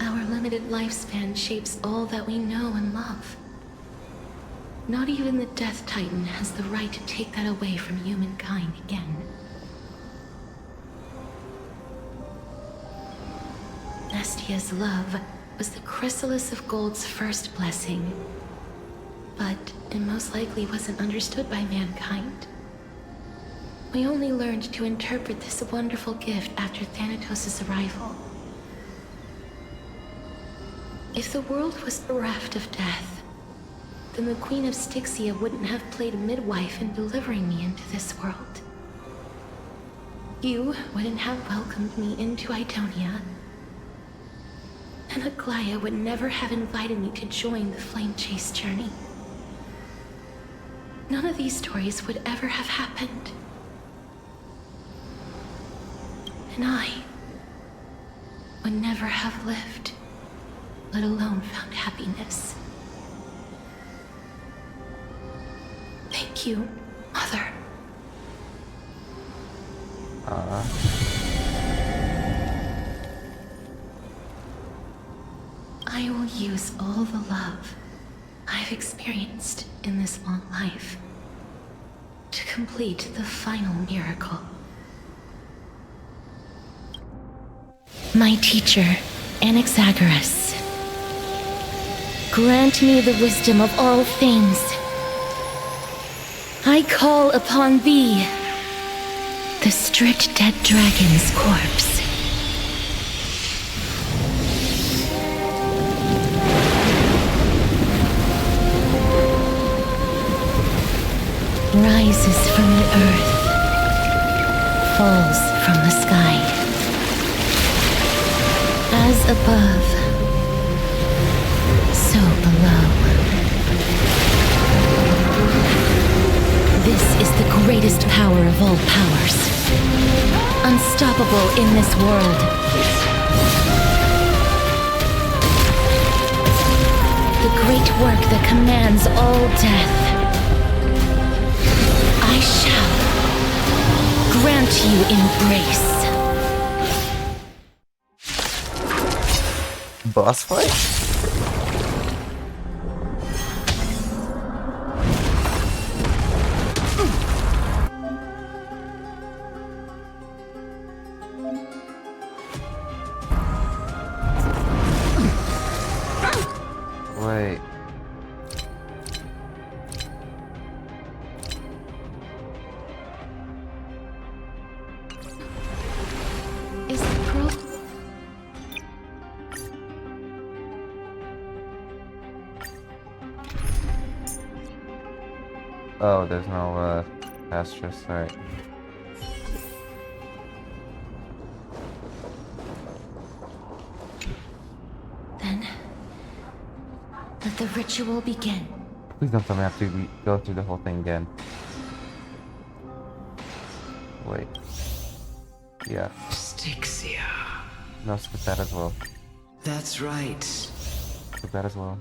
Our limited lifespan shapes all that we know and love. Not even the Death Titan has the right to take that away from humankind again. Nestia's love was the chrysalis of Gold's first blessing, but it most likely wasn't understood by mankind. We only learned to interpret this wonderful gift after Thanatos' arrival. If the world was bereft of death, then the Queen of Styxia wouldn't have played midwife in delivering me into this world. You wouldn't have welcomed me into Idonia. And Aglaya would never have invited me to join the Flame Chase journey. None of these stories would ever have happened. And I would never have lived, let alone found happiness. Thank you, Mother. I will use all the love I've experienced in this long life to complete the final miracle. My teacher, Anaxagoras, grant me the wisdom of all things. I call upon thee, the stripped dead dragon's corpse. Rises from the earth, falls from the sky. As above, so below. This is the greatest power of all powers. Unstoppable in this world. The great work that commands all death. I shall grant you embrace. Boss fight? Wait. Is the girl... Oh, there's no asterisk, alright. Then, let the ritual begin. Please don't tell me I have to go through the whole thing again. Wait. Yeah. Styxia. No, skip that as well. That's right. Skip that as well.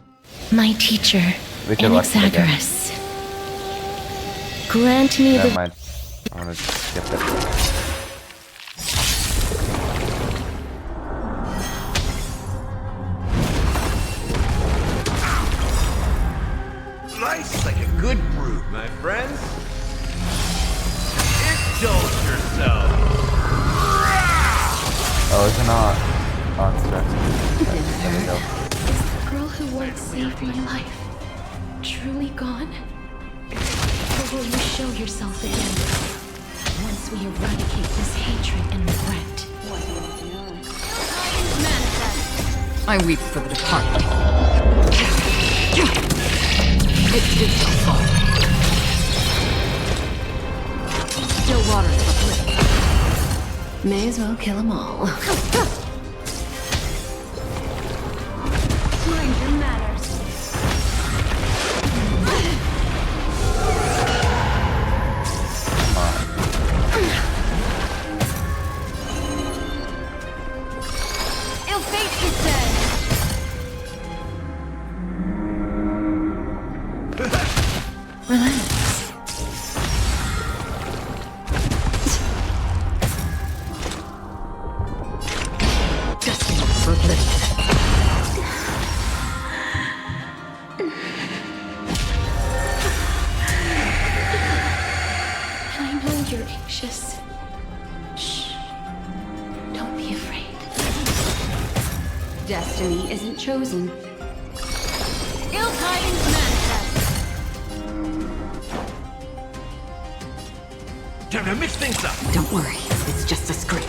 My teacher, We can watch it again. Anaxagoras, grant me Never the... mind. I'm gonna skip it. Life's like a good brew, my friends. Indulge yourself. Oh, it's not on stress. There we go. Is the girl who once saved my life truly gone? Or will you show yourself again once we eradicate this hatred and regret? I weep for the departed. It did so far. Still waters for flip. May as well kill them all. Mind your manners. Ill fate is dead. Relax. Destined for bliss. I know you're anxious. Shh. Don't be afraid. Destiny isn't chosen. Ill tidings manifest. Time to mix things up. Don't worry, it's just a scrape.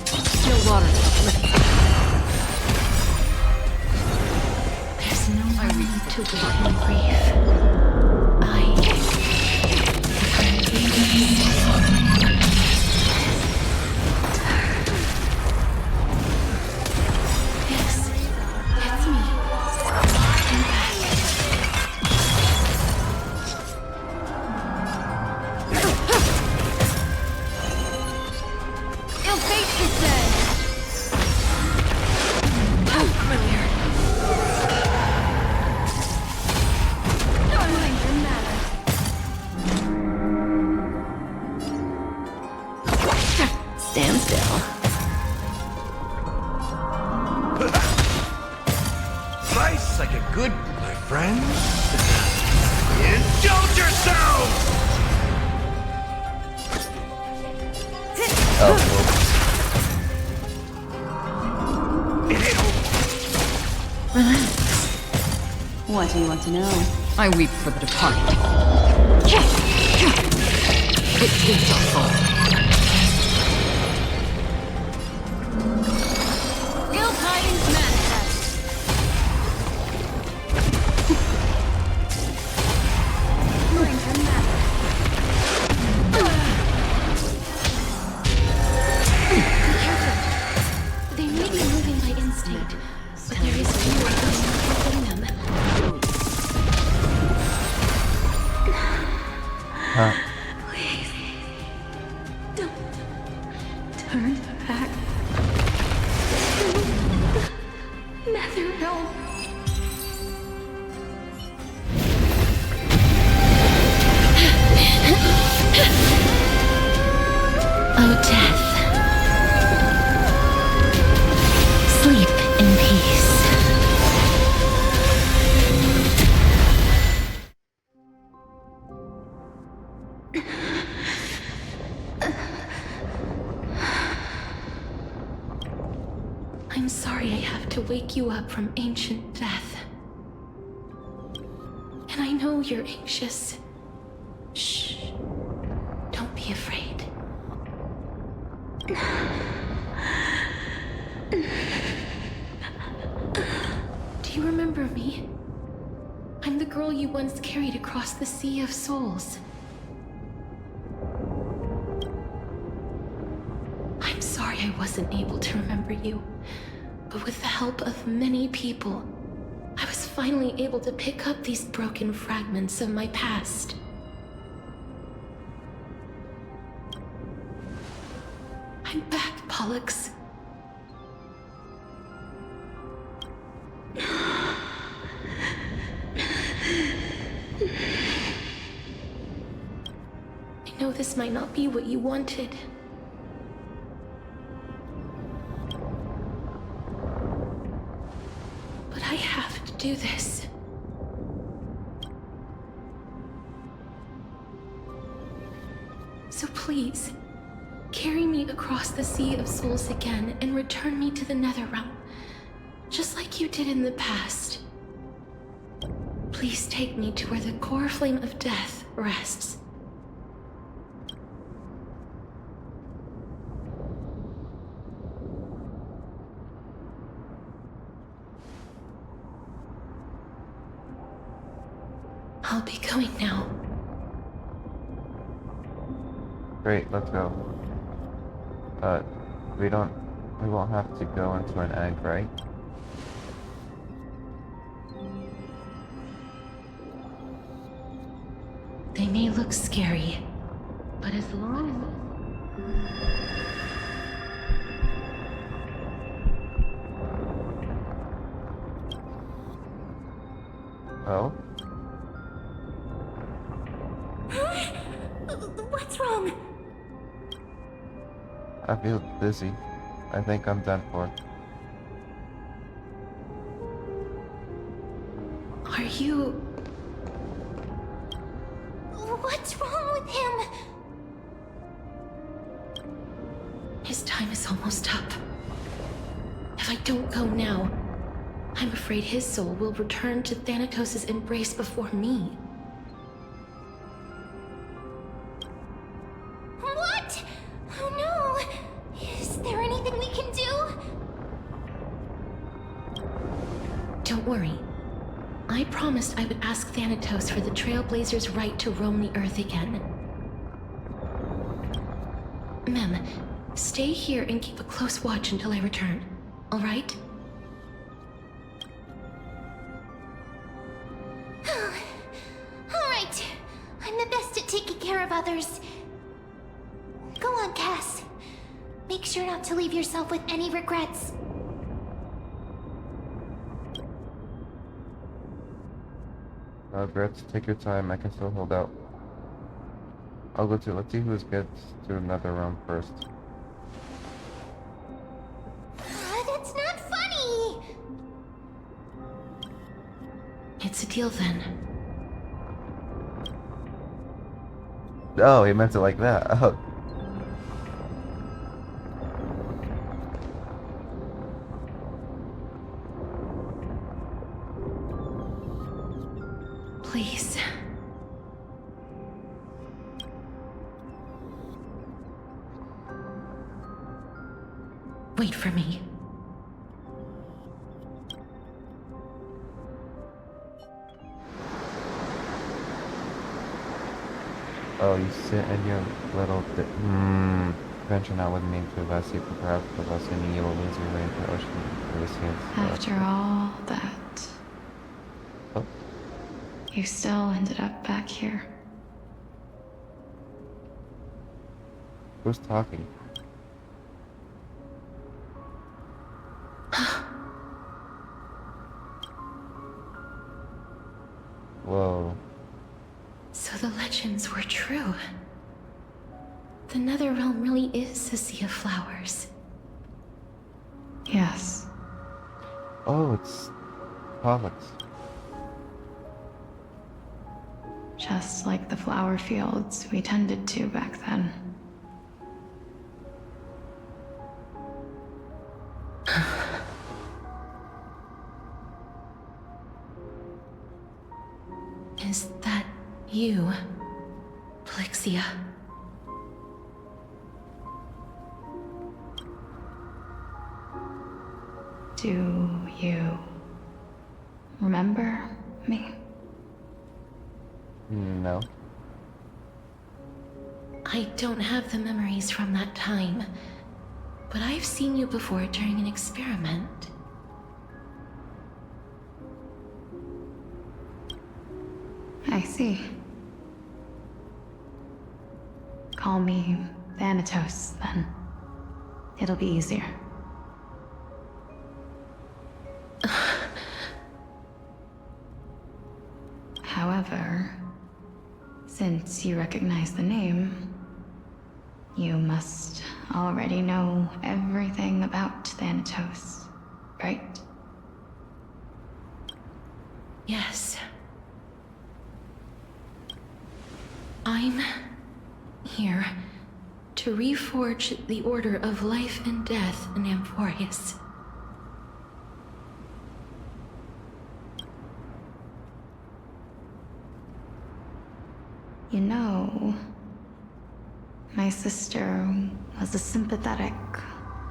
Still waters for flip. There's no need to weep in grief. Stand still. Nice, like a good, my friends. Indulge yourselves! Relax. What do you want to know? I weep for the departed. It takes our soul. Ill tidings manifest. Mind your matter. Be careful. They may be moving by instinct, but there is fear in them. Please. Don't turn back to the nether realm. Oh, Death. Sleep in peace. I'm sorry I have to wake you up from ancient death. And I know you're anxious. Shh. Don't be afraid. Do you remember me? I'm the girl you once carried across the Sea of Souls. I'm sorry I wasn't able to remember you, but with the help of many people, I was finally able to pick up these broken fragments of my past. I'm back, Pollux. I know this might not be what you wanted. But I have to do this. So please, carry me across the Sea of Souls again and return me to the Netherrealm, just like you did in the past. Please take me to where the Coreflame of Death rests. I'll be going now. Great, let's go. We won't have to go into an egg, right? They may look scary, but as long Oh? What's wrong? I feel dizzy. I think I'm done for. Are you... What's wrong with him? His time is almost up. If I don't go now, I'm afraid his soul will return to Thanatos' embrace before me. What? Oh no! Is there anything we can do? Don't worry. I promised I would ask Thanatos for the Trailblazers' right to roam the Earth again. Mem, stay here and keep a close watch until I return, all right? Alright. I'm the best at taking care of others. Go on, Cass. Make sure not to leave yourself with any regrets. Regrets, take your time, I can still hold out. Let's see who gets to another round first. It's a deal then. Oh, he meant it like that. Oh. Please. Wait for me. Oh, you sit in your little venture not with me to Vesti, but perhaps the lesson you will lose your way into the ocean. After all that, Oh. you still ended up back here. Who's talking? Whoa. So the legends were true. The Netherrealm really is a sea of flowers. Yes. Oh, it's Pollock's. Just like the flower fields we tended to back then. Is that you, Plixia? Do you remember me? No. I don't have the memories from that time, but I've seen you before during an experiment. I see. Call me Thanatos, then. It'll be easier. However, since you recognize the name, you must already know everything about Thanatos, right? Yes. I'm here to reforge the order of life and death in Amphorius. You know, my sister was a sympathetic,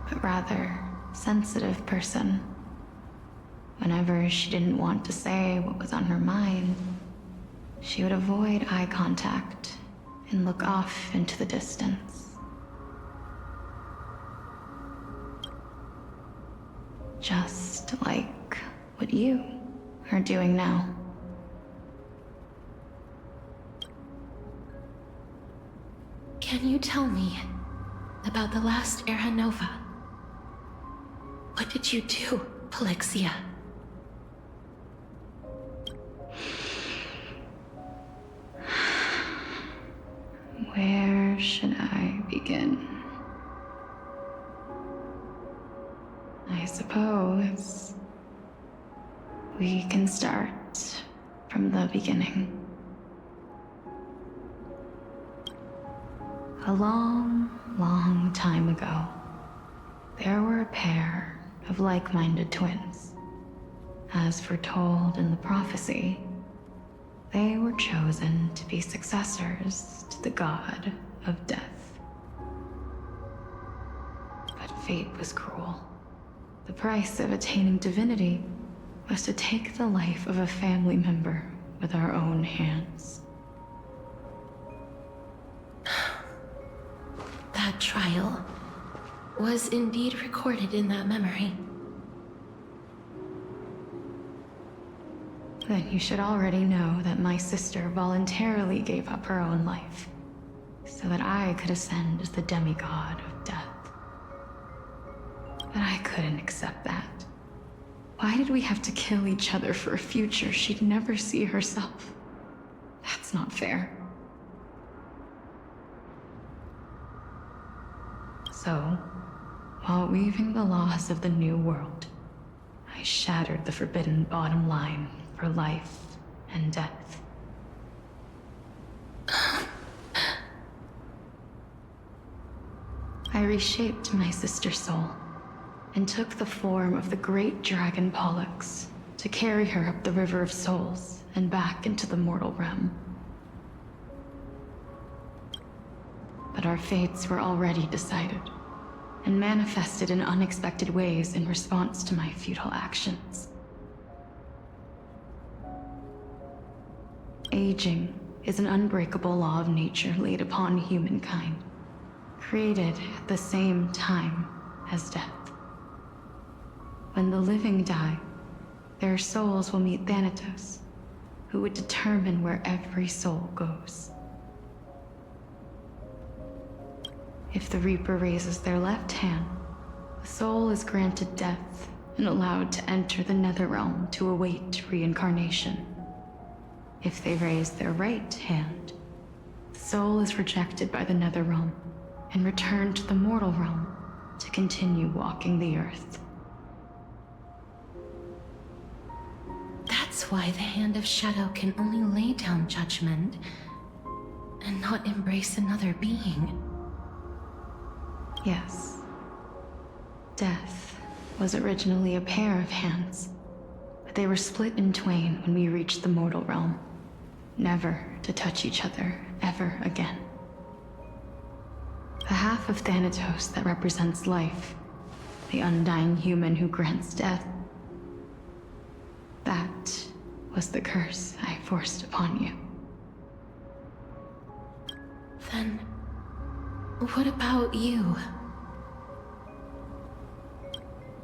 but rather sensitive person. Whenever she didn't want to say what was on her mind, she would avoid eye contact and look off into the distance. Just like what you are doing now. Can you tell me about the last Era Nova? What did you do, Plixia? Where should I begin? I suppose we can start from the beginning. A long, long time ago, there were a pair of like-minded twins. As foretold in the prophecy, they were chosen to be successors to the god of death. But fate was cruel. The price of attaining divinity was to take the life of a family member with our own hands. That trial was indeed recorded in that memory. Then you should already know that my sister voluntarily gave up her own life, so that I could ascend as the demigod of death. But I couldn't accept that. Why did we have to kill each other for a future she'd never see herself? That's not fair. So, while weaving the laws of the new world, I shattered the forbidden bottom line for life and death. I reshaped my sister soul and took the form of the great dragon Pollux to carry her up the River of Souls and back into the mortal realm. But our fates were already decided and manifested in unexpected ways in response to my futile actions. Aging is an unbreakable law of nature laid upon humankind, created at the same time as death. When the living die, their souls will meet Thanatos, who would determine where every soul goes. If the Reaper raises their left hand, the soul is granted death and allowed to enter the Netherrealm to await reincarnation. If they raise their right hand, the soul is rejected by the Netherrealm and returned to the mortal realm to continue walking the earth. That's why the Hand of Shadow can only lay down judgment and not embrace another being. Yes. Death was originally a pair of hands, but they were split in twain when we reached the mortal realm, never to touch each other ever again. The half of Thanatos that represents life, the undying human who grants death, that was the curse I forced upon you. Then, what about you?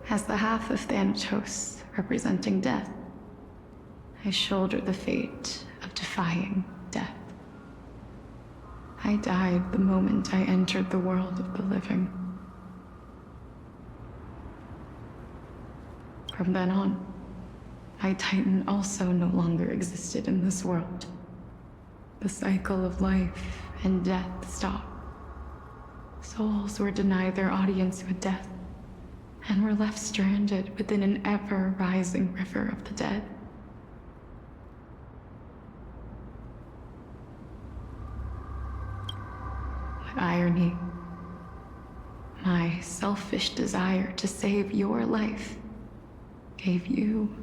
As the half of Thanatos representing death, I shoulder the fate of defying death. I died the moment I entered the world of the living. From then on, my Titan also no longer existed in this world. The cycle of life and death stopped. Souls were denied their audience with death, and were left stranded within an ever-rising river of the dead. What irony. My selfish desire to save your life gave you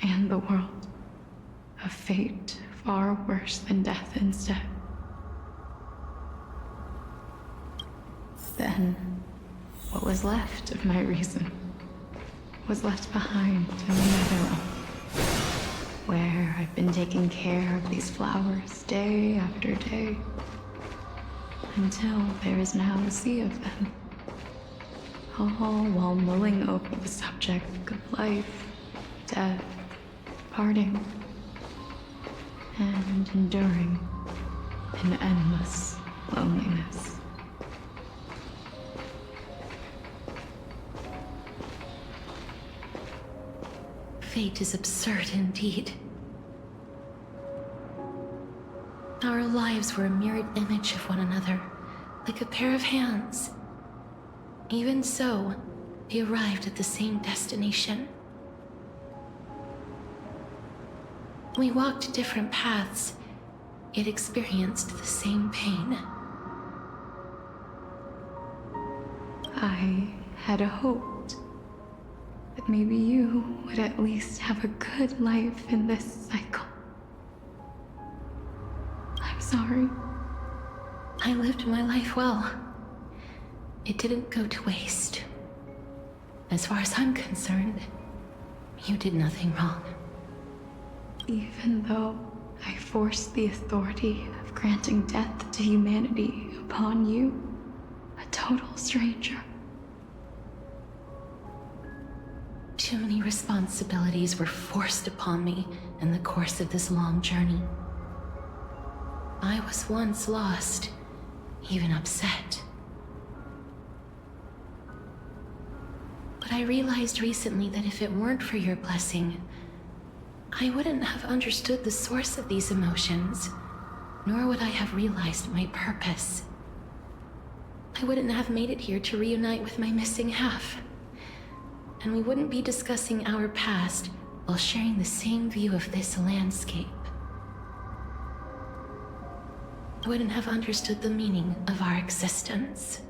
and the world a fate far worse than death instead. Then, what was left of my reason was left behind in the Netherrealm, where I've been taking care of these flowers day after day, until there is now a sea of them, all while mulling over the subject of life, death, parting, and enduring an endless loneliness. Fate is absurd indeed. Our lives were a mirrored image of one another, like a pair of hands. Even so, we arrived at the same destination. We walked different paths, yet experienced the same pain. I had hoped that maybe you would at least have a good life in this cycle. I'm sorry. I lived my life well. It didn't go to waste. As far as I'm concerned, you did nothing wrong. Even though I forced the authority of granting death to humanity upon you, a total stranger. Too many responsibilities were forced upon me in the course of this long journey. I was once lost, even upset. But I realized recently that if it weren't for your blessing, I wouldn't have understood the source of these emotions, nor would I have realized my purpose. I wouldn't have made it here to reunite with my missing half. And we wouldn't be discussing our past while sharing the same view of this landscape. I wouldn't have understood the meaning of our existence.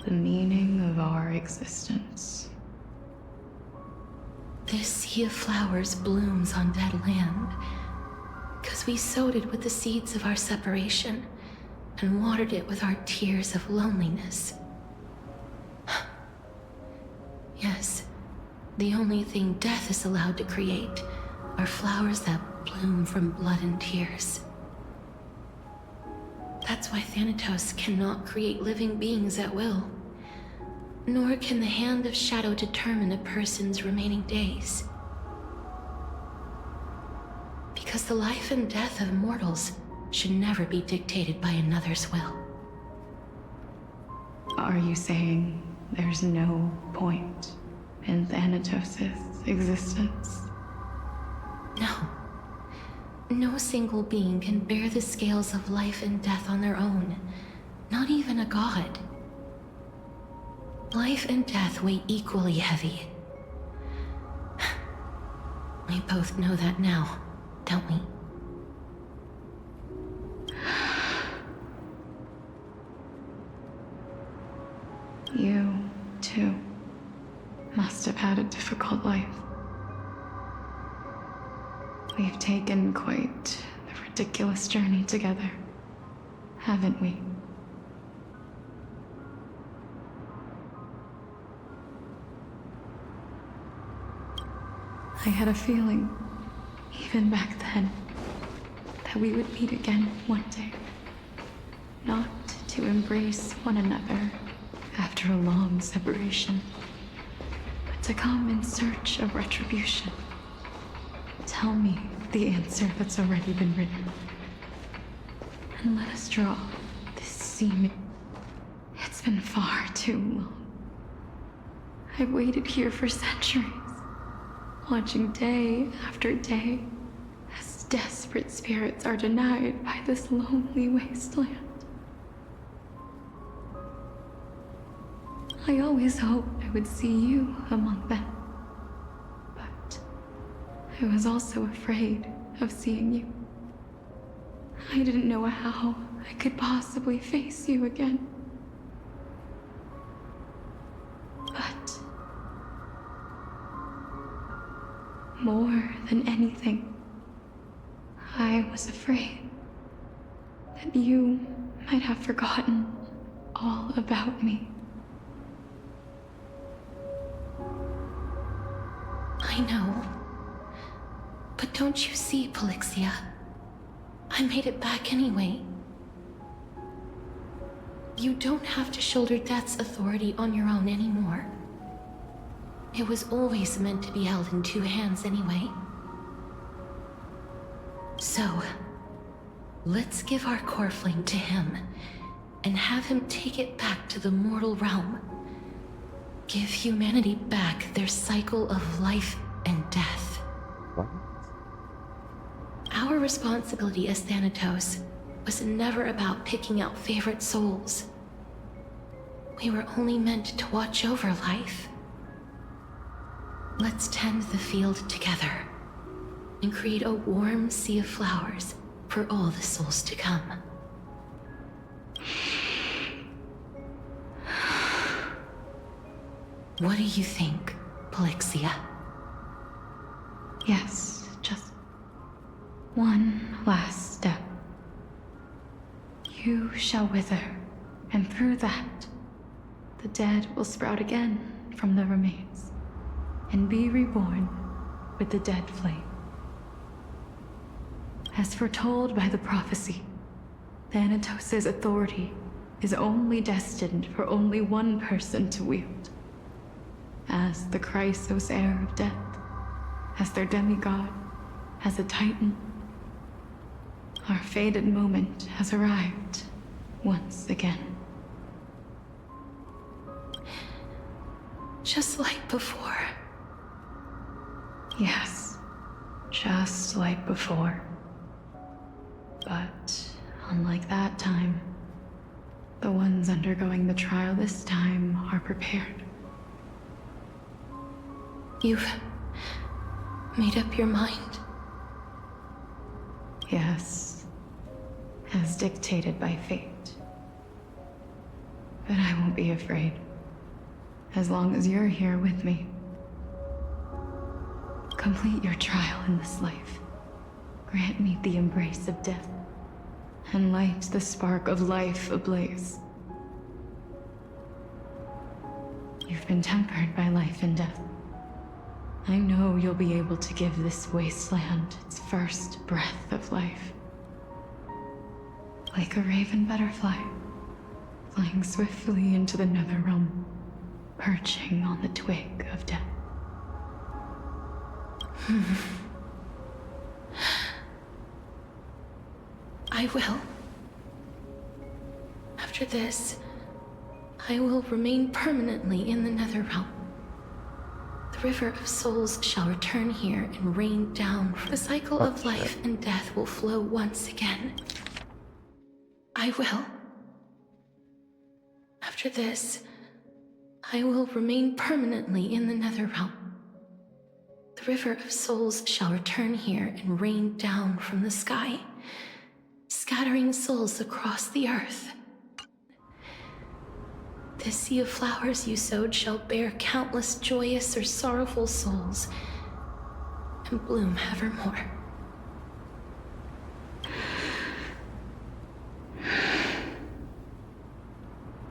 The meaning of our existence. This sea of flowers blooms on dead land, because we sowed it with the seeds of our separation and watered it with our tears of loneliness. Yes, the only thing death is allowed to create are flowers that bloom from blood and tears. That's why Thanatos cannot create living beings at will, nor can the Hand of Shadow determine a person's remaining days. Because the life and death of mortals should never be dictated by another's will. Are you saying there's no point in Thanatos' existence? No. No single being can bear the scales of life and death on their own, not even a god. Life and death weigh equally heavy. We both know that now, don't we? You, too, must have had a difficult life. We've taken quite the ridiculous journey together, haven't we? I had a feeling, even back then, that we would meet again one day. Not to embrace one another after a long separation, but to come in search of retribution. Tell me the answer that's already been written, and let us draw this scene. It's been far too long. I've waited here for centuries, watching day after day as desperate spirits are denied by this lonely wasteland. I always hoped I would see you among them. I was also afraid of seeing you. I didn't know how I could possibly face you again. But more than anything, I was afraid that you might have forgotten all about me. I know. But don't you see, Polixia? I made it back anyway. You don't have to shoulder Death's authority on your own anymore. It was always meant to be held in two hands anyway. So, let's give our Coreflame to him, and have him take it back to the mortal realm. Give humanity back their cycle of life and death. What? Our responsibility as Thanatos was never about picking out favorite souls. We were only meant to watch over life. Let's tend the field together and create a warm sea of flowers for all the souls to come. What do you think, Polixia? Yes, just one last step. You shall wither, and through that, the dead will sprout again from the remains, and be reborn with the dead flame. As foretold by the prophecy, Thanatos' authority is only destined for only one person to wield. As the Chrysos heir of death, as their demigod, as a titan, our fated moment has arrived once again. Just like before. Yes, just like before. But unlike that time, the ones undergoing the trial this time are prepared. You've made up your mind? Yes. as dictated by fate. But I won't be afraid, as long as you're here with me. Complete your trial in this life. Grant me the embrace of death, and light the spark of life ablaze. You've been tempered by life and death. I know you'll be able to give this wasteland its first breath of life. Like a raven butterfly, flying swiftly into the netherrealm, perching on the twig of death. I will. After this, I will remain permanently in the Netherrealm. The River of Souls shall return here and rain down. The cycle of life and death will flow once again. I will. After this, I will remain permanently in the Netherrealm. The River of Souls shall return here and rain down from the sky, scattering souls across the earth. This sea of flowers you sowed shall bear countless joyous or sorrowful souls, and bloom evermore.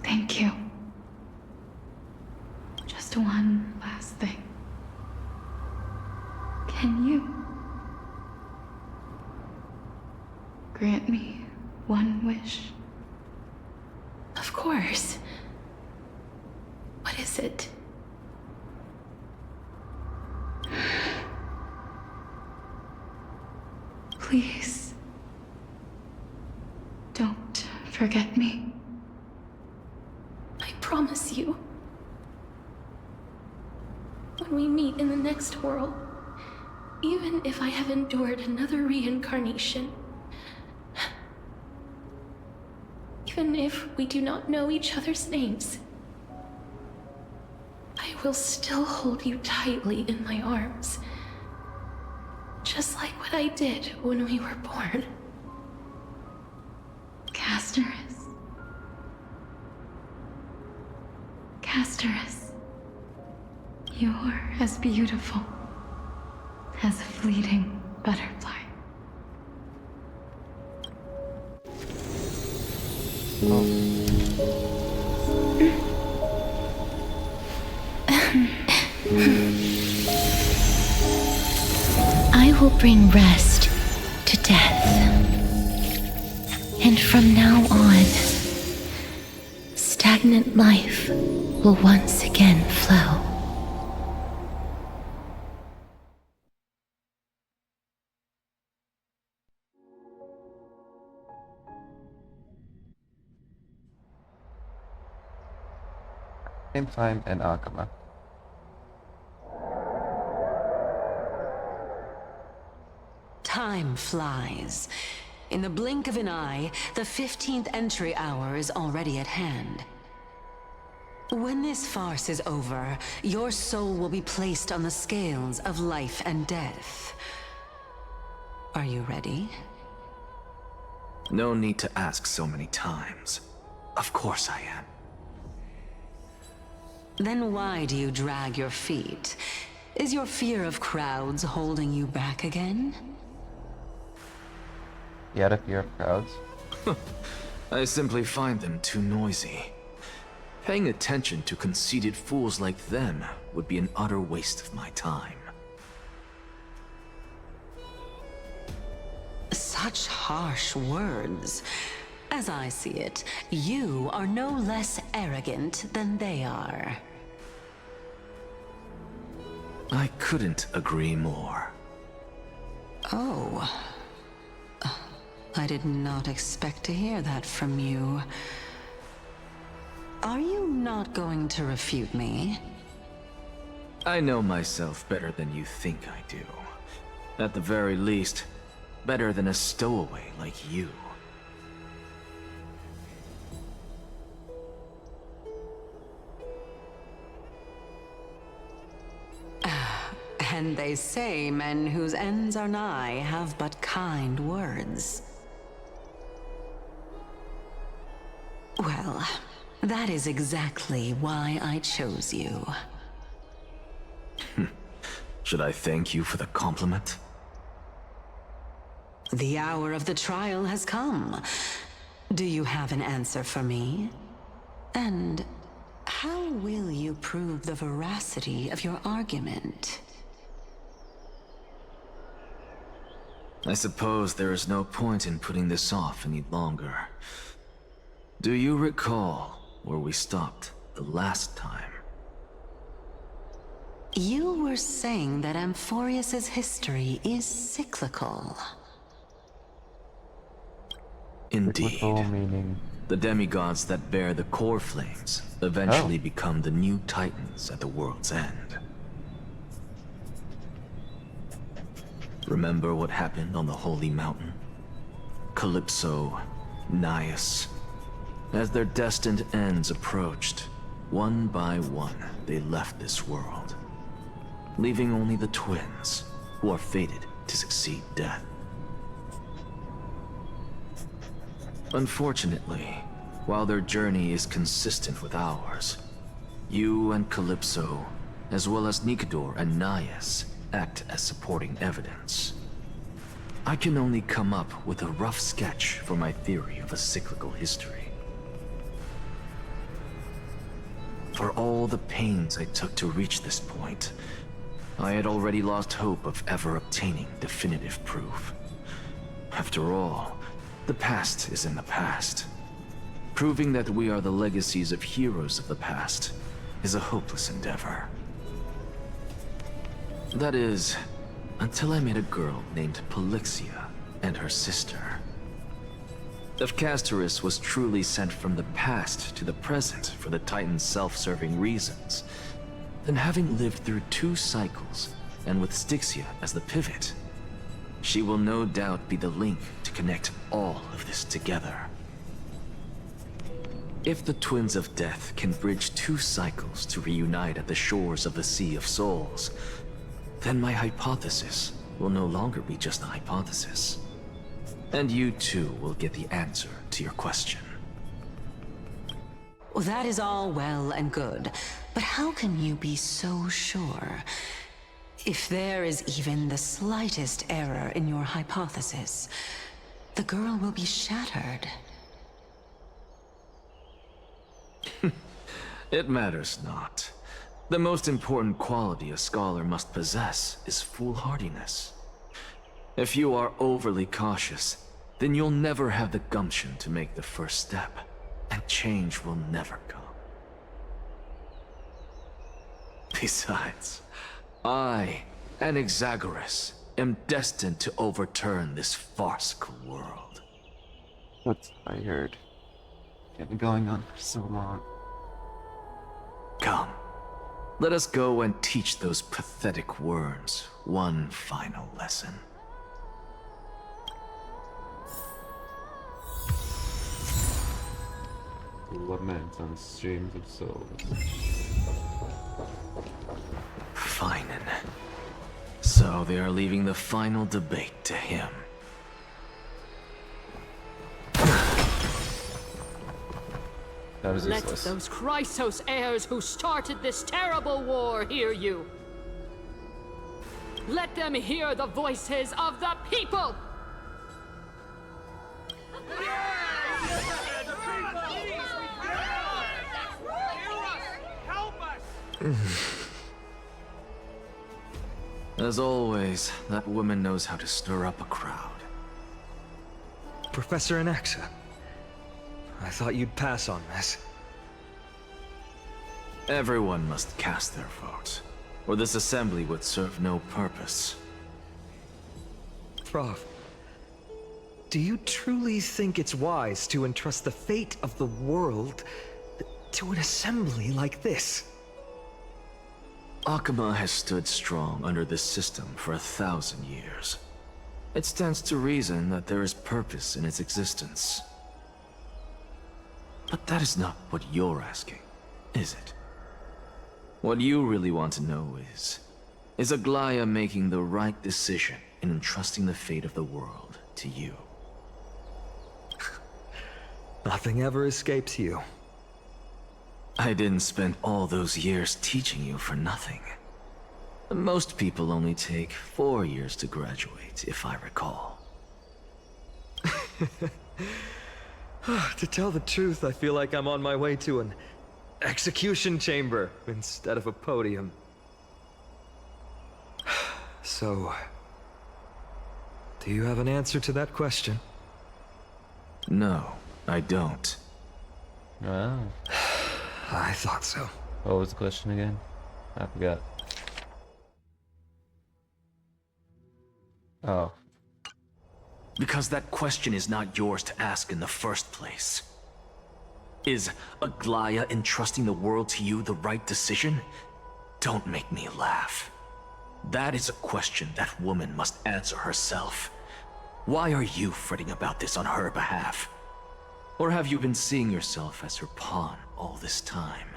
Thank you. Just one last thing. Can you grant me one wish? Of course. What is it? Please, don't forget me. I promise you. When we meet in the next world, even if I have endured another reincarnation, even if we do not know each other's names, I will still hold you tightly in my arms, just like what I did when we were born. Casterus. Casterus. You're as beautiful as a fleeting butterfly. I will bring rest to death. And from now on, stagnant life will once again flow. Same time in Akama. Time flies. In the blink of an eye, the 15th entry hour is already at hand. When this farce is over, your soul will be placed on the scales of life and death. Are you ready? No need to ask so many times. Of course I am. Then why do you drag your feet? Is your fear of crowds holding you back again? You had a fear of crowds? I simply find them too noisy. Paying attention to conceited fools like them would be an utter waste of my time. Such harsh words. As I see it, you are no less arrogant than they are. I couldn't agree more. Oh. I did not expect to hear that from you. Are you not going to refute me? I know myself better than you think I do. At the very least, better than a stowaway like you. And they say men whose ends are nigh have but kind words. Well, that is exactly why I chose you. Should I thank you for the compliment? The hour of the trial has come. Do you have an answer for me? And how will you prove the veracity of your argument? I suppose there is no point in putting this off any longer. Do you recall where we stopped the last time? You were saying that Amphorius's history is cyclical. Indeed. Cyclical meaning... The demigods that bear the Coreflames eventually become the new titans at the world's end. Remember what happened on the Holy Mountain? Calypso, Naias. As their destined ends approached, one by one they left this world, leaving only the twins, who are fated to succeed death. Unfortunately, while their journey is consistent with ours, you and Calypso, as well as Nikador and Naias, act as supporting evidence. I can only come up with a rough sketch for my theory of a cyclical history. For all the pains I took to reach this point, I had already lost hope of ever obtaining definitive proof. After all, the past is in the past. Proving that we are the legacies of heroes of the past is a hopeless endeavor. That is, until I met a girl named Polixia and her sister. If Castorus was truly sent from the past to the present for the Titan's self-serving reasons, then having lived through 2 cycles, and with Styxia as the pivot, she will no doubt be the link to connect all of this together. If the Twins of Death can bridge 2 cycles to reunite at the shores of the Sea of Souls, then my hypothesis will no longer be just a hypothesis. And you too will get the answer to your question. Well, that is all well and good, but how can you be so sure? If there is even the slightest error in your hypothesis, the girl will be shattered. It matters not. The most important quality a scholar must possess is foolhardiness. If you are overly cautious, then you'll never have the gumption to make the first step, and change will never come. Besides, I, an Exagoras, am destined to overturn this farcical world. That's what I heard. It's been going on for so long. Come, let us go and teach those pathetic worms one final lesson. Lament on streams of souls. Fine. So they are leaving the final debate to him. That was Let useless. those Chrysos heirs who started this terrible war hear you. Let them hear the voices of the people! As always, that woman knows how to stir up a crowd. Professor Anaxa, I thought you'd pass on this. Everyone must cast their vote, or this assembly would serve no purpose. Prof, do you truly think it's wise to entrust the fate of the world to an assembly like this? Akama has stood strong under this system for 1,000 years. It stands to reason that there is purpose in its existence. But that is not what you're asking, is it? What you really want to know is Aglaya making the right decision in entrusting the fate of the world to you? Nothing ever escapes you. I didn't spend all those years teaching you for nothing. Most people only take 4 years to graduate, if I recall. To tell the truth, I feel like I'm on my way to an execution chamber instead of a podium. So, do you have an answer to that question? No, I don't. Oh. I thought so. What was the question again? I forgot. Oh. Because that question is not yours to ask in the first place. Is Aglaya entrusting the world to you the right decision? Don't make me laugh. That is a question that woman must answer herself. Why are you fretting about this on her behalf? Or have you been seeing yourself as her pawn all this time?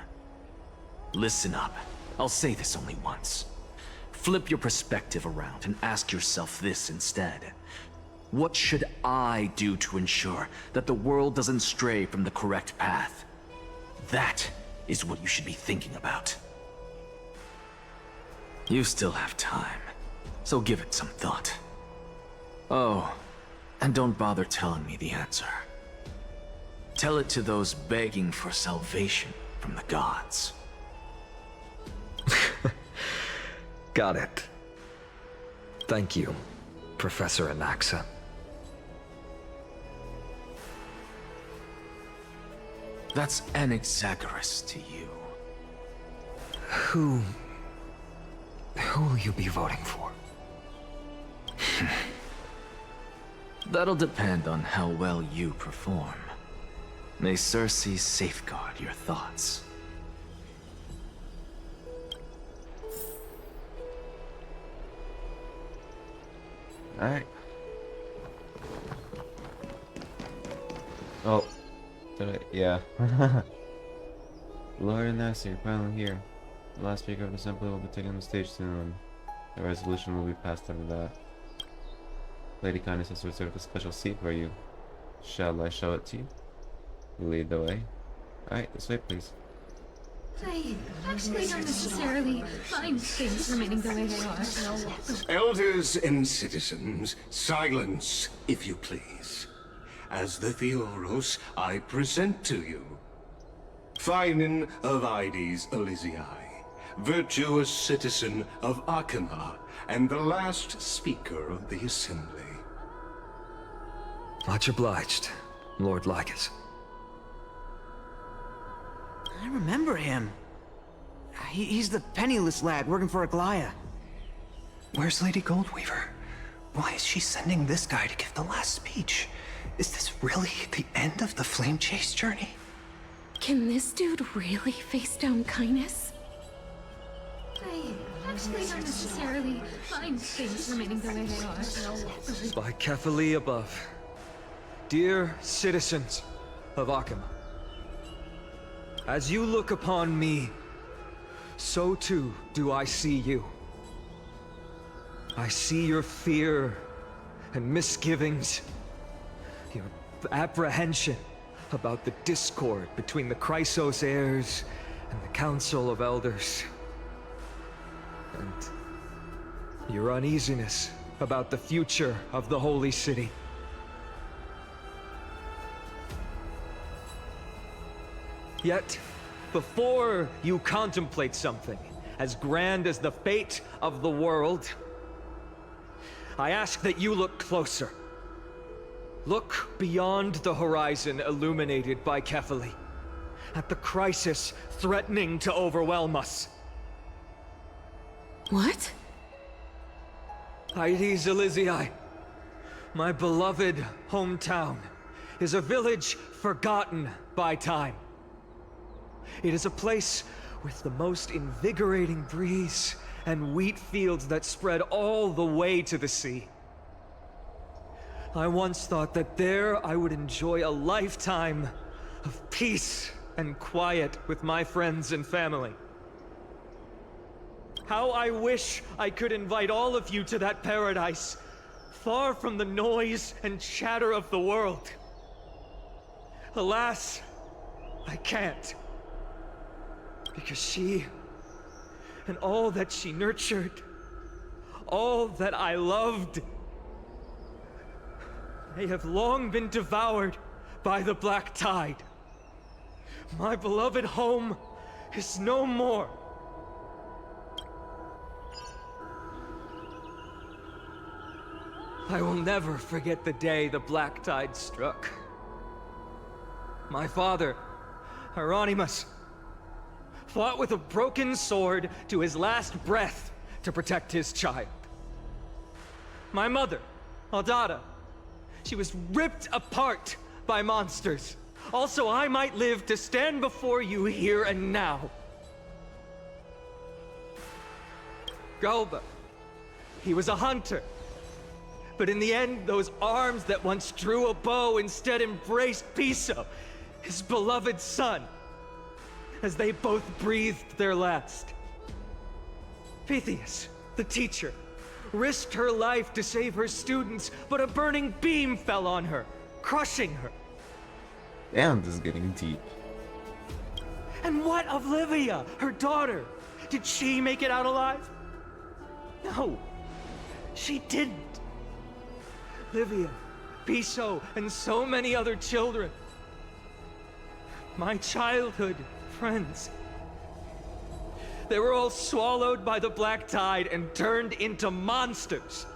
Listen up. I'll say this only once. Flip your perspective around and ask yourself this instead. What should I do to ensure that the world doesn't stray from the correct path? That is what you should be thinking about. You still have time, so give it some thought. Oh, and don't bother telling me the answer. Tell it to those begging for salvation from the gods. Got it. Thank you, Professor Anaxa. That's Anaxagoras to you. Who will you be voting for? That'll depend on how well you perform. May Cersei safeguard your thoughts. Alright. Oh. Yeah. Lord Nasser, you're finally here. The last speaker of the assembly will be taking the stage soon. The resolution will be passed after that. Lady Kindness has reserved a special seat for you. Shall I show it to you? Lead the way. Alright, this way please. I actually don't necessarily mind things remaining the way they are. Elders and citizens, silence, if you please. As the Theoros, I present to you Finan of Ides Elysiae, virtuous citizen of Akima, and the last speaker of the assembly. Much obliged, Lord Lycus. I remember him. He's the penniless lad working for Aglaya. Where's Lady Goldweaver? Why is she sending this guy to give the last speech? Is this really the end of the Flame Chase journey? Can this dude really face down kindness? I actually don't necessarily mind things remaining the way they are. By Kefali above. Dear citizens of Akima, as you look upon me, so too do I see you. I see your fear and misgivings, your apprehension about the discord between the Chrysos heirs and the Council of Elders, and your uneasiness about the future of the Holy City. Yet, before you contemplate something as grand as the fate of the world, I ask that you look closer. Look beyond the horizon illuminated by Kefali, at the crisis threatening to overwhelm us. What? Ides Elysiae, my beloved hometown, is a village forgotten by time. It is a place with the most invigorating breeze and wheat fields that spread all the way to the sea. I once thought that there I would enjoy a lifetime of peace and quiet with my friends and family. How I wish I could invite all of you to that paradise, far from the noise and chatter of the world. Alas, I can't. Because she, and all that she nurtured, all that I loved, they have long been devoured by the black tide. My beloved home is no more. I will never forget the day the black tide struck. My father, Hieronymus, fought with a broken sword to his last breath to protect his child. My mother, Aldada, she was ripped apart by monsters. Also, I might live to stand before you here and now. Galba, he was a hunter. But in the end, those arms that once drew a bow instead embraced Piso, his beloved son, as they both breathed their last. Pythias, the teacher, risked her life to save her students, but a burning beam fell on her, crushing her. Damn, this is getting deep. And what of Livia, her daughter? Did she make it out alive? No, she didn't. Livia, Piso, and so many other children. My childhood friends. They were all swallowed by the black tide and turned into monsters.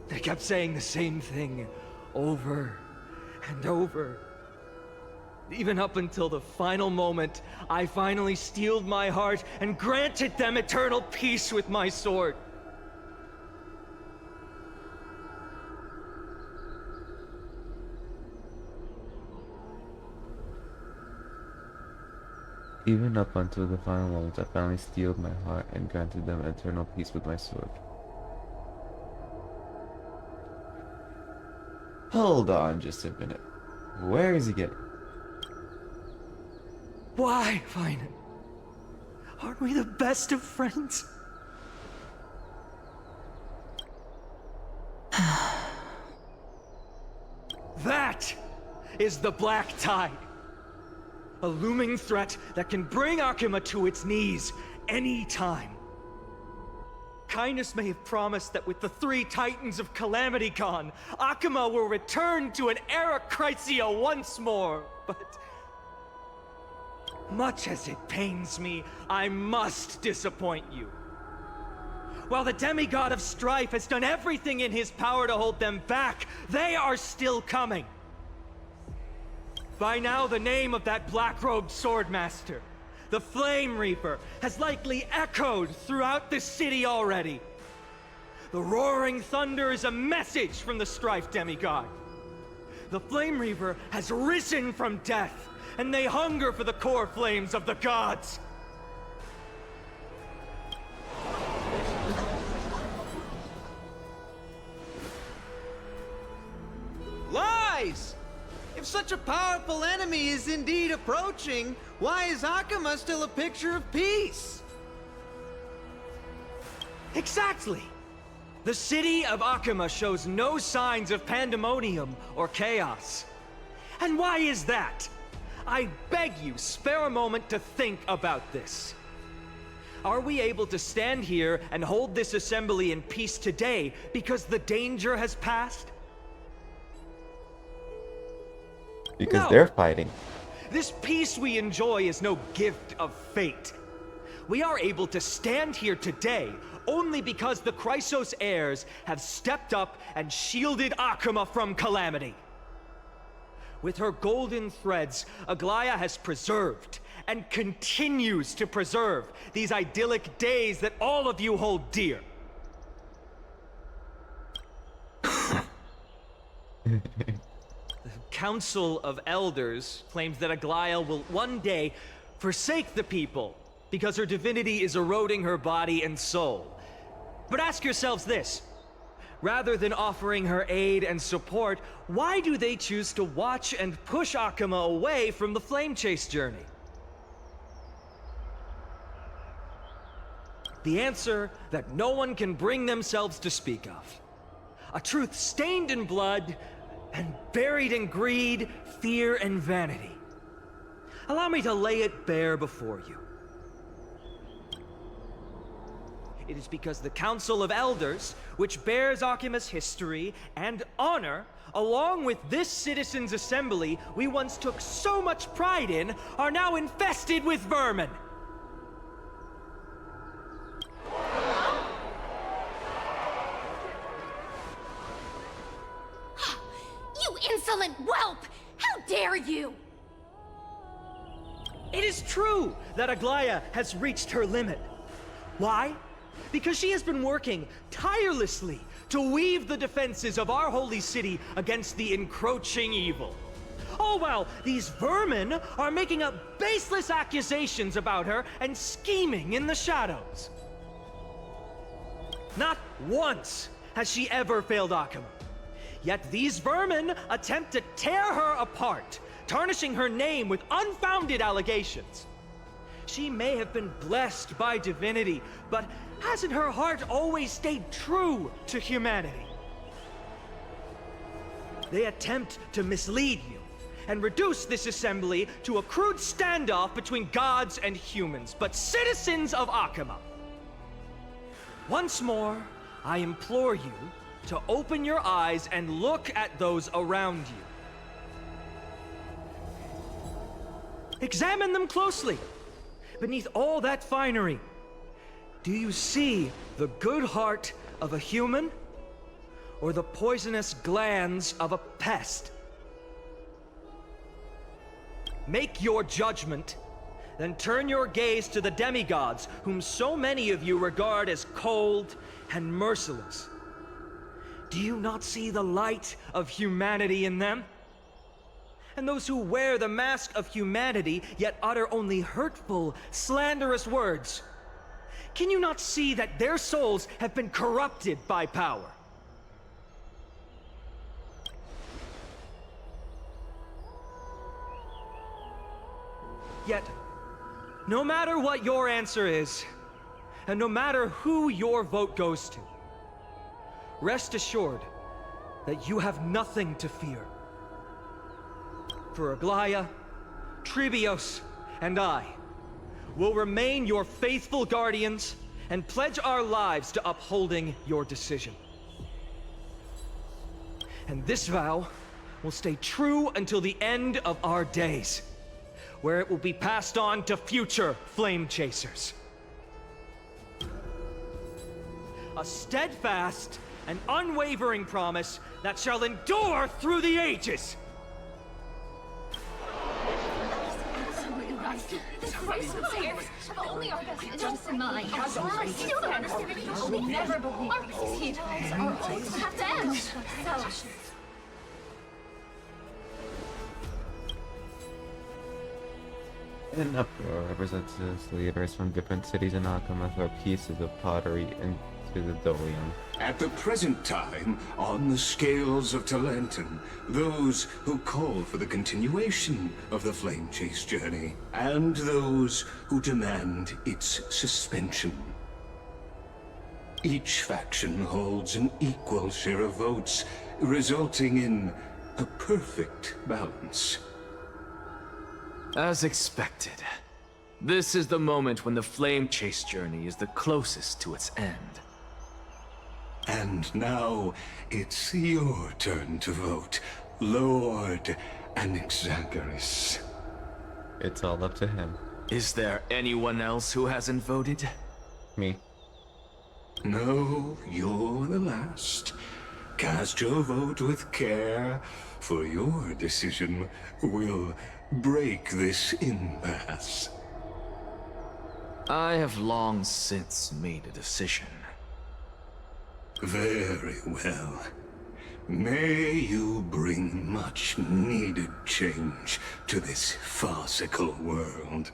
They kept saying the same thing over and over. Even up until the final moment, I finally steeled my heart and granted them eternal peace with my sword. Even up until the final moment, I finally steeled my heart and granted them eternal peace with my sword. Hold on just a minute. Where is he getting? Why, Finan? Aren't we the best of friends? That is the black tide. A looming threat that can bring Akuma to its knees any time. Kindness may have promised that with the 3 Titans of Calamity gone, Akuma will return to an era Chrysia once more, but much as it pains me, I must disappoint you. While the demigod of strife has done everything in his power to hold them back, they are still coming. By now, the name of that black-robed swordmaster, the Flame Reaper, has likely echoed throughout the city already. The roaring thunder is a message from the strife demigod. The Flame Reaper has risen from death, and they hunger for the core flames of the gods. Lies! If such a powerful enemy is indeed approaching, why is Akuma still a picture of peace? Exactly! The city of Akuma shows no signs of pandemonium or chaos. And why is that? I beg you, spare a moment to think about this. Are we able to stand here and hold this assembly in peace today because the danger has passed? Because No. they're fighting. This peace we enjoy is no gift of fate. We are able to stand here today only because the Chrysos heirs have stepped up and shielded Akuma from calamity. With her golden threads, Aglaya has preserved and continues to preserve these idyllic days that all of you hold dear. The Council of Elders claims that Aglaya will one day forsake the people because her divinity is eroding her body and soul. But ask yourselves this. Rather than offering her aid and support, why do they choose to watch and push Akuma away from the Flame Chase journey? The answer that no one can bring themselves to speak of. A truth stained in blood and buried in greed, fear, and vanity. Allow me to lay it bare before you. It is because the Council of Elders, which bears Akima's history and honor, along with this citizens' assembly we once took so much pride in, are now infested with vermin. You insolent whelp! How dare you! It is true that Aglaya has reached her limit. Why? Because she has been working tirelessly to weave the defenses of our holy city against the encroaching evil. All while these vermin are making up baseless accusations about her and scheming in the shadows. Not once has she ever failed Akima. Yet these vermin attempt to tear her apart, tarnishing her name with unfounded allegations. She may have been blessed by divinity, but hasn't her heart always stayed true to humanity? They attempt to mislead you and reduce this assembly to a crude standoff between gods and humans, but citizens of Akima. Once more, I implore you to open your eyes and look at those around you. Examine them closely. Beneath all that finery, do you see the good heart of a human or the poisonous glands of a pest? Make your judgment, then turn your gaze to the demigods whom so many of you regard as cold and merciless. Do you not see the light of humanity in them? And those who wear the mask of humanity yet utter only hurtful, slanderous words. Can you not see that their souls have been corrupted by power? Yet, no matter what your answer is, and no matter who your vote goes to, rest assured that you have nothing to fear. For Aglaya, Tribios, and I will remain your faithful guardians and pledge our lives to upholding your decision. And this vow will stay true until the end of our days, where it will be passed on to future flame chasers. A steadfast and unwavering promise that shall endure through the ages. This place was here. If only our best interests in mind. I still don't understand it. I will never believe our petals are always have to end. So, An uproar representatives leaders from different cities in Akima throw pieces of pottery into the Dolium. At the present time, on the scales of Talenton, those who call for the continuation of the flame chase journey, and those who demand its suspension. Each faction holds an equal share of votes, resulting in a perfect balance. As expected, this is the moment when the flame chase journey is the closest to its end. And now, it's your turn to vote, Lord Anaxagoras. It's all up to him. Is there anyone else who hasn't voted? Me. No, you're the last. Cast your vote with care, for your decision will break this impasse. I have long since made a decision. Very well. May you bring much needed change to this farcical world.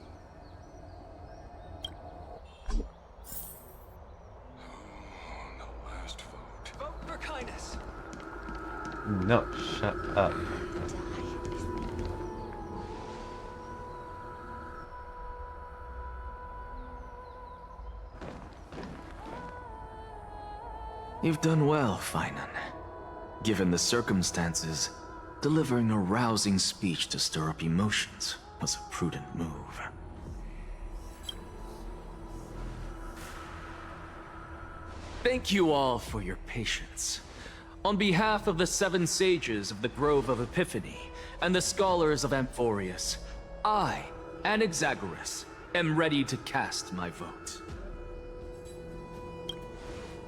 Vote for kindness. No, shut up. You've done well, Finan. Given the circumstances, delivering a rousing speech to stir up emotions was a prudent move. Thank you all for your patience. On behalf of the 7 sages of the Grove of Epiphany and the scholars of Amphorius, I, Anaxagoras, am ready to cast my vote.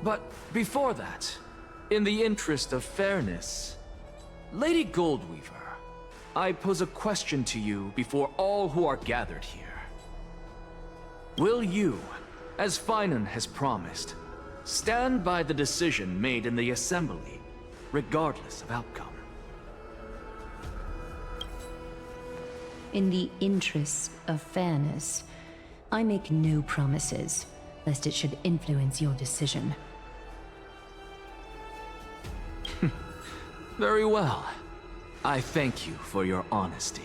But before that, in the interest of fairness, Lady Goldweaver, I pose a question to you before all who are gathered here. Will you, as Finan has promised, stand by the decision made in the Assembly, regardless of outcome? In the interest of fairness, I make no promises, lest it should influence your decision. Very well. I thank you for your honesty.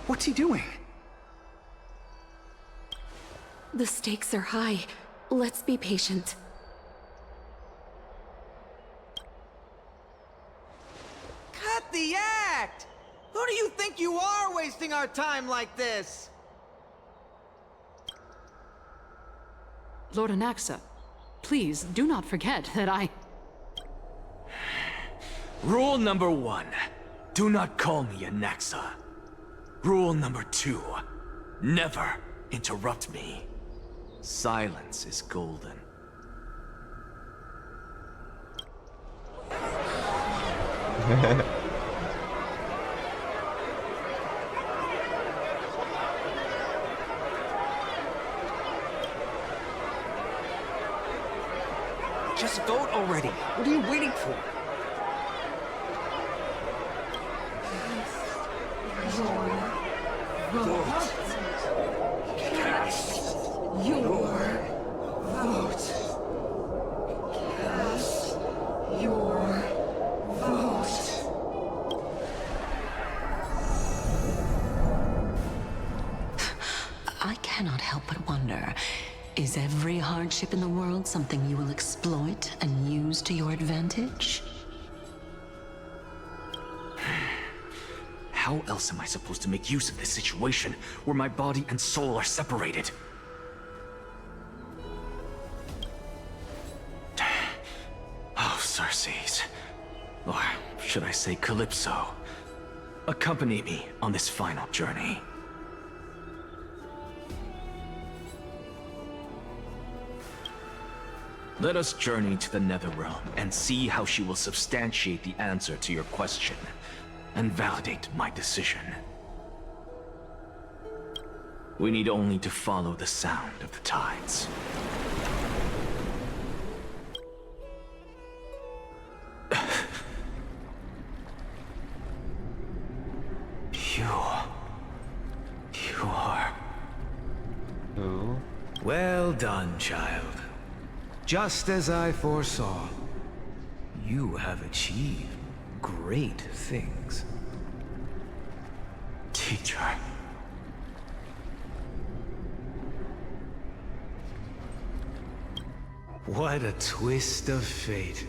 What's he doing? The stakes are high. Let's be patient. Cut the act! Who do you think you are wasting our time like this? Lord Anaxa, please do not forget that I... Rule number 1, do not call me Anaxa. Rule number 2, never interrupt me. Silence is golden. Just vote already. What are you waiting for? I cannot help but wonder, is every hardship in the world something you will exploit and use to your advantage? How else am I supposed to make use of this situation where my body and soul are separated? Oh, Circes. Or should I say Calypso? Accompany me on this final journey. Let us journey to the Netherrealm and see how she will substantiate the answer to your question and validate my decision. We need only to follow the sound of the tides. You are... Who? Well done, child. Just as I foresaw, you have achieved great things. Teacher. What a twist of fate.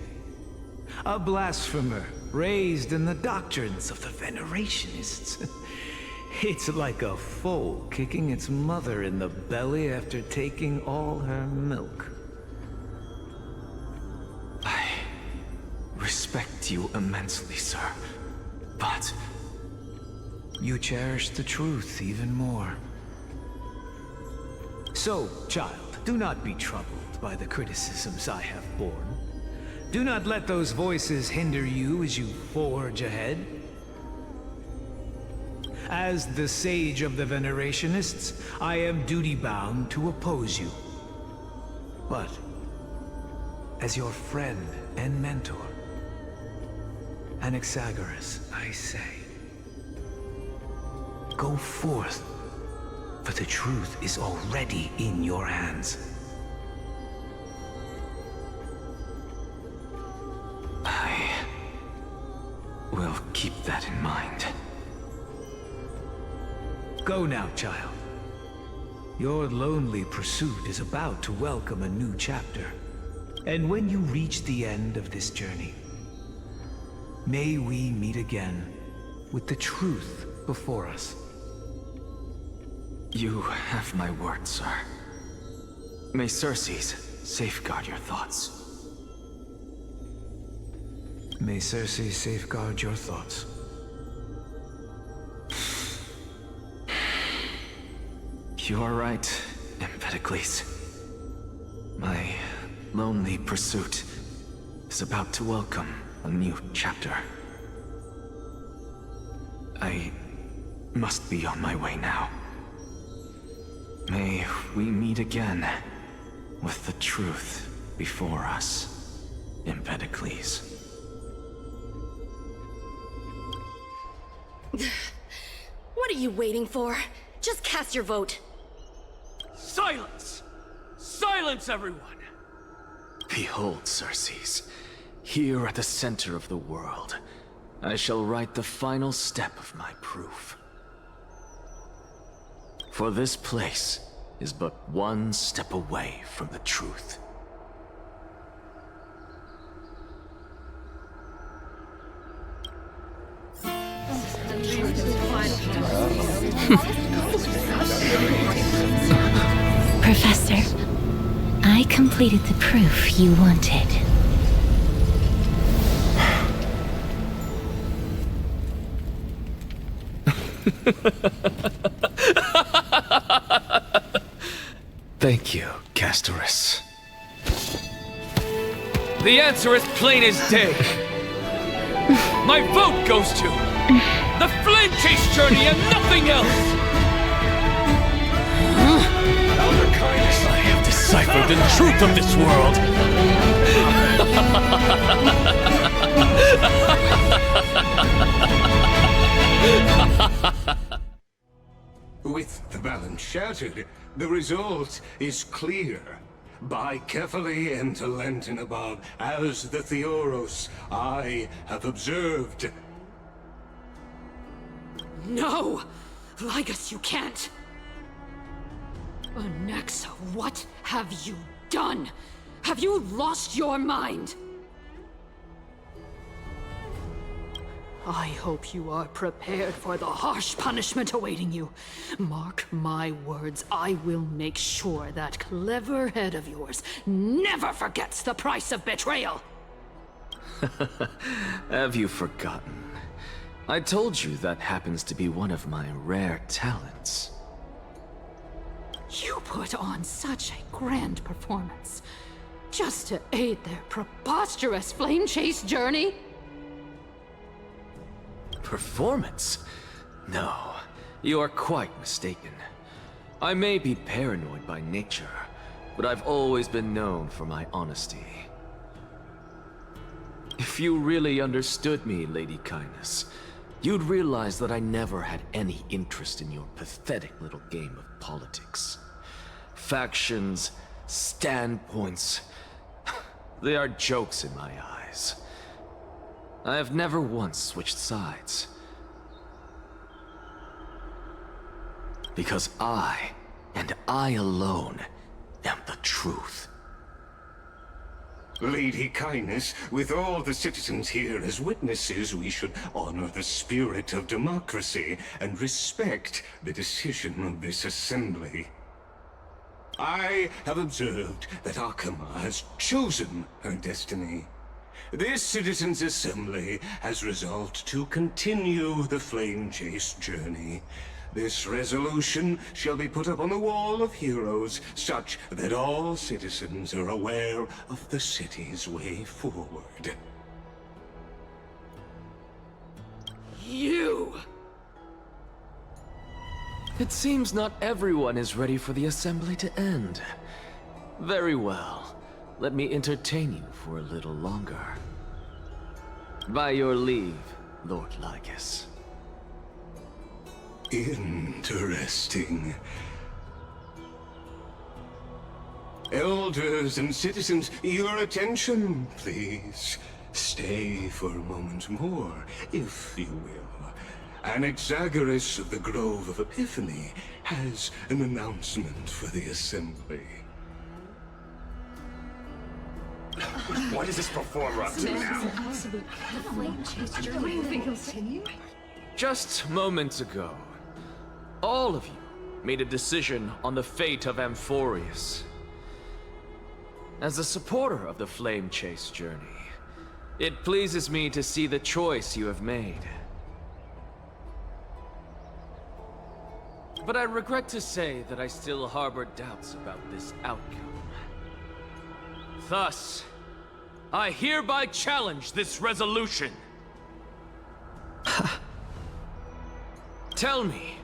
A blasphemer raised in the doctrines of the Venerationists. It's like a foal kicking its mother in the belly after taking all her milk. I respect you immensely, sir, but... You cherish the truth even more. So, child, do not be troubled by the criticisms I have borne. Do not let those voices hinder you as you forge ahead. As the sage of the Venerationists, I am duty-bound to oppose you. But, as your friend and mentor, Anaxagoras, I say, go forth, for the truth is already in your hands. We'll keep that in mind. Go now, child. Your lonely pursuit is about to welcome a new chapter. And when you reach the end of this journey, may we meet again with the truth before us. You have my word, sir. May Circes safeguard your thoughts. May Circe safeguard your thoughts. You are right, Empedocles. My lonely pursuit is about to welcome a new chapter. I must be on my way now. May we meet again with the truth before us, Empedocles. What are you waiting for? Just cast your vote. Silence! Silence, everyone! Behold, Circes, here at the center of the world, I shall write the final step of my proof. For this place is but one step away from the truth. Professor, I completed the proof you wanted. Thank you, Castorus. The answer is plain as day. My vote goes to the Flame Chase journey and nothing else! Elder Kindness, I have deciphered the truth of this world! With the balance shattered, the result is clear. By carefully enter Lenten above, as the Theoros I have observed. No! Ligus, you can't! Onyxa, what have you done? Have you lost your mind? I hope you are prepared for the harsh punishment awaiting you. Mark my words, I will make sure that clever head of yours never forgets the price of betrayal! Have you forgotten? I told you that happens to be one of my rare talents. You put on such a grand performance, just to aid their preposterous flame chase journey? Performance? No, you are quite mistaken. I may be paranoid by nature, but I've always been known for my honesty. If you really understood me, Lady Kindness, you'd realize that I never had any interest in your pathetic little game of politics. Factions, standpoints, they are jokes in my eyes. I have never once switched sides. Because I, and I alone, am the truth. Lady Kindness, with all the citizens here as witnesses, we should honor the spirit of democracy and respect the decision of this assembly. I have observed that Akama has chosen her destiny. This citizens' assembly has resolved to continue the flame chase journey. This resolution shall be put up on the wall of heroes, such that all citizens are aware of the city's way forward. You! It seems not everyone is ready for the assembly to end. Very well. Let me entertain you for a little longer. By your leave, Lord Ligus. Interesting. Elders and citizens, your attention, please. Stay for a moment more, if you will. Anaxagoras of the Grove of Epiphany has an announcement for the Assembly. What is this performer up to now? Just moments ago, all of you made a decision on the fate of Amphorius. As a supporter of the Flame Chase journey, it pleases me to see the choice you have made. But I regret to say that I still harbor doubts about this outcome. Thus, I hereby challenge this resolution. Tell me,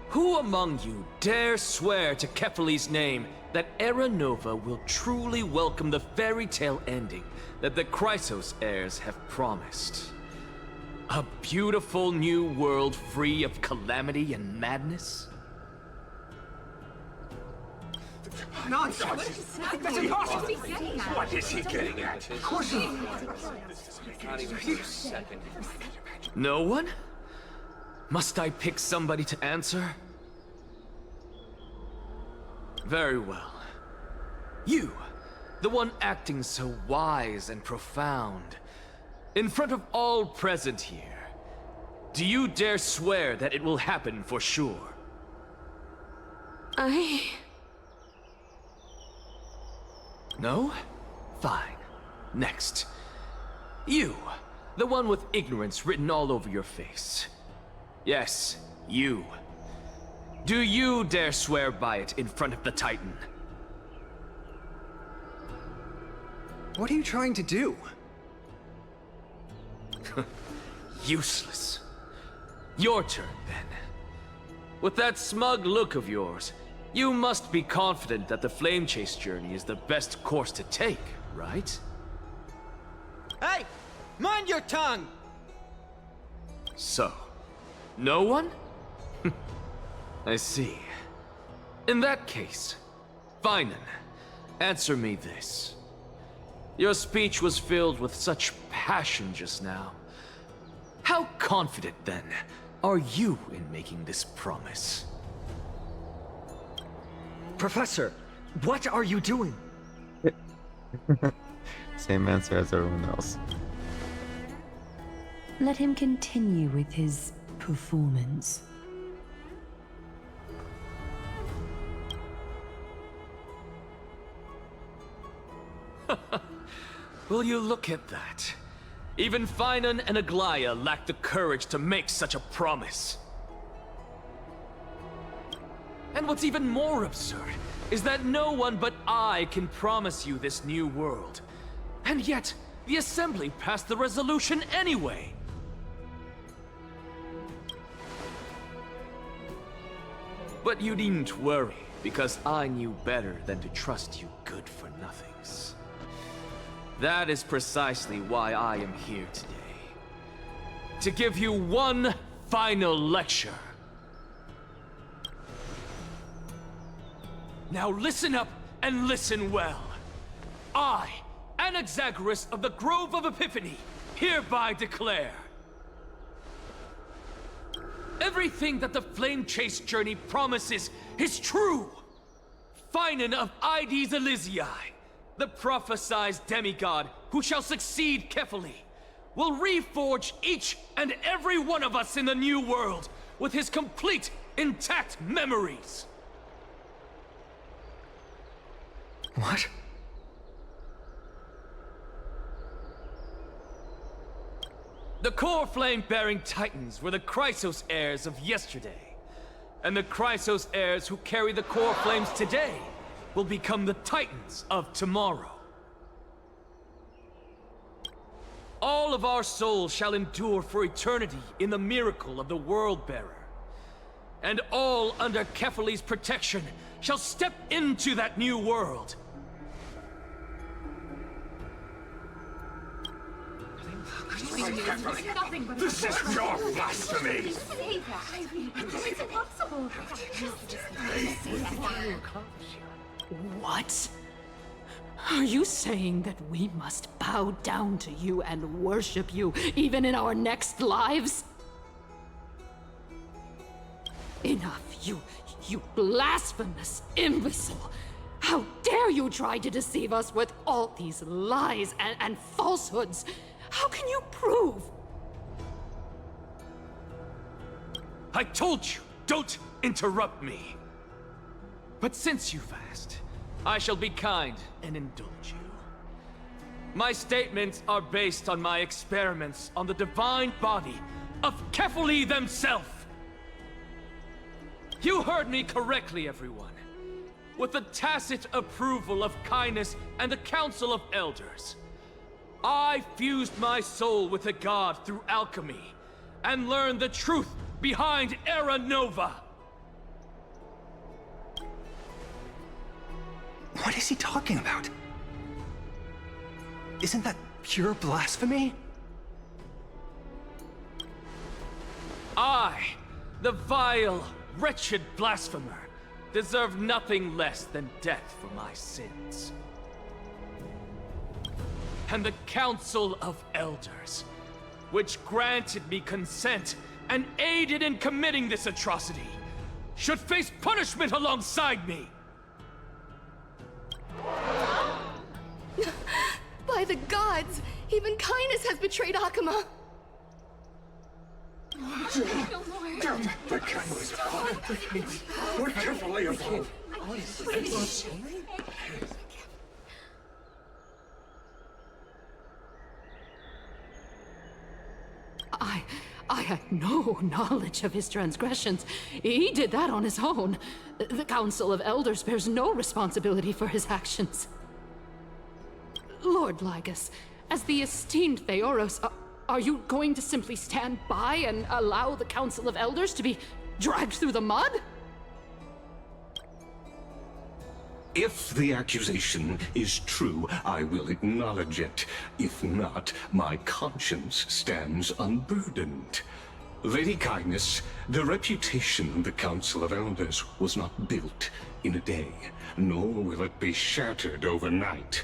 who among you dare swear to Kefali's name that Era Nova will truly welcome the fairy tale ending that the Chrysos heirs have promised? A beautiful new world free of calamity and madness? Nonsense! That's impossible! What is he getting at? Of course not! No one? Must I pick somebody to answer? Very well. You, the one acting so wise and profound, in front of all present here, do you dare swear that it will happen for sure? No? Fine. Next. You, the one with ignorance written all over your face. Yes, you. Do you dare swear by it in front of the Titan? What are you trying to do? Useless. Your turn, then. With that smug look of yours, you must be confident that the Flame Chase journey is the best course to take, right? Hey! Mind your tongue! So, no one? I see. In that case, Finan, answer me this. Your speech was filled with such passion just now. How confident, then, are you in making this promise? Professor, what are you doing? Same answer as everyone else. Let him continue with his performance. Will you look at that? Even Finan and Aglaya lack the courage to make such a promise. And what's even more absurd is that no one but I can promise you this new world. And yet, the Assembly passed the resolution anyway. But you needn't worry, because I knew better than to trust you good-for-nothings. That is precisely why I am here today. To give you one final lecture. Now listen up and listen well. I, Anaxagoras of the Grove of Epiphany, hereby declare everything that the Flame Chase journey promises is true. Finan of Ides Elysiae, the prophesized demigod who shall succeed Kefali, will reforge each and every one of us in the new world with his complete, intact memories. What? The Coreflame-bearing Titans were the Chrysos heirs of yesterday. And the Chrysos heirs who carry the Coreflames today will become the Titans of tomorrow. All of our souls shall endure for eternity in the miracle of the World-Bearer. And all under Kefali's protection shall step into that new world. This is pure blasphemy! It's impossible. What? Are you saying that we must bow down to you and worship you, even in our next lives? Enough, you blasphemous imbecile! How dare you try to deceive us with all these lies and falsehoods? How can you prove? I told you, don't interrupt me. But since you've asked, I shall be kind and indulge you. My statements are based on my experiments on the divine body of Kefali themselves. You heard me correctly, everyone. With the tacit approval of Kindness and the Council of Elders, I fused my soul with the god through alchemy and learned the truth behind Era Nova. What is he talking about? Isn't that pure blasphemy? I, the vile, wretched blasphemer, deserve nothing less than death for my sins. And the Council of Elders, which granted me consent and aided in committing this atrocity, should face punishment alongside me. By the gods, even Kindness has betrayed Akuma. The Kindness we're carefully evolved. I had no knowledge of his transgressions. He did that on his own. The Council of Elders bears no responsibility for his actions. Lord Lygus, as the esteemed Theoros, are you going to simply stand by and allow the Council of Elders to be dragged through the mud? If the accusation is true, I will acknowledge it. If not, my conscience stands unburdened. Lady Kindness, the reputation of the Council of Elders was not built in a day, nor will it be shattered overnight.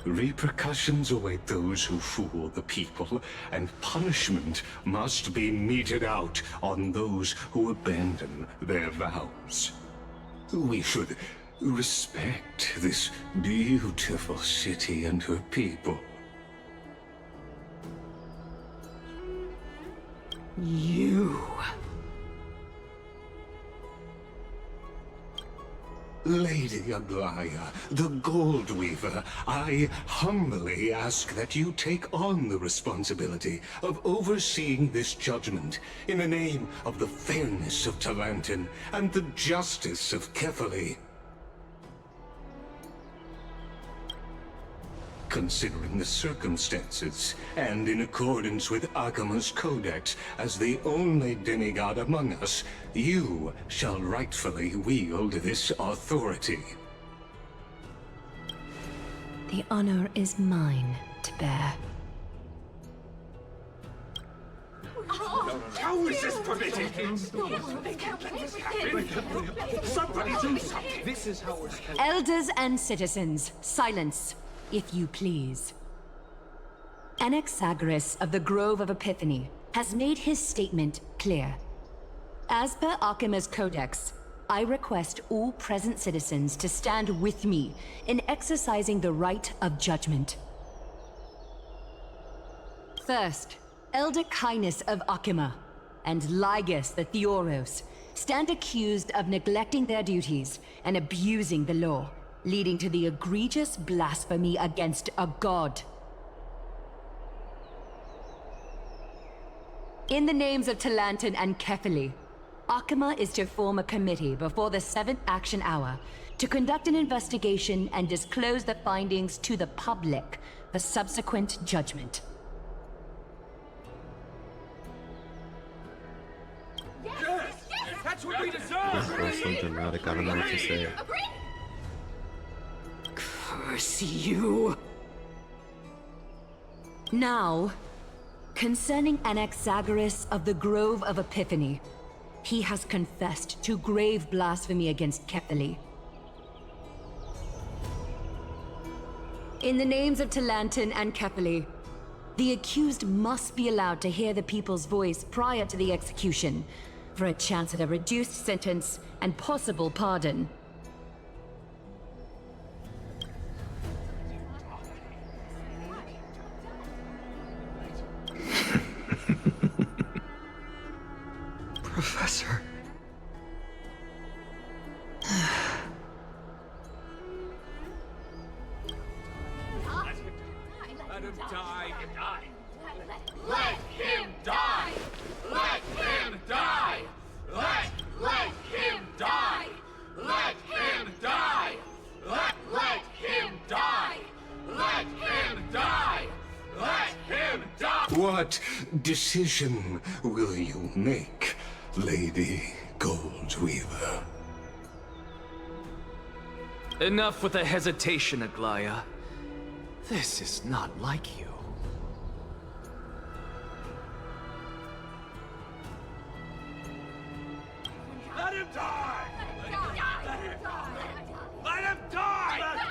Repercussions await those who fool the people, and punishment must be meted out on those who abandon their vows. We should respect this beautiful city and her people. You... Lady Aglaya, the Gold Weaver, I humbly ask that you take on the responsibility of overseeing this judgment in the name of the fairness of Talantin and the justice of Kefali. Considering the circumstances, and in accordance with Akuma's codex as the only demigod among us, you shall rightfully wield this authority. The honor is mine to bear. How is this permitted? They can't let this happen. Somebody do something. This is how we're supposed to... Elders and citizens, silence, if you please. Anaxagoras of the Grove of Epiphany has made his statement clear. As per Akuma's codex, I request all present citizens to stand with me in exercising the right of judgment. First, Elder Kindness of Akuma and Lygus the Theoros stand accused of neglecting their duties and abusing the law, leading to the egregious blasphemy against a god. In the names of Talantin and Kefali, Akuma is to form a committee before the 7th action hour to conduct an investigation and disclose the findings to the public for subsequent judgment. Yes! That's what we deserve! Something dramatic, I don't know what to say. Curse you! Now, concerning Anaxagoras of the Grove of Epiphany, he has confessed to grave blasphemy against Kefali. In the names of Talantin and Kepali, the accused must be allowed to hear the people's voice prior to the execution, for a chance at a reduced sentence and possible pardon. Professor. Let him die. Let him die. Let him die. Let him die. Let him die. Let him die. Let him die. Let him die. What decision will you make, Lady Goldweaver? Enough with the hesitation, Aglaya. This is not like you. Let him die! Let him die! Let him die!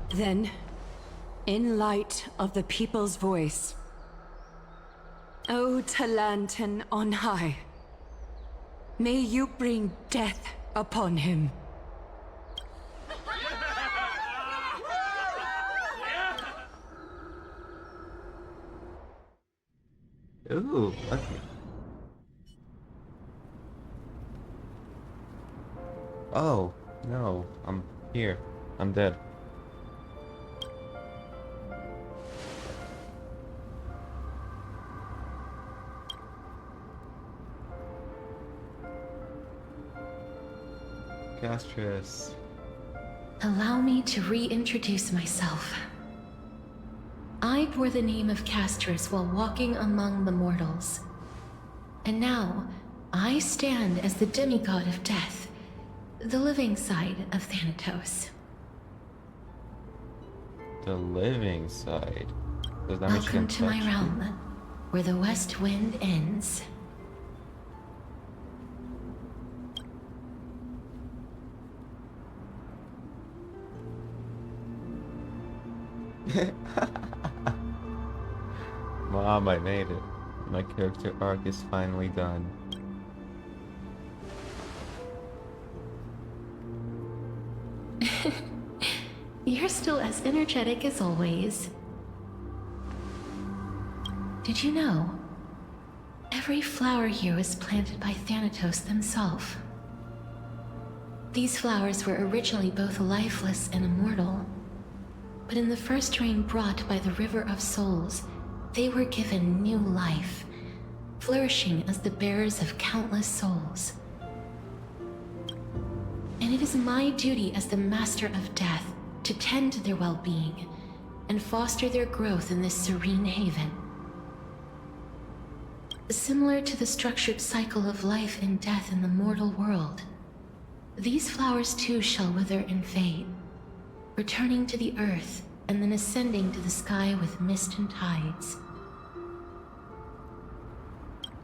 Then, in light of the people's voice, O Talantin on high, may you bring death upon him. Ooh, lucky. Oh, no, I'm here. I'm dead. Castris. Allow me to reintroduce myself. I bore the name of Castris while walking among the mortals. And now, I stand as the demigod of death, the living side of Thanatos. The living side. Does that mean she Welcome can to my touch realm, where the west wind ends. Mom, I made it. My character arc is finally done. You're still as energetic as always. Did you know? Every flower here was planted by Thanatos himself. These flowers were originally both lifeless and immortal, but in the first rain brought by the River of Souls, they were given new life, flourishing as the bearers of countless souls. And it is my duty as the Master of Death to tend to their well-being and foster their growth in this serene haven. Similar to the structured cycle of life and death in the mortal world, these flowers too shall wither and fade, returning to the earth and then ascending to the sky with mist and tides.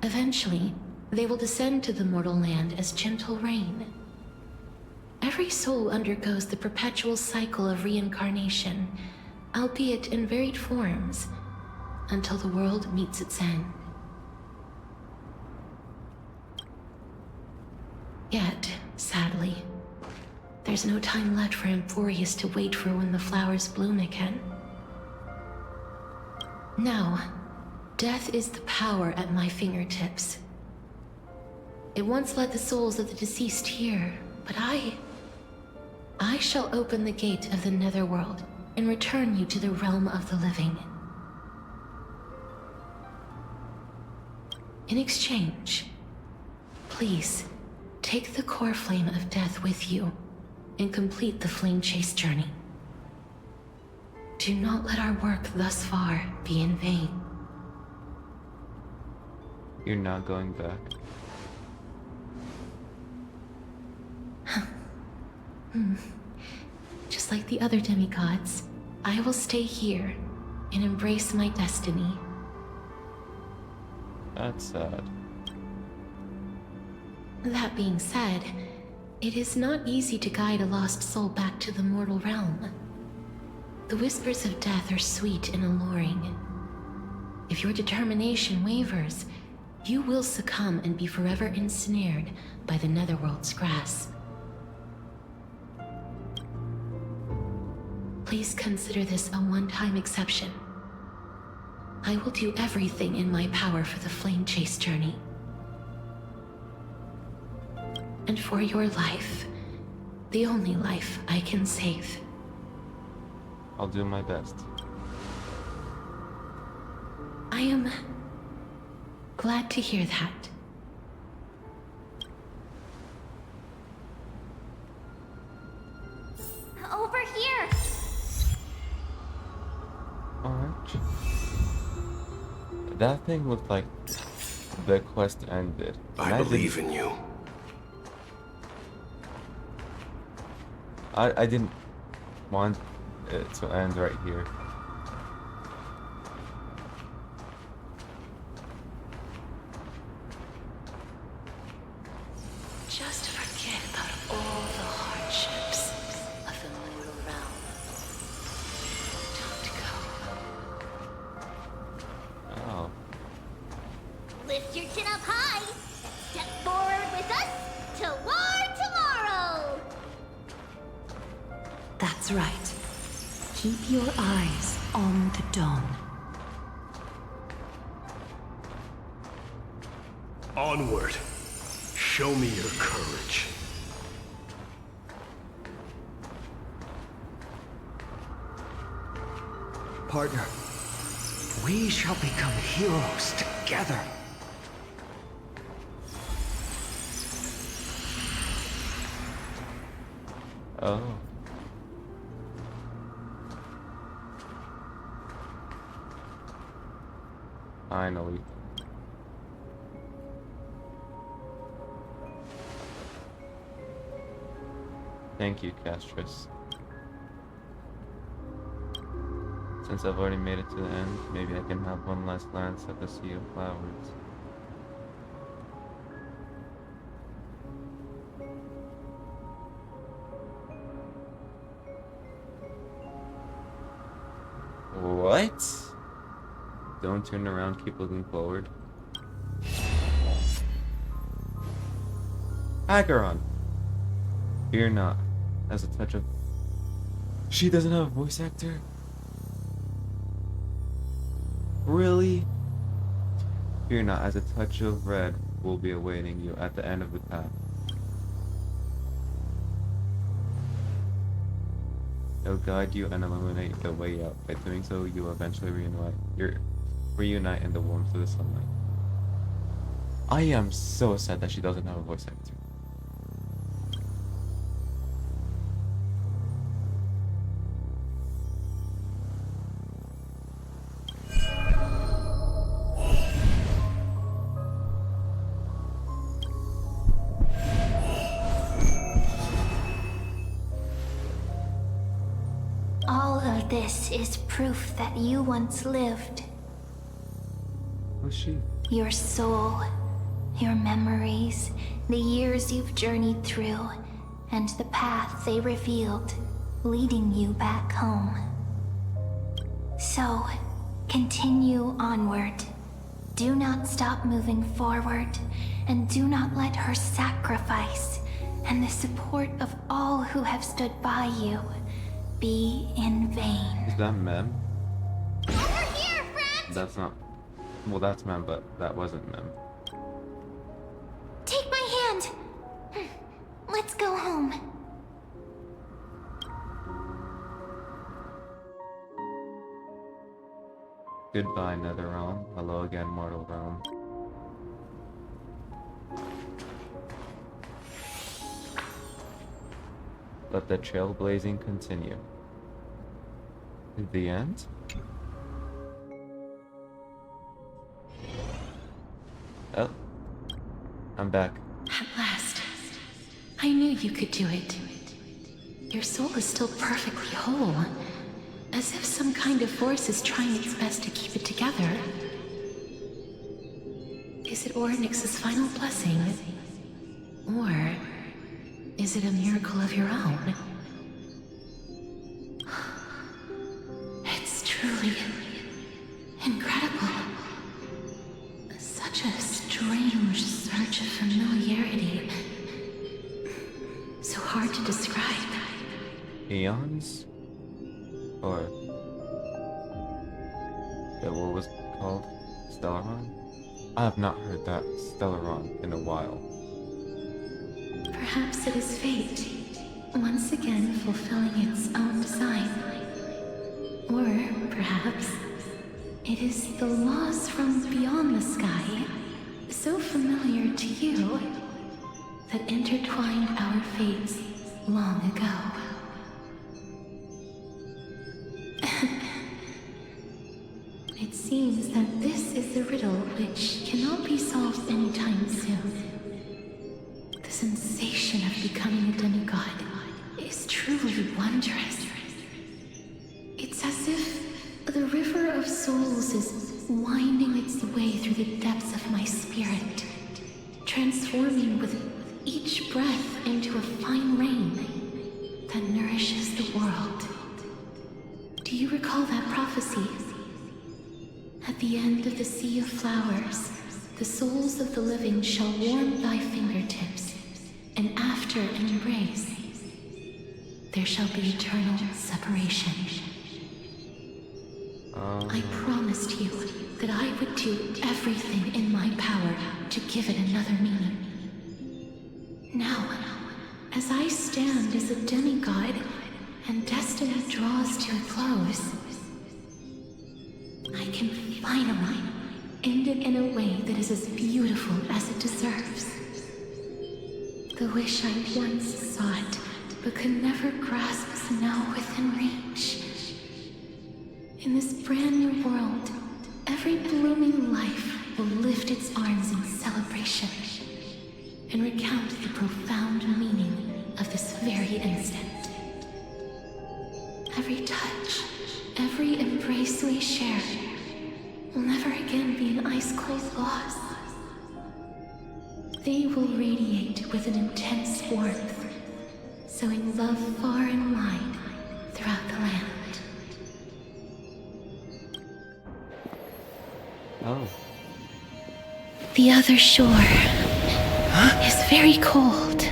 Eventually, they will descend to the mortal land as gentle rain. Every soul undergoes the perpetual cycle of reincarnation, albeit in varied forms, until the world meets its end. Yet, sadly, there's no time left for Amphorius to wait for when the flowers bloom again. Now, death is the power at my fingertips. It once led the souls of the deceased here, but I shall open the gate of the netherworld and return you to the realm of the living. In exchange, please, take the core flame of death with you and complete the flame chase journey. Do not let our work thus far be in vain. You're not going back. Just like the other demigods, I will stay here and embrace my destiny. That's sad. That being said, It is not easy to guide a lost soul back to the mortal realm. The whispers of death are sweet and alluring. If your determination wavers, you will succumb and be forever ensnared by the Netherworld's grasp. Please consider this a one-time exception. I will do everything in my power for the Flame Chase journey. And for your life, the only life I can save. I'll do my best. I am glad to hear that. Over here! Alright. That thing looked like the quest ended. I believe in you. I didn't want it to end right here. Just forget about all the hardships of the mortal realm. Don't go. Oh. Lift your chin up high and step forward with us toward tomorrow! That's right. Keep your eyes on the dawn. Onward. Show me your courage. Partner, we shall become heroes together. Oh. Finally. Thank you, Castris. Since I've already made it to the end, maybe I can have one last glance at the sea of flowers. What? Don't turn around, keep looking forward. Acheron! Fear not. As a touch of... She doesn't have a voice actor? Really? Fear not, as a touch of red will be awaiting you at the end of the path. It'll guide you and illuminate the way out. By doing so, you will eventually reunite in the warmth of the sunlight. I am so sad that she doesn't have a voice actor. All of this is proof that you once lived. Who's she? Your soul, your memories, the years you've journeyed through, and the path they revealed, leading you back home. So, continue onward. Do not stop moving forward, and do not let her sacrifice and the support of all who have stood by you be in vain. Is that Mem? Over here, friend! That's not... Well, that's Mem, but that wasn't Mem. Take my hand! Let's go home. Goodbye, Netherrealm. Hello again, Mortal Realm. Let the trailblazing continue. The end? Oh. I'm back. At last. I knew you could do it. Your soul is still perfectly whole. As if some kind of force is trying its best to keep it together. Is it Ornyx's final blessing? Or Is it a miracle of your own? It's truly incredible. Such a strange surge of familiarity. So hard to describe. Eons? Or... that what was called? Stellaron? I have not heard that Stellaron in a while. Perhaps it is fate, once again fulfilling its own design. Or perhaps it is the laws from beyond the sky, so familiar to you, that intertwined our fates long ago. It seems that this is the riddle which cannot be solved anytime soon. The sensation of becoming a demigod is truly wondrous. It's as if the river of souls is winding its way through the depths of my spirit, transforming with each breath into a fine rain that nourishes the world. Do you recall that prophecy? At the end of the sea of flowers, the souls of the living shall warm thy fingertips, and after an embrace, there shall be eternal separation. I promised you that I would do everything in my power to give it another meaning. Now, as I stand as a demigod, and destiny draws to a close, I can finally end it in a way that is as beautiful as it deserves. The wish I once sought, but could never grasp, is now within reach. In this brand new world, every blooming life will lift its arms in celebration and recount the profound meaning of this very instant. Every touch, every embrace we share will never again be an ice-cold loss. They will radiate with an intense warmth, sowing love far and wide throughout the land. Oh. The other shore is very cold.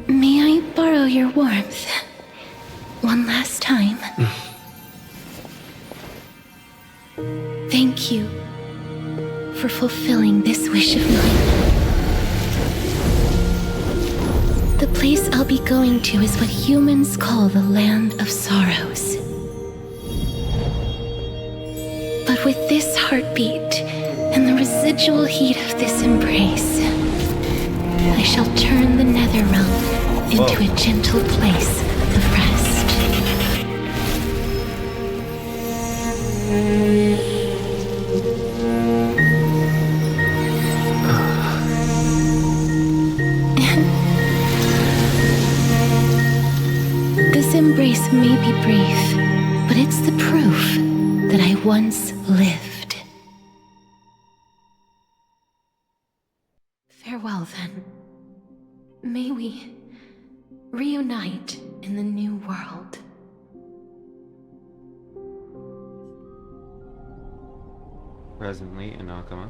May I borrow your warmth one last time? Thank you for fulfilling this wish of mine. The place I'll be going to is what humans call the Land of Sorrows. But with this heartbeat and the residual heat of this embrace, I shall turn the nether realm into a gentle place of rest. This embrace may be brief, but it's the proof that I once lived. Farewell, then. May we reunite in the new world. Presently in Akama.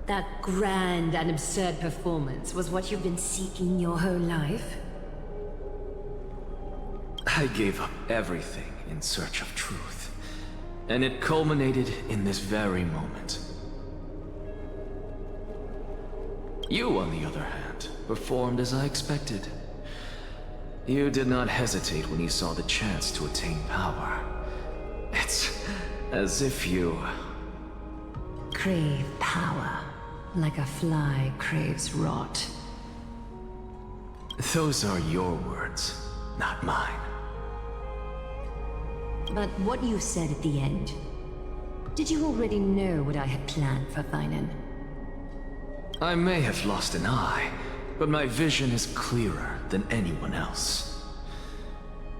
That grand and absurd performance was what you've been seeking your whole life? I gave up everything in search of truth, and it culminated in this very moment. You, on the other hand, performed as I expected. You did not hesitate when you saw the chance to attain power. It's as if you... crave power, like a fly craves rot. Those are your words, not mine. But what you said at the end, did you already know what I had planned for Thainan? I may have lost an eye, but my vision is clearer than anyone else.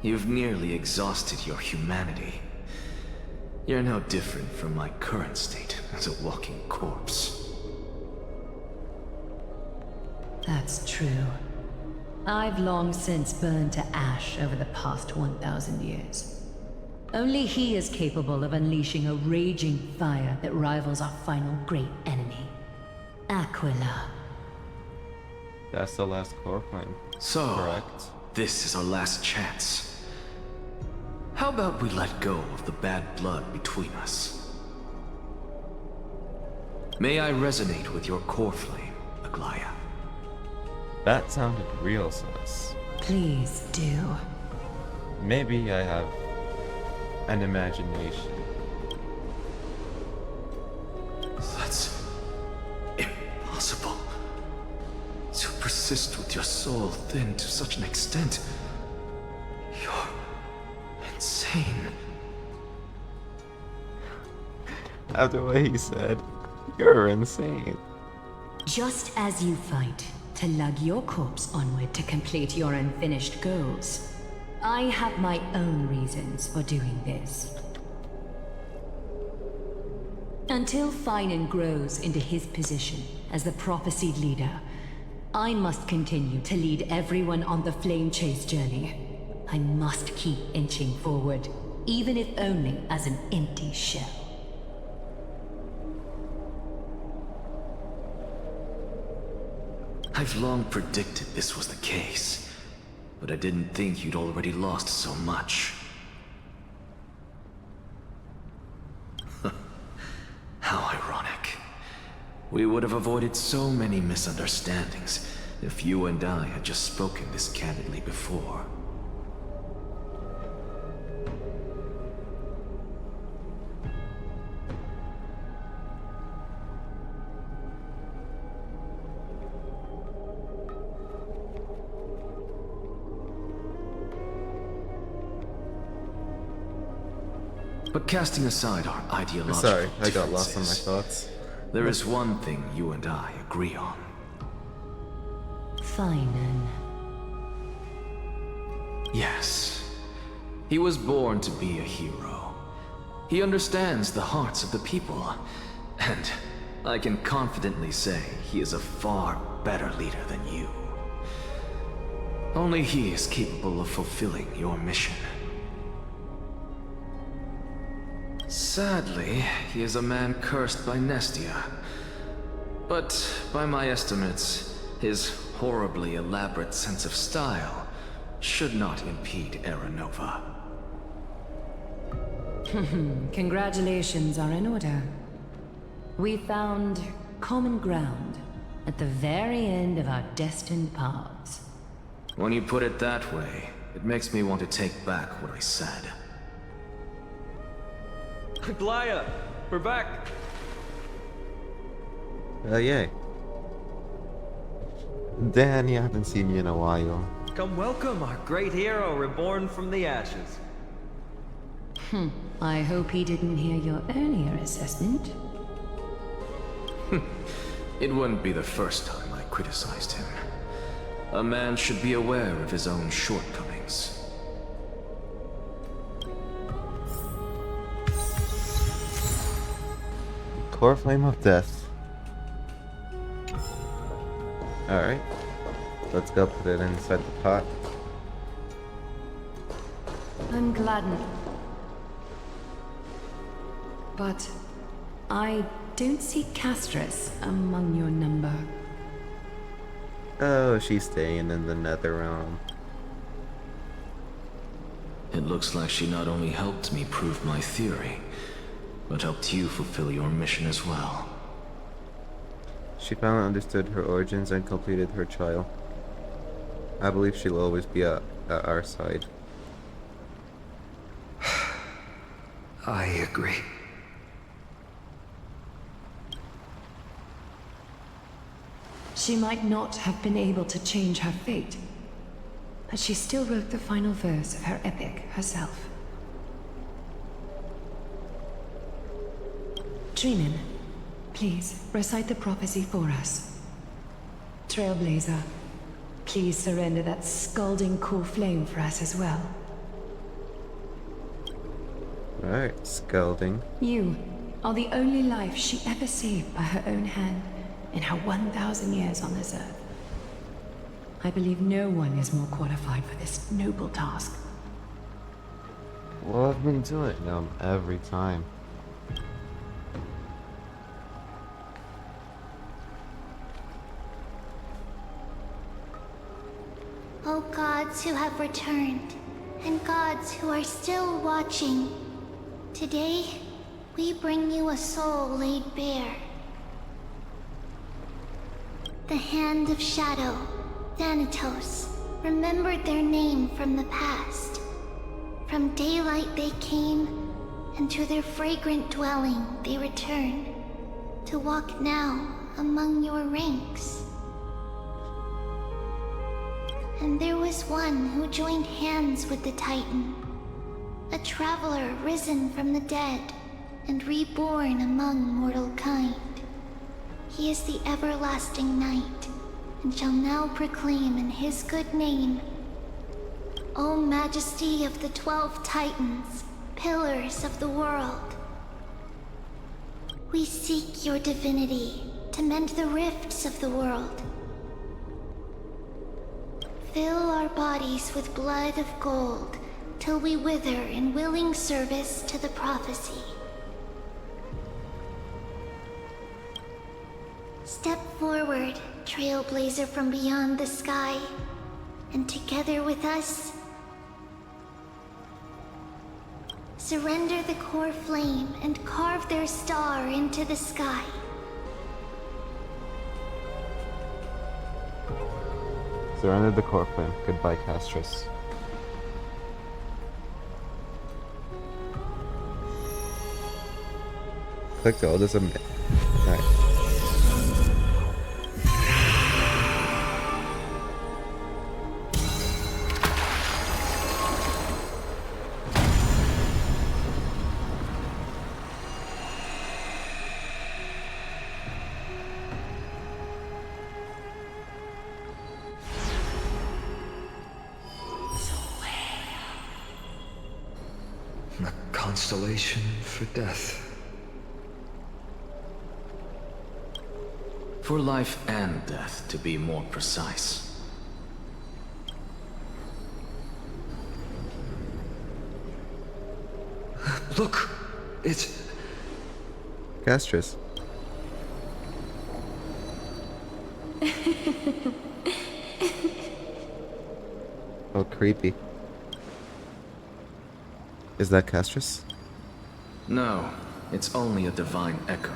You've nearly exhausted your humanity. You're no different from my current state as a walking corpse. That's true. I've long since burned to ash over the past 1,000 years. Only he is capable of unleashing a raging fire that rivals our final great enemy, Aquila. That's the last core flame. So, correct. This is our last chance. How about we let go of the bad blood between us? May I resonate with your core flame, Aglaya? That sounded real sus. Please do. Maybe I have an imagination. That's impossible. To persist with your soul thinned to such an extent. You're insane. After what he said, you're insane. Just as you fight to lug your corpse onward to complete your unfinished goals, I have my own reasons for doing this. Until Finan grows into his position as the prophesied leader, I must continue to lead everyone on the flame chase journey. I must keep inching forward, even if only as an empty shell. I've long predicted this was the case, but I didn't think you'd already lost so much. How ironic. We would have avoided so many misunderstandings if you and I had just spoken this candidly before. But casting aside our ideological Sorry, I got lost in my differences, thoughts. there is one thing you and I agree on. Finan. Yes. He was born to be a hero. He understands the hearts of the people, and I can confidently say he is a far better leader than you. Only he is capable of fulfilling your mission. Sadly, he is a man cursed by Nestia. But by my estimates, his horribly elaborate sense of style should not impede Aranova. Congratulations are in order. We found common ground at the very end of our destined paths. When you put it that way, it makes me want to take back what I said. Aglaya, we're back. Yay. Dan, I haven't seen you in a while. Come welcome our great hero reborn from the ashes. I hope he didn't hear your earlier assessment. It wouldn't be the first time I criticized him. A man should be aware of his own shortcomings. Core Flame of Death. Alright. Let's go put it inside the pot. I'm gladdened. But I don't see Castris among your number. Oh, she's staying in the Nether Realm. It looks like she not only helped me prove my theory, but helped you fulfill your mission as well. She finally understood her origins and completed her trial. I believe she'll always be at our side. I agree. She might not have been able to change her fate, but she still wrote the final verse of her epic herself. Trinan, please recite the prophecy for us. Trailblazer, please surrender that scalding core flame for us as well. Alright, scalding. You are the only life she ever saved by her own hand in her 1,000 years on this earth. I believe no one is more qualified for this noble task. Well, I've been doing them every time. O gods who have returned, and gods who are still watching, today we bring you a soul laid bare. The Hand of Shadow, Thanatos, remembered their name from the past. From daylight they came, and to their fragrant dwelling they return, to walk now among your ranks. And there was one who joined hands with the Titan, a traveler risen from the dead and reborn among mortal kind. He is the everlasting night, and shall now proclaim in his good name, O Majesty of the 12 Titans, pillars of the world. We seek your divinity to mend the rifts of the world. Fill our bodies with blood of gold, till we wither in willing service to the prophecy. Step forward, trailblazer from beyond the sky, and together with us, surrender the core flame and carve their star into the sky. Surrender the core flame. Goodbye, Castris. Click all this Alright. A constellation for death. For life and death, to be more precise. Look! It's... Castris. Oh, creepy. Is that Castris? No, it's only a divine echo.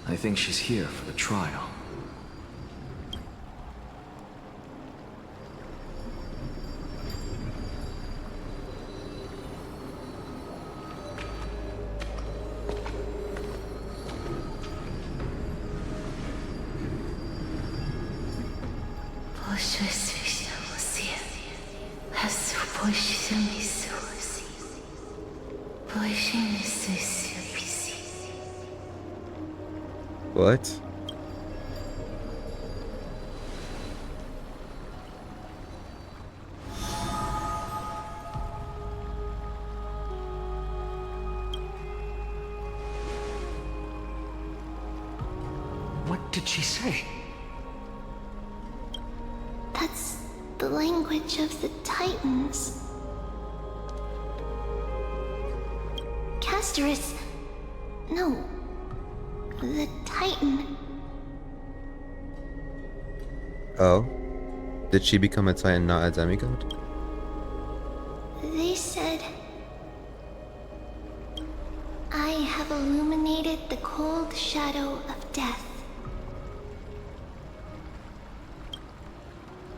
I think she's here for the trial. What? What did she say? That's the language of the Titans. Casterus... No. The Titan. Oh? Did she become a Titan, not a demigod? They said... I have illuminated the cold shadow of death.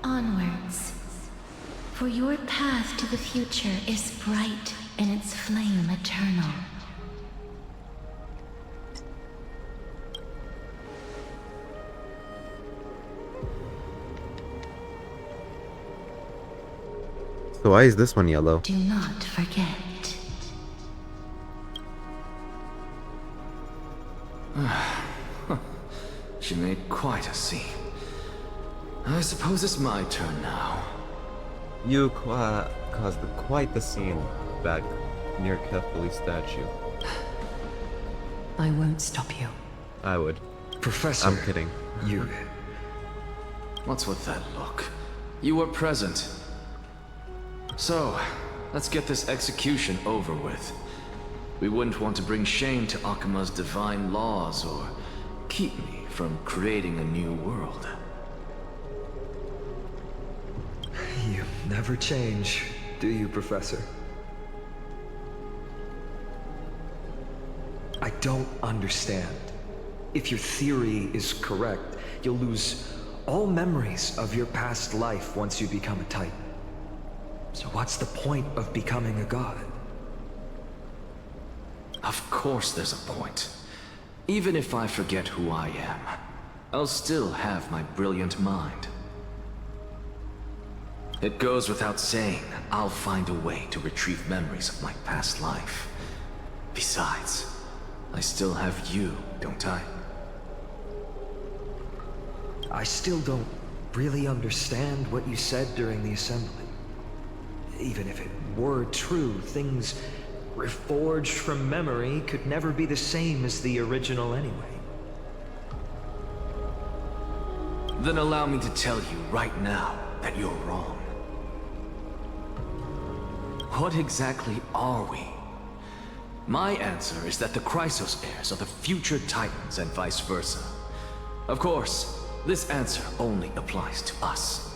Onwards. For your path to the future is bright and its flame eternal. So why is this one yellow? Do not forget. She made quite a scene. I suppose it's my turn now. You caused quite the scene back near Kefali's statue. I won't stop you. I would. Professor. I'm kidding. You. What's with that look? You were present. So, let's get this execution over with. We wouldn't want to bring shame to Akuma's divine laws or keep me from creating a new world. You never change, do you, Professor? I don't understand. If your theory is correct, you'll lose all memories of your past life once you become a Titan. So what's the point of becoming a god? Of course there's a point. Even if I forget who I am, I'll still have my brilliant mind. It goes without saying, I'll find a way to retrieve memories of my past life. Besides, I still have you, don't I? I still don't really understand what you said during the assembly. Even if it were true, things reforged from memory could never be the same as the original anyway. Then allow me to tell you right now that you're wrong. What exactly are we? My answer is that the Chrysos heirs are the future Titans and vice versa. Of course, this answer only applies to us.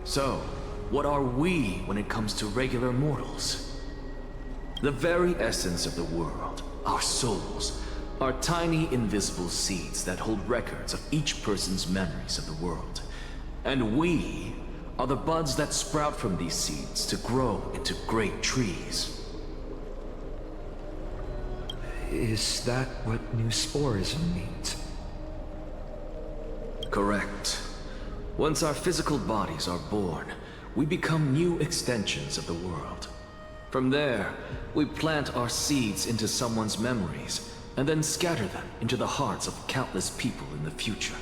So, what are we when it comes to regular mortals? The very essence of the world, our souls, are tiny invisible seeds that hold records of each person's memories of the world. And we are the buds that sprout from these seeds to grow into great trees. Is that what new sporism means? Correct. Once our physical bodies are born, we become new extensions of the world. From there, we plant our seeds into someone's memories, and then scatter them into the hearts of countless people in the future.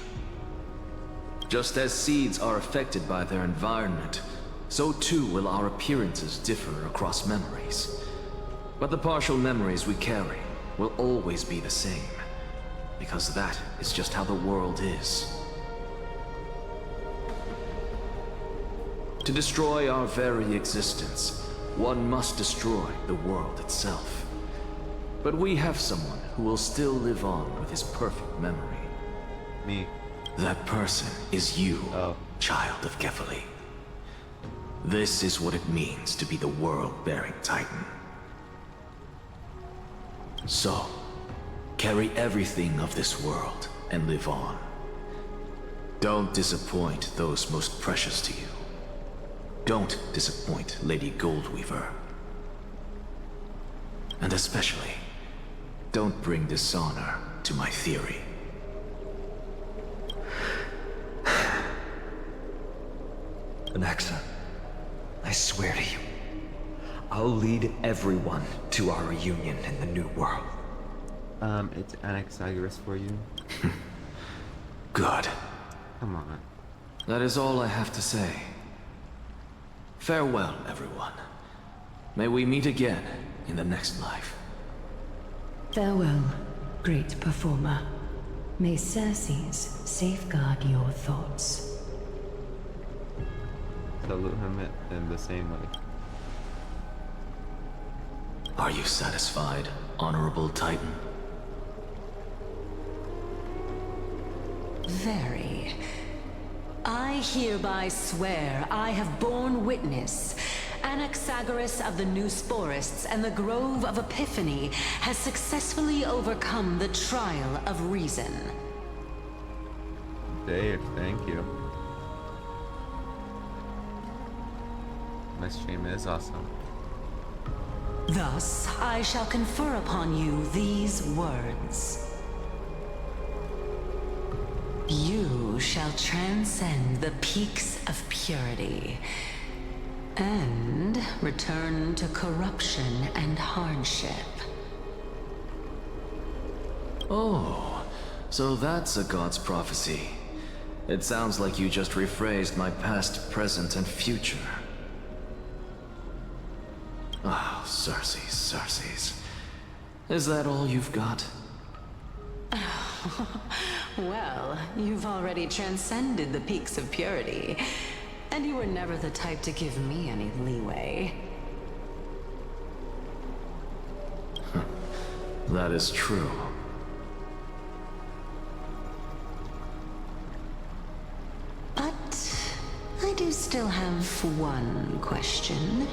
Just as seeds are affected by their environment, so too will our appearances differ across memories. But the partial memories we carry will always be the same, because that is just how the world is. To destroy our very existence, one must destroy the world itself. But we have someone who will still live on with his perfect memory. Me. That person is you, child of Kefali. This is what it means to be the world-bearing Titan. So, carry everything of this world and live on. Don't disappoint those most precious to you. Don't disappoint Lady Goldweaver. And especially, don't bring dishonor to my theory. Anaxa, I swear to you, I'll lead everyone to our reunion in the new world. It's Anaxagoras for you. Good. Come on. That is all I have to say. Farewell, everyone. May we meet again in the next life. Farewell, great performer. May Circes safeguard your thoughts. Salute him in the same way. Are you satisfied, Honorable Titan? Very. I hereby swear I have borne witness. Anaxagoras of the New Sporists and the Grove of Epiphany has successfully overcome the trial of reason. Dave, thank you. My stream is awesome. Thus, I shall confer upon you these words. You shall transcend the peaks of purity and return to corruption and hardship. Oh, so that's a god's prophecy. It sounds like you just rephrased my past, present, and future. Oh, Circes. Is that all you've got? Well, you've already transcended the peaks of purity, and you were never the type to give me any leeway. That is true. But I do still have one question.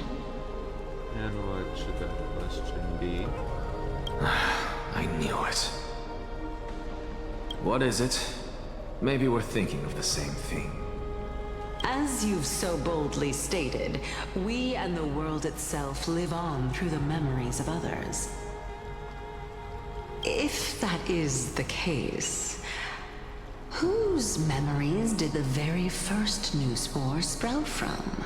And what should that question be? I knew it. What is it? Maybe we're thinking of the same thing. As you've so boldly stated, we and the world itself live on through the memories of others. If that is the case, whose memories did the very first new spore sprout from?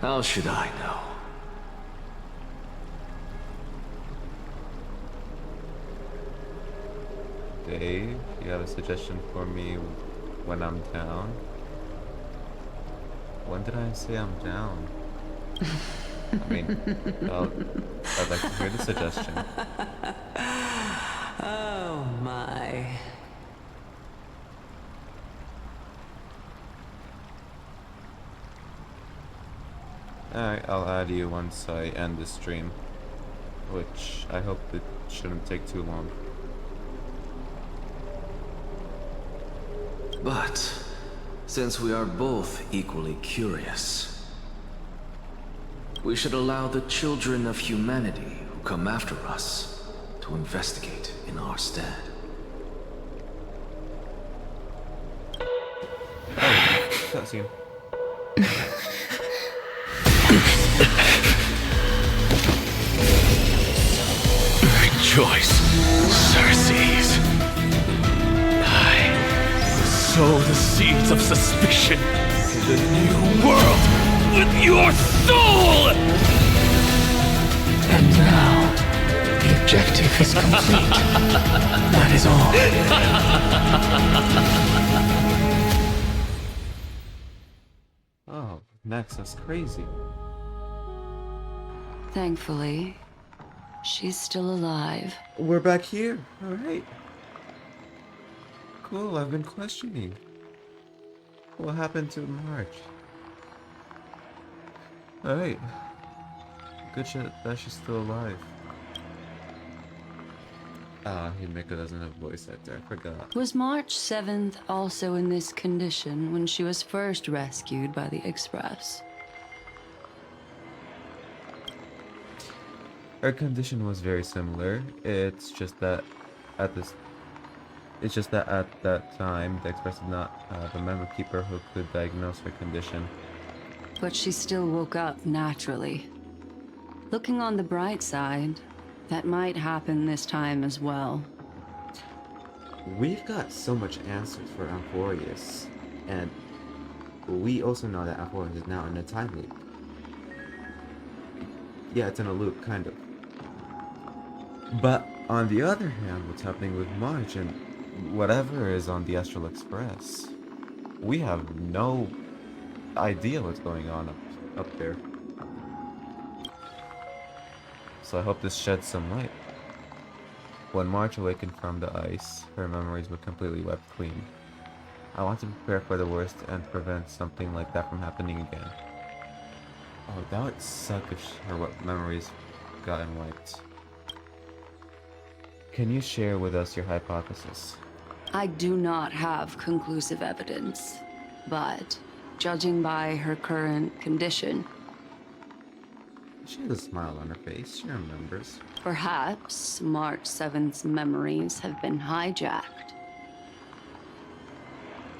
How should I know? Dave, you have a suggestion for me when I'm down? When did I say I'm down? I mean, I'd like to hear the suggestion. Oh my. Alright, I'll add you once I end the stream, which I hope it shouldn't take too long. But, since we are both equally curious, we should allow the children of humanity who come after us to investigate in our stead. Oh, cutscene. Rejoice, Circes. Sow the seeds of suspicion in the new world with your soul! And now, the objective is complete. That is all. Oh, Max, that's crazy. Thankfully, she's still alive. We're back here. Alright. Cool, I've been questioning. What happened to March? Alright. Good shit that she's still alive. Ah, Himiko doesn't have voice actor, I forgot. Was March 7th also in this condition when she was first rescued by the Express? Her condition was very similar. It's just that at that time, the Express did not have a memory keeper who could diagnose her condition. But she still woke up naturally. Looking on the bright side, that might happen this time as well. We've got so much answers for Amphorius, and we also know that Amphorius is now in a time loop. Yeah, it's in a loop, kind of. But on the other hand, what's happening with March and whatever is on the Astral Express, we have no idea what's going on up there. So I hope this sheds some light. When March awakened from the ice, her memories were completely wiped clean. I want to prepare for the worst and prevent something like that from happening again. Oh, that would suck if her memories gotten wiped. Can you share with us your hypothesis? I do not have conclusive evidence, but judging by her current condition, she has a smile on her face. She remembers. Perhaps March 7th's memories have been hijacked.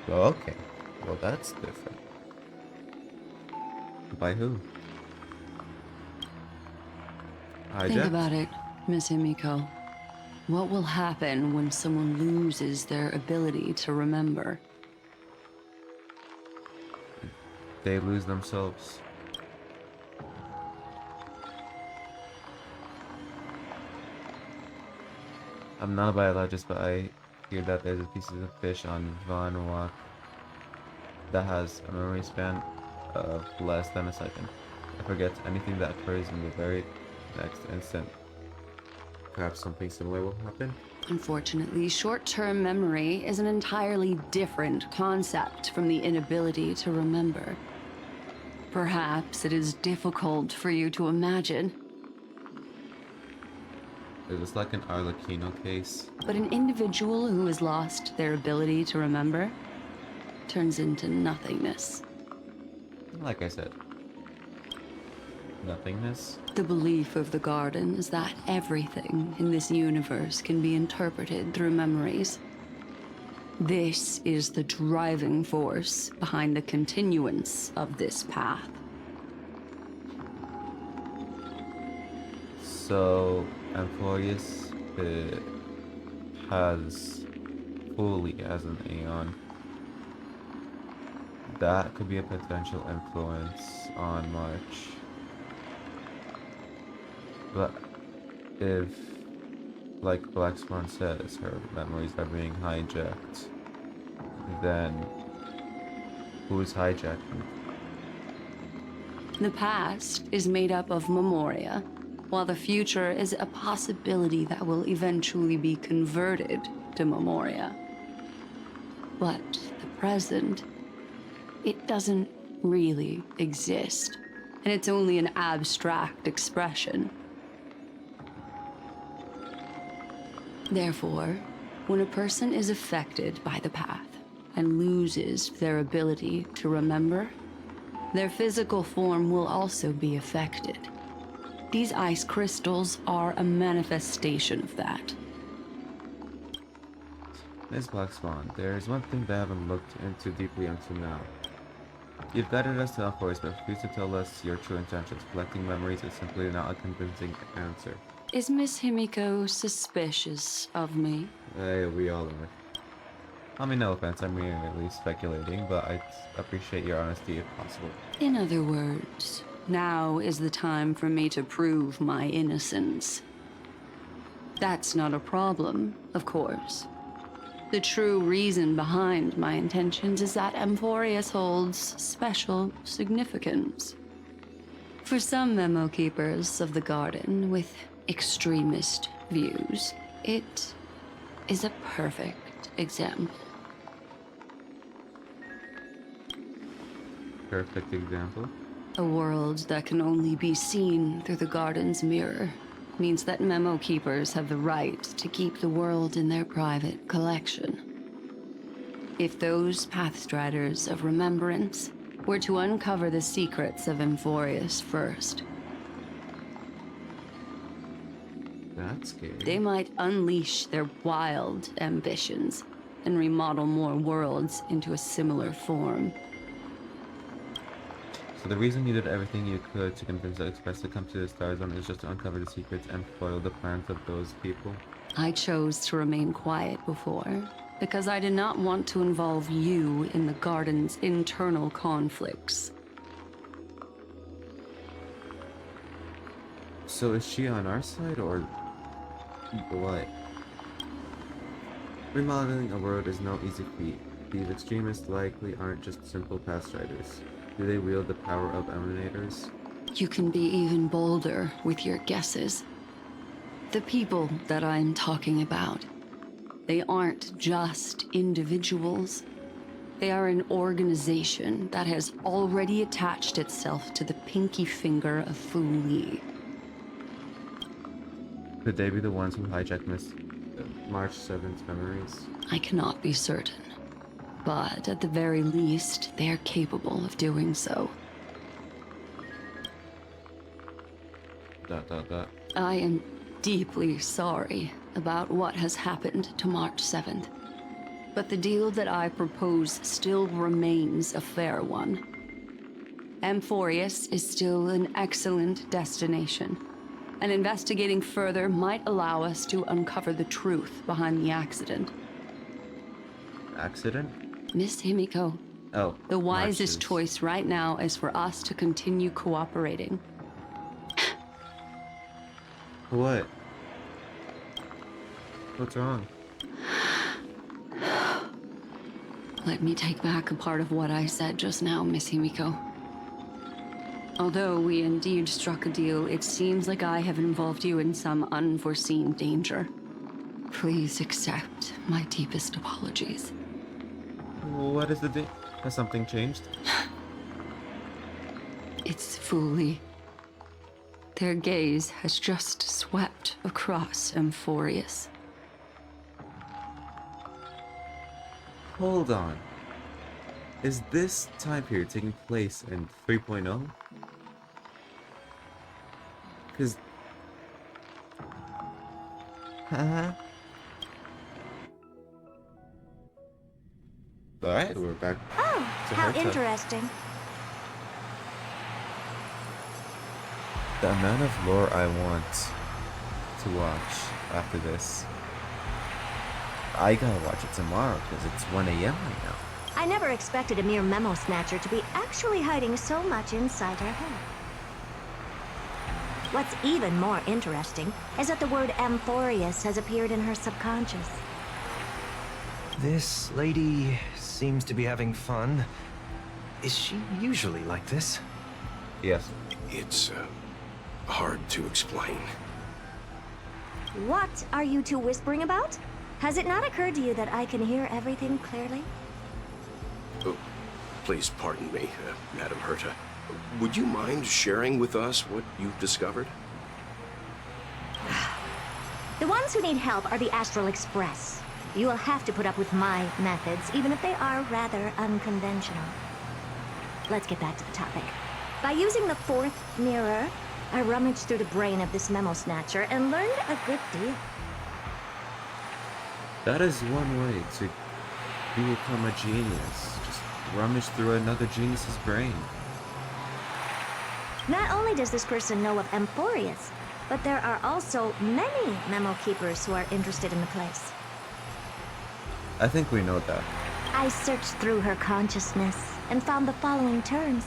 Oh, okay. Well, that's different. By who? Hijacked? Think about it, Miss Himiko. What will happen when someone loses their ability to remember? They lose themselves. I'm not a biologist, but I hear that there's pieces of fish on Vanuatu that has a memory span of less than a second. It forgets anything that occurs in the very next instant. Perhaps something similar will happen? Unfortunately, short-term memory is an entirely different concept from the inability to remember. Perhaps it is difficult for you to imagine. Is this like an Arlecchino case? But an individual who has lost their ability to remember turns into nothingness. Like I said, nothingness? The belief of the Garden is that everything in this universe can be interpreted through memories. This is the driving force behind the continuance of this path. So, Amphorius has fully as an Aeon. That could be a potential influence on March. But if, like Black Swan says, her memories are being hijacked, then who is hijacking? The past is made up of memoria, while the future is a possibility that will eventually be converted to memoria. But the present, it doesn't really exist, and it's only an abstract expression. Therefore, when a person is affected by the path and loses their ability to remember, their physical form will also be affected. These ice crystals are a manifestation of that. Ms. Black Swan, there is one thing that I haven't looked into deeply until now. You've guided us to Alphorus, but refuse to tell us your true intentions. Collecting memories is simply not a convincing answer. Is Miss Himiko suspicious of me? We all are. I mean, no offense, I'm merely speculating, but I'd appreciate your honesty if possible. In other words, now is the time for me to prove my innocence. That's not a problem, of course. The true reason behind my intentions is that Amphorius holds special significance. For some memo keepers of the Garden with extremist views, it is a perfect example. Perfect example? A world that can only be seen through the Garden's mirror means that memo keepers have the right to keep the world in their private collection. If those Pathstriders of Remembrance were to uncover the secrets of Amphorius first, that's scary. They might unleash their wild ambitions and remodel more worlds into a similar form. So the reason you did everything you could to convince the Express to come to the Star Zone is just to uncover the secrets and foil the plans of those people? I chose to remain quiet before, because I did not want to involve you in the Garden's internal conflicts. So is she on our side, or what? Remodeling a world is no easy feat. These extremists likely aren't just simple Pathstriders. Do they wield the power of Emanators? You can be even bolder with your guesses. The people that I'm talking about, they aren't just individuals. They are an organization that has already attached itself to the pinky finger of Fu Li. Could they be the ones who hijacked March 7th's memories? I cannot be certain, but at the very least, they are capable of doing so. ... I am deeply sorry about what has happened to March 7th, but the deal that I propose still remains a fair one. Amphorius is still an excellent destination, and investigating further might allow us to uncover the truth behind the accident. Accident? Miss Himiko. Oh. The wisest choice right now is for us to continue cooperating. What? What's wrong? Let me take back a part of what I said just now, Miss Himiko. Although we indeed struck a deal, it seems like I have involved you in some unforeseen danger. Please accept my deepest apologies. What is the thing? Has something changed? It's Fuli. Their gaze has just swept across Amphorius. Hold on. Is this time period taking place in 3.0? Because... Alright, we're back. Oh, how Herta. interesting. The amount of lore I want to watch after this. I gotta watch it tomorrow because it's 1 a.m. right now. I never expected a mere memo snatcher to be actually hiding so much inside her head. What's even more interesting is that the word Amphorius has appeared in her subconscious. This lady seems to be having fun. Is she usually like this? Yes. It's hard to explain. What are you two whispering about? Has it not occurred to you that I can hear everything clearly? Oh, please pardon me, Madam Herta. Would you mind sharing with us what you've discovered? The ones who need help are the Astral Express. You will have to put up with my methods, even if they are rather unconventional. Let's get back to the topic. By using the fourth mirror, I rummaged through the brain of this memo snatcher and learned a good deal. That is one way to become a genius. Just rummage through another genius's brain. Not only does this person know of Amphorius, but there are also many memo keepers who are interested in the place. I think we know that. I searched through her consciousness and found the following terms: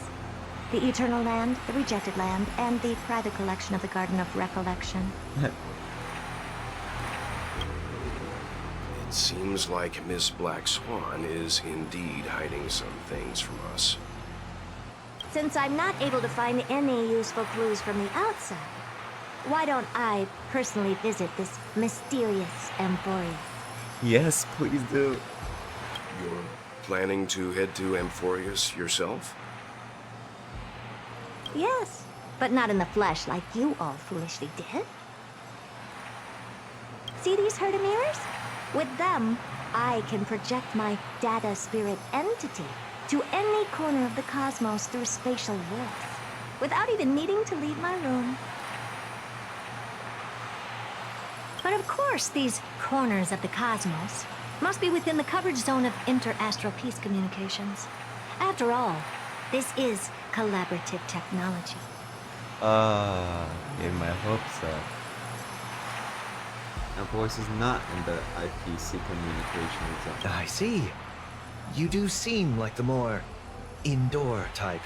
the Eternal Land, the Rejected Land, and the private collection of the Garden of Recollection. It seems like Miss Black Swan is indeed hiding some things from us. Since I'm not able to find any useful clues from the outside, why don't I personally visit this mysterious Amphorius? Yes, please do. You're planning to head to Amphorius yourself? Yes, but not in the flesh like you all foolishly did. See these Herta mirrors? With them, I can project my data spirit entity to any corner of the cosmos through spatial warps, without even needing to leave my room. But of course, these corners of the cosmos must be within the coverage zone of inter-astral peace communications. After all, this is collaborative technology. Gave my hopes up. Now, voice is not in the IPC communication zone. I see. You do seem like the more indoor type.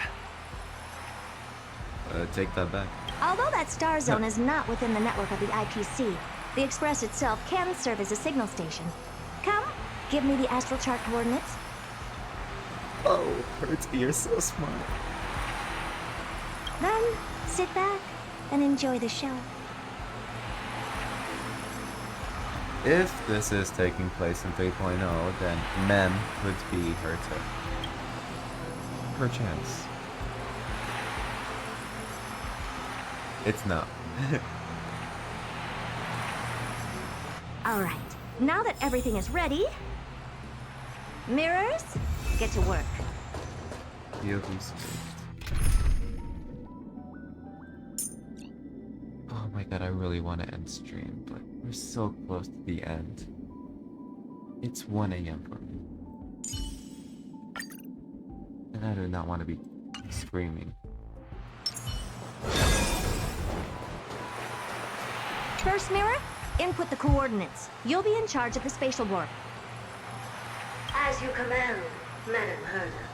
Take that back. Although that star zone is not within the network of the IPC, the Express itself can serve as a signal station. Come, give me the astral chart coordinates. Oh, Herta, you're so smart. Then, sit back and enjoy the show. If this is taking place in 3.0, then Mem could be Herta. Perchance. It's not. Alright, now that everything is ready, mirrors, get to work. POV saved. Oh my god, I really want to end stream, but we're so close to the end. It's 1 a.m. for me. And I do not want to be screaming. First mirror, input the coordinates. You'll be in charge of the spatial warp. As you command, Madam Herta.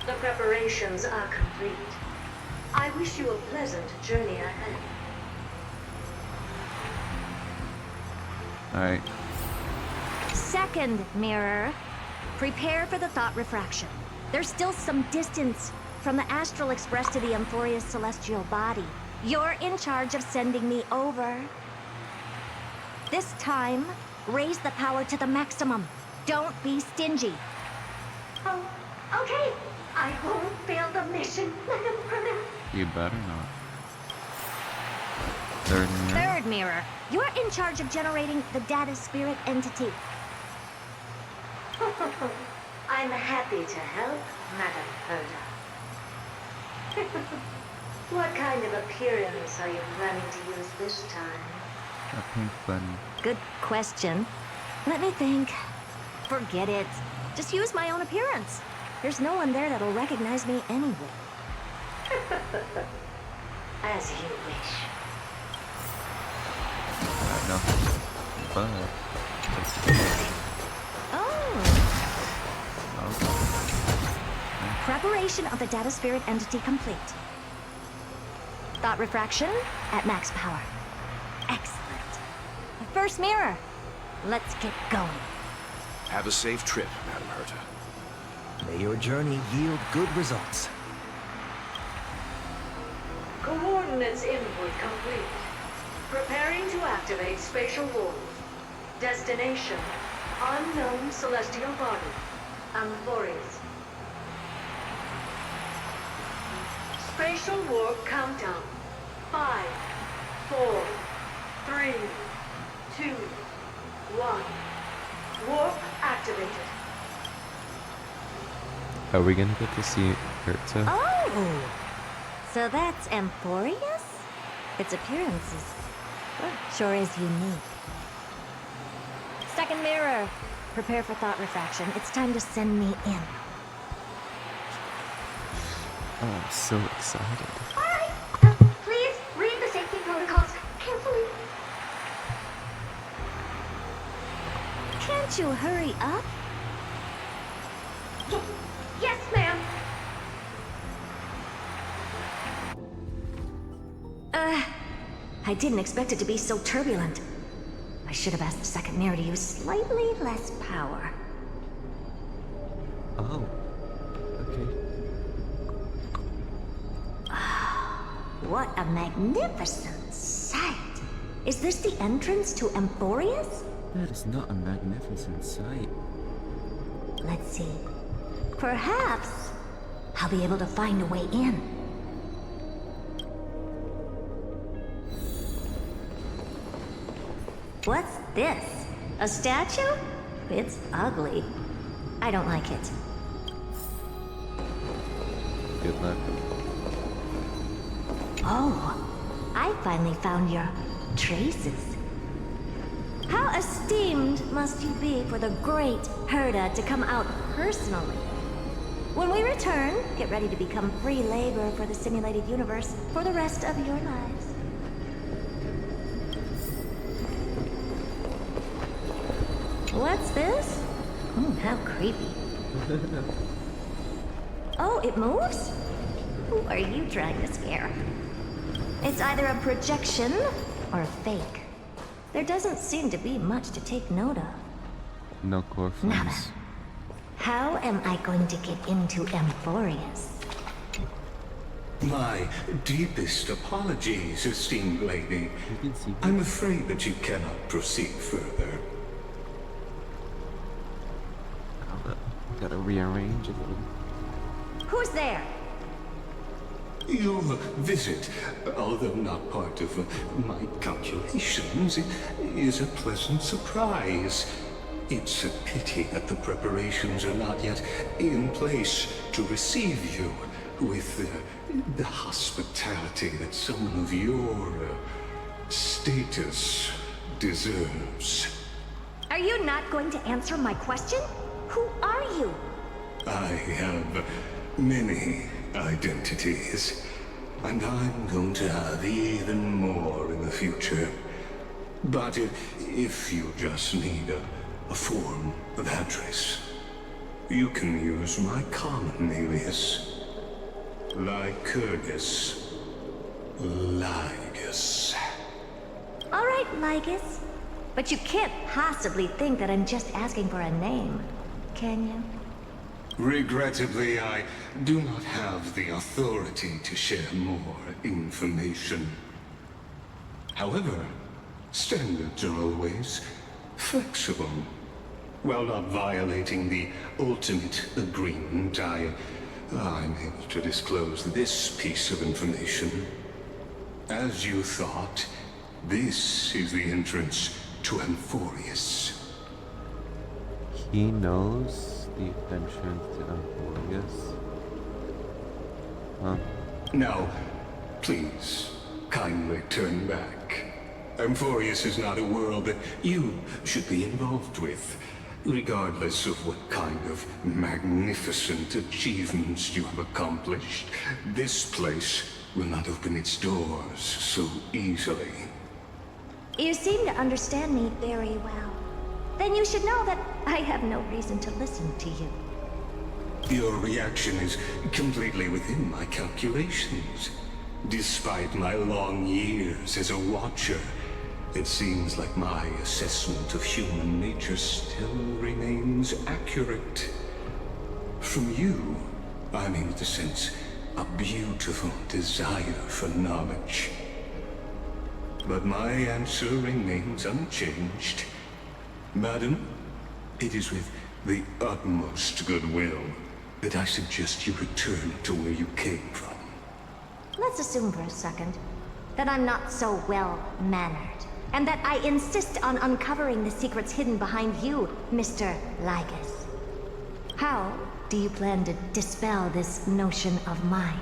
The preparations are complete. I wish you a pleasant journey ahead. Alright. Second mirror, Prepare for the thought refraction. There's still some distance from the Astral Express to the Amphoria's celestial body. You're in charge of sending me over. This time, raise the power to the maximum. Don't be stingy. Oh, okay. I won't fail the mission, Madam Herta. You better not. Third mirror. Third mirror. You're in charge of generating the data spirit entity. I'm happy to help, Madam Herta. What kind of appearance are you planning to use this time? A pink bunny. Good question. Let me think. Forget it. Just use my own appearance. There's no one there that'll recognize me anyway. As you wish. No. But... Preparation of the data spirit entity complete. Thought refraction at max power. Excellent. The first mirror. Let's get going. Have a safe trip, Madam Herta. May your journey yield good results. Coordinates input complete. Preparing to activate spatial wall. Destination: unknown celestial body. Amphorius. Spatial warp countdown. 5, 4, 3, 2, 1. Warp activated. Are we gonna get to see Herta? Oh! So that's Amphorius? Its appearance sure is unique. Second mirror. Prepare for thought refraction. It's time to send me in. Oh, I'm so excited. Alright, please read the safety protocols carefully. Can't you hurry up? Yes, ma'am. I didn't expect it to be so turbulent. I should have asked the second mirror to use slightly less power. Oh. Okay. What a magnificent sight! Is this the entrance to Amphorius? That is not a magnificent sight. Let's see. Perhaps I'll be able to find a way in. What's this? A statue? It's ugly. I don't like it. Good luck. Oh, I finally found your traces. How esteemed must you be for the great Herta to come out personally? When we return, get ready to become free labor for the simulated universe for the rest of your lives. What's this? How creepy. Oh, it moves? Who are you trying to scare? It's either a projection or a fake. There doesn't seem to be much to take note of. No Coreflames. How am I going to get into Amphorius? My deepest apologies, esteemed lady. I'm afraid that you cannot proceed further. Gotta rearrange a little. Who's there? Your visit, although not part of my calculations, is a pleasant surprise. It's a pity that the preparations are not yet in place to receive you with the hospitality that someone of your status deserves. Are you not going to answer my question? Who are you? I have many identities, and I'm going to have even more in the future. But if you just need a form of address, you can use my common alias, Lycurgus. Lygus. All right, Lygus. But you can't possibly think that I'm just asking for a name. can you? Regrettably, I do not have the authority to share more information. However, standards are always flexible. While not violating the ultimate agreement, I'm able to disclose this piece of information. As you thought, this is the entrance to Amphorius. He knows the entrance to Amphorius. Huh? Now, please, kindly turn back. Amphorius is not a world that you should be involved with, regardless of what kind of magnificent achievements you have accomplished. This place will not open its doors so easily. You seem to understand me very well. Then you should know that I have no reason to listen to you. Your reaction is completely within my calculations. Despite my long years as a Watcher, it seems like my assessment of human nature still remains accurate. From you, I'm able to sense a beautiful desire for knowledge. But my answer remains unchanged. Madam, it is with the utmost goodwill that I suggest you return to where you came from. Let's assume for a second that I'm not so well-mannered, and that I insist on uncovering the secrets hidden behind you, Mr. Lygus. How do you plan to dispel this notion of mine?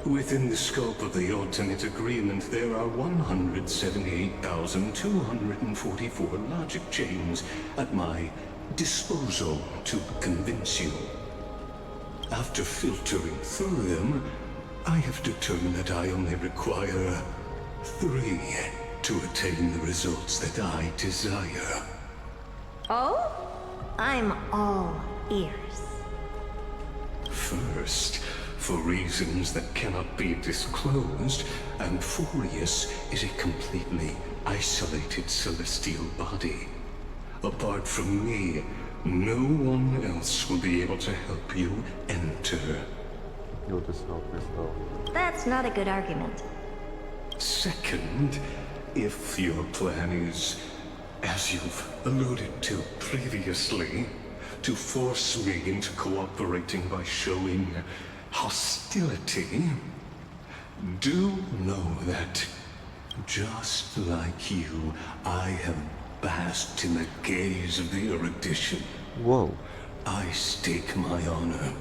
Within the scope of the ultimate agreement, there are 178,244 logic chains at my disposal to convince you. After filtering through them, I have determined that I only require 3 to attain the results that I desire. Oh? I'm all ears. First, for reasons that cannot be disclosed, Amphorius is a completely isolated celestial body. Apart from me, no one else will be able to help you enter. You'll just help yourself. That's not a good argument. Second, if your plan is, as you've alluded to previously, to force me into cooperating by showing hostility, do know that, just like you, I have basked in the gaze of the erudition. Whoa. I stake my honor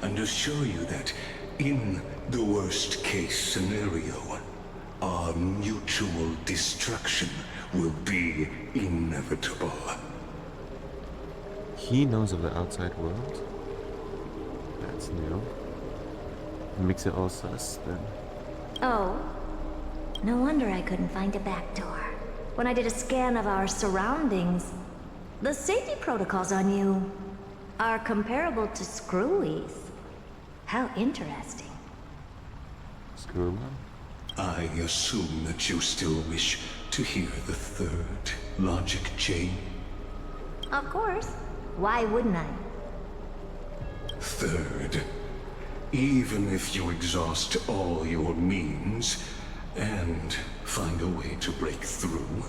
and assure you that, in the worst-case scenario, our mutual destruction will be inevitable. He knows of the outside world? That's new. Makes it all sus, then. Oh. No wonder I couldn't find a back door. When I did a scan of our surroundings, the safety protocols on you are comparable to Screwy's. How interesting. Screw him? I assume that you still wish to hear the third logic chain. Of course. Why wouldn't I? Third, even if you exhaust all your means and find a way to break through,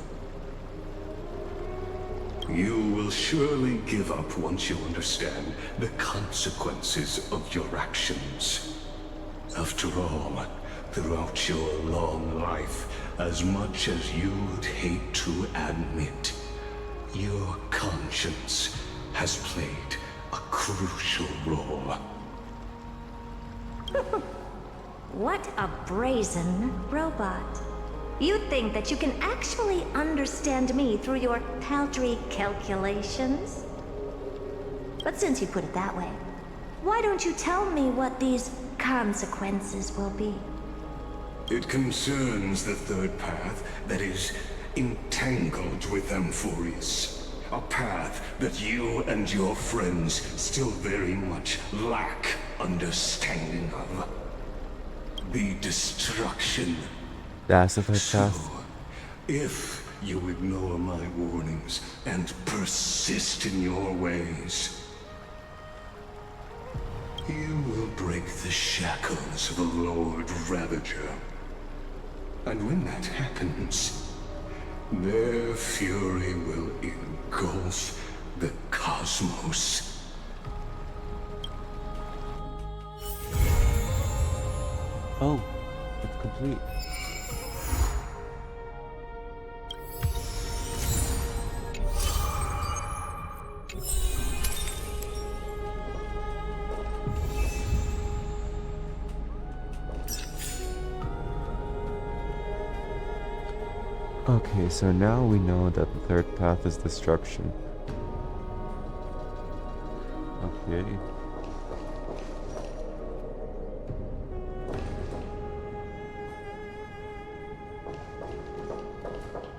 you will surely give up once you understand the consequences of your actions. After all, throughout your long life, as much as you'd hate to admit, your conscience has played a crucial role. What a brazen robot. You think that you can actually understand me through your paltry calculations? But since you put it that way, why don't you tell me what these consequences will be? It concerns the third path that is entangled with Amphorius. A path that you and your friends still very much lack understanding of. The destruction. That's the third path. If you ignore my warnings and persist in your ways, you will break the shackles of a Lord Ravager. And when that happens, their fury will engulf the cosmos. Oh, it's complete. Okay, so now we know that the third path is destruction. Okay.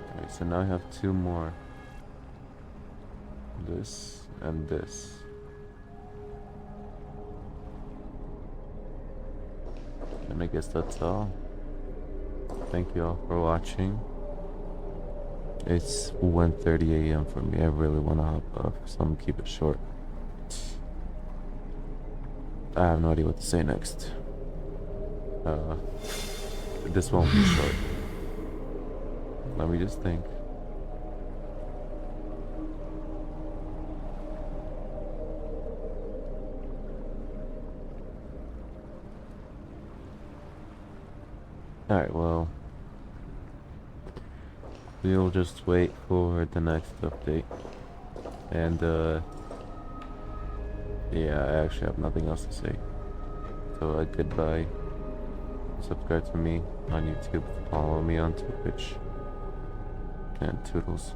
Okay, so now I have two more. This and this. And I guess that's all. Thank you all for watching. It's 1:30 a.m. for me. I really want to hop off, so I'm gonna keep it short. I have no idea what to say next. This won't be short. Let me just think. Alright, well, we'll just wait for the next update. And, yeah, I actually have nothing else to say. So, goodbye. Subscribe to me on YouTube. Follow me on Twitch. And toodles.